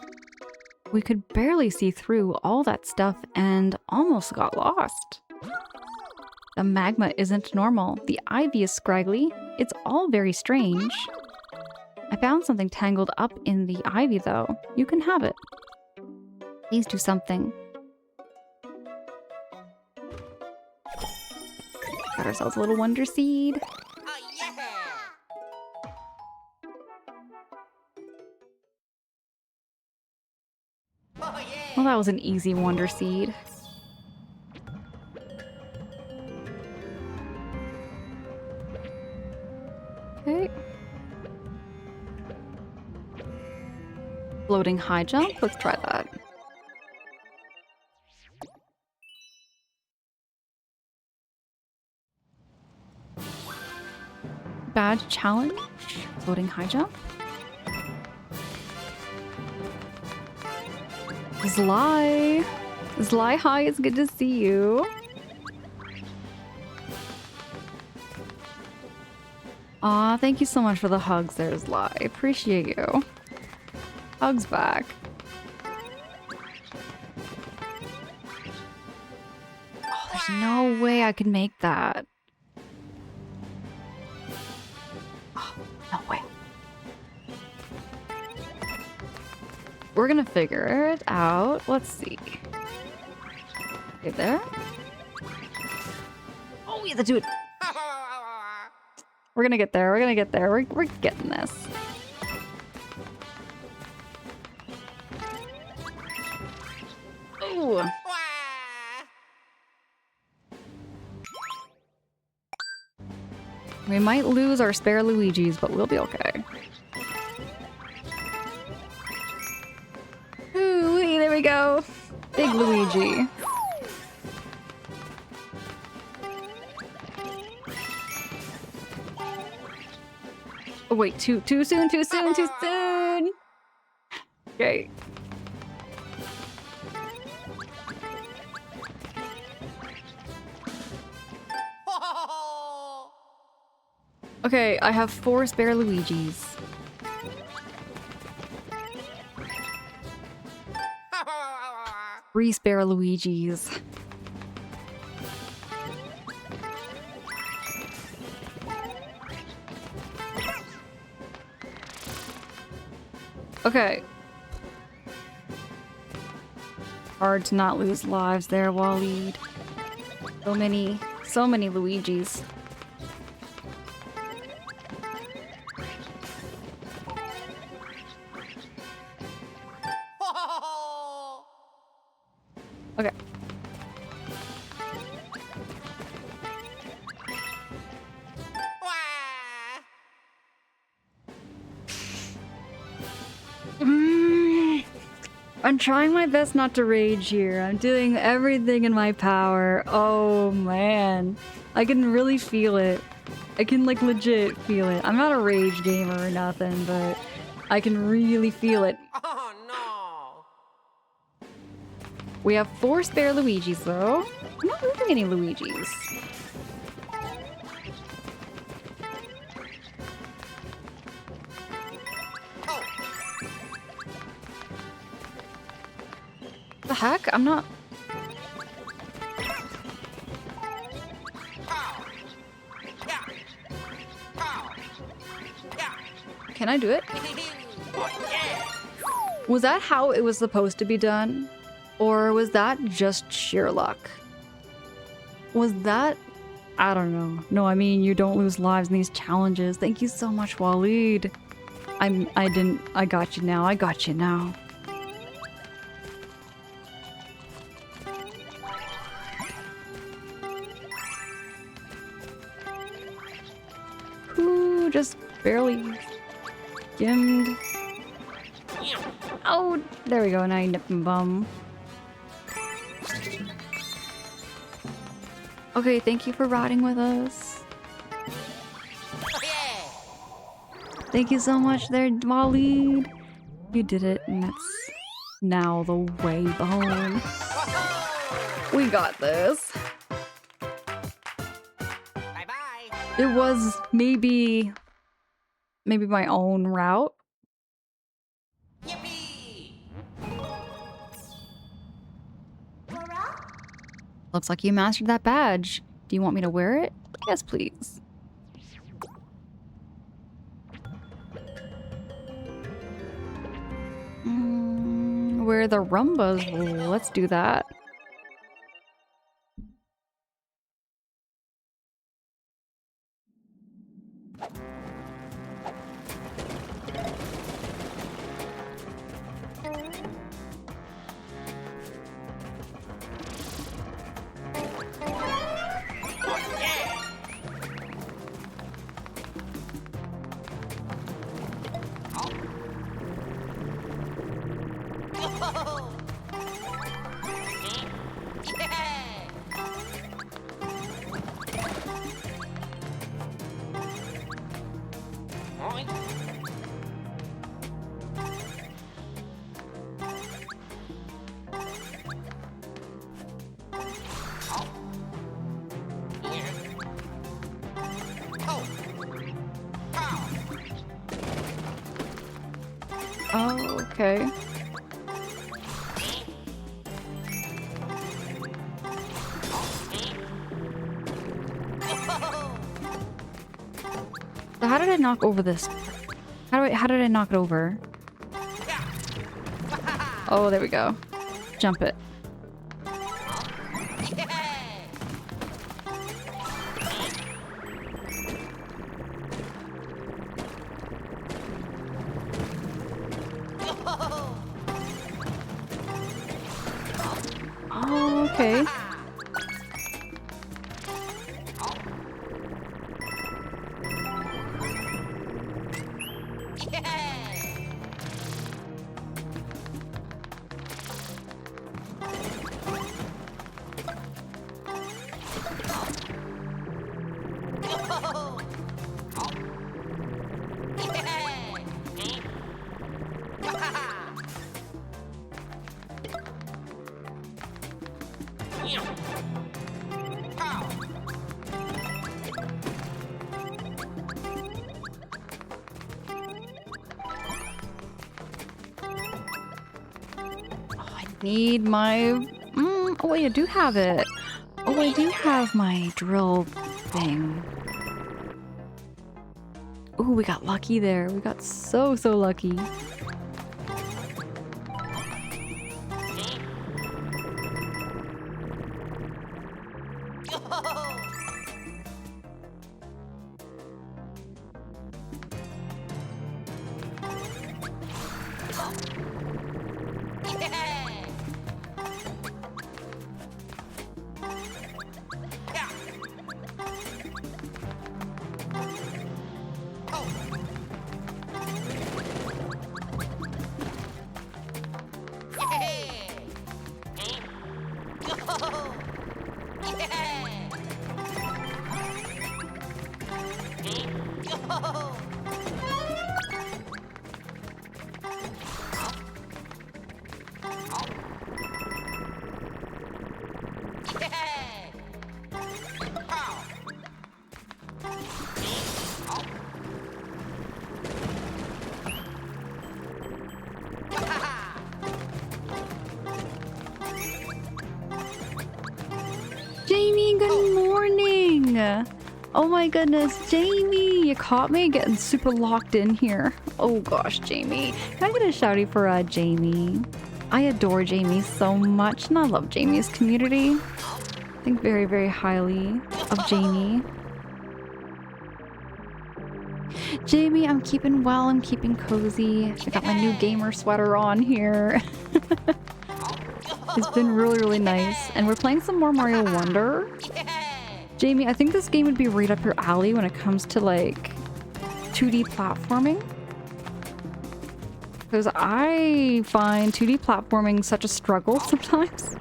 We could barely see through all that stuff and almost got lost. The magma isn't normal. The ivy is scraggly. It's all very strange. I found something tangled up in the ivy, though. You can have it. Please do something. Got ourselves a little wonder seed. Oh yeah! Oh yeah! Well, that was an easy wonder seed. Okay. Floating high jump. Let's try that. Badge challenge. Floating high jump. Zly. Zly, hi, it's good to see you. Aw, thank you so much for the hugs there, Zly. I appreciate you. Hugs back. Oh, there's no way I could make that. Oh, no way. We're gonna figure it out. Let's see. Okay, there. Oh, we have to do it. We're gonna get there. We're gonna get there. We're getting this. Ooh. Wah! We might lose our spare Luigis, but we'll be okay. Ooh, there we go. Big Luigi. Oh wait, too soon, too soon, too soon. Okay. Okay, I have 4 spare Luigis. Three spare Luigis. Okay. Hard to not lose lives there, Waleed. So many Luigis. Okay. I'm trying my best not to rage here. I'm doing everything in my power. Oh man. I can really feel it. I can like legit feel it. I'm not a rage gamer or nothing, but I can really feel it. Oh no! We have 4 spare Luigis though. I'm not losing any Luigis. Oh! The heck? I'm not... Pow! Yeah! Pow! Yeah! Can I do it? Oh yeah! Was that how it was supposed to be done? Or was that just sheer luck? Was that... I don't know. No, I mean, you don't lose lives in these challenges. Thank you so much, Waleed. I got you now. I got you now. Ooh, just barely skimmed. Yeah. Oh, there we go. Now you nip and bum. Okay, thank you for riding with us. Oh yeah! Thank you so much there, Waleed. You did it, and that's now the way home. Whoa! We got this. Bye bye! It was maybe my own route. Yippee! Looks like you mastered that badge. Do you want me to wear it? Yes, please. Wear the Rumbas. Let's do that. Oh yeah! Oh! Yeah! Oink. Yeah. Oh! Pow! Oh, okay. So how did I knock over this? How did I knock it over? Oh, there we go. Jump it. Oh, okay. Need my... oh wait, I do have it. Oh, I do have my drill thing. Ooh, we got lucky there. We got so lucky. Jamie, good morning! Oh my goodness, Jamie! You caught me getting super locked in here. Oh gosh, Jamie. Can I get a shouty for Jamie? I adore Jamie so much, and I love Jamie's community. I think very, very highly of Jamie. Jamie, I'm keeping well, I'm keeping cozy. I got my new gamer sweater on here. It's been really, really nice. And we're playing some more Mario Wonder. Jamie, I think this game would be right up your alley when it comes to like 2D platforming. Because I find 2D platforming such a struggle sometimes.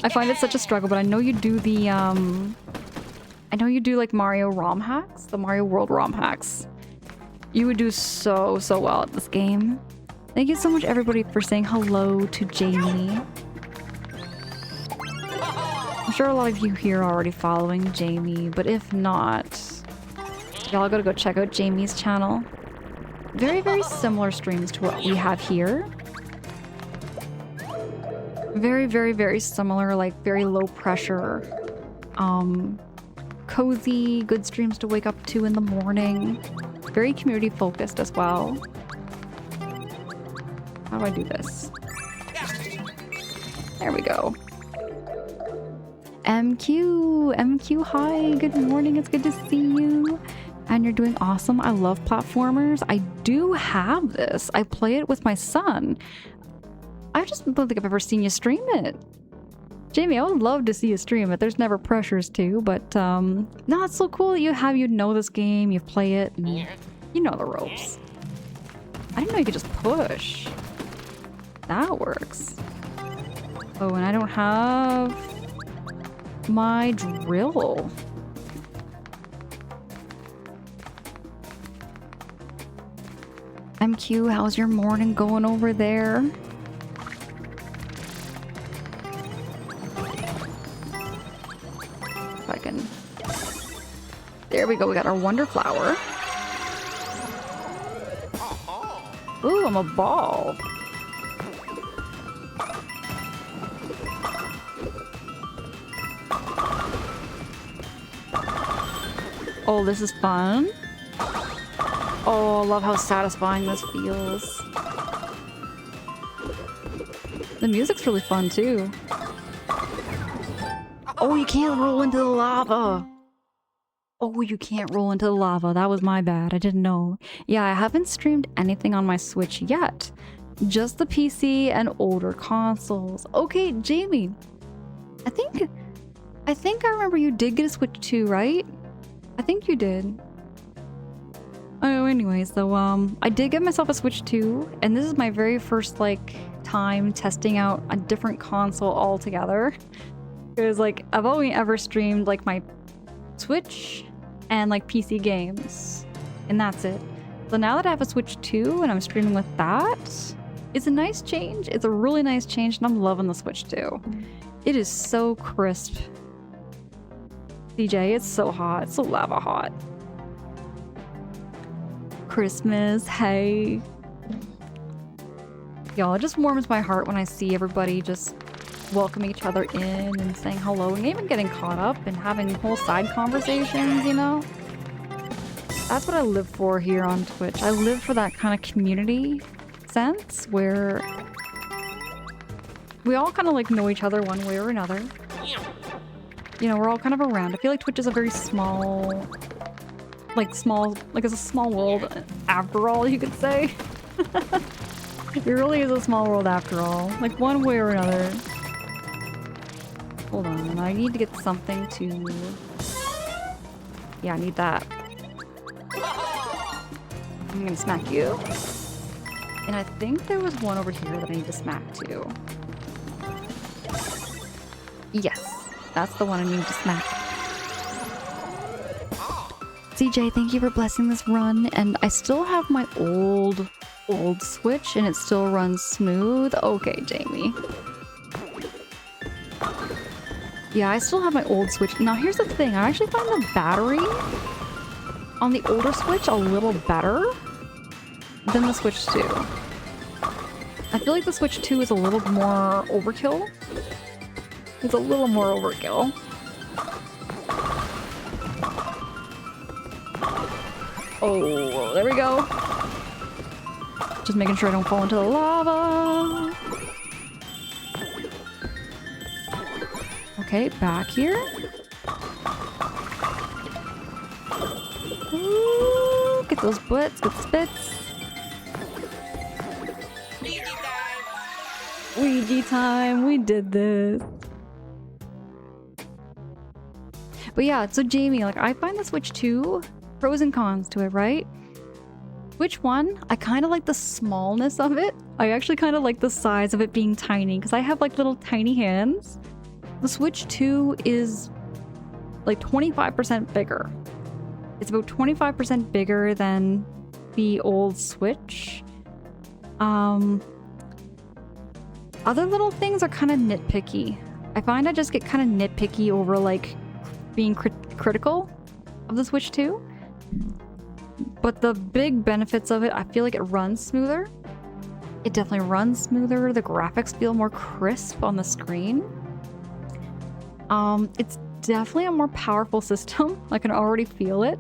I find it such a struggle, but I know you do the I know you do like Mario ROM hacks, the Mario World ROM hacks. You would do so, so well at this game. Thank you so much everybody for saying hello to Jamie. I'm sure a lot of you here are already following Jamie, but if not, y'all gotta go check out Jamie's channel. Very, very similar streams to what we have here. Very, very, very similar, like very low pressure. Cozy, good streams to wake up to in the morning. Very community focused as well. How do I do this? There we go. MQ, hi, good morning, it's good to see you. And you're doing awesome. I love platformers. I do have this. I play it with my son. I just don't think I've ever seen you stream it. Jamie, I would love to see you stream it. There's never pressures to, but no, it's so cool that you know this game, you play it, and you know the ropes. I didn't know you could just push. That works. Oh, and I don't have my drill. MQ, how's your morning going over there? If I can... There we go, we got our Wonder Flower. Ooh, I'm a ball. Oh, this is fun. Oh, I love how satisfying this feels. The music's really fun too. Oh, you can't roll into the lava. Oh, you can't roll into the lava. That was my bad. I didn't know. Yeah, I haven't streamed anything on my Switch yet. Just the PC and older consoles. Okay, Jamie. I think I remember you did get a Switch 2, right? I think you did. Oh, anyways, though, I did get myself a Switch 2, and this is my very first, like, time testing out a different console altogether. Because, like, I've only ever streamed, like, my Switch and, like, PC games. And that's it. So now that I have a Switch 2 and I'm streaming with that, it's a nice change. It's a really nice change, and I'm loving the Switch 2. It is so crisp. DJ, it's so hot. It's so lava hot. Christmas, hey. Y'all, it just warms my heart when I see everybody just welcoming each other in and saying hello and even getting caught up and having whole side conversations, you know? That's what I live for here on Twitch. I live for that kind of community sense where we all kind of like know each other one way or another. You know, we're all kind of around. I feel like Twitch is a very small, like it's a small world after all, you could say. It really is a small world after all, like one way or another. Hold on, I need to get something to... Yeah, I need that. I'm gonna smack you. And I think there was one over here that I need to smack too. Yes, that's the one I need to smack. CJ, thank you for blessing this run. And I still have my old Switch and it still runs smooth. Okay, Jamie. Yeah, I still have my old Switch. Now here's the thing, I actually find the battery on the older Switch a little better than the Switch 2. I feel like the Switch 2 is a little more overkill. It's a little more overkill. Oh, there we go. Just making sure I don't fall into the lava. Okay, back here. Ooh, get those butts, get the spits. Ouija time, we did this. But yeah, so Jamie, like I find the Switch 2 pros and cons to it, right? Switch 1, I kind of like the smallness of it. I actually kind of like the size of it being tiny because I have like little tiny hands. The Switch 2 is like 25% bigger. It's about 25% bigger than the old Switch. Other little things are kind of nitpicky. I find I just get kind of nitpicky over like being critical of the Switch 2. But the big benefits of it, I feel like it runs smoother. It definitely runs smoother. The graphics feel more crisp on the screen. It's definitely a more powerful system. I can already feel it.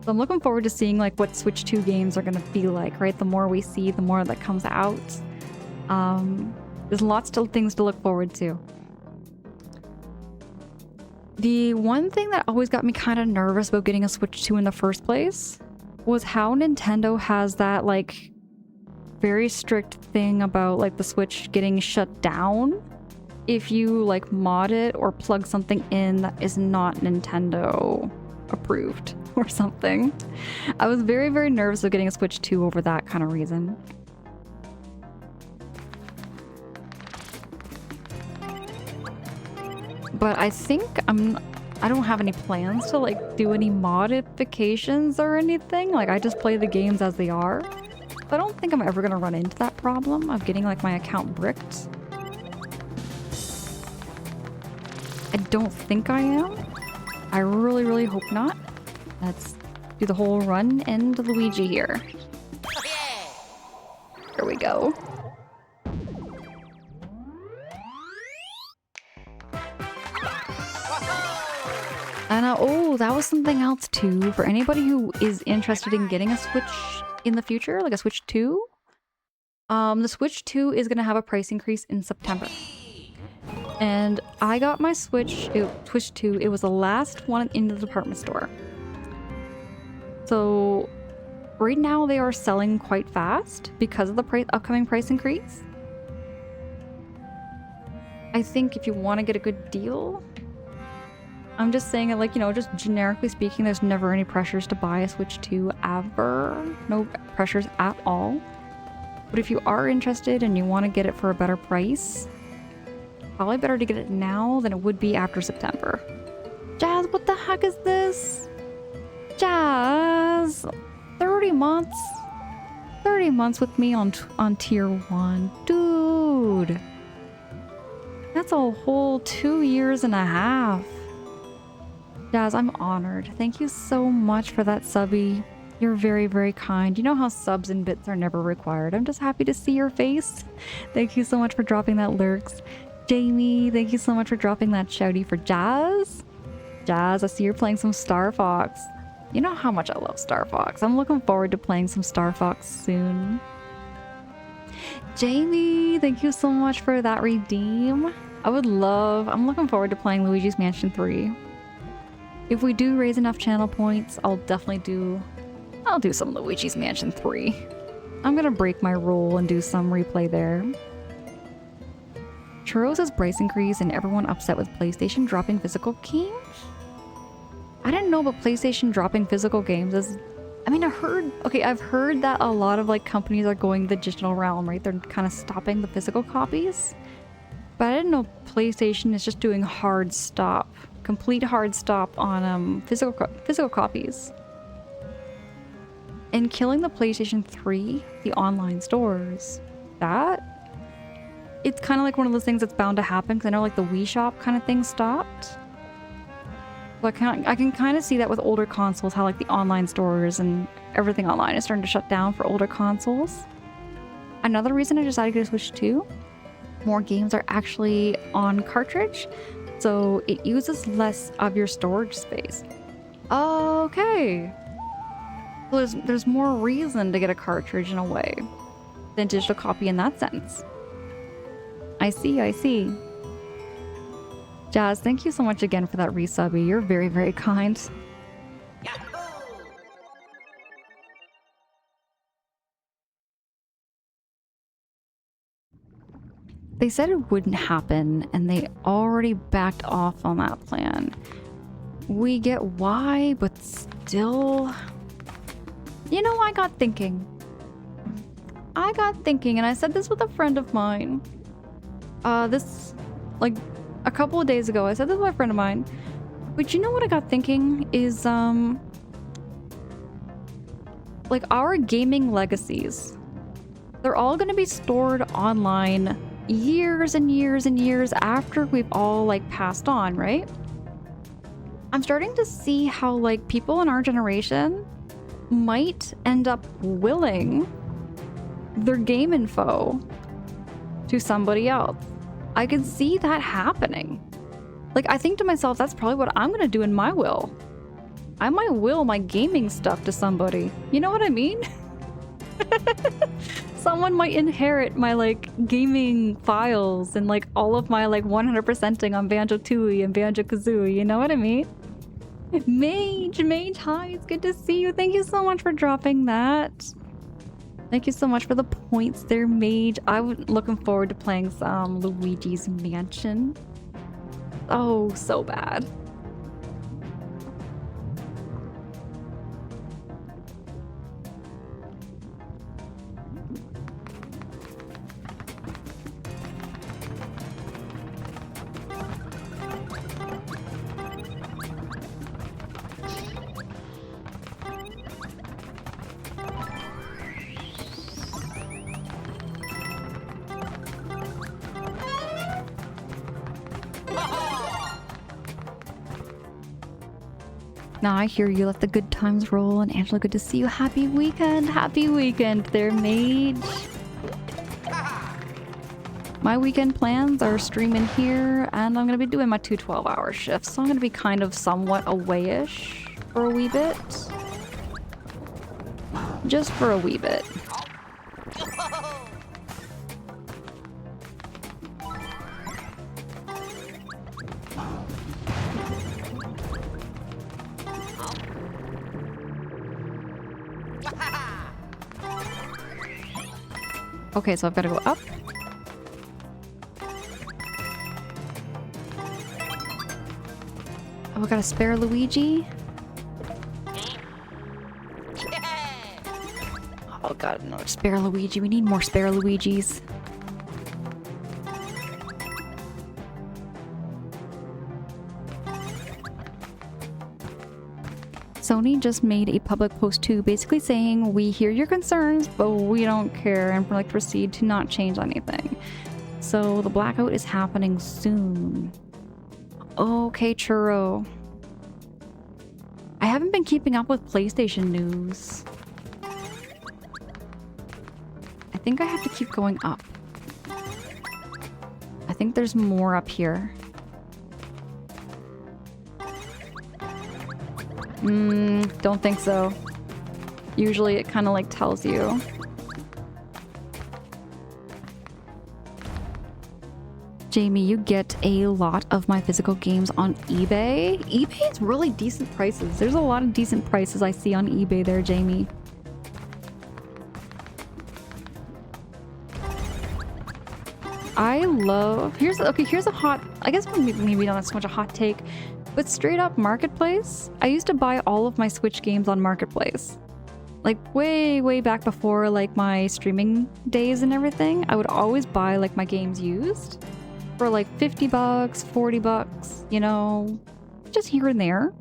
So I'm looking forward to seeing like what Switch 2 games are gonna feel like, right? The more we see, the more that comes out. There's lots of things to look forward to. The one thing that always got me kind of nervous about getting a Switch 2 in the first place was how Nintendo has that like very strict thing about like the Switch getting shut down if you like mod it or plug something in that is not Nintendo approved or something. I was very, very nervous of getting a Switch 2 over that kind of reason. But I think I don't have any plans to like do any modifications or anything. Like I just play the games as they are. So I don't think I'm ever gonna run into that problem of getting like my account bricked. I don't think I am. I really, really hope not. Let's do the whole run and Luigi here. There we go. And oh, that was something else too. For anybody who is interested in getting a Switch in the future, like a Switch 2, the Switch 2 is gonna have a price increase in September. And I got my Switch 2. It was the last one in the department store. So right now they are selling quite fast because of the upcoming price increase. I think if you want to get a good deal, I'm just saying it like, you know, just generically speaking, there's never any pressures to buy a Switch 2 ever. No pressures at all. But if you are interested and you want to get it for a better price, probably better to get it now than it would be after September. Jazz, what the heck is this? Jazz! 30 months? 30 months with me on tier 1. Dude! That's a whole 2 years and a half. Jazz, I'm honored. Thank you so much for that subby. You're very, very kind. You know how subs and bits are never required. I'm just happy to see your face. Thank you so much for dropping that lurks. Jamie, thank you so much for dropping that shouty for Jazz. Jazz, I see you're playing some Star Fox. You know how much I love Star Fox. I'm looking forward to playing some Star Fox soon. Jamie, thank you so much for that redeem. I'm looking forward to playing Luigi's Mansion 3. If we do raise enough channel points, I'll do some Luigi's Mansion 3. I'm gonna break my rule and do some replay there. Churro says price increase and everyone upset with PlayStation dropping physical games? I didn't know about PlayStation dropping physical games. I've heard that a lot of like companies are going the digital realm, right? They're kind of stopping the physical copies. But I didn't know PlayStation is just doing complete hard stop on physical copies. And killing the PlayStation 3, the online stores, it's kind of like one of those things that's bound to happen because I know like the Wii Shop kind of thing stopped. But I can kind of see that with older consoles, how like the online stores and everything online is starting to shut down for older consoles. Another reason I decided to switch to, more games are actually on cartridge, so it uses less of your storage space. Okay. So there's more reason to get a cartridge in a way than digital copy in that sense. I see. Jazz, thank you so much again for that resubby. You're very, very kind. Yahoo! They said it wouldn't happen, and they already backed off on that plan. We get why, but still... You know, I got thinking, and I said this with a friend of mine. A couple of days ago, I said this with a friend of mine. But you know what I got thinking is, like our gaming legacies, they're all gonna be stored online years and years and years after we've all like passed on, right? I'm starting to see how like people in our generation might end up willing their game info to somebody else. I can see that happening. Like, I think to myself, that's probably what I'm gonna do in my will. I might will my gaming stuff to somebody. You know what I mean? Someone might inherit my, like, gaming files and, like, all of my, like, 100%ing on Banjo-Tooie and Banjo-Kazooie. You know what I mean? Mage, hi, it's good to see you. Thank you so much for dropping that. Thank you so much for the points there, Mage. I'm looking forward to playing some Luigi's Mansion. Oh, so bad. Now I hear you. Let the good times roll. And Angela, good to see you. Happy weekend. Happy weekend there, Mage. My weekend plans are streaming here, and I'm going to be doing my 2 12-hour shifts. So I'm going to be kind of somewhat away-ish for a wee bit. Just for a wee bit. Okay, so I've got to go up. Oh, we got a spare Luigi. Oh god, no, spare Luigi. We need more spare Luigis. Sony just made a public post too, basically saying, we hear your concerns, but we don't care and like proceed to not change anything. So the blackout is happening soon. Okay, Churro. I haven't been keeping up with PlayStation news. I think I have to keep going up. I think there's more up here. Don't think so. Usually it kind of like tells you. Jamie, you get a lot of my physical games on eBay. eBay has really decent prices. There's a lot of decent prices I see on eBay there, Jamie. I love... Here's a hot... I guess maybe not so much a hot take, but straight up Marketplace. I used to buy all of my Switch games on Marketplace. Like way back before like my streaming days and everything, I would always buy like my games used for like 50 bucks, 40 bucks, you know, just here and there.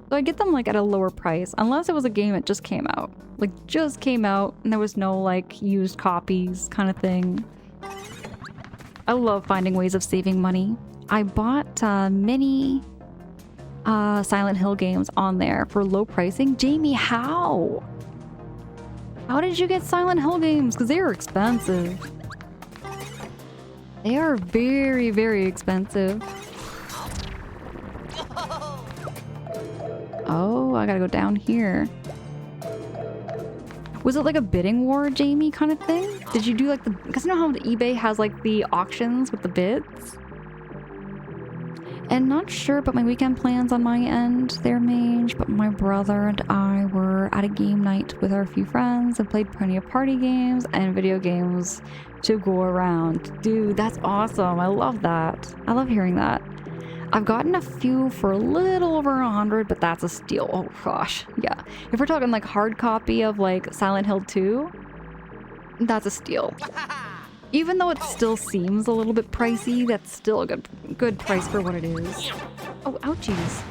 So I get them like at a lower price, unless it was a game that just came out. Like just came out and there was no like used copies kind of thing. I love finding ways of saving money. I bought many Silent Hill games on there for low pricing. Jamie, how? How did you get Silent Hill games? Because they were expensive. They are very expensive. Oh, I gotta go down here. Was it like a bidding war, Jamie, kind of thing? Did you do like the... Because you know how eBay has like the auctions with the bids? And not sure about my weekend plans on my end there, Mage, but my brother and I were at a game night with our few friends and played plenty of party games and video games to go around. Dude, that's awesome. I love that. I love hearing that. I've gotten a few for a little over 100, but that's a steal. Oh gosh, yeah. If we're talking like hard copy of like Silent Hill 2, that's a steal. Even though it still seems a little bit pricey, that's still a good price for what it is. Oh, ouchies.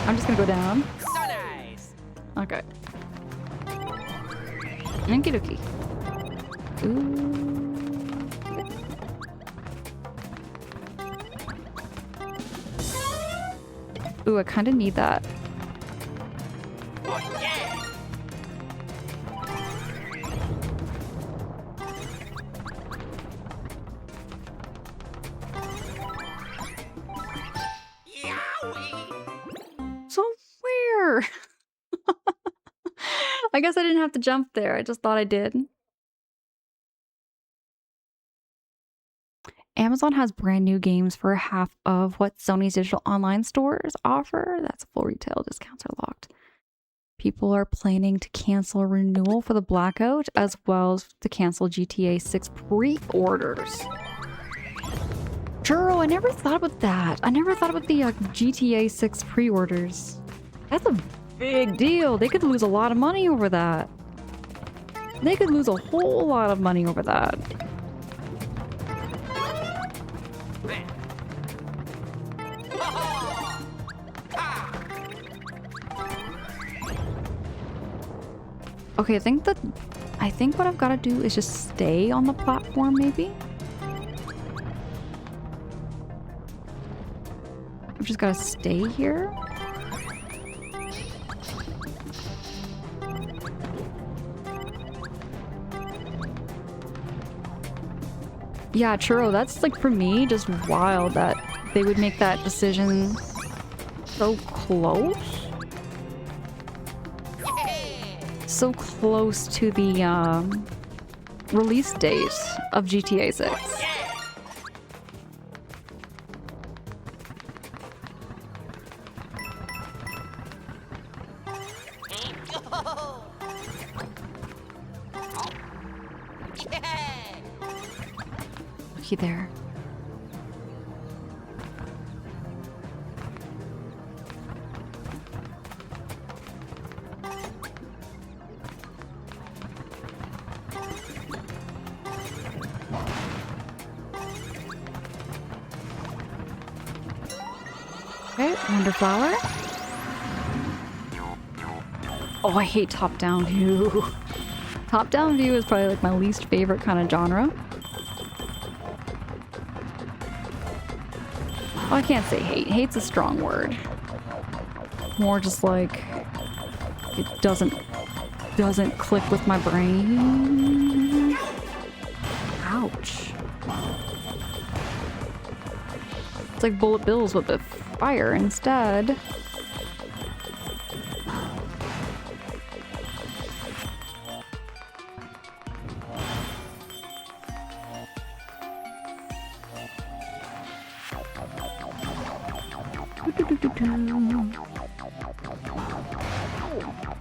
I'm just gonna go down. So nice. Okay. Okie dokie. Ooh. Ooh, I kind of need that. Oh, yeah. Yowie. So where? I guess I didn't have to jump there. I just thought I did. Amazon has brand new games for half of what Sony's digital online stores offer. That's full retail. Discounts are locked. People are planning to cancel a renewal for the Blackout as well as to cancel GTA 6 pre-orders. Churro, I never thought about that. I never thought about the GTA 6 pre-orders. That's a big deal. They could lose a lot of money over that. They could lose a whole lot of money over that. Okay, I think what I've got to do is just stay on the platform, maybe? I've just got to stay here? Yeah, Churro, that's like for me just wild that they would make that decision so close. So close to the release date of GTA 6. Looky there. Okay, Wonderflower. Oh, I hate top-down view. Top-down view is probably like my least favorite kind of genre. Well, I can't say hate. Hate's a strong word. More just like it doesn't click with my brain. Ouch. It's like Bullet Bills with the fire instead.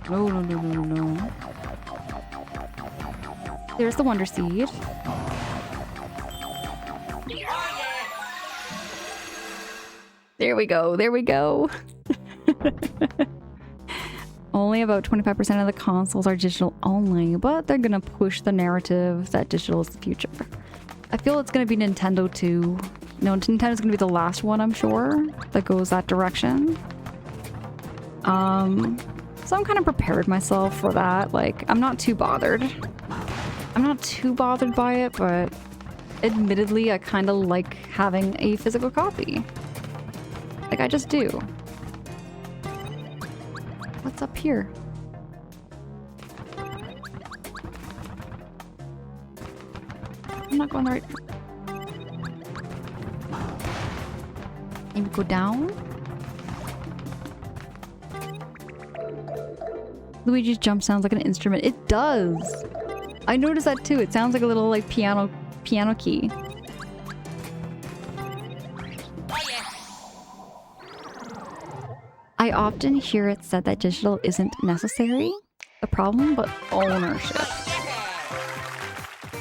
No, no, no, no, no. There's the Wonder Seed. Oh yeah. There we go. There we go. Only about 25% of the consoles are digital only, but they're gonna push the narrative that digital is the future. I feel it's gonna be Nintendo too. No, Nintendo's gonna be the last one, I'm sure, that goes that direction. So I'm kind of prepared myself for that. Like, I'm not too bothered. I'm not too bothered by it, but admittedly, I kind of like having a physical copy. Like, I just do. What's up here? I'm not going the right... Maybe go down? Luigi's jump sounds like an instrument. It does! I noticed that too. It sounds like a little like piano key. Oh yeah. I often hear it said that digital isn't necessary, the problem, but ownership.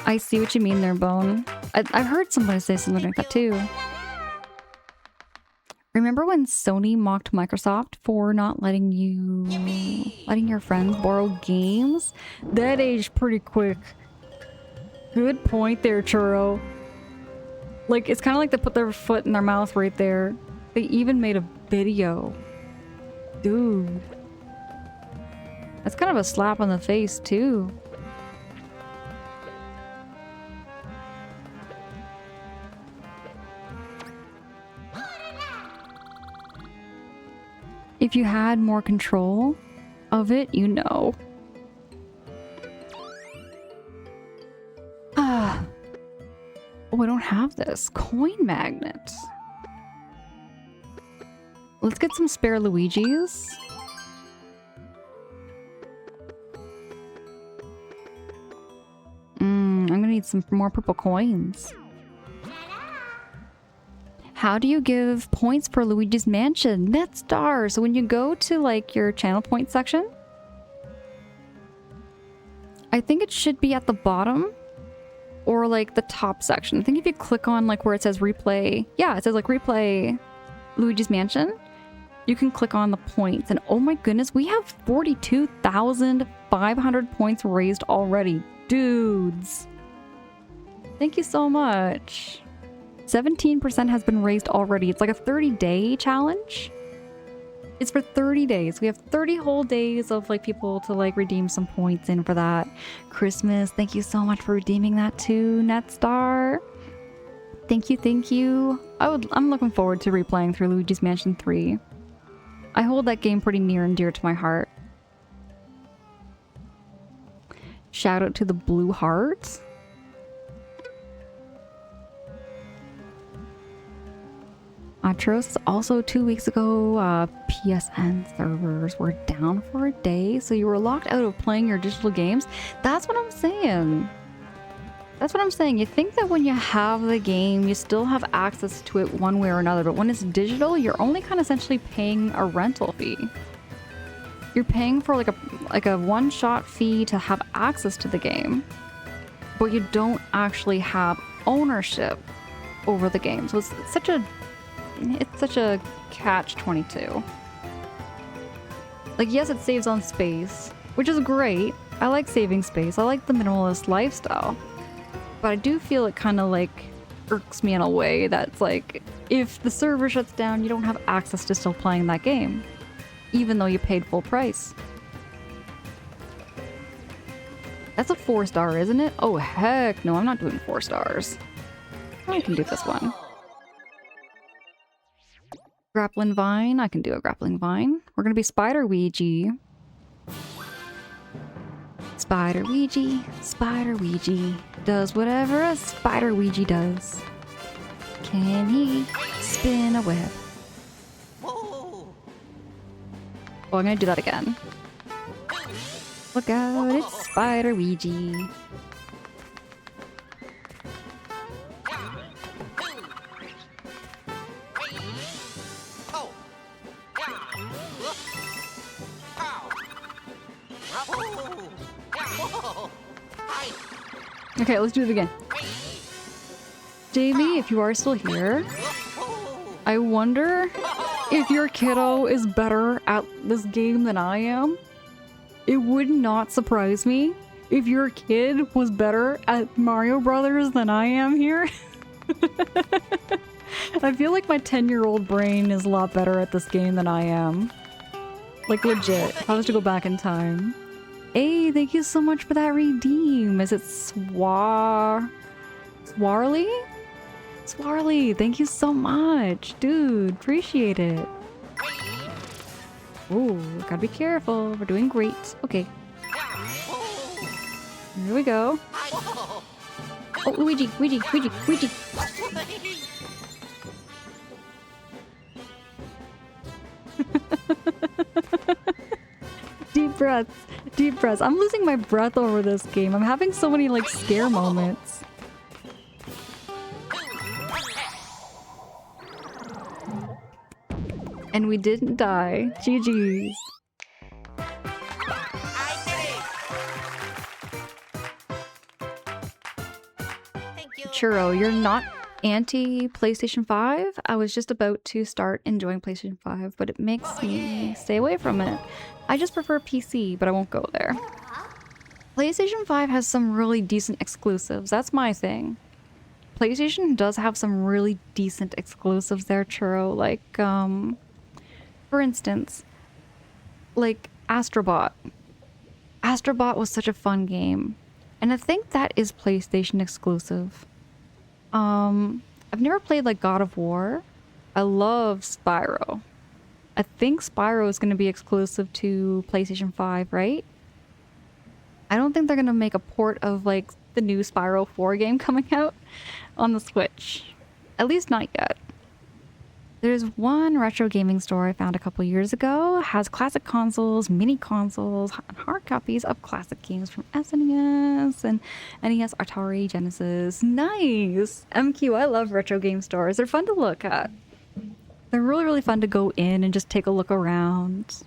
I see what you mean there, Bone. I've heard somebody say something like that too. Remember when Sony mocked Microsoft for not letting your friends borrow games? That aged pretty quick. Good point there, Churro. Like, it's kind of like they put their foot in their mouth right there. They even made a video. Dude. That's kind of a slap on the face, too. If you had more control of it, you know. Ah. Oh, I don't have this. Coin magnet. Let's get some spare Luigis. I'm gonna need some more purple coins. How do you give points for Luigi's Mansion? Net star. So when you go to like your channel point section, I think it should be at the bottom or like the top section. I think if you click on like where it says replay, yeah, it says like replay Luigi's Mansion, you can click on the points. And oh my goodness, we have 42,500 points raised already. Dudes. Thank you so much. 17% has been raised already. It's like a 30-day challenge. It's for 30 days. We have 30 whole days of like people to like redeem some points in for that. Christmas, thank you so much for redeeming that too, Netstar. Thank you, thank you. I'm looking forward to replaying through Luigi's Mansion 3. I hold that game pretty near and dear to my heart. Shout out to the Blue Heart. Atros, also 2 weeks ago, PSN servers were down for a day, so you were locked out of playing your digital games. That's what I'm saying. That's what I'm saying. You think that when you have the game, you still have access to it one way or another, but when it's digital, you're only kind of essentially paying a rental fee. You're paying for like a one-shot fee to have access to the game, but you don't actually have ownership over the game. So it's such a catch-22. Like, yes, it saves on space, which is great. I like saving space. I like the minimalist lifestyle. But I do feel it kind of like irks me in a way that's like, if the server shuts down, you don't have access to still playing that game, even though you paid full price. That's a 4-star, isn't it? Oh, heck no, I'm not doing 4 stars. I can do this one. Grappling Vine. I can do a Grappling Vine. We're gonna be Spider Ouija. Spider Ouija. Spider Ouija. Does whatever a Spider Ouija does. Can he spin a web? Whoa. Oh, I'm gonna do that again. Look out, it's Spider Ouija. Okay, let's do it again. Jamie, if you are still here, I wonder if your kiddo is better at this game than I am. It would not surprise me if your kid was better at Mario Brothers than I am here. I feel like my 10-year-old brain is a lot better at this game than I am. Like legit. If I was to go back in time. Hey, thank you so much for that redeem. Is it Swarly? Swarly, thank you so much. Dude, appreciate it. Ooh, gotta be careful. We're doing great. Okay. Here we go. Oh, Luigi. Deep breaths. Deep breaths. I'm losing my breath over this game. I'm having so many like scare moments. And we didn't die. GG's. I did it. Thank you. Churro, you're not anti PlayStation 5? I was just about to start enjoying PlayStation 5, but it makes me stay away from it. I just prefer PC, but I won't go there. PlayStation 5 has some really decent exclusives. That's my thing. PlayStation does have some really decent exclusives there, Churro. Like, for instance, like Astrobot. Astrobot was such a fun game. And I think that is PlayStation exclusive. I've never played like God of War. I love Spyro. I think Spyro is going to be exclusive to PlayStation 5, right? I don't think they're going to make a port of like the new Spyro 4 game coming out on the Switch. At least not yet. There's one retro gaming store I found a couple years ago. Has classic consoles, mini consoles, and hard copies of classic games from SNES and NES, Atari, Genesis. Nice! MQ, I love retro game stores. They're fun to look at. They're really, really fun to go in and just take a look around.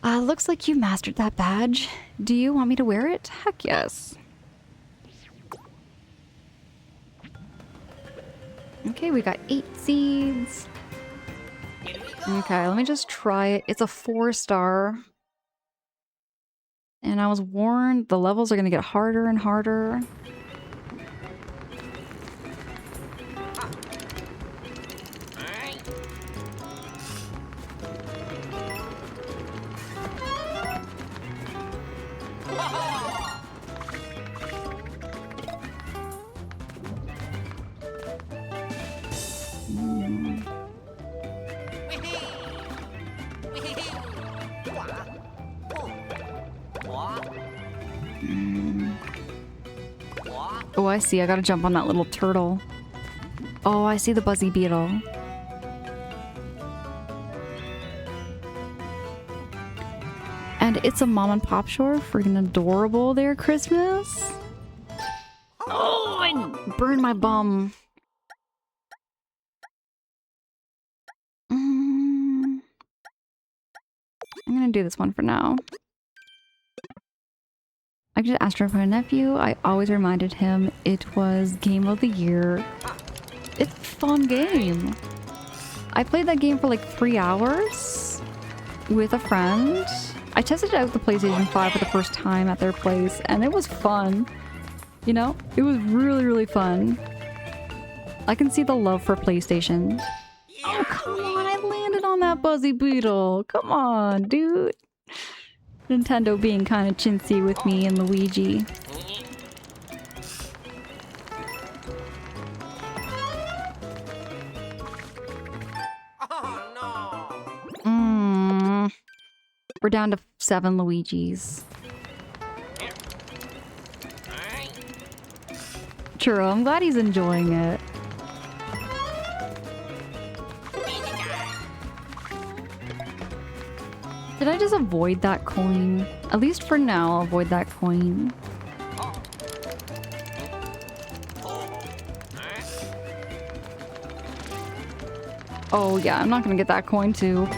Looks like you mastered that badge. Do you want me to wear it? Heck yes. Okay, we got 8 seeds. Okay, let me just try it. It's a 4-star. And I was warned the levels are going to get harder and harder. Oh, I see. I gotta jump on that little turtle. Oh, I see the Buzzy Beetle. And it's a mom and pop store. Freaking adorable there, Christmas. Oh, I burned my bum. I'm gonna do this one for now. I just asked her for my nephew. I always reminded him it was game of the year. It's a fun game. I played that game for like 3 hours with a friend. I tested out the PlayStation 5 for the first time at their place and it was fun. You know, it was really, really fun. I can see the love for PlayStation. Oh, come on. I landed on that Buzzy Beetle. Come on, dude. Nintendo being kind of chintzy with me and Luigi. Oh no! We're down to 7 Luigis. Churro, I'm glad he's enjoying it. Did I just avoid that coin? At least for now, I'll avoid that coin. Oh yeah, I'm not gonna get that coin too.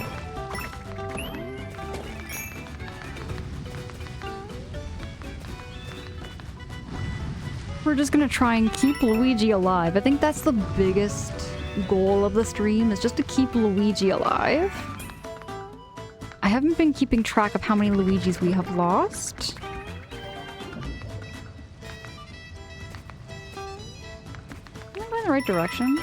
We're just gonna try and keep Luigi alive. I think that's the biggest goal of the stream, is just to keep Luigi alive. I haven't been keeping track of how many Luigis we have lost. Am I going the right direction?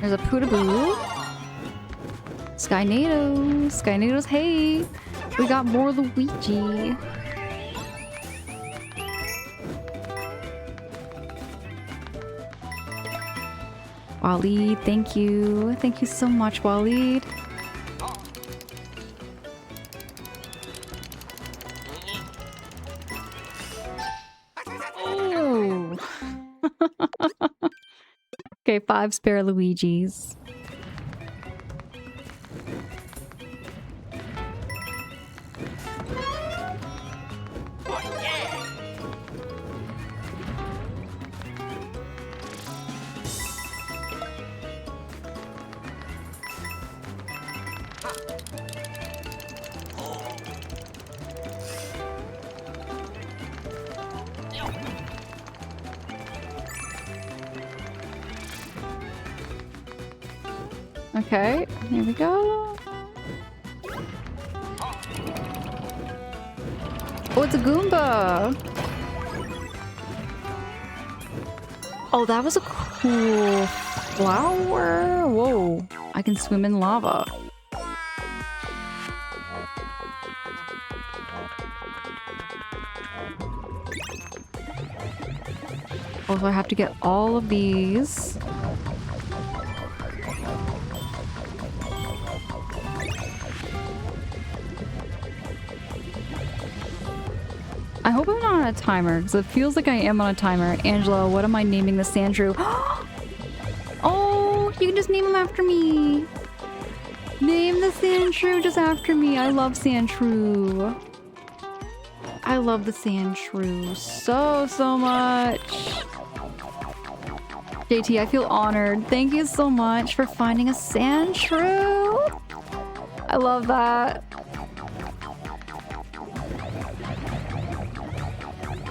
There's a Pootaboo. Skynado. Skynado's, hey! We got more Luigi. Waleed, thank you. Thank you so much, Waleed. Oh. Okay, 5 spare Luigis. Okay, here we go. Oh, it's a Goomba! Oh, that was a cool flower. Whoa, I can swim in lava. Also, I have to get all of these. I hope I'm not on a timer, because it feels like I am on a timer. Angela, what am I naming the Sandshrew? Oh, you can just name him after me. Name the Sandshrew just after me. I love Sandshrew. I love the Sandshrew so much. JT, I feel honored. Thank you so much for finding a Sandshrew. I love that.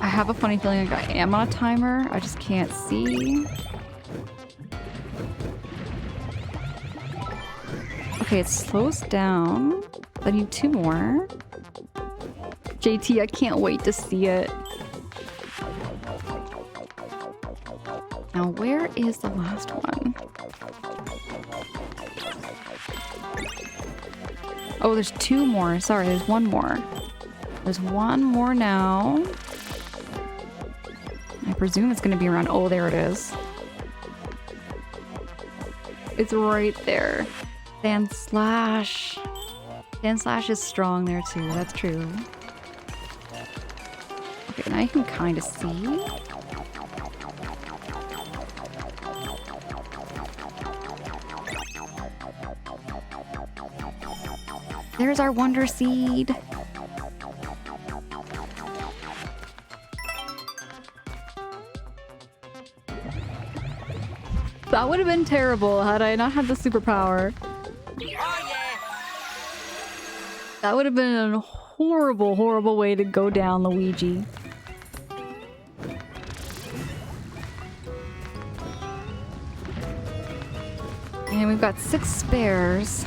I have a funny feeling like I am on a timer. I just can't see. Okay, it slows down. I need 2 more. JT, I can't wait to see it. Now, where is the last one? Oh, there's 2 more. Sorry, there's 1 more. There's 1 more now. I presume it's going to be around... Oh, there it is. It's right there. Sandslash. Sandslash is strong there too. That's true. Okay, now you can kind of see. There's our Wonder Seed. That would have been terrible had I not had the superpower. Oh, yeah. That would have been a horrible, horrible way to go down, Luigi. And we've got 6 spares.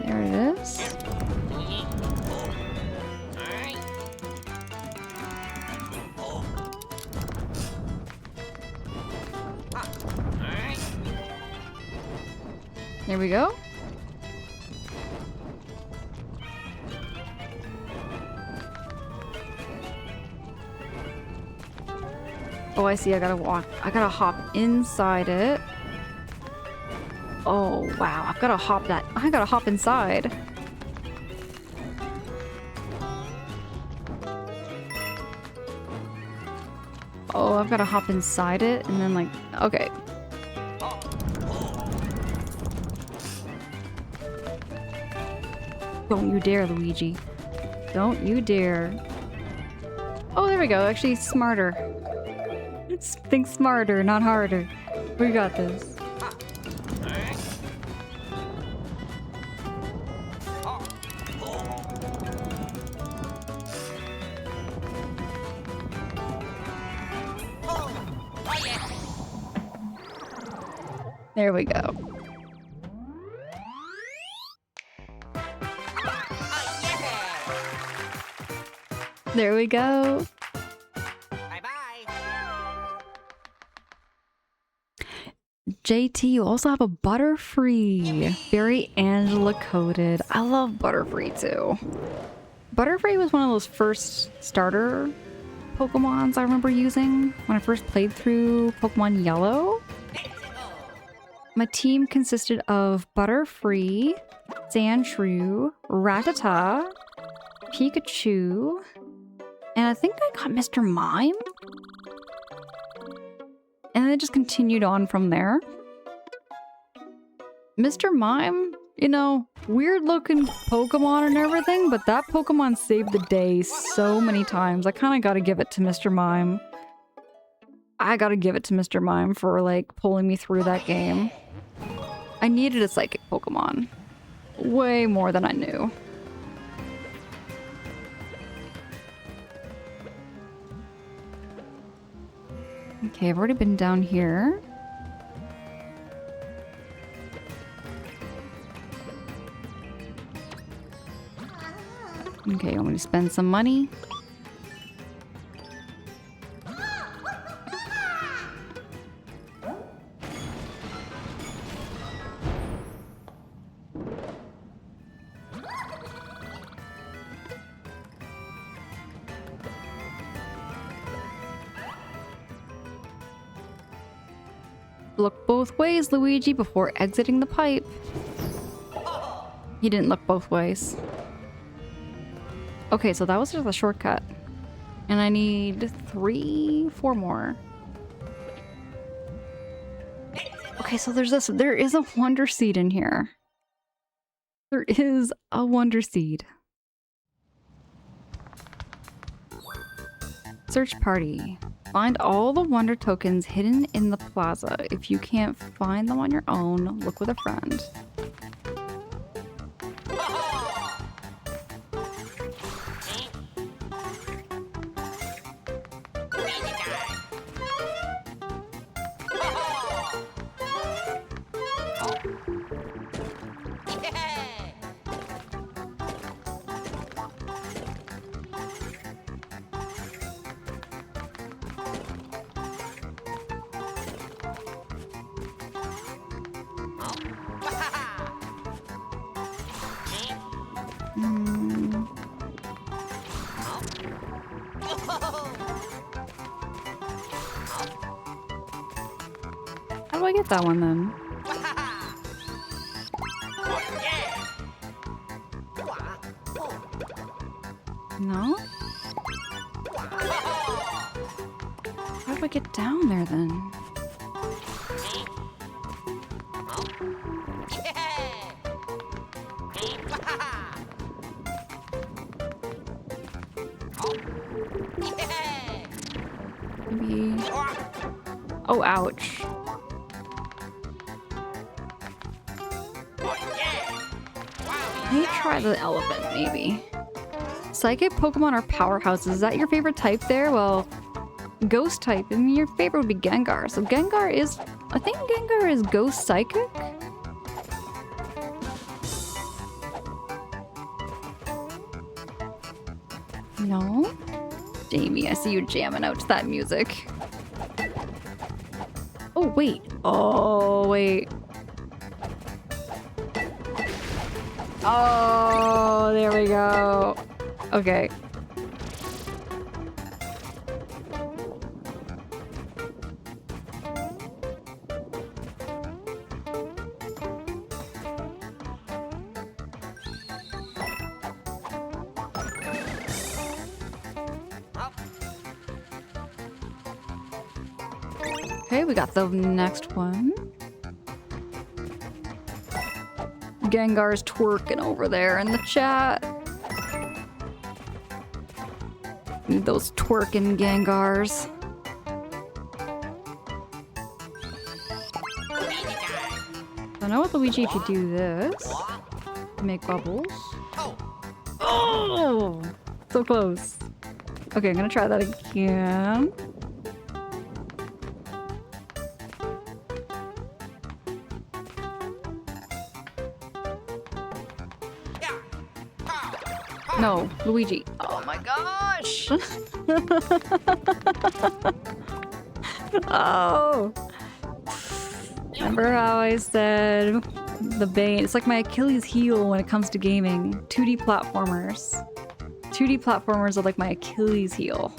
There it is. There we go. Oh, I see. I gotta walk. I gotta hop inside it. Oh, wow. I gotta hop inside. Oh, I've gotta hop inside it and then like, okay. Don't you dare, Luigi. Don't you dare. Oh, there we go. Actually, smarter. Think smarter, not harder. We got this. There we go. There we go. Bye-bye. JT, you also have a Butterfree. Very Angela coded. I love Butterfree too. Butterfree was one of those first starter Pokemons I remember using when I first played through Pokemon Yellow. My team consisted of Butterfree, Sandshrew, Rattata, Pikachu, and I think I got Mr. Mime? And then it just continued on from there. Mr. Mime, you know, weird looking Pokemon and everything, but that Pokemon saved the day so many times. I kind of got to give it to Mr. Mime. I got to give it to Mr. Mime for like pulling me through that game. I needed a psychic Pokemon. Way more than I knew. Okay, I've already been down here. Okay, I'm gonna spend some money. Look both ways, Luigi, before exiting the pipe. He didn't look both ways. Okay, so that was just a shortcut. And I need 4 more. Okay, so there is a Wonder Seed in here. There is a Wonder Seed. Search party. Find all the Wonder Tokens hidden in the plaza. If you can't find them on your own, look with a friend. How do I get that one then? No? How do I get down there then? Maybe... Oh, ouch. Let me try the elephant, maybe. Psychic Pokemon are powerhouses. Is that your favorite type there? Well, Ghost type. I mean, your favorite would be Gengar. So Gengar is... I think Gengar is Ghost Psychic? No? Jamie, I see you jamming out to that music. Oh, wait. Oh, wait. Oh, there we go. Okay. Okay, we got the next one. Gengar's twerking over there in the chat. Need those twerking Gengars. I know with Luigi, if you do this, make bubbles. Oh, so close. Okay, I'm gonna try that again. No, Luigi. Oh my gosh. Oh. Remember how I said the Bane? It's like my Achilles heel when it comes to gaming. 2D platformers. 2D platformers are like my Achilles heel.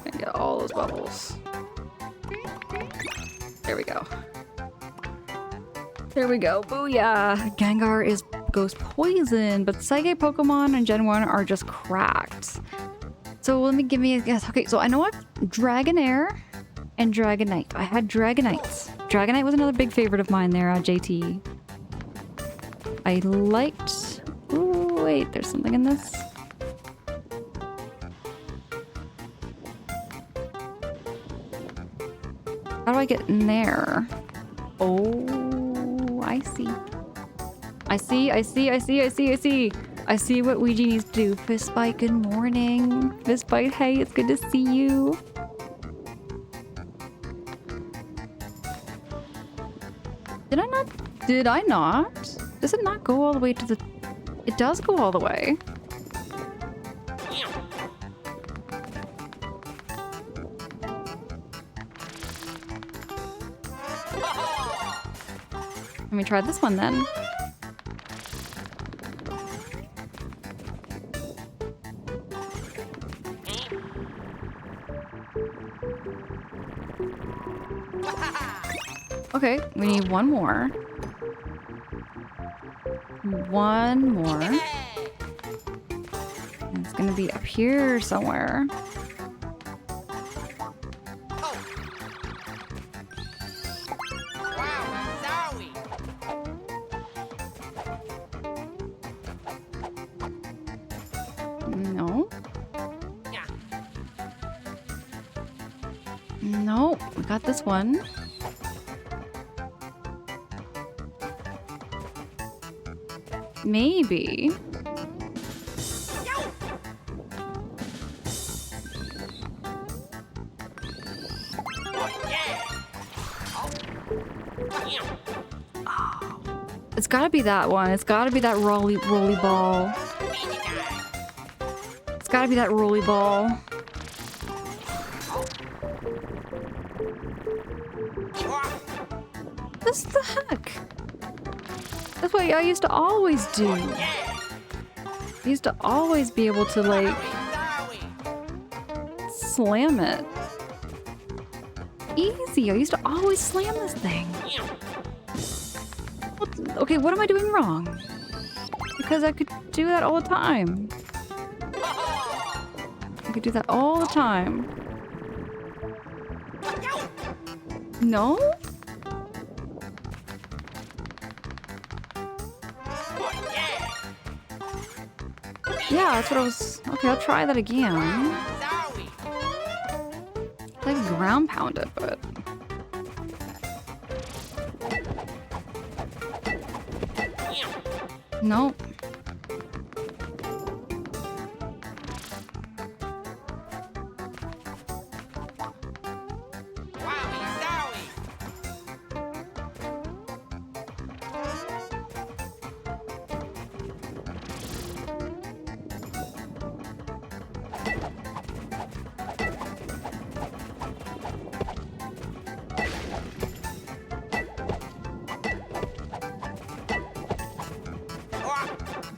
And get all those bubbles. There we go. There we go. Booyah! Gengar goes poison, but Psychic Pokemon in Gen 1 are just cracked. So give me a guess. Okay, so I know I've Dragonair and Dragonite. I had Dragonite. Dragonite was another big favorite of mine there, JT. I liked... Ooh, wait, there's something in this. How do I get in there? Oh, I see. I see what Ouija needs to do. Fistbite, good morning. Fistbite, hey, it's good to see you. Did I not? Does it not go all the way to the... It does go all the way. Let me try this one then. Okay, we need one more. One more. And it's gonna be up here somewhere. No. No, we got this one. Maybe. It's gotta be that one. It's gotta be that rolly ball. It's gotta be that rolly ball. What the heck? That's what I used to always do. I used to always be able to, like, slam it. Easy. I used to always slam this thing. Okay, what am I doing wrong? Because I could do that all the time. I could do that all the time. No? Yeah, that's what I was... Okay, I'll try that again. I like ground pound it, but... Nope.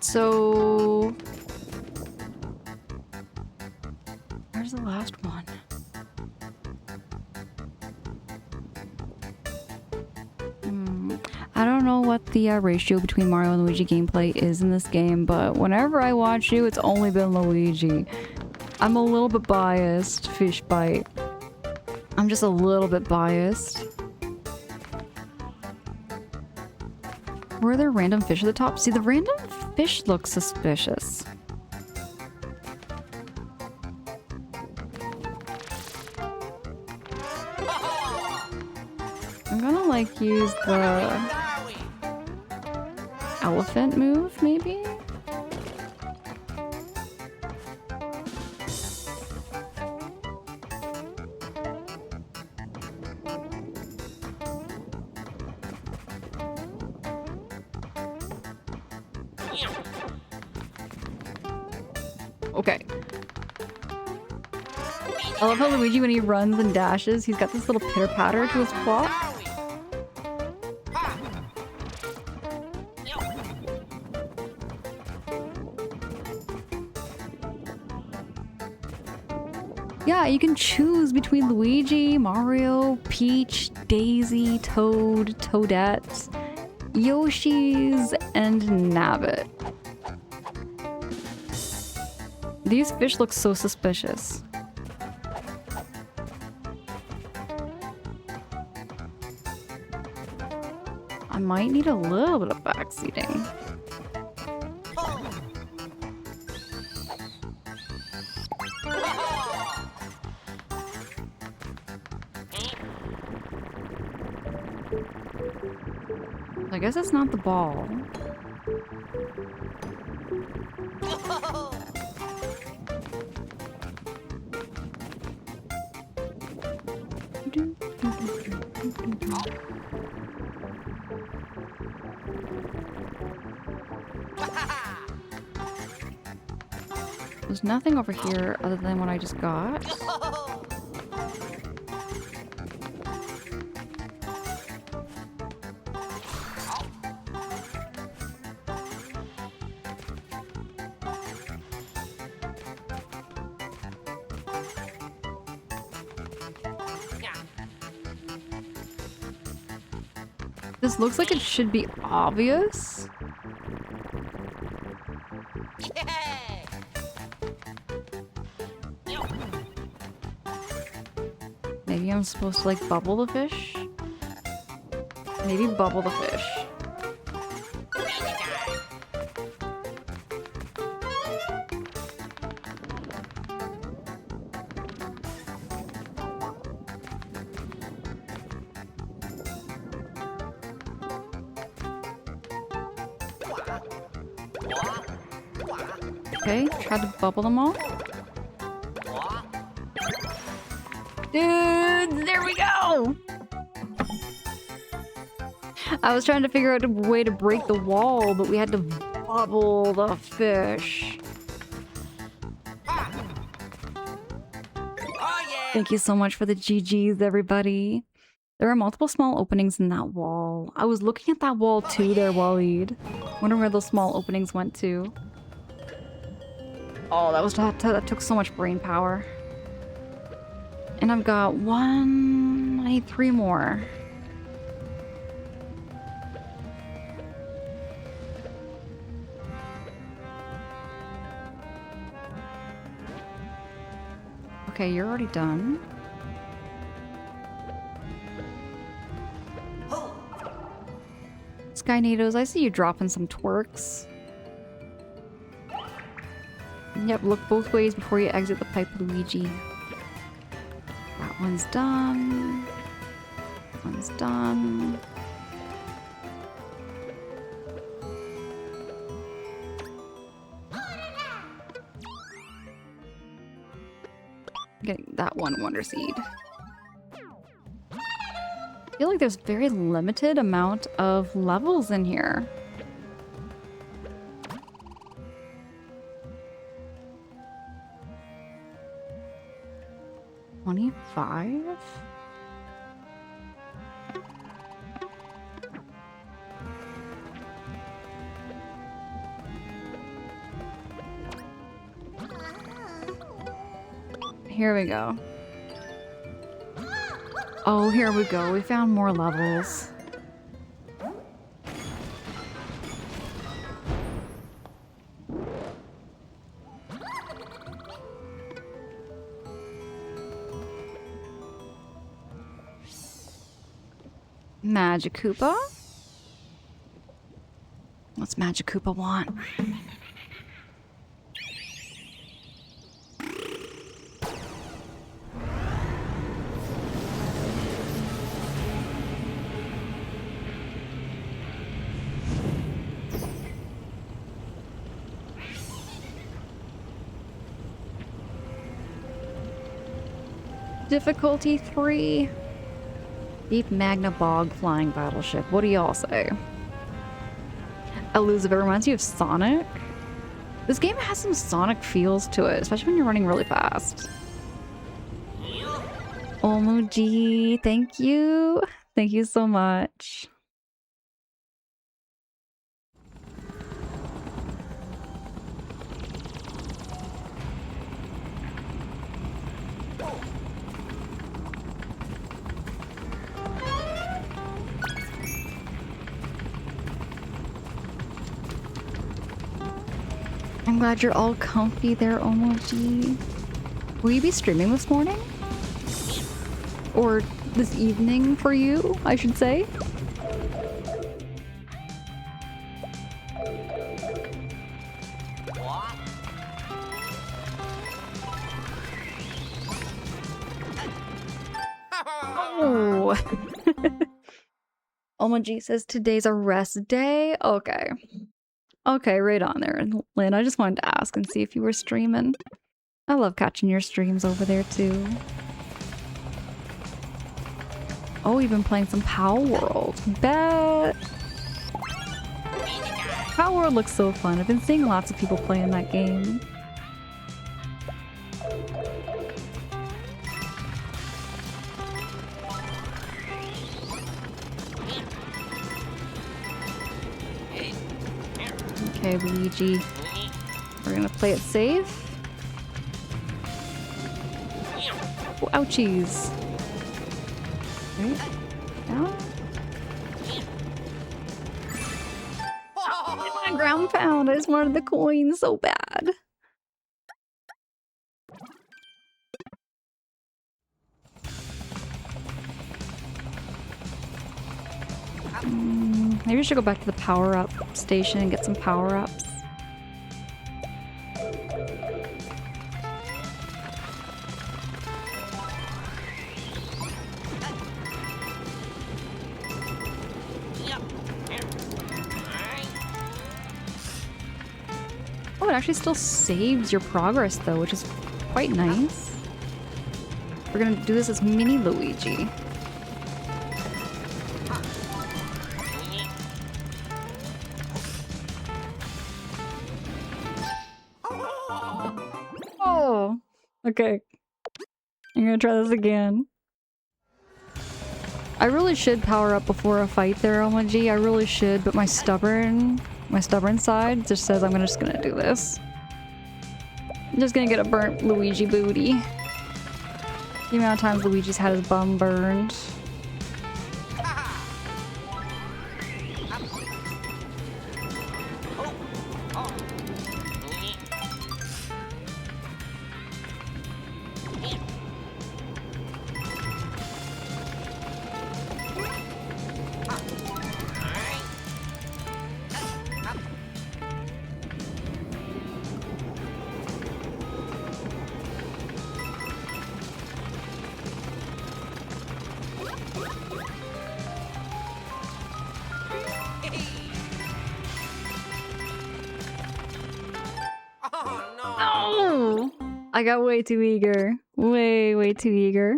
So... Where's the last one? I don't know what the ratio between Mario and Luigi gameplay is in this game, but whenever I watch you, it's only been Luigi. I'm a little bit biased, Fish Bite. I'm just a little bit biased. Were there random fish at the top? See, the random fish look suspicious. I'm gonna like use the elephant move, maybe? Okay. I love how Luigi, when he runs and dashes, he's got this little pitter-patter to his plot. Yeah, you can choose between Luigi, Mario, Peach, Daisy, Toad, Toadette, Yoshi's, and Nabbit. These fish look so suspicious. I might need a little bit of backseating. I guess it's not the ball. There's nothing over here other than what I just got. This looks like it should be obvious. Maybe I'm supposed to like bubble the fish? Maybe bubble the fish. Okay, tried to bubble them all. Dude, there we go! I was trying to figure out a way to break the wall, but we had to bubble the fish. Thank you so much for the GGs, everybody. There are multiple small openings in that wall. I was looking at that wall too there, Waleed. Wondering where those small openings went to. Oh, that took so much brain power. And I've got one... I need 3 more. Okay, you're already done. Skynados, I see you dropping some twerks. Yep, look both ways before you exit the pipe, Luigi. That one's done. That one's done. Getting that one Wonder Seed. I feel like there's very limited amount of levels in here. $25? Here we go. Oh, here we go. We found more levels. Magikoopa? What's Magikoopa want? Difficulty 3. Deep Magna Bog Flying Battleship. What do y'all say? Elizabeth reminds you of Sonic. This game has some Sonic feels to it, especially when you're running really fast. Omuji, thank you. Thank you so much. I'm glad you're all comfy there, Omoji. Will you be streaming this morning? Or this evening for you, I should say? Oh. Omoji says today's a rest day. Okay. Okay, right on there. Lynn, I just wanted to ask and see if you were streaming. I love catching your streams over there too. Oh, you've been playing some Power World. Bet. Power World looks so fun. I've been seeing lots of people playing that game. Okay, Luigi. We're gonna play it safe. Oh, ouchies. Right. Down. Oh, my ground pound. I just wanted the coin so bad. Maybe we should go back to the power-up station and get some power-ups. Oh, it actually still saves your progress though, which is quite nice. We're gonna do this as mini Luigi. Oh, okay. I'm gonna try this again. I really should power up before a fight there, OMG. I really should, but my stubborn side just says I'm just gonna do this. I'm just gonna get a burnt Luigi booty. The amount of times Luigi's had his bum burned. I got way too eager. Way too eager.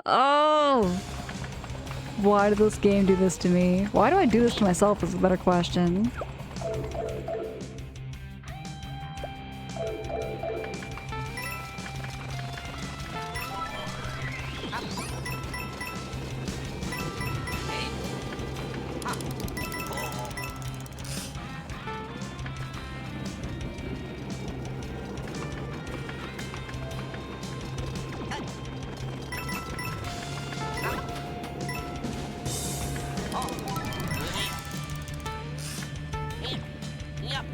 Oh, Why did this game do this to me? Why do I do this to myself is a better question. Yep.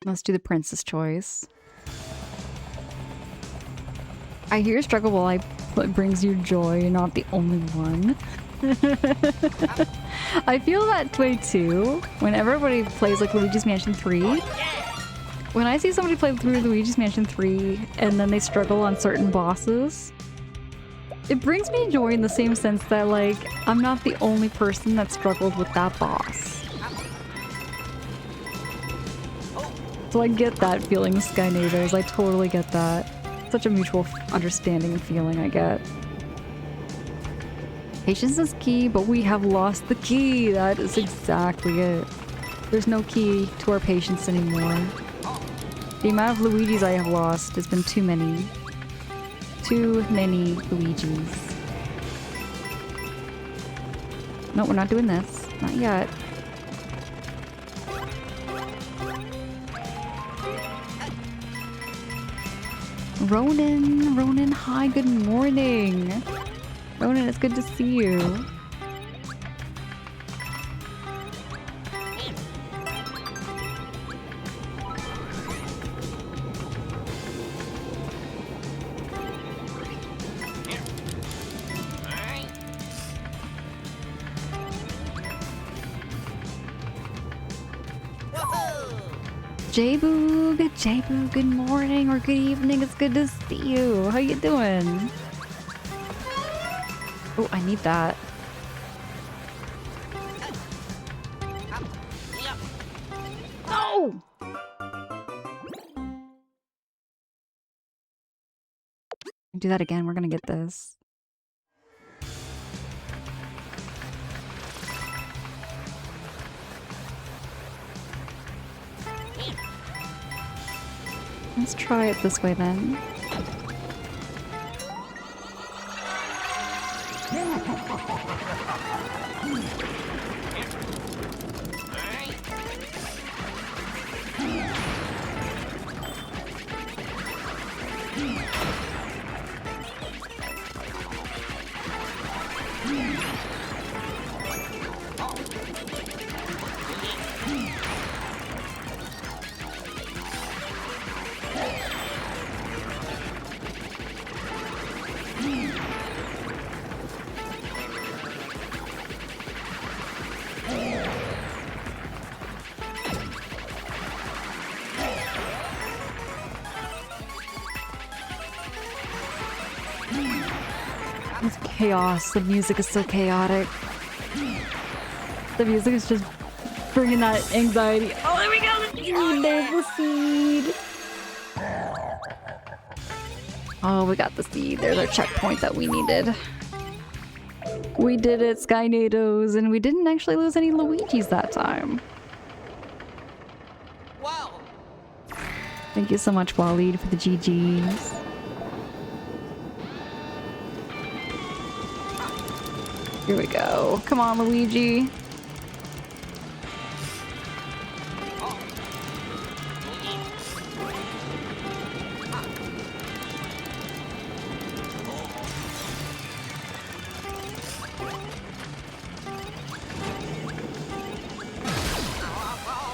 Let's do the princess choice. I hear struggle while it brings you joy. You're not the only one. I feel that way too. When everybody plays like Luigi's Mansion 3, when I see somebody play through Luigi's Mansion 3 and then they struggle on certain bosses, it brings me joy in the same sense that like I'm not the only person that struggled with that boss. So I get that feeling, Skynados. I totally get that. Such a mutual understanding and feeling I get. Patience is key, but we have lost the key. That is exactly it. There's no key to our patience anymore. The amount of Luigis I have lost has been too many. Too many Luigis. No, we're not doing this. Not yet. Ronan, hi, good morning. Ronan, it's good to see you. J-Boo, good morning or good evening. It's good to see you. How you doing? Oh, I need that. No! Do that again. We're gonna get this. Let's try it this way then. It's chaos. The music is so chaotic. The music is just bringing that anxiety. Oh, there we go! The seed! There's the seed! Oh, we got the seed. There's our checkpoint that we needed. We did it, Skynados, and we didn't actually lose any Luigis that time. Whoa. Thank you so much, Waleed, for the GGs. Here we go. Come on, Luigi.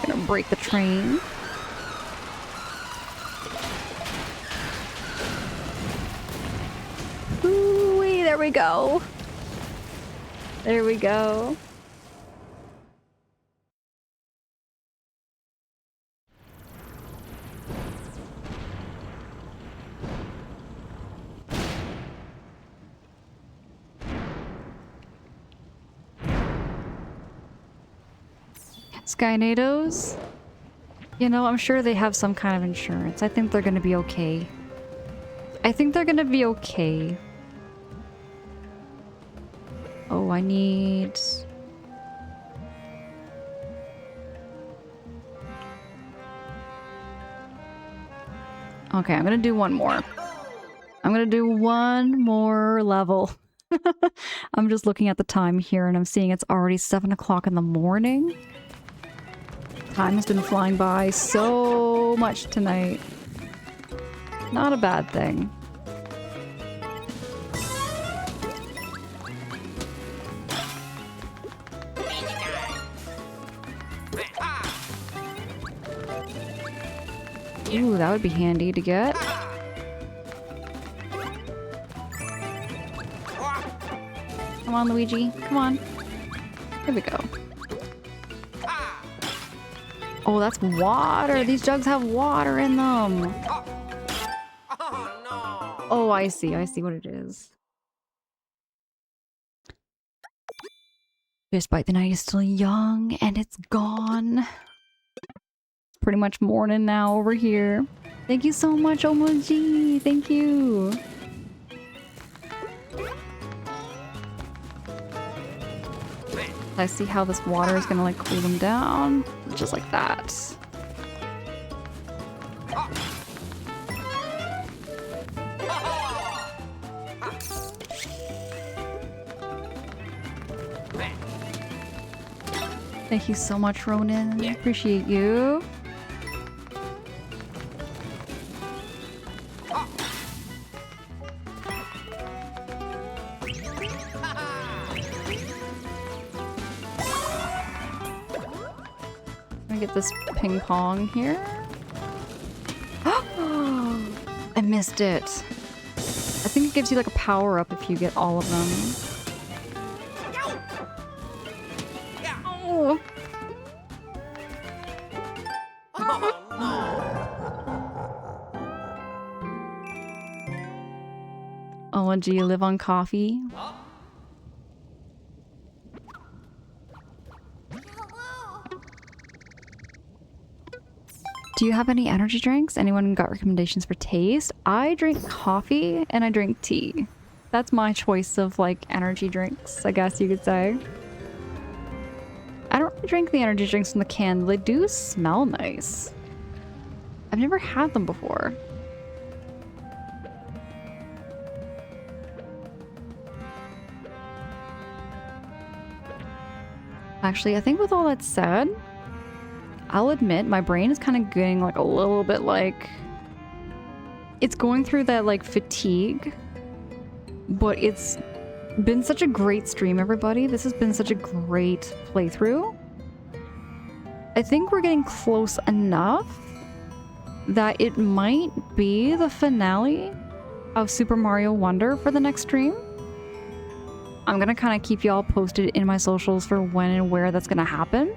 Gonna break the train. Ooh-wee, there we go. There we go. Skynados? You know, I'm sure they have some kind of insurance. I think they're gonna be okay. I think they're gonna be okay. Oh, I need... Okay, I'm gonna do one more. I'm gonna do one more level. I'm just looking at the time here and I'm seeing it's already 7 o'clock in the morning. Time has been flying by so much tonight. Not a bad thing. Ooh, that would be handy to get. Come on, Luigi. Come on. Here we go. Oh, that's water. These jugs have water in them. Oh, I see. I see what it is. Despite the night is still young and it's gone. Pretty much morning now over here. Thank you so much, Omoji. Thank you. I see how this water is gonna like cool them down. Just like that. Thank you so much, Ronan. Appreciate you. Get this ping pong here. I missed it. I think it gives you like a power up if you get all of them. Oh. Oh, do you live on coffee? Do you have any energy drinks? Anyone got recommendations for taste? I drink coffee and I drink tea. That's my choice of like energy drinks, I guess you could say. I don't really drink the energy drinks from the can. They do smell nice. I've never had them before. Actually, I think with all that said, I'll admit my brain is kind of getting like a little bit like... It's going through that like fatigue, but it's been such a great stream, everybody. This has been such a great playthrough. I think we're getting close enough that it might be the finale of Super Mario Wonder for the next stream. I'm gonna kind of keep y'all posted in my socials for when and where that's gonna happen.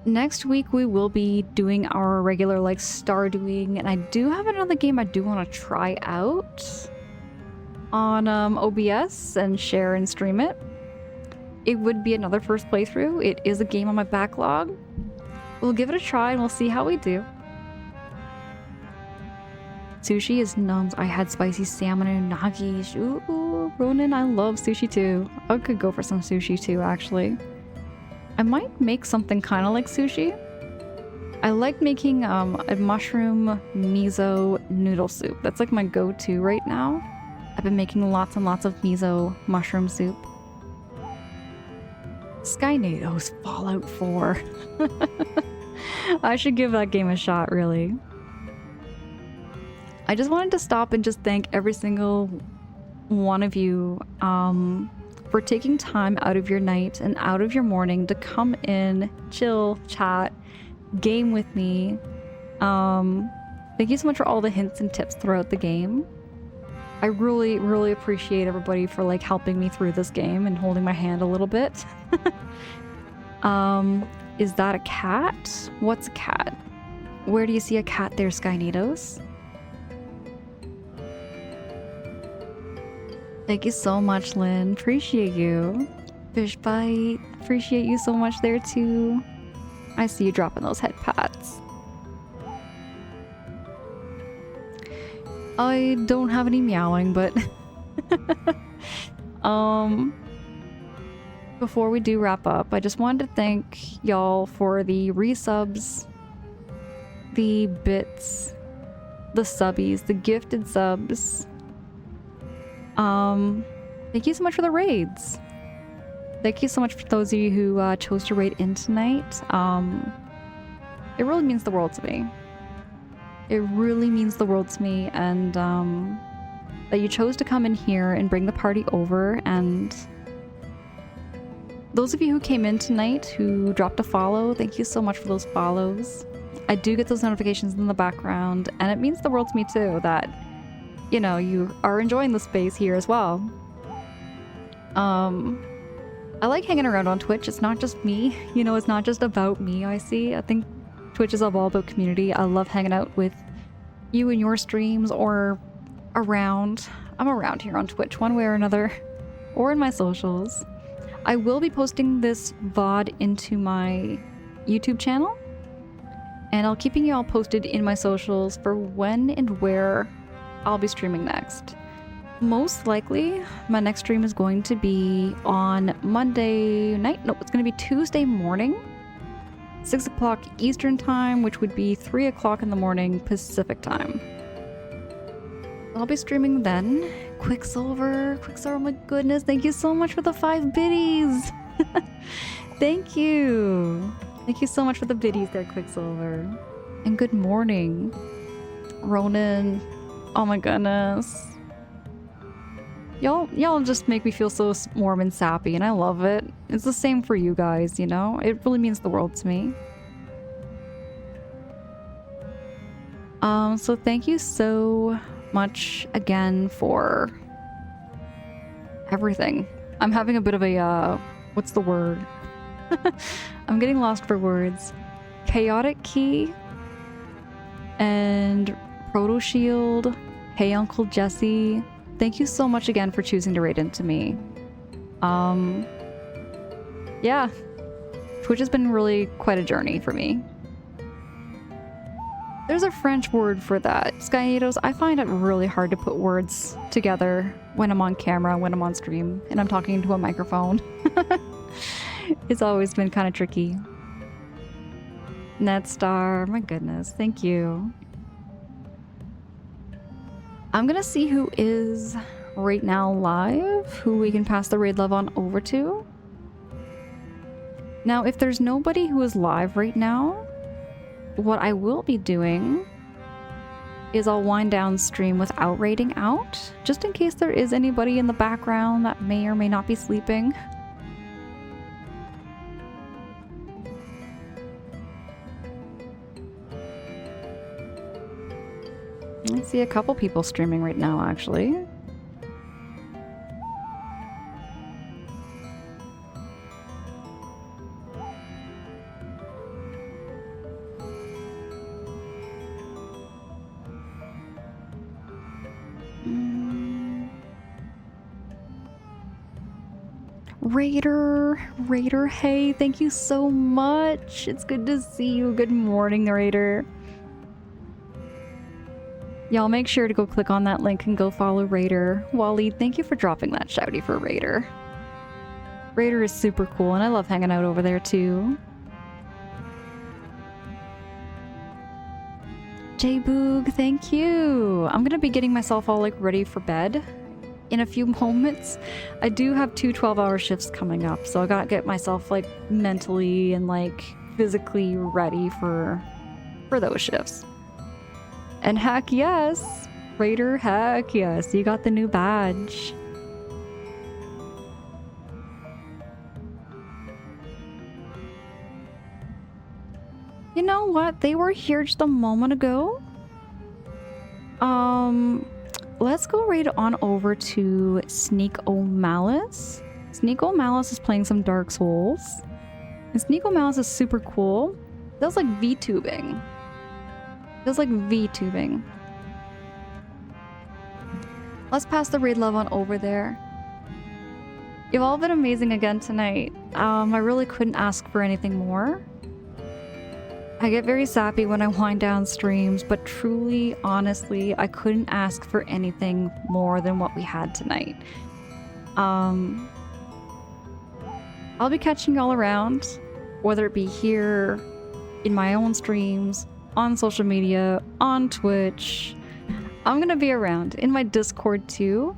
Next week we will be doing our regular like Stardewing, and I do have another game I do want to try out on OBS and share and stream it. It would be another first playthrough. It is a game on my backlog. We'll give it a try and we'll see how we do. Sushi is nums. I had spicy salmon and unagi. Ooh, Ronan, I love sushi too. I could go for some sushi too, actually. I might make something kind of like sushi. I like making a mushroom miso noodle soup. That's like my go-to right now. I've been making lots and lots of miso mushroom soup. Skynados Fallout 4. I should give that game a shot, really. I just wanted to stop and just thank every single one of you for taking time out of your night and out of your morning to come in, chill, chat, game with me. Thank you so much for all the hints and tips throughout the game. I really, really appreciate everybody for like helping me through this game and holding my hand a little bit. Is that a cat? What's a cat? Where do you see a cat there, Skynados? Thank you so much, Lynn. Appreciate you. Fishbite, appreciate you so much there too. I see you dropping those head pats. I don't have any meowing, but before we do wrap up, I just wanted to thank y'all for the resubs, the bits, the subbies, the gifted subs. Thank you so much for the raids. Thank you so much for those of you who chose to raid in tonight. It really means the world to me. It really means the world to me, and that you chose to come in here and bring the party over. And those of you who came in tonight who dropped a follow, thank you so much for those follows. I do get those notifications in the background, and it means the world to me too that, you know, you are enjoying the space here as well. I like hanging around on Twitch. It's not just me, you know, it's not just about me. I think Twitch is all about community. I love hanging out with you in your streams or around. I'm around here on Twitch one way or another, or in my socials. I will be posting this VOD into my YouTube channel, and I'll keeping you all posted in my socials for when and where I'll be streaming next. Most likely, my next stream is going to be on Monday night. No, it's going to be Tuesday morning, 6 o'clock Eastern time, which would be 3 o'clock in the morning Pacific time. I'll be streaming then. Quicksilver, oh my goodness, thank you so much for the 5 biddies. Thank you. Thank you so much for the biddies there, Quicksilver. And good morning, Ronan. Oh my goodness. Y'all just make me feel so warm and sappy, and I love it. It's the same for you guys, you know? It really means the world to me. So thank you so much again for everything. I'm having a bit of a, what's the word? I'm getting lost for words. Chaotic Key and Proto Shield. Hey Uncle Jesse. Thank you so much again for choosing to raid into me. Yeah. Twitch has been really quite a journey for me. There's a French word for that. Skyatos, I find it really hard to put words together when I'm on camera, when I'm on stream, and I'm talking into a microphone. It's always been kind of tricky. Netstar, my goodness, thank you. I'm gonna see who is right now live, who we can pass the raid love on over to. Now, if there's nobody who is live right now, what I will be doing is I'll wind down stream without raiding out, just in case there is anybody in the background that may or may not be sleeping. I see a couple people streaming right now, actually. Raider, hey, thank you so much. It's good to see you. Good morning, Raider. Y'all make sure to go click on that link and go follow Raider. Wally, thank you for dropping that shouty for Raider. Raider is super cool, and I love hanging out over there too. J-Boog, thank you. I'm gonna be getting myself all like ready for bed in a few moments. I do have 2 12-hour shifts coming up, so I gotta get myself like mentally and like physically ready for those shifts. And heck yes, Raider, heck yes, you got the new badge. You know what? They were here just a moment ago. Let's go right on over to Sneak O'Malice. Sneak O'Malice is playing some Dark Souls. And Sneak O'Malice is super cool. It does like VTubing. Feels like VTubing. Let's pass the raid love on over there. You've all been amazing again tonight. I really couldn't ask for anything more. I get very sappy when I wind down streams, but truly, honestly, I couldn't ask for anything more than what we had tonight. I'll be catching y'all around, whether it be here, in my own streams, on social media, on Twitch. I'm gonna be around in my Discord too.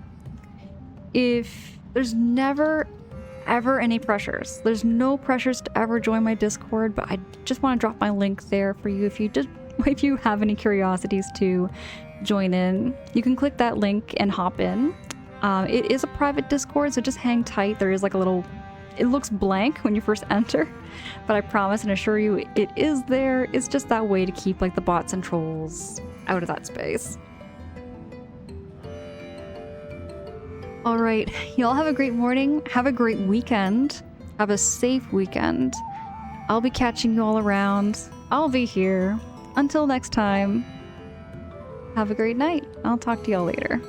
If there's never ever any pressures, there's no pressures to ever join my Discord, but I just want to drop my link there for you if you have any curiosities to join in. You can click that link and hop in. It is a private Discord, so just hang tight. There is like a little, it looks blank when you first enter, but I promise and assure you it is there. It's just that way to keep like the bots and trolls out of that space. All right, y'all have a great morning. Have a great weekend. Have a safe weekend. I'll be catching you all around. I'll be here. Until next time, have a great night. I'll talk to y'all later.